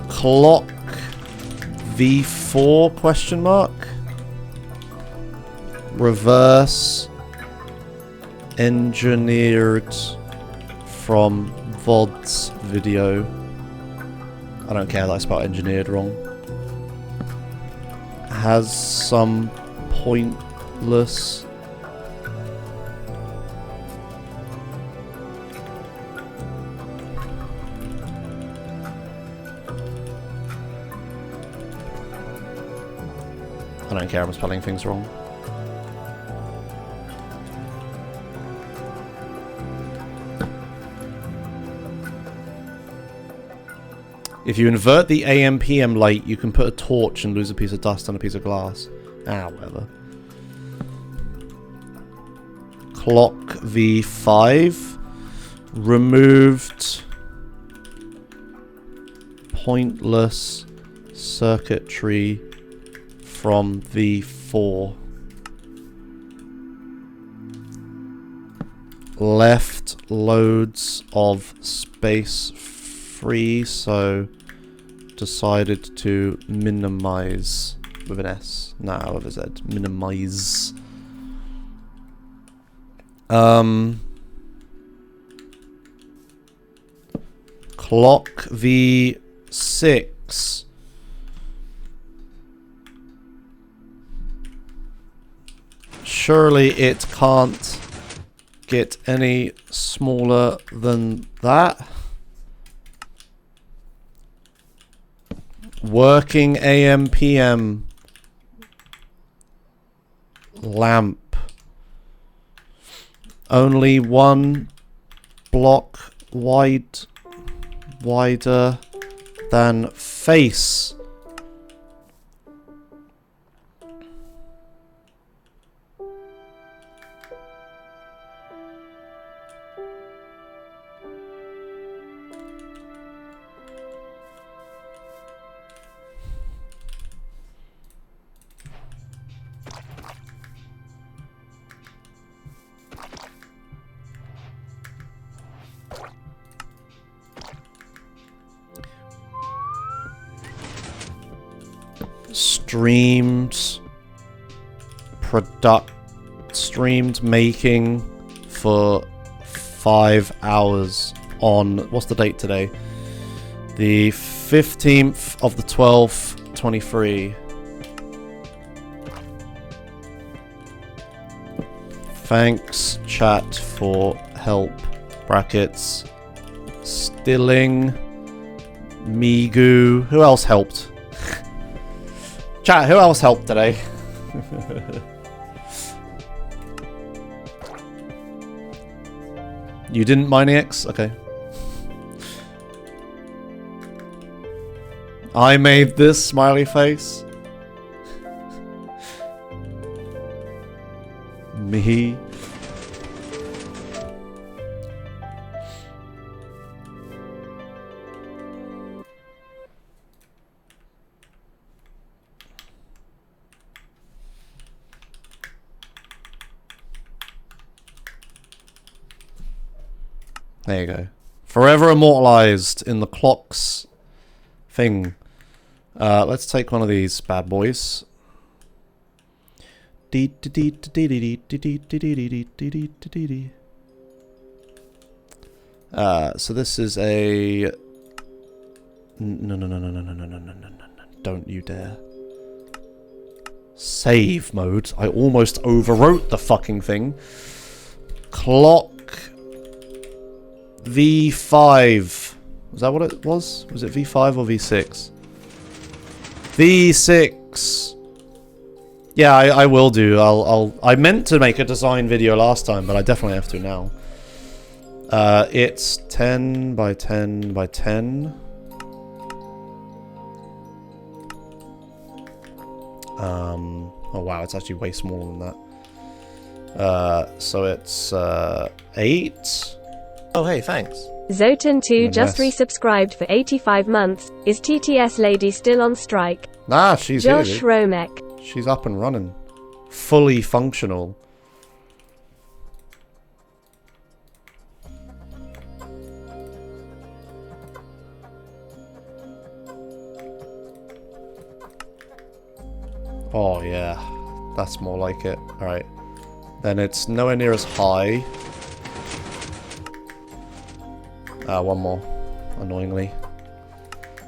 Clock V4 question mark? Reverse engineered from VOD's video. I don't care that I spelled engineered wrong. Has some pointless... I don't care, I'm spelling things wrong. If you invert the AM/PM light, you can put a torch and lose a piece of dust on a piece of glass. Ah, whatever. Clock V5. Removed pointless circuitry from V4. Left loads of space free, so decided to minimize with an S. No, with a Z. Minimize. Clock V6. Surely it can't get any smaller than that. Working AM/PM lamp. Only one block wider than face. Streamed making for 5 hours on, what's the date today? The 15th of the 12th, 23. Thanks, chat, for help. Brackets. Stilling. Migu. Who else helped? Chat, who else helped today? You didn't, Minex? Okay. I made this smiley face. Me. There you go. Forever immortalized in the clock's thing. Let's take one of these bad boys. So this is a... No. Don't you dare. Save mode. I almost overwrote the fucking thing. Clock V5. Was that what it was? Was it V5 or V6? V6. Yeah, I will do. I meant to make a design video last time, but I definitely have to now. It's 10 by 10 by 10. Oh wow, it's actually way smaller than that. So it's 8. Oh, hey, thanks. Zotan2 just resubscribed for 85 months. Is TTS lady still on strike? Nah, she's Josh here. Romek. She's up and running. Fully functional. Oh yeah, that's more like it. Alright. Then it's nowhere near as high. One more. Annoyingly.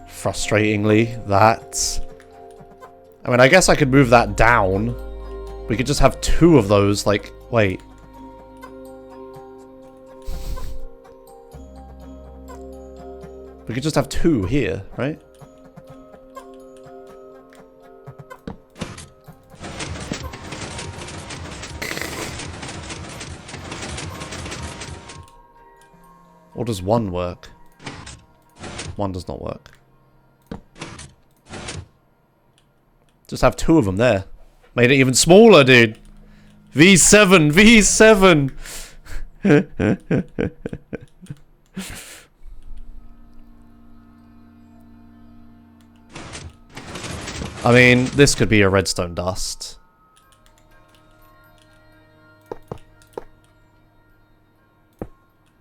Frustratingly. That. I mean, I guess I could move that down. We could just have 2 of those, like, wait. We could just have 2 here, right? Or does 1 work? 1 does not work. Just have 2 of them there. Made it even smaller, dude. V7, V7. I mean, this could be a redstone dust.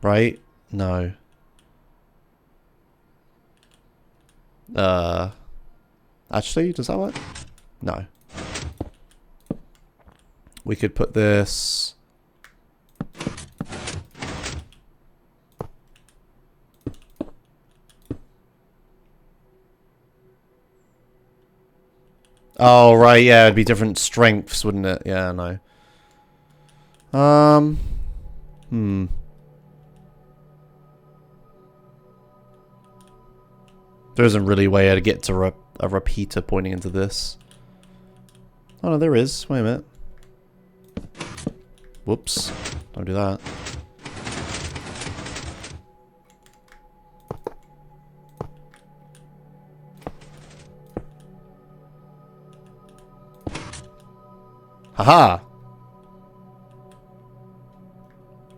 Right? No. Actually, does that work? No. We could put this... Oh, right, yeah, it'd be different strengths, wouldn't it? Yeah, no. There isn't really a way to get to a repeater pointing into this. Oh, no, there is. Wait a minute. Whoops. Don't do that. Haha!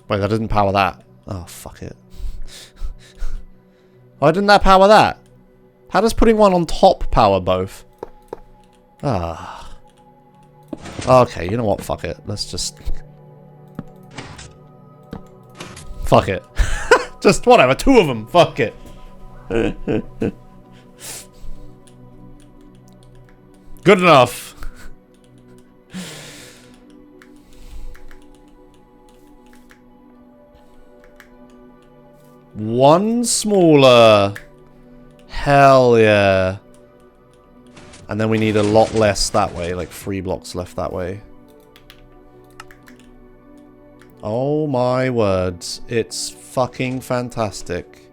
Wait, that didn't power that. Oh, fuck it. Why didn't that power that? How does putting one on top power both? Ah. Okay, you know what? Fuck it. Let's just... Fuck it. Just whatever. 2 of them. Fuck it. Good enough. One smaller. Hell yeah. And then we need a lot less that way, like 3 blocks left that way. Oh my words. It's fucking fantastic.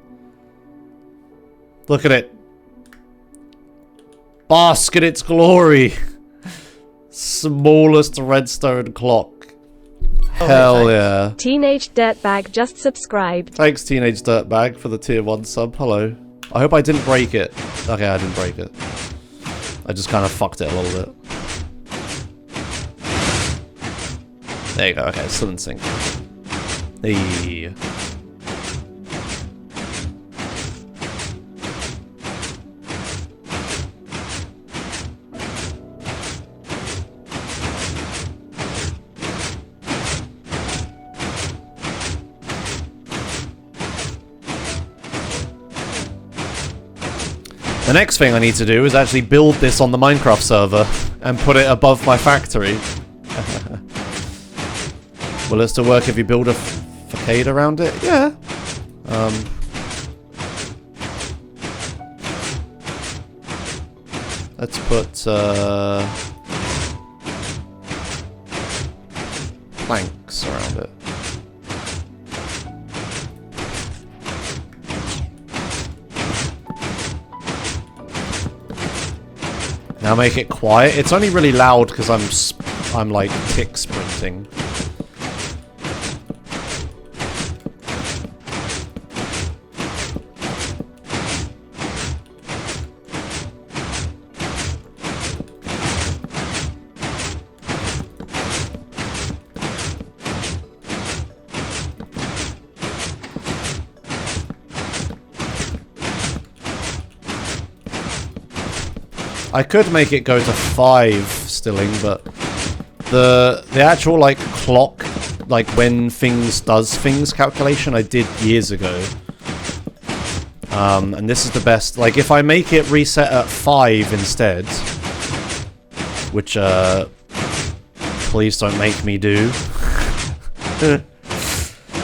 Look at it. Bask in its glory. Smallest redstone clock. Hell yeah. Teenage Dirtbag just subscribed. Thanks, Teenage Dirtbag, for the tier 1 sub. Hello. I hope I didn't break it. Okay, I didn't break it. I just kind of fucked it a little bit. There you go. Okay, it's still in sync. Hey. The next thing I need to do is actually build this on the Minecraft server and put it above my factory. Will it still work if you build a facade around it? Yeah. Let's put planks around it. Now make it quiet. It's only really loud because I'm like tick sprinting. I could make it go to 5 stilling, but the actual like clock, like when things does things calculation I did years ago. And this is the best. Like if I make it reset at 5 instead, which please don't make me do.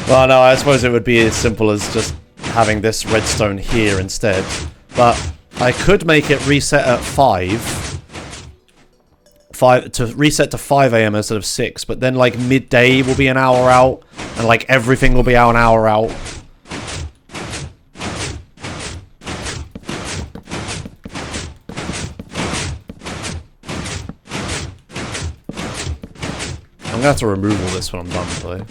Well, no, I suppose it would be as simple as just having this redstone here instead, but I could make it reset at 5 to reset to 5 AM instead of 6, but then like midday will be an hour out, and like everything will be an hour out. I'm gonna have to remove all this when I'm done though.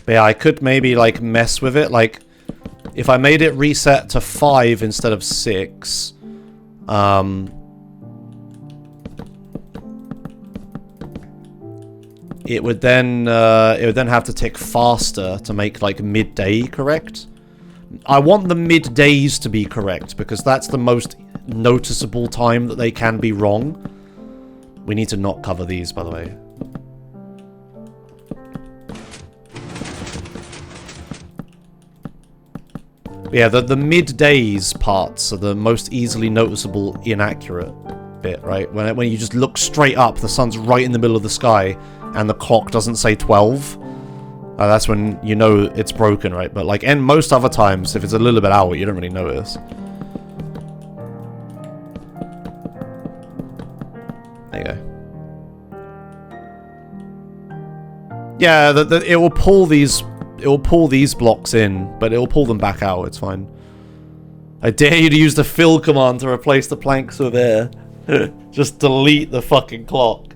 But yeah, I could maybe like mess with it. Like if I made it reset to 5 instead of 6, it would then have to tick faster to make like midday correct. I want the middays to be correct because that's the most noticeable time that they can be wrong. We need to not cover these, by the way. Yeah, the middays parts are the most easily noticeable inaccurate bit, right? When you just look straight up, the sun's right in the middle of the sky, and the clock doesn't say 12. That's when you know it's broken, right? But like, and most other times, if it's a little bit out, you don't really notice. There you go. Yeah, it will pull these. It will pull these blocks in, but it will pull them back out. It's fine. I dare you to use the fill command to replace the planks with air. Just delete the fucking clock.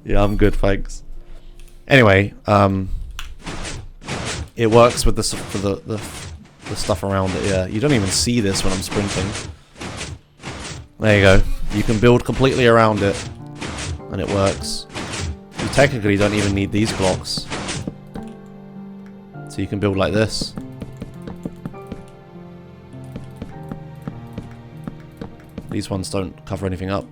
Yeah, I'm good, thanks. Anyway, it works with the stuff around it. Yeah, you don't even see this when I'm sprinting. There you go. You can build completely around it, and it works. You technically don't even need these blocks. So you can build like this. These ones don't cover anything up.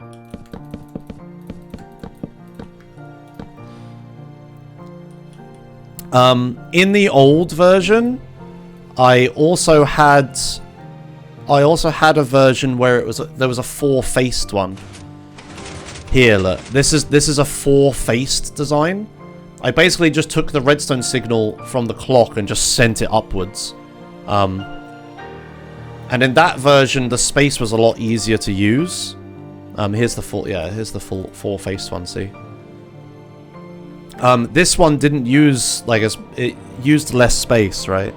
In the old version, I also had a version where there was a 4-faced one. Here, look. This is a 4-faced design. I basically just took the redstone signal from the clock and just sent it upwards. And in that version, the space was a lot easier to use. Here's the full, yeah, here's the full four-faced one, see? This one didn't use, like, it used less space, right?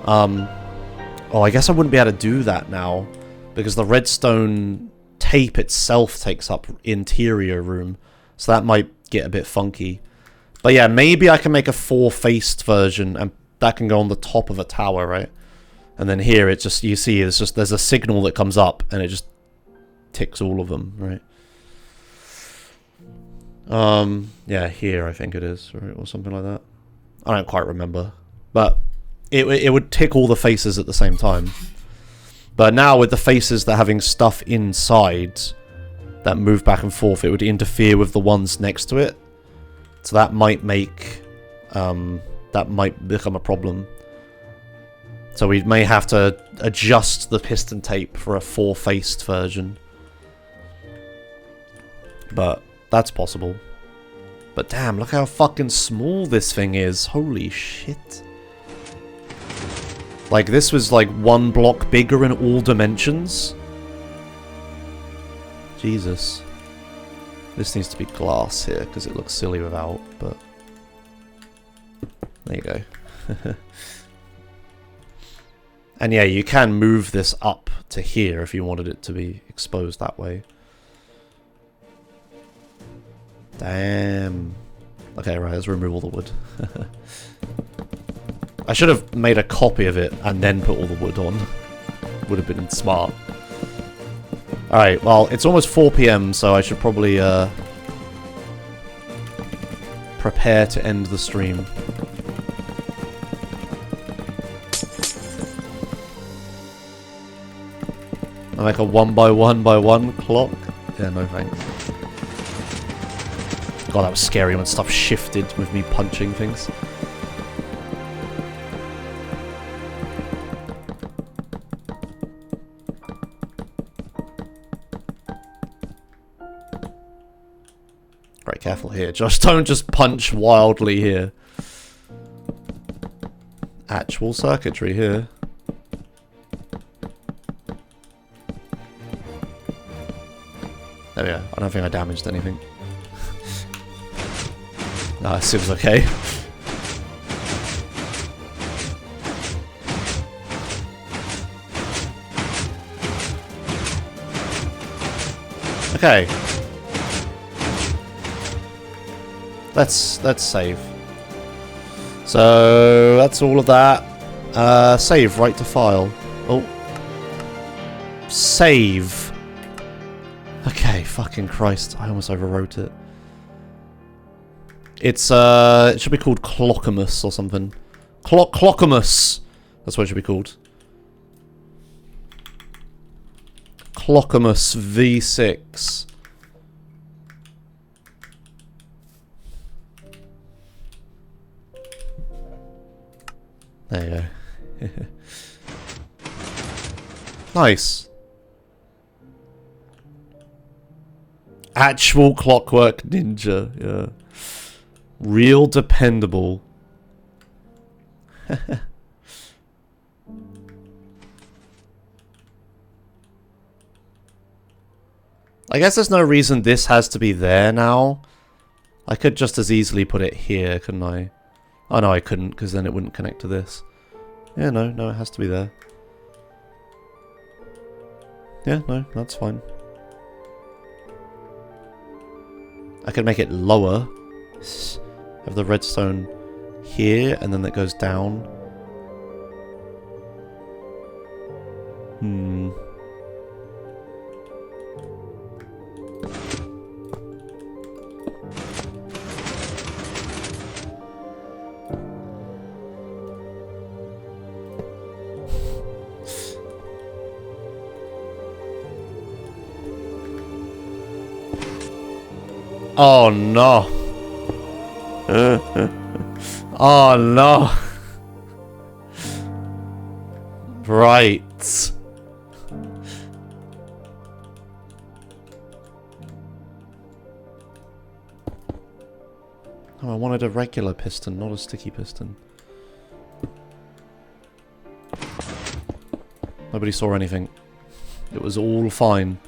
Oh, I guess I wouldn't be able to do that now, because the redstone tape itself takes up interior room, so that might get a bit funky. But yeah, maybe I can make a four-faced version, and that can go on the top of a tower, right? And then here, it's just, you see, it's just, there's a signal that comes up, and it just ticks all of them, right? Yeah, here I think it is, right, or something like that. I don't quite remember, but it would tick all the faces at the same time. But now with the faces that are having stuff inside that move back and forth, it would interfere with the ones next to it. So that might make, that might become a problem. So we may have to adjust the piston tape for a four-faced version. But that's possible. But damn, look how fucking small this thing is. Holy shit. Like, this was like one block bigger in all dimensions. Jesus. This needs to be glass here, because it looks silly without, but... There you go. And yeah, you can move this up to here if you wanted it to be exposed that way. Damn. Okay, right, let's remove all the wood. I should have made a copy of it and then put all the wood on. Would have been smart. Alright, well, it's almost 4 PM, so I should probably prepare to end the stream. I make a 1 by 1 by 1 clock? Yeah, no thanks. God, that was scary when stuff shifted with me punching things. Right, careful here. Josh, don't just punch wildly here. Actual circuitry here. There we go. I don't think I damaged anything. No, it seems okay. Okay. Let's save. So that's all of that. Save, right to file. Oh. Save. Okay, fucking Christ, I almost overwrote it. It's, it should be called Clockamus or something. Clockamus! That's what it should be called. Clockamus V6. There you go. Nice. Actual Clockwork Ninja, yeah. Real dependable. I guess there's no reason this has to be there now. I could just as easily put it here, couldn't I? Oh no, I couldn't, because then it wouldn't connect to this. Yeah, no, it has to be there. Yeah, no, that's fine. I could make it lower. Have the redstone here, and then that goes down. Oh no. Oh no. Right. Oh, I wanted a regular piston, not a sticky piston. Nobody saw anything. It was all fine.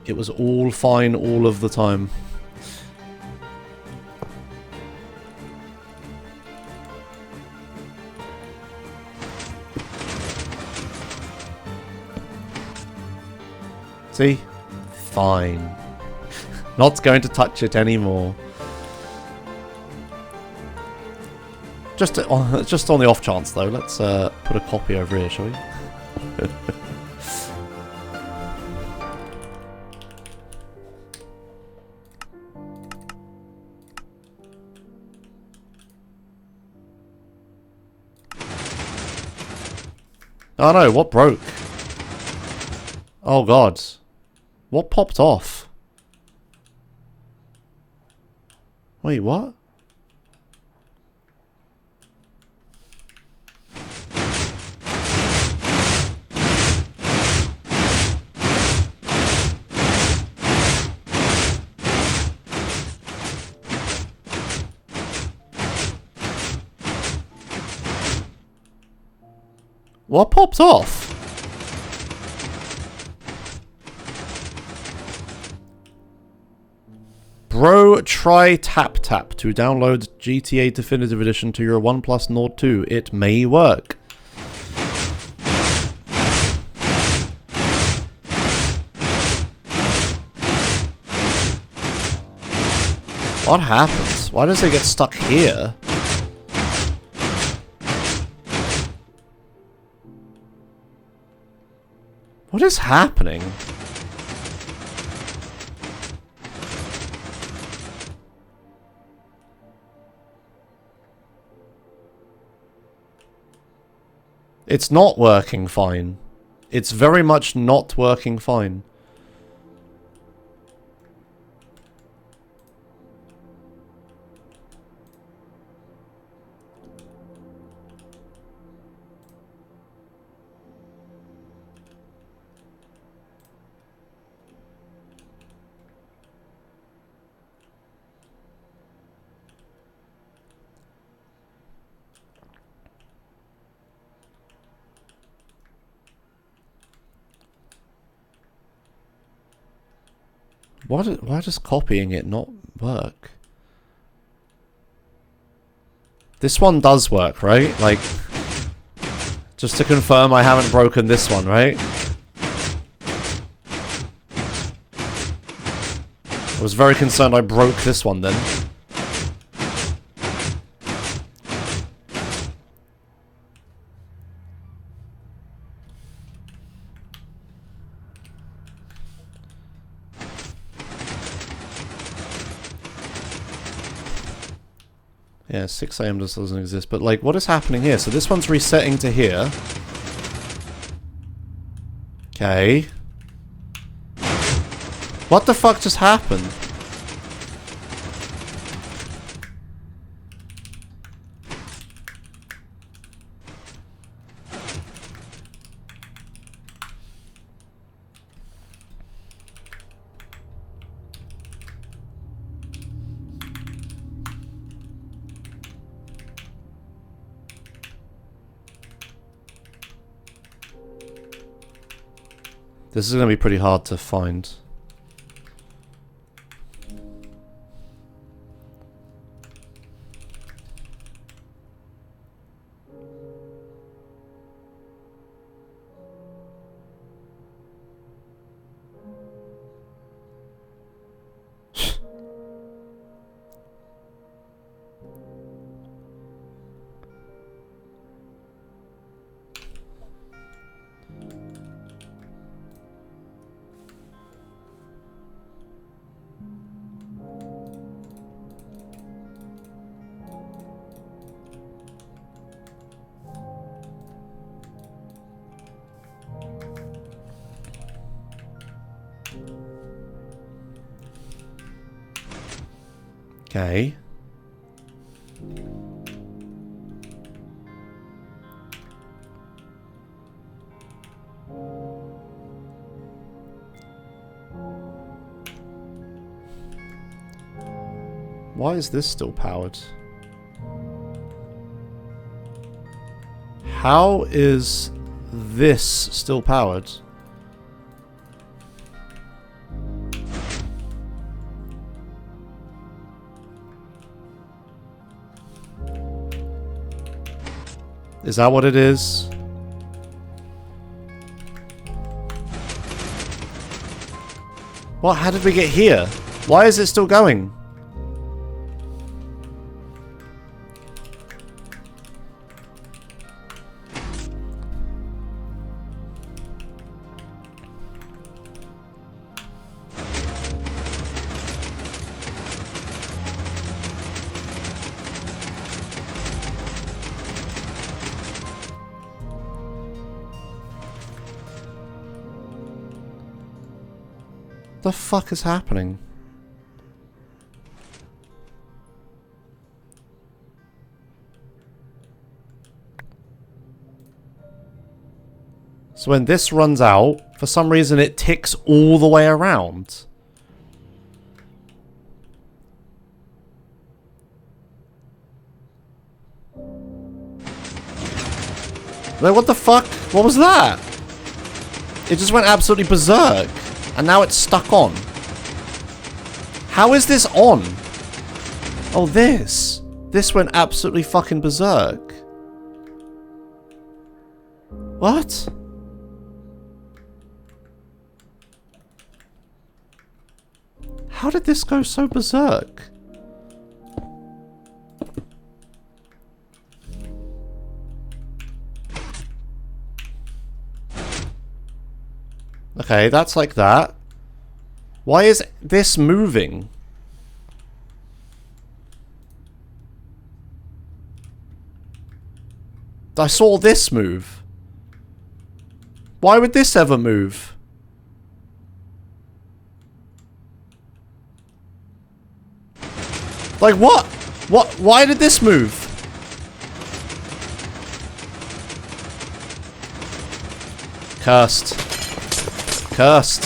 It was all fine all of the time. See? Fine. Not going to touch it anymore. Just on the off chance though, let's put a copy over here, shall we? Oh no, what broke? Oh god. What popped off? Wait, what? What popped off? Bro, try tap to download GTA Definitive Edition to your OnePlus Nord 2. It may work. What happens? Why does it get stuck here? What is happening? It's not working fine. It's very much not working fine. Why does copying it not work? This one does work, right? Like, just to confirm I haven't broken this one, right? I was very concerned I broke this one then. Yeah, 6 AM just doesn't exist, but like, what is happening here? So this one's resetting to here. Okay. What the fuck just happened? This is going to be pretty hard to find. Okay. Why is this still powered? How is this still powered? Is that what it is? What? How did we get here? Why is it still going? The fuck is happening? So when this runs out, for some reason it ticks all the way around. Like, what the fuck? What was that? It just went absolutely berserk. And now it's stuck on. How is this on? Oh, this. This went absolutely fucking berserk. What? How did this go so berserk? Okay, that's like that. Why is this moving? I saw this move. Why would this ever move? Like what? What? Why did this move? Cursed. Cursed.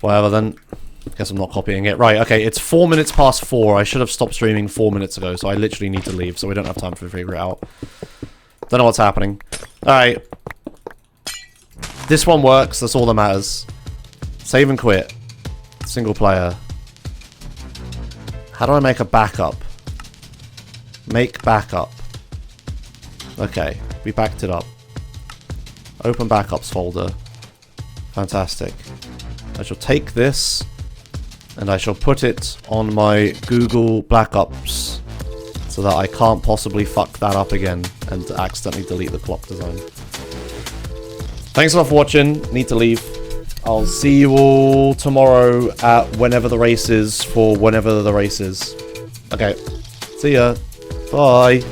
Whatever then. Guess I'm not copying it. Right, okay, it's 4 minutes past 4. I should have stopped streaming 4 minutes ago, so I literally need to leave, so we don't have time to figure it out. Don't know what's happening. Alright. This one works, that's all that matters. Save and quit. Single player. How do I make a backup? Make backup. Okay, we backed it up. Open backups folder. Fantastic. I shall take this and I shall put it on my Google Backups so that I can't possibly fuck that up again and accidentally delete the clock design. Thanks a lot for watching. Need to leave. I'll see you all tomorrow at whenever the race is for whenever the race is. Okay. See ya. Bye.